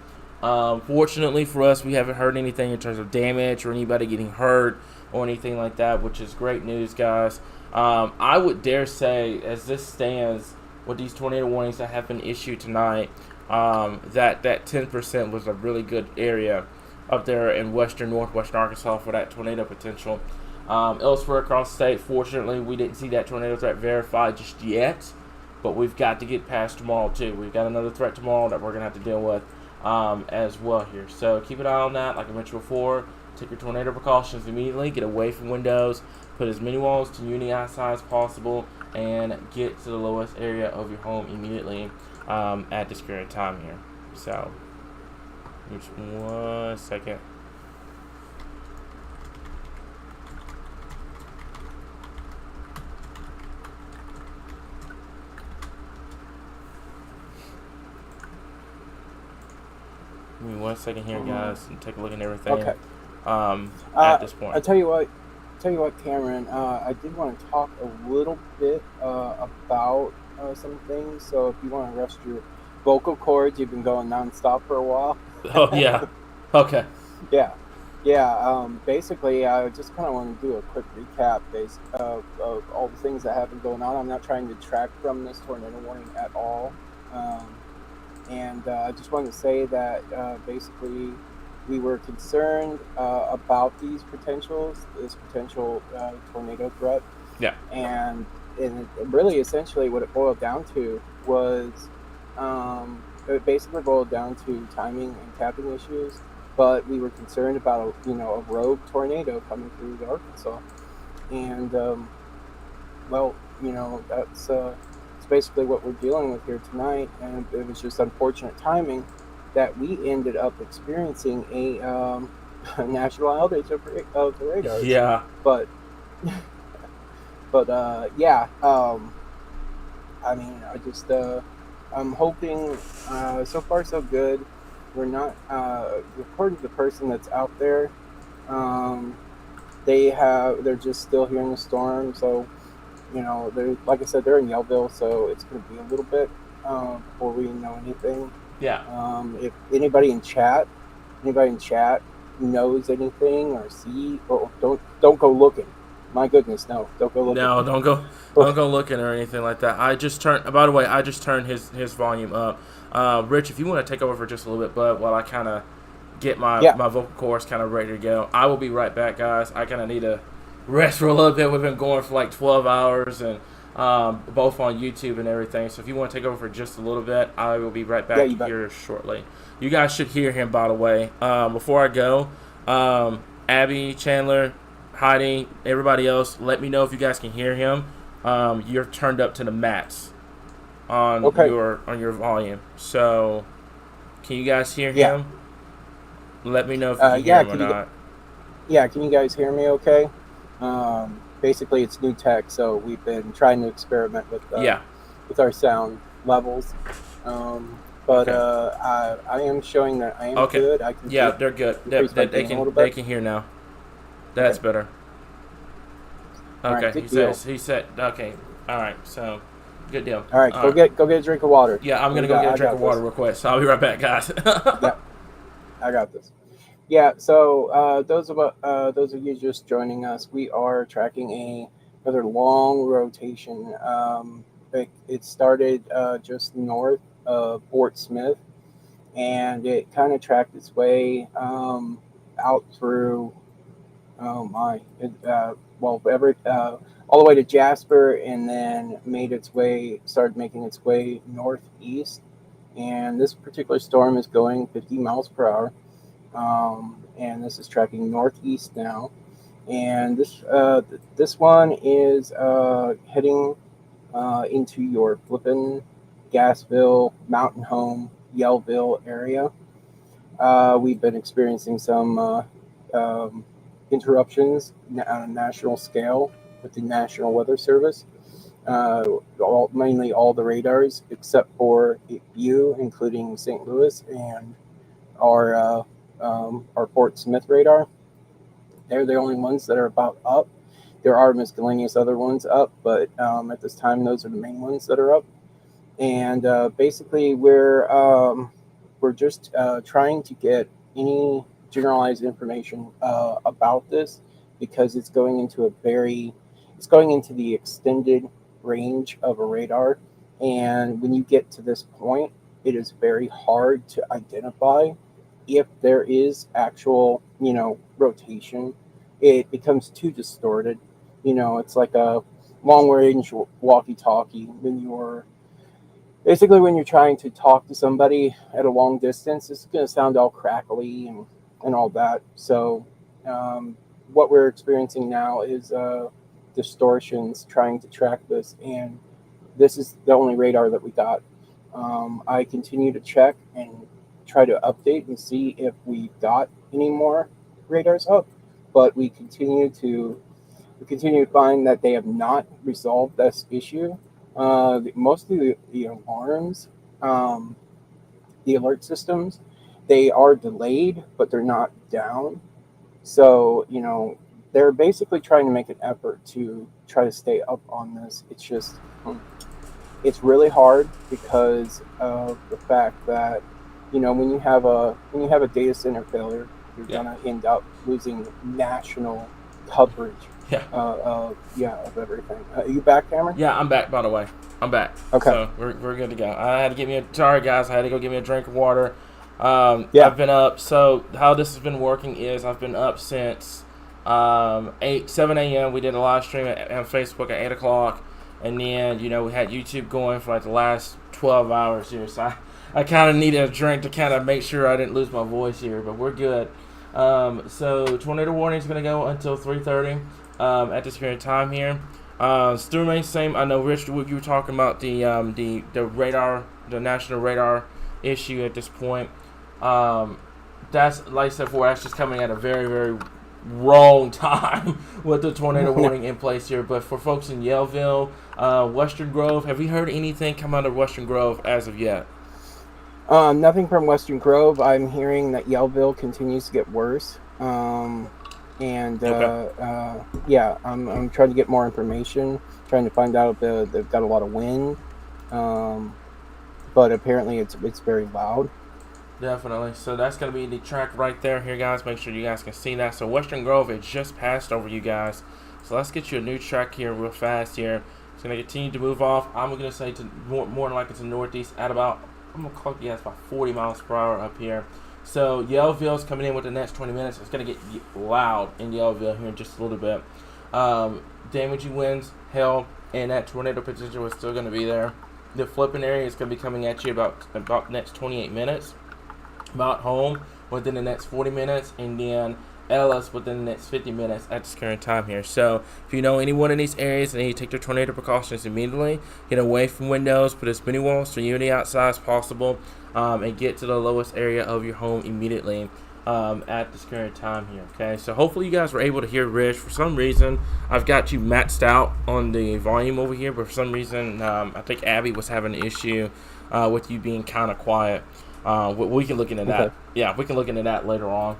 Fortunately for us, we haven't heard anything in terms of damage or anybody getting hurt or anything like that, which is great news, guys. I would dare say, as this stands with these tornado warnings that have been issued tonight, that 10% was a really good area up there in northwestern Arkansas for that tornado potential. Elsewhere across the state, fortunately, we didn't see that tornado threat verified just yet, but we've got to get past tomorrow too. We've got another threat tomorrow that we're going to have to deal with as well here. So keep an eye on that. Like I mentioned before, take your tornado precautions immediately. Get away from windows. Put as many walls to uni outside as possible, and get to the lowest area of your home immediately at this current time here. So, just 1 second. Give me 1 second here, guys, and take a look at everything. Okay. At this point, I'll tell you what, Cameron. I did want to talk a little bit about some things. So if you want to rest your vocal cords, you've been going nonstop for a while. Oh yeah. Okay. Yeah. Basically, I just kind of want to do a quick recap of all the things that have been going on. I'm not trying to detract from this tornado warning at all. And I just wanted to say that basically we were concerned about this potential tornado threat. Yeah. And really, essentially, what it boiled down to was it basically boiled down to timing and tapping issues. But we were concerned about a rogue tornado coming through Arkansas, and that's basically what we're dealing with here tonight. And it was just unfortunate timing that we ended up experiencing a national outage of the radars. Yeah. But I mean, I'm hoping. So far, so good. We're not, according to the person that's out there, they're just still hearing the storm. So, they're, like I said, they're in Yellville, so it's going to be a little bit before we know anything. Yeah. If anybody in chat knows anything or see, don't go looking. My goodness, no, don't go looking. No, don't go looking or anything like that. I just turned his volume up. Rich, if you want to take over for just a little bit, bud, while I kind of get my vocal cords kind of ready to go. I will be right back, guys. I kind of need to rest for a little bit. We've been going for like 12 hours, and both on YouTube and everything. So if you want to take over for just a little bit, I will be right back here shortly. You guys should hear him, by the way. Before I go, Abby, Chandler, Heidi, everybody else, let me know if you guys can hear him. You're turned up to the max on your volume. So can you guys hear him? Let me know if you can hear him or not. Can you guys hear me okay? Basically it's new tech, so we've been trying to experiment with our sound levels. but I am showing that I am good. I can they're good. They can hear now. That's better. Okay, right, he said okay. All right, so good deal. All right, go get a drink of water. Yeah, I'm gonna go get a drink of water real quick. So I'll be right back, guys. Yep, I got this. Yeah, so those of you just joining us, we are tracking a rather long rotation. It started just north of Fort Smith, and it kind of tracked its way out through all the way to Jasper, and then started making its way northeast. And this particular storm is going 50 miles per hour. And this is tracking northeast now, and this one is heading into your flippin' Gassville, Mountain Home, Yellville area. We've been experiencing some interruptions on a national scale with the National Weather Service. Mainly all the radars except for you, including St. Louis and our Fort Smith radar. They're the only ones that are about up. There are miscellaneous other ones up, but at this time, those are the main ones that are up. And basically, we're just trying to get any generalized information about this, because it's going into the extended range of a radar. And when you get to this point, it is very hard to identify if there is actual, rotation. It becomes too distorted. It's like a long-range walkie-talkie when you're trying to talk to somebody at a long distance. It's going to sound all crackly and all that. So what we're experiencing now is distortions trying to track this, and this is the only radar that we got. I continue to check and try to update and see if we've got any more radars up, but we continue to find that they have not resolved this issue. Most of the alarms, the alert systems, they are delayed, but they're not down. So they're basically trying to make an effort to try to stay up on this. It's just it's really hard because of the fact that when you have a data center failure, you're gonna end up losing national coverage. Of everything. Are you back, Cameron? Yeah, I'm back. By the way, I'm back. Okay, so we're good to go. I had to go get me a drink of water. I've been up. So how this has been working is I've been up since 7 a.m. We did a live stream on Facebook at 8 o'clock, and then we had YouTube going for like the last 12 hours here. So I kind of needed a drink to kind of make sure I didn't lose my voice here, but we're good. So tornado warning is going to go until 3:30 at this period of time here. Still remains the same. I know, Rich, you were talking about the radar, the national radar issue at this point. That's, like I said before, that's just coming at a very, very wrong time with the tornado warning in place here. But for folks in Yellville, Western Grove, have you heard anything come out of Western Grove as of yet? Nothing from Western Grove. I'm hearing that Yellville continues to get worse. I'm trying to get more information, trying to find out if they've got a lot of wind. But apparently it's very loud. Definitely. So that's going to be the track right there here, guys. Make sure you guys can see that. So Western Grove, it just passed over you guys. So let's get you a new track here real fast here. It's going to continue to move off. I'm going to say to more than likely to northeast at about, I'm going to clock you guys about 40 miles per hour up here. So Yellville's coming in with the next 20 minutes. It's going to get loud in Yellville here in just a little bit. Damaging winds, hail, and that tornado potential is still going to be there. The flipping area is going to be coming at you about the next 28 minutes. About home within the next 40 minutes, and then LS within the next 50 minutes at this current time here. So if you know anyone in these areas, they need to take their tornado precautions immediately. Get away from windows, put as many walls to unity outside as possible, and get to the lowest area of your home immediately. at this current time here. Okay, so hopefully you guys were able to hear Rich. For some reason, I've got you maxed out on the volume over here, but for some reason, I think Abby was having an issue with you being kind of quiet. We can look into that. Okay. Yeah, we can look into that later on.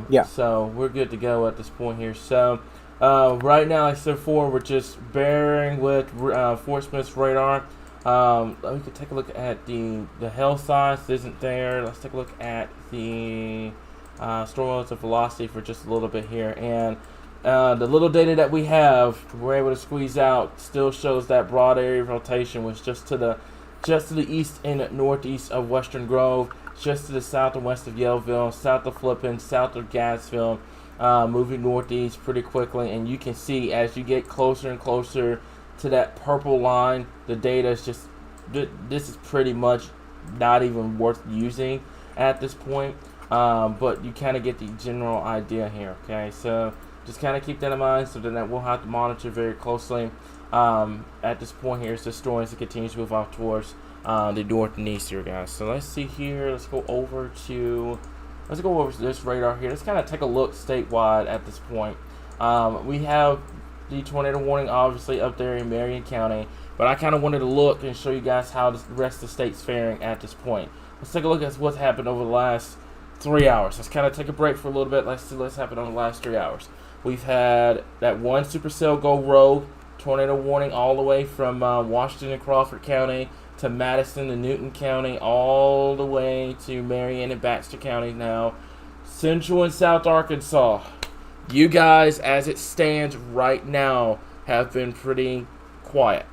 Yeah. So we're good to go at this point here. So right now, like I said before, we're just bearing with Fort Smith's radar. We can take a look at the hail size isn't there. Let's take a look at the storm relative velocity for just a little bit here. And the little data that we have, we're able to squeeze out, still shows that broad area of rotation was just to the east and northeast of Western Grove, just to the south and west of Yellville, south of Flippin, south of Gadsville, moving northeast pretty quickly. And you can see as you get closer and closer to that purple line, the data is just, this is pretty much not even worth using at this point. But you kind of get the general idea here, okay? So just kind of keep that in mind, so that we'll have to monitor very closely at this point here as the storm as it continues to move off towards the north and east here, guys. So let's see here. Let's go over to this radar here. Let's kind of take a look statewide at this point. We have the tornado warning obviously up there in Marion County, but I kind of wanted to look and show you guys how the rest of the state's faring at this point. Let's take a look at what's happened over the last 3 hours. Let's kind of take a break for a little bit. Let's see what's happened over the last 3 hours. We've had that one supercell go rogue, tornado warning all the way from Washington and Crawford County to Madison and Newton County, all the way to Marion and Baxter County now. Central and South Arkansas, you guys, as it stands right now, have been pretty quiet.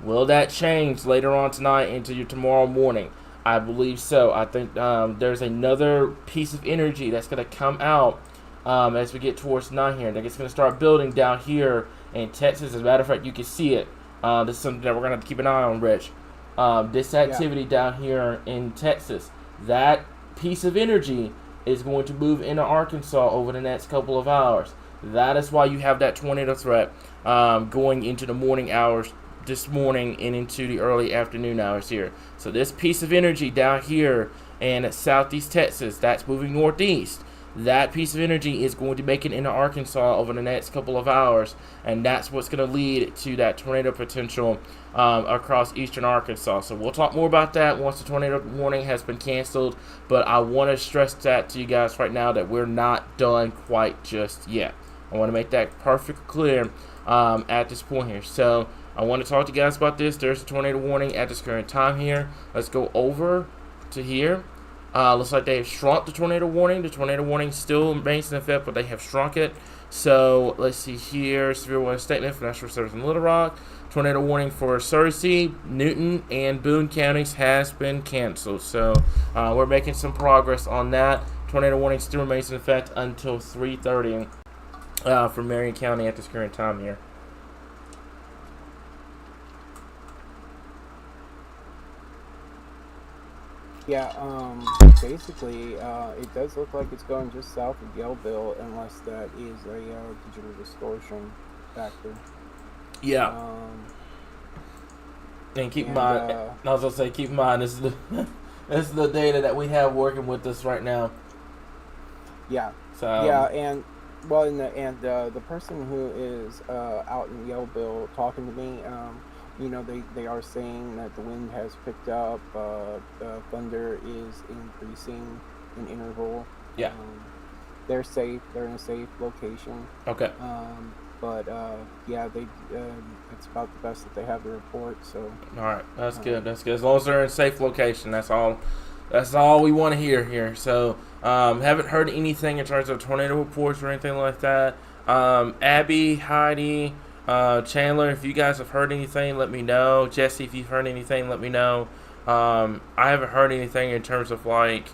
Will that change later on tonight into your tomorrow morning? I believe so. I think there's another piece of energy that's going to come out as we get towards night here. I think it's going to start building down here in Texas. As a matter of fact, you can see it. This is something that we're going to have to keep an eye on, Rich. This activity down here in Texas, that piece of energy is going to move into Arkansas over the next couple of hours. That is why you have that tornado threat going into the morning hours this morning and into the early afternoon hours here. So this piece of energy down here in southeast Texas, that's moving northeast. That piece of energy is going to make it into Arkansas over the next couple of hours, and that's what's going to lead to that tornado potential across eastern Arkansas. So we'll talk more about that once the tornado warning has been canceled, but I want to stress that to you guys right now that we're not done quite just yet. I want to make that perfectly clear at this point here. So I want to talk to you guys about this. There's a tornado warning at this current time here. Let's go over to here. Looks like they have shrunk the tornado warning. The tornado warning still remains in effect, but they have shrunk it. So let's see here. Severe weather statement for National Service in Little Rock. Tornado warning for Searcy, Newton, and Boone counties has been canceled. So we're making some progress on that. Tornado warning still remains in effect until 3:30 for Marion County at this current time here. Yeah, basically, it does look like it's going just south of Yellville, unless that is a digital distortion factor. Yeah. And keep in mind, I was gonna say, keep in mind, this is the data that we have working with us right now. Yeah. So yeah, and well, the person who is out in Yellville talking to me, you know, they are saying that the wind has picked up, the thunder is increasing in interval. Yeah. They're safe. They're in a safe location. Okay. But yeah, it's about the best that they have to report. So. All right, that's good. That's good. As long as they're in a safe location, that's all. That's all we want to hear here. So, haven't heard anything in terms of tornado reports or anything like that. Abby, Heidi, Chandler, if you guys have heard anything, let me know. Jesse, if you've heard anything, let me know. I haven't heard anything in terms of like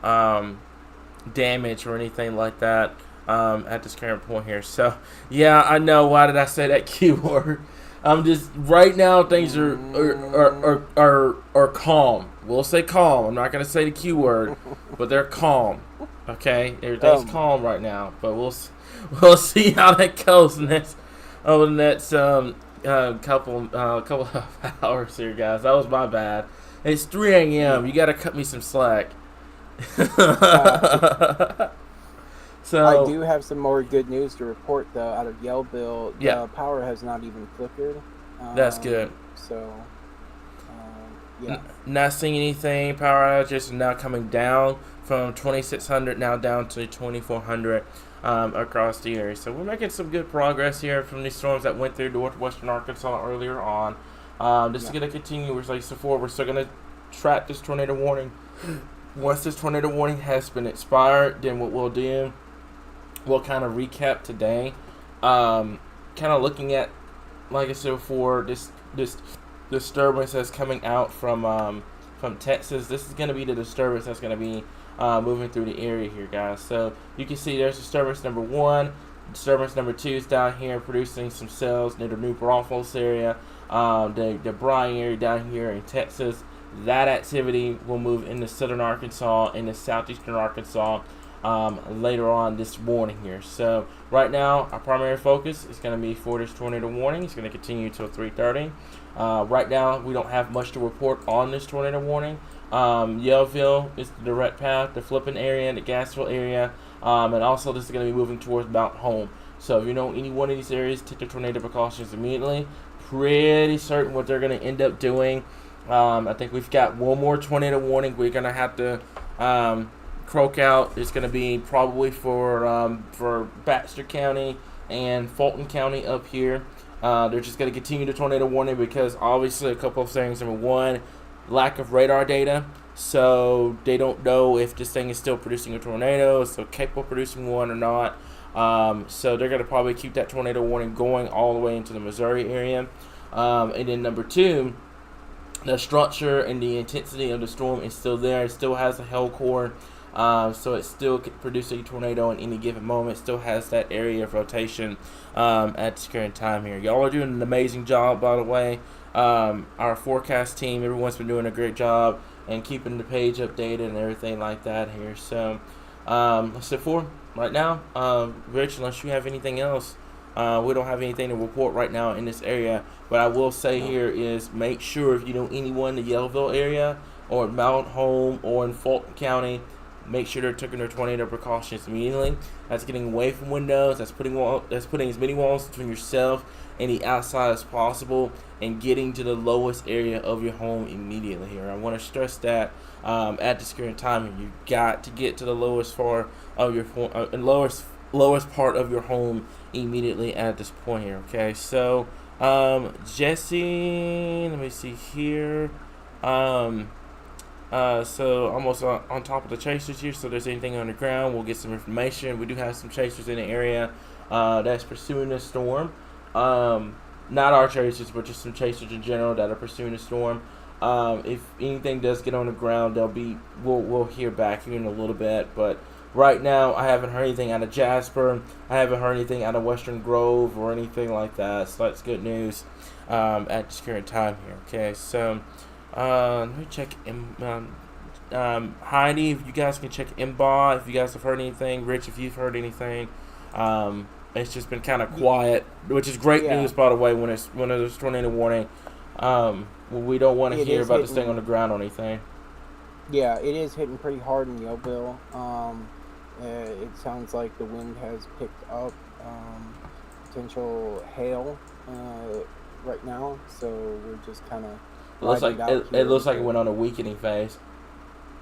damage or anything like that at this current point here. So yeah, I know. Why did I say that keyword? I'm just right now. Things are calm. We'll say calm. I'm not gonna say the Q word, but they're calm. Okay, everything's calm right now. But we'll see how that goes next. Over the next couple of hours here, guys. That was my bad. It's 3 a.m. You got to cut me some slack. So I do have some more good news to report though out of Yellville. Yeah. The power has not even flickered. That's good. So, yeah. Not seeing anything. Power outages are now coming down from 2,600 now down to 2,400 across the area. So we're making some good progress here from these storms that went through northwestern Arkansas earlier on. This is going to continue. We're like before. We're still going to track this tornado warning. Once this tornado warning has been expired, then what we'll do, we'll kind of recap today. Kind of looking at, like I said before, this disturbance that's coming out from Texas. This is going to be the disturbance that's going to be moving through the area here, guys. So you can see there's disturbance number 1. Disturbance number 2 is down here producing some cells near the New Braunfels area. The Bryan area down here in Texas. That activity will move into southern Arkansas, into southeastern Arkansas later on this morning here. So right now, our primary focus is going to be for this tornado warning. It's going to continue until 3:30. Right now, we don't have much to report on this tornado warning. Yellville is the direct path, the Flippin area, the Gassville area, and also this is going to be moving towards Mount Home. So if you know any one of these areas, take the tornado precautions immediately. Pretty certain what they're going to end up doing. I think we've got one more tornado warning we're going to have to croak out. It's going to be probably for Baxter County and Fulton County up here. They're just going to continue the tornado warning because obviously a couple of things. Number one, lack of radar data. So they don't know if this thing is still producing a tornado, so capable of producing one or not. So they're going to probably keep that tornado warning going all the way into the Missouri area. And then number two, the structure and the intensity of the storm is still there. It still has a hail core, so it still could produce a tornado in any given moment. It still has that area of rotation at this current time here. Y'all are doing an amazing job, by the way. Our forecast team, everyone's been doing a great job and keeping the page updated and everything like that here. So that's it for right now. Rich, unless you have anything else, we don't have anything to report right now in this area. What I will say here is make sure if you know anyone in the Yellville area or Mount Home or in Fulton County, make sure they're taking their tornado precautions immediately. That's getting away from windows. That's putting as many walls between yourself and the outside as possible, and getting to the lowest area of your home immediately. Here, I want to stress that at this current time, you got to get to the lowest part of your lowest part of your home immediately at this point here. Okay, so Jesse, let me see here. So almost on top of the chasers here. So if there's anything on the ground, we'll get some information. We do have some chasers in the area that's pursuing this storm. Not our chasers, but just some chasers in general that are pursuing the storm. If anything does get on the ground, we'll hear back here in a little bit. But right now, I haven't heard anything out of Jasper. I haven't heard anything out of Western Grove or anything like that. So that's good news at this current time here. Okay, so let me check. Heidi, if you guys can check MBA, if you guys have heard anything. Rich, if you've heard anything. It's just been kind of quiet, which is great news, by the way. When there's tornado warning, we don't want to hear about this thing on the ground or anything. Yeah, it is hitting pretty hard in Yellville. It sounds like the wind has picked up potential hail right now, so we're just kind of. It looks like it went on a weakening phase.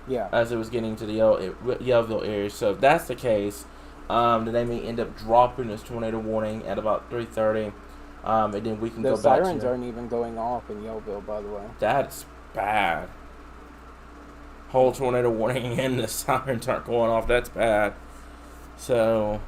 Yeah. As it was getting to the Yellville area, so if that's the case, then they may end up dropping this tornado warning at about 3:30, and then we can go back to. The sirens aren't even going off in Yellville, by the way. That's bad. Whole tornado warning and the sirens aren't going off. That's bad. So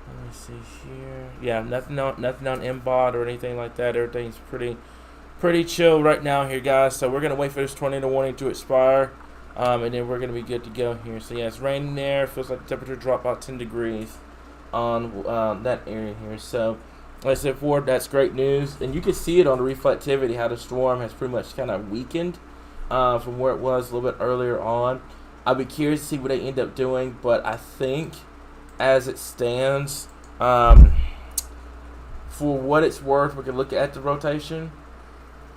let me see here. Yeah, nothing on MBOT or anything like that. Everything's pretty chill right now here, guys. So we're gonna wait for this tornado warning to expire, and then we're gonna be good to go here. So yeah, it's raining there. Feels like the temperature dropped about 10 degrees on that area here. So like I said before, that's great news, and you can see it on the reflectivity how the storm has pretty much kind of weakened from where it was a little bit earlier on. I'll be curious to see what they end up doing, but I think as it stands, for what it's worth, we can look at the rotation.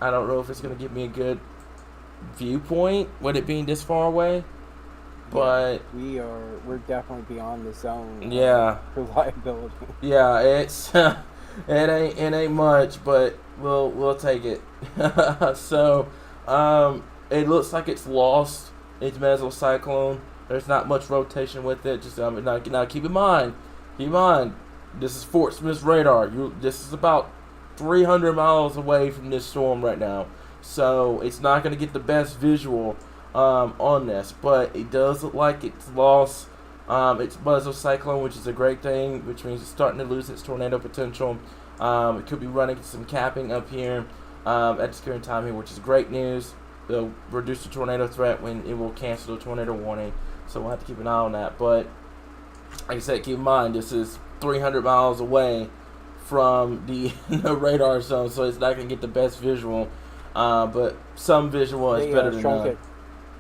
I don't know if it's going to give me a good viewpoint with it being this far away. But we're definitely beyond the zone. Yeah. Reliability. Yeah, it's it ain't much, but we'll take it. So, it looks like it's lost its mesocyclone. There's not much rotation with it. Just now keep in mind, this is Fort Smith's radar. This is about 300 miles away from this storm right now, so it's not going to get the best visual on this, but it does look like it's lost its mesocyclone, which is a great thing, which means it's starting to lose its tornado potential. It could be running some capping up here at this current time here, which is great news. It'll reduce the tornado threat when it will cancel the tornado warning, so we'll have to keep an eye on that. But like I said, keep in mind this is 300 miles away from the radar zone, so it's not going to get the best visual, but some visual is better than none. It.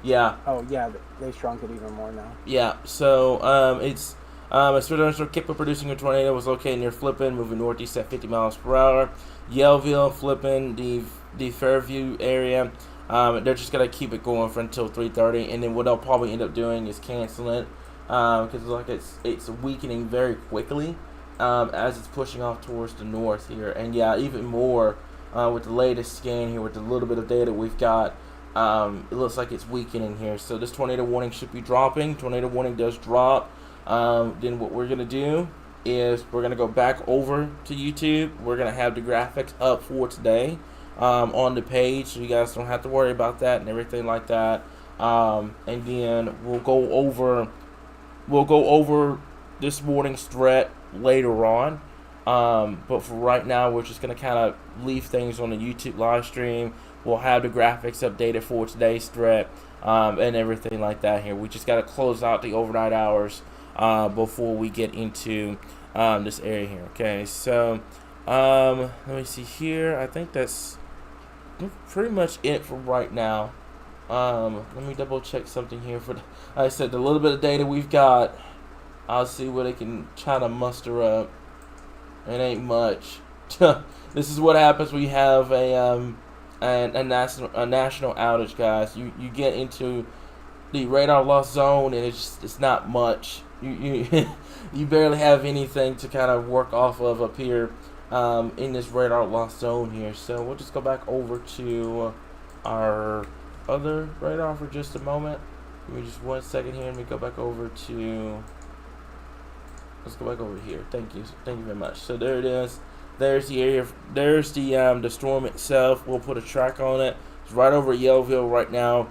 Yeah. Oh yeah, they shrunk it even more now. Yeah. So it's a Spitfire capable producing a tornado was located near Flippin, moving northeast at 50 miles per hour. Yellville, Flippin, the Fairview area. They're just gonna keep it going for until 3:30, and then what they'll probably end up doing is canceling it because like it's weakening very quickly as it's pushing off towards the north here, and yeah, even more with the latest scan here with the little bit of data we've got. It looks like it's weakening here, so this tornado warning should be dropping. Tornado warning does drop. Then what we're gonna do is we're gonna go back over to YouTube. We're gonna have the graphics up for today on the page, so you guys don't have to worry about that and everything like that. And then we'll go over this morning's threat later on. But for right now, we're just gonna kind of leave things on the YouTube live stream. We'll have the graphics updated for today's threat and everything like that here. We just got to close out the overnight hours before we get into this area here. Okay, so let me see here. I think that's pretty much it for right now. Let me double check something here. Like I said, the little bit of data we've got, I'll see what it can try to muster up. It ain't much. This is what happens when you have a national outage, guys. You get into the radar loss zone, and it's not much. You you barely have anything to kind of work off of up here in this radar loss zone here. So we'll just go back over to our other radar for just a moment. Give me just 1 second here, and we go back over to. Let's go back over here. Thank you very much. So there it is. There's the area. There's the storm itself. We'll put a track on it. It's right over Yellville right now.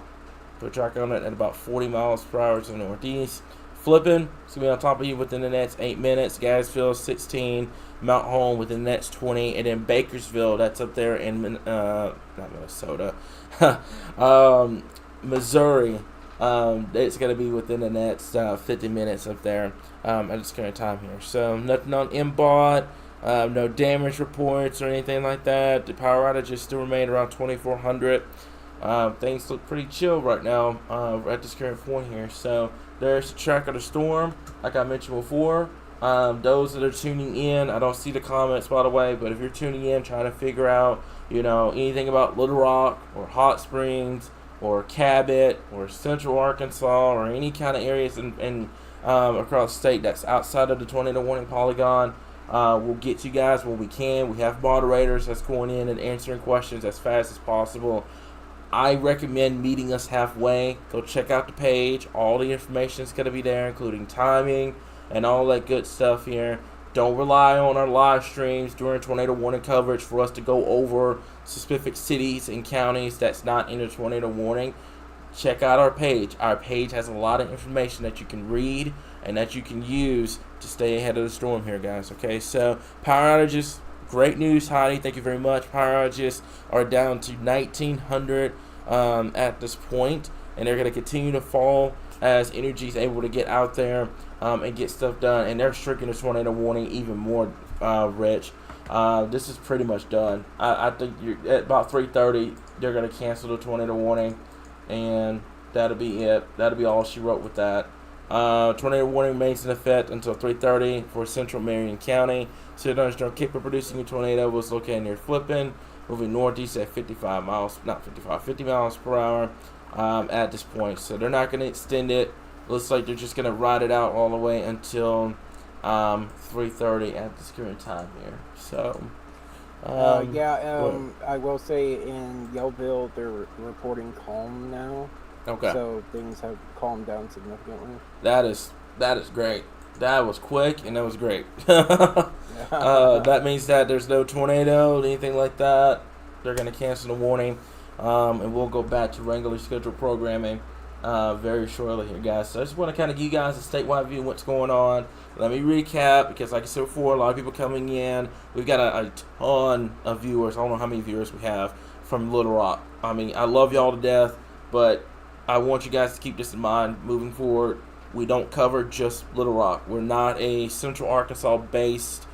Put a track on it at about 40 miles per hour to the northeast. Flipping, it's gonna be on top of you within the next 8 minutes. Gadsville 16, Mount Home within the next 20, and then Bakersville, that's up there in not Minnesota, Missouri. It's gonna be within the next 50 minutes up there at this current time here. So nothing on MBOT. No damage reports or anything like that. The power outages still remain around 2,400. Things look pretty chill right now at this current point here. So there's the track of the storm, like I mentioned before. Those that are tuning in, I don't see the comments by the way, but if you're tuning in trying to figure out, anything about Little Rock or Hot Springs or Cabot or Central Arkansas or any kind of areas in across the state that's outside of the tornado warning polygon, we'll get to you guys when we can. We have moderators that's going in and answering questions as fast as possible. I recommend meeting us halfway. Go check out the page. All the information is going to be there, including timing and all that good stuff here. Don't rely on our live streams during tornado warning coverage for us to go over specific cities and counties that's not in a tornado warning. Check out our page. Our page has a lot of information that you can read and that you can use to stay ahead of the storm here, guys. Okay, so power outages, great news, Heidi. Thank you very much. Power outages are down to 1,900 at this point, and they're going to continue to fall as energy is able to get out there and get stuff done. And they're shrinking the tornado warning even more, Rich. This is pretty much done. I think at about 3:30, they're going to cancel the tornado warning, and that'll be it. That'll be all she wrote with that. Tornado warning remains in effect until 3:30 for central Marion County. Severe thunderstorm capable of producing a tornado was located near Flippin, moving northeast at 50 miles per hour at this point. So they're not going to extend it. Looks like they're just going to ride it out all the way until 3:30 at this current time here. So, I will say in Yellville they're reporting calm now. Okay. So things have calmed down significantly. That is great. That was quick and that was great. That means that there's no tornado, anything like that. They're going to cancel the warning, and we'll go back to regular scheduled programming very shortly here, guys. So I just want to kind of give you guys a statewide view of what's going on. Let me recap, because like I said before, a lot of people coming in. We've got a ton of viewers. I don't know how many viewers we have from Little Rock. I mean, I love y'all to death, but I want you guys to keep this in mind moving forward. We don't cover just Little Rock. We're not a Central Arkansas-based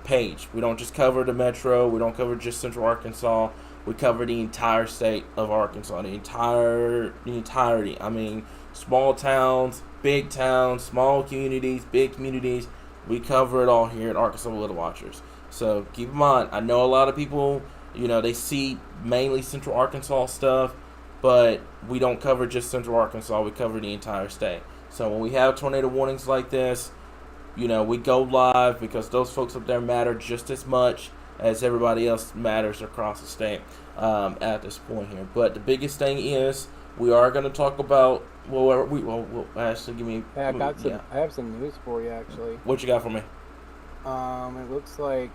page. We don't just cover the metro. We don't cover just Central Arkansas. We cover the entire state of Arkansas, the entirety. I mean, small towns, big towns, small communities, big communities. We cover it all here at Arkansas Little Watchers. So keep in mind, I know a lot of people, they see mainly Central Arkansas stuff, but we don't cover just Central Arkansas. We cover the entire state. So when we have tornado warnings like this, we go live because those folks up there matter just as much as everybody else matters across the state at this point here. But the biggest thing is we are going to talk about. Actually, give me. Hey, I have some news for you actually. What you got for me? It looks like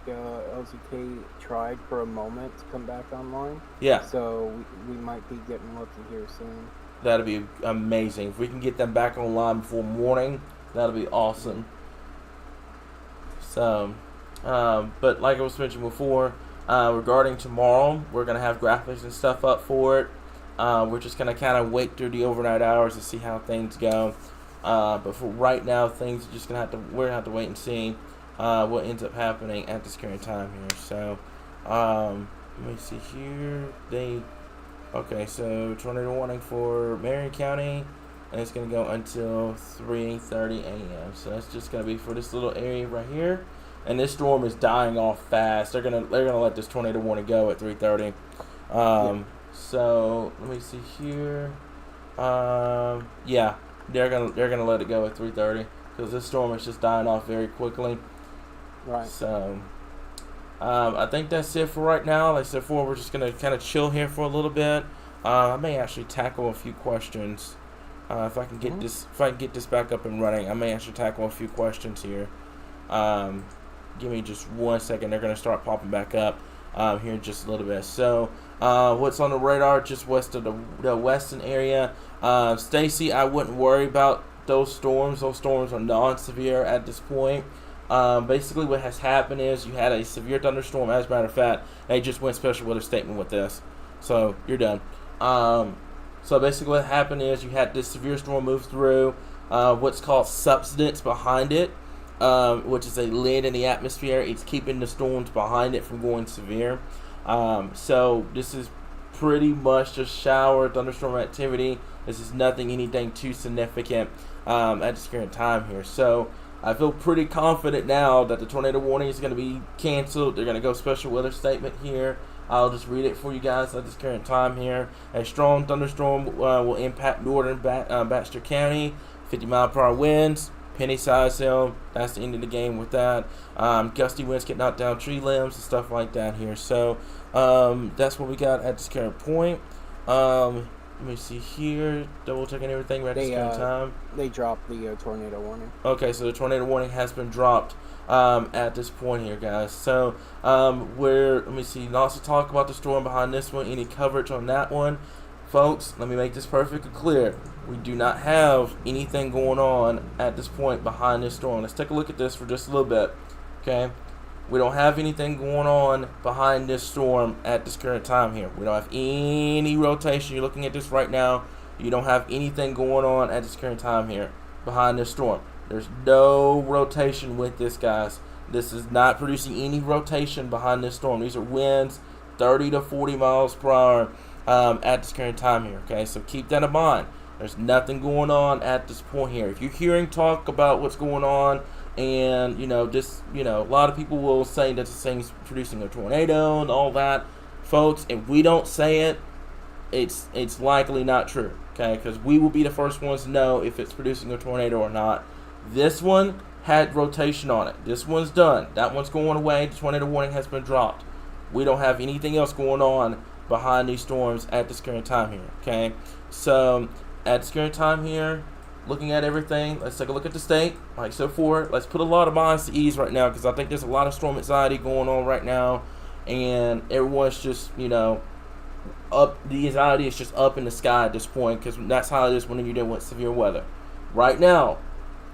LZK tried for a moment to come back online. Yeah. So we might be getting lucky here soon. That'd be amazing if we can get them back online before morning. That'll be awesome. So, but like I was mentioning before, regarding tomorrow, we're gonna have graphics and stuff up for it. We're just gonna kind of wait through the overnight hours to see how things go. But for right now, things are just we're gonna have to wait and see what ends up happening at this current time here. So, let me see here. Okay, so tornado warning for Marion County, and it's gonna go until 3:30 a.m. So that's just gonna be for this little area right here. And this storm is dying off fast. They're gonna let this tornado warning go at 3:30. So let me see here. Yeah, they're gonna let it go at 3:30 because this storm is just dying off very quickly. Right. So I think that's it for right now. Like I said before, we're just gonna kind of chill here for a little bit. I may actually tackle a few questions if I can get this. If I can get this back up and running, I may actually tackle a few questions here. Give me just 1 second. They're gonna start popping back up here in just a little bit. So what's on the radar just west of the western area? Stacy, I wouldn't worry about those storms. Those storms are non-severe at this point. Basically what has happened is you had a severe thunderstorm. As a matter of fact, they just went special weather statement with this. So you're done. So basically what happened is you had this severe storm move through what's called subsidence behind it, which is a lid in the atmosphere. It's keeping the storms behind it from going severe. So this is pretty much just shower thunderstorm activity. This is anything too significant at this current time here. So I feel pretty confident now that the tornado warning is going to be canceled. They're going to go special weather statement here. I'll just read it for you guys at this current time here. A strong thunderstorm will impact northern Baxter County. 50-mile-per-hour winds. Penny size hail. That's the end of the game with that. Gusty winds can knock down tree limbs and stuff like that here. So that's what we got at this current point. Let me see here. Double checking everything right at this current time. They dropped the tornado warning. Okay, so the tornado warning has been dropped at this point here, guys. So let me see. Also talk about the storm behind this one. Any coverage on that one, folks? Let me make this perfectly clear. We do not have anything going on at this point behind this storm. Let's take a look at this for just a little bit. Okay. We don't have anything going on behind this storm at this current time here. We don't have any rotation. You're looking at this right now. You don't have anything going on at this current time here behind this storm. There's no rotation with this, guys. This is not producing any rotation behind this storm. These are winds 30 to 40 miles per hour at this current time here. Okay, so keep that in mind. There's nothing going on at this point here. If you're hearing talk about what's going on, and a lot of people will say that this thing's producing a tornado and all that, folks. If we don't say it, it's likely not true. Okay, because we will be the first ones to know if it's producing a tornado or not. This one had rotation on it. This one's done. That one's going away. The tornado warning has been dropped. We don't have anything else going on behind these storms at this current time here. Okay, so at this current time here, looking at everything, let's take a look at the state. Like so forth. Let's put a lot of minds to ease right now, because I think there's a lot of storm anxiety going on right now, and everyone's just up. The anxiety is just up in the sky at this point, because that's how it is when you're dealing with severe weather. Right now,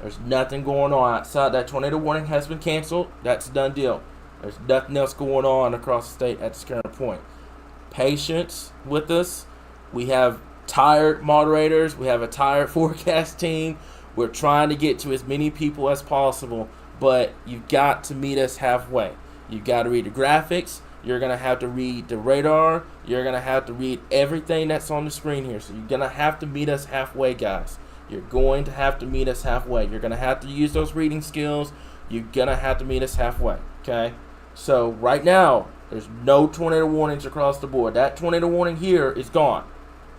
there's nothing going on outside. That tornado warning has been canceled. That's a done deal. There's nothing else going on across the state at this current point. Patience with us. We have tired moderators. We have a tired forecast team. We're trying to get to as many people as possible, but you've got to meet us halfway. You've got to read the graphics. You're going to have to read the radar. You're going to have to read everything that's on the screen here. So you're going to have to meet us halfway, guys. You're going to have to meet us halfway. You're going to have to use those reading skills. You're going to have to meet us halfway, okay? So right now, there's no tornado warnings across the board. That tornado warning here is gone.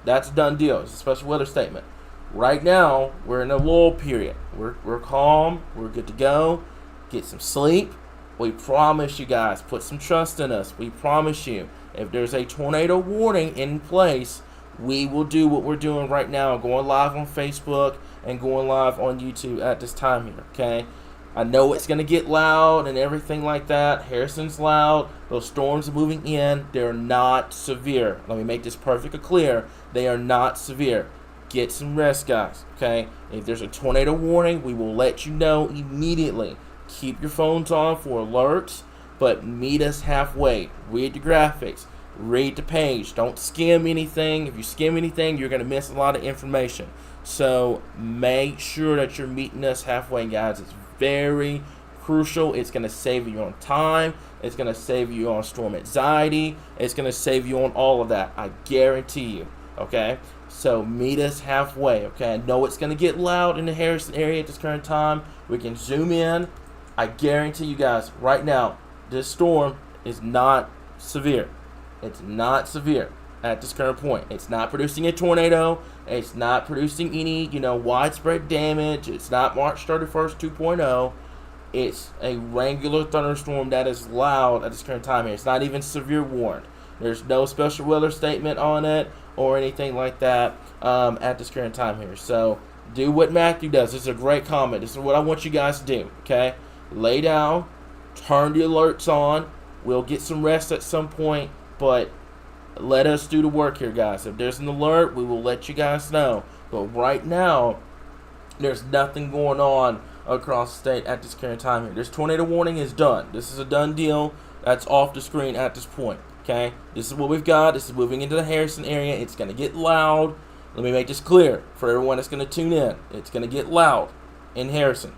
That's a done deal. It's a special weather statement. Right now, we're in a lull period. We're calm. We're good to go. Get some sleep. We promise you guys, put some trust in us. We promise you, if there's a tornado warning in place, we will do what we're doing right now, going live on Facebook and going live on YouTube at this time here, okay? I know it's going to get loud and everything like that. Harrison's loud. Those storms are moving in. They're not severe. Let me make this perfectly clear. They are not severe. Get some rest, guys, okay? If there's a tornado warning, we will let you know immediately. Keep your phones on for alerts, but meet us halfway. Read the graphics. Read the page. Don't skim anything. If you skim anything, you're going to miss a lot of information. So make sure that you're meeting us halfway, guys. It's very crucial. It's going to save you on time. It's going to save you on storm anxiety. It's going to save you on all of that. I guarantee you. Okay? So meet us halfway. Okay? I know it's going to get loud in the Harrison area at this current time. We can zoom in. I guarantee you guys, right now, this storm is not severe. It's not severe at this current point. It's not producing a tornado. It's not producing any, widespread damage. It's not March 31st 2.0. It's a regular thunderstorm that is loud at this current time here. It's not even severe warned. There's no special weather statement on it or anything like that at this current time here. So do what Matthew does. This is a great comment. This is what I want you guys to do, okay? Lay down, turn the alerts on. We'll get some rest at some point, but let us do the work here, guys. If there's an alert, we will let you guys know. But right now, there's nothing going on across the state at this current time here. This tornado warning is done. This is a done deal. That's off the screen at this point, okay? This is what we've got. This is moving into the Harrison area. It's going to get loud. Let me make this clear for everyone that's going to tune in. It's going to get loud in Harrison.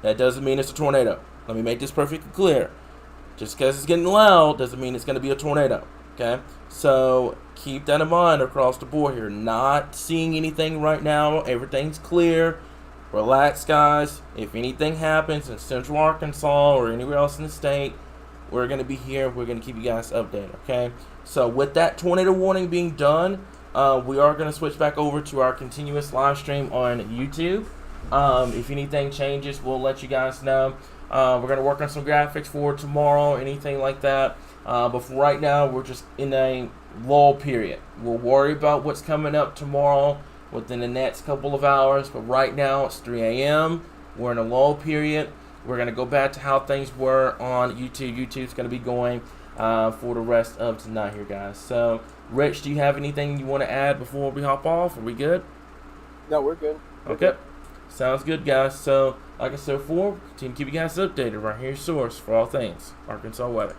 That doesn't mean it's a tornado. Let me make this perfectly clear. Just because it's getting loud doesn't mean it's going to be a tornado. Okay? So keep that in mind across the board here. Not seeing anything right now. Everything's clear. Relax, guys. If anything happens in Central Arkansas or anywhere else in the state, we're going to be here. We're going to keep you guys updated. Okay? So with that tornado warning being done, we are going to switch back over to our continuous live stream on YouTube. If anything changes, we'll let you guys know. We're going to work on some graphics for tomorrow, anything like that. But for right now, we're just in a lull period. We'll worry about what's coming up tomorrow within the next couple of hours. But right now, it's 3 a.m. We're in a lull period. We're going to go back to how things were on YouTube. YouTube's going to be going for the rest of tonight here, guys. So, Rich, do you have anything you want to add before we hop off? Are we good? No, we're good. Okay. Sounds good, guys. So, like I said before, continue to keep you guys updated right here, source for all things Arkansas weather.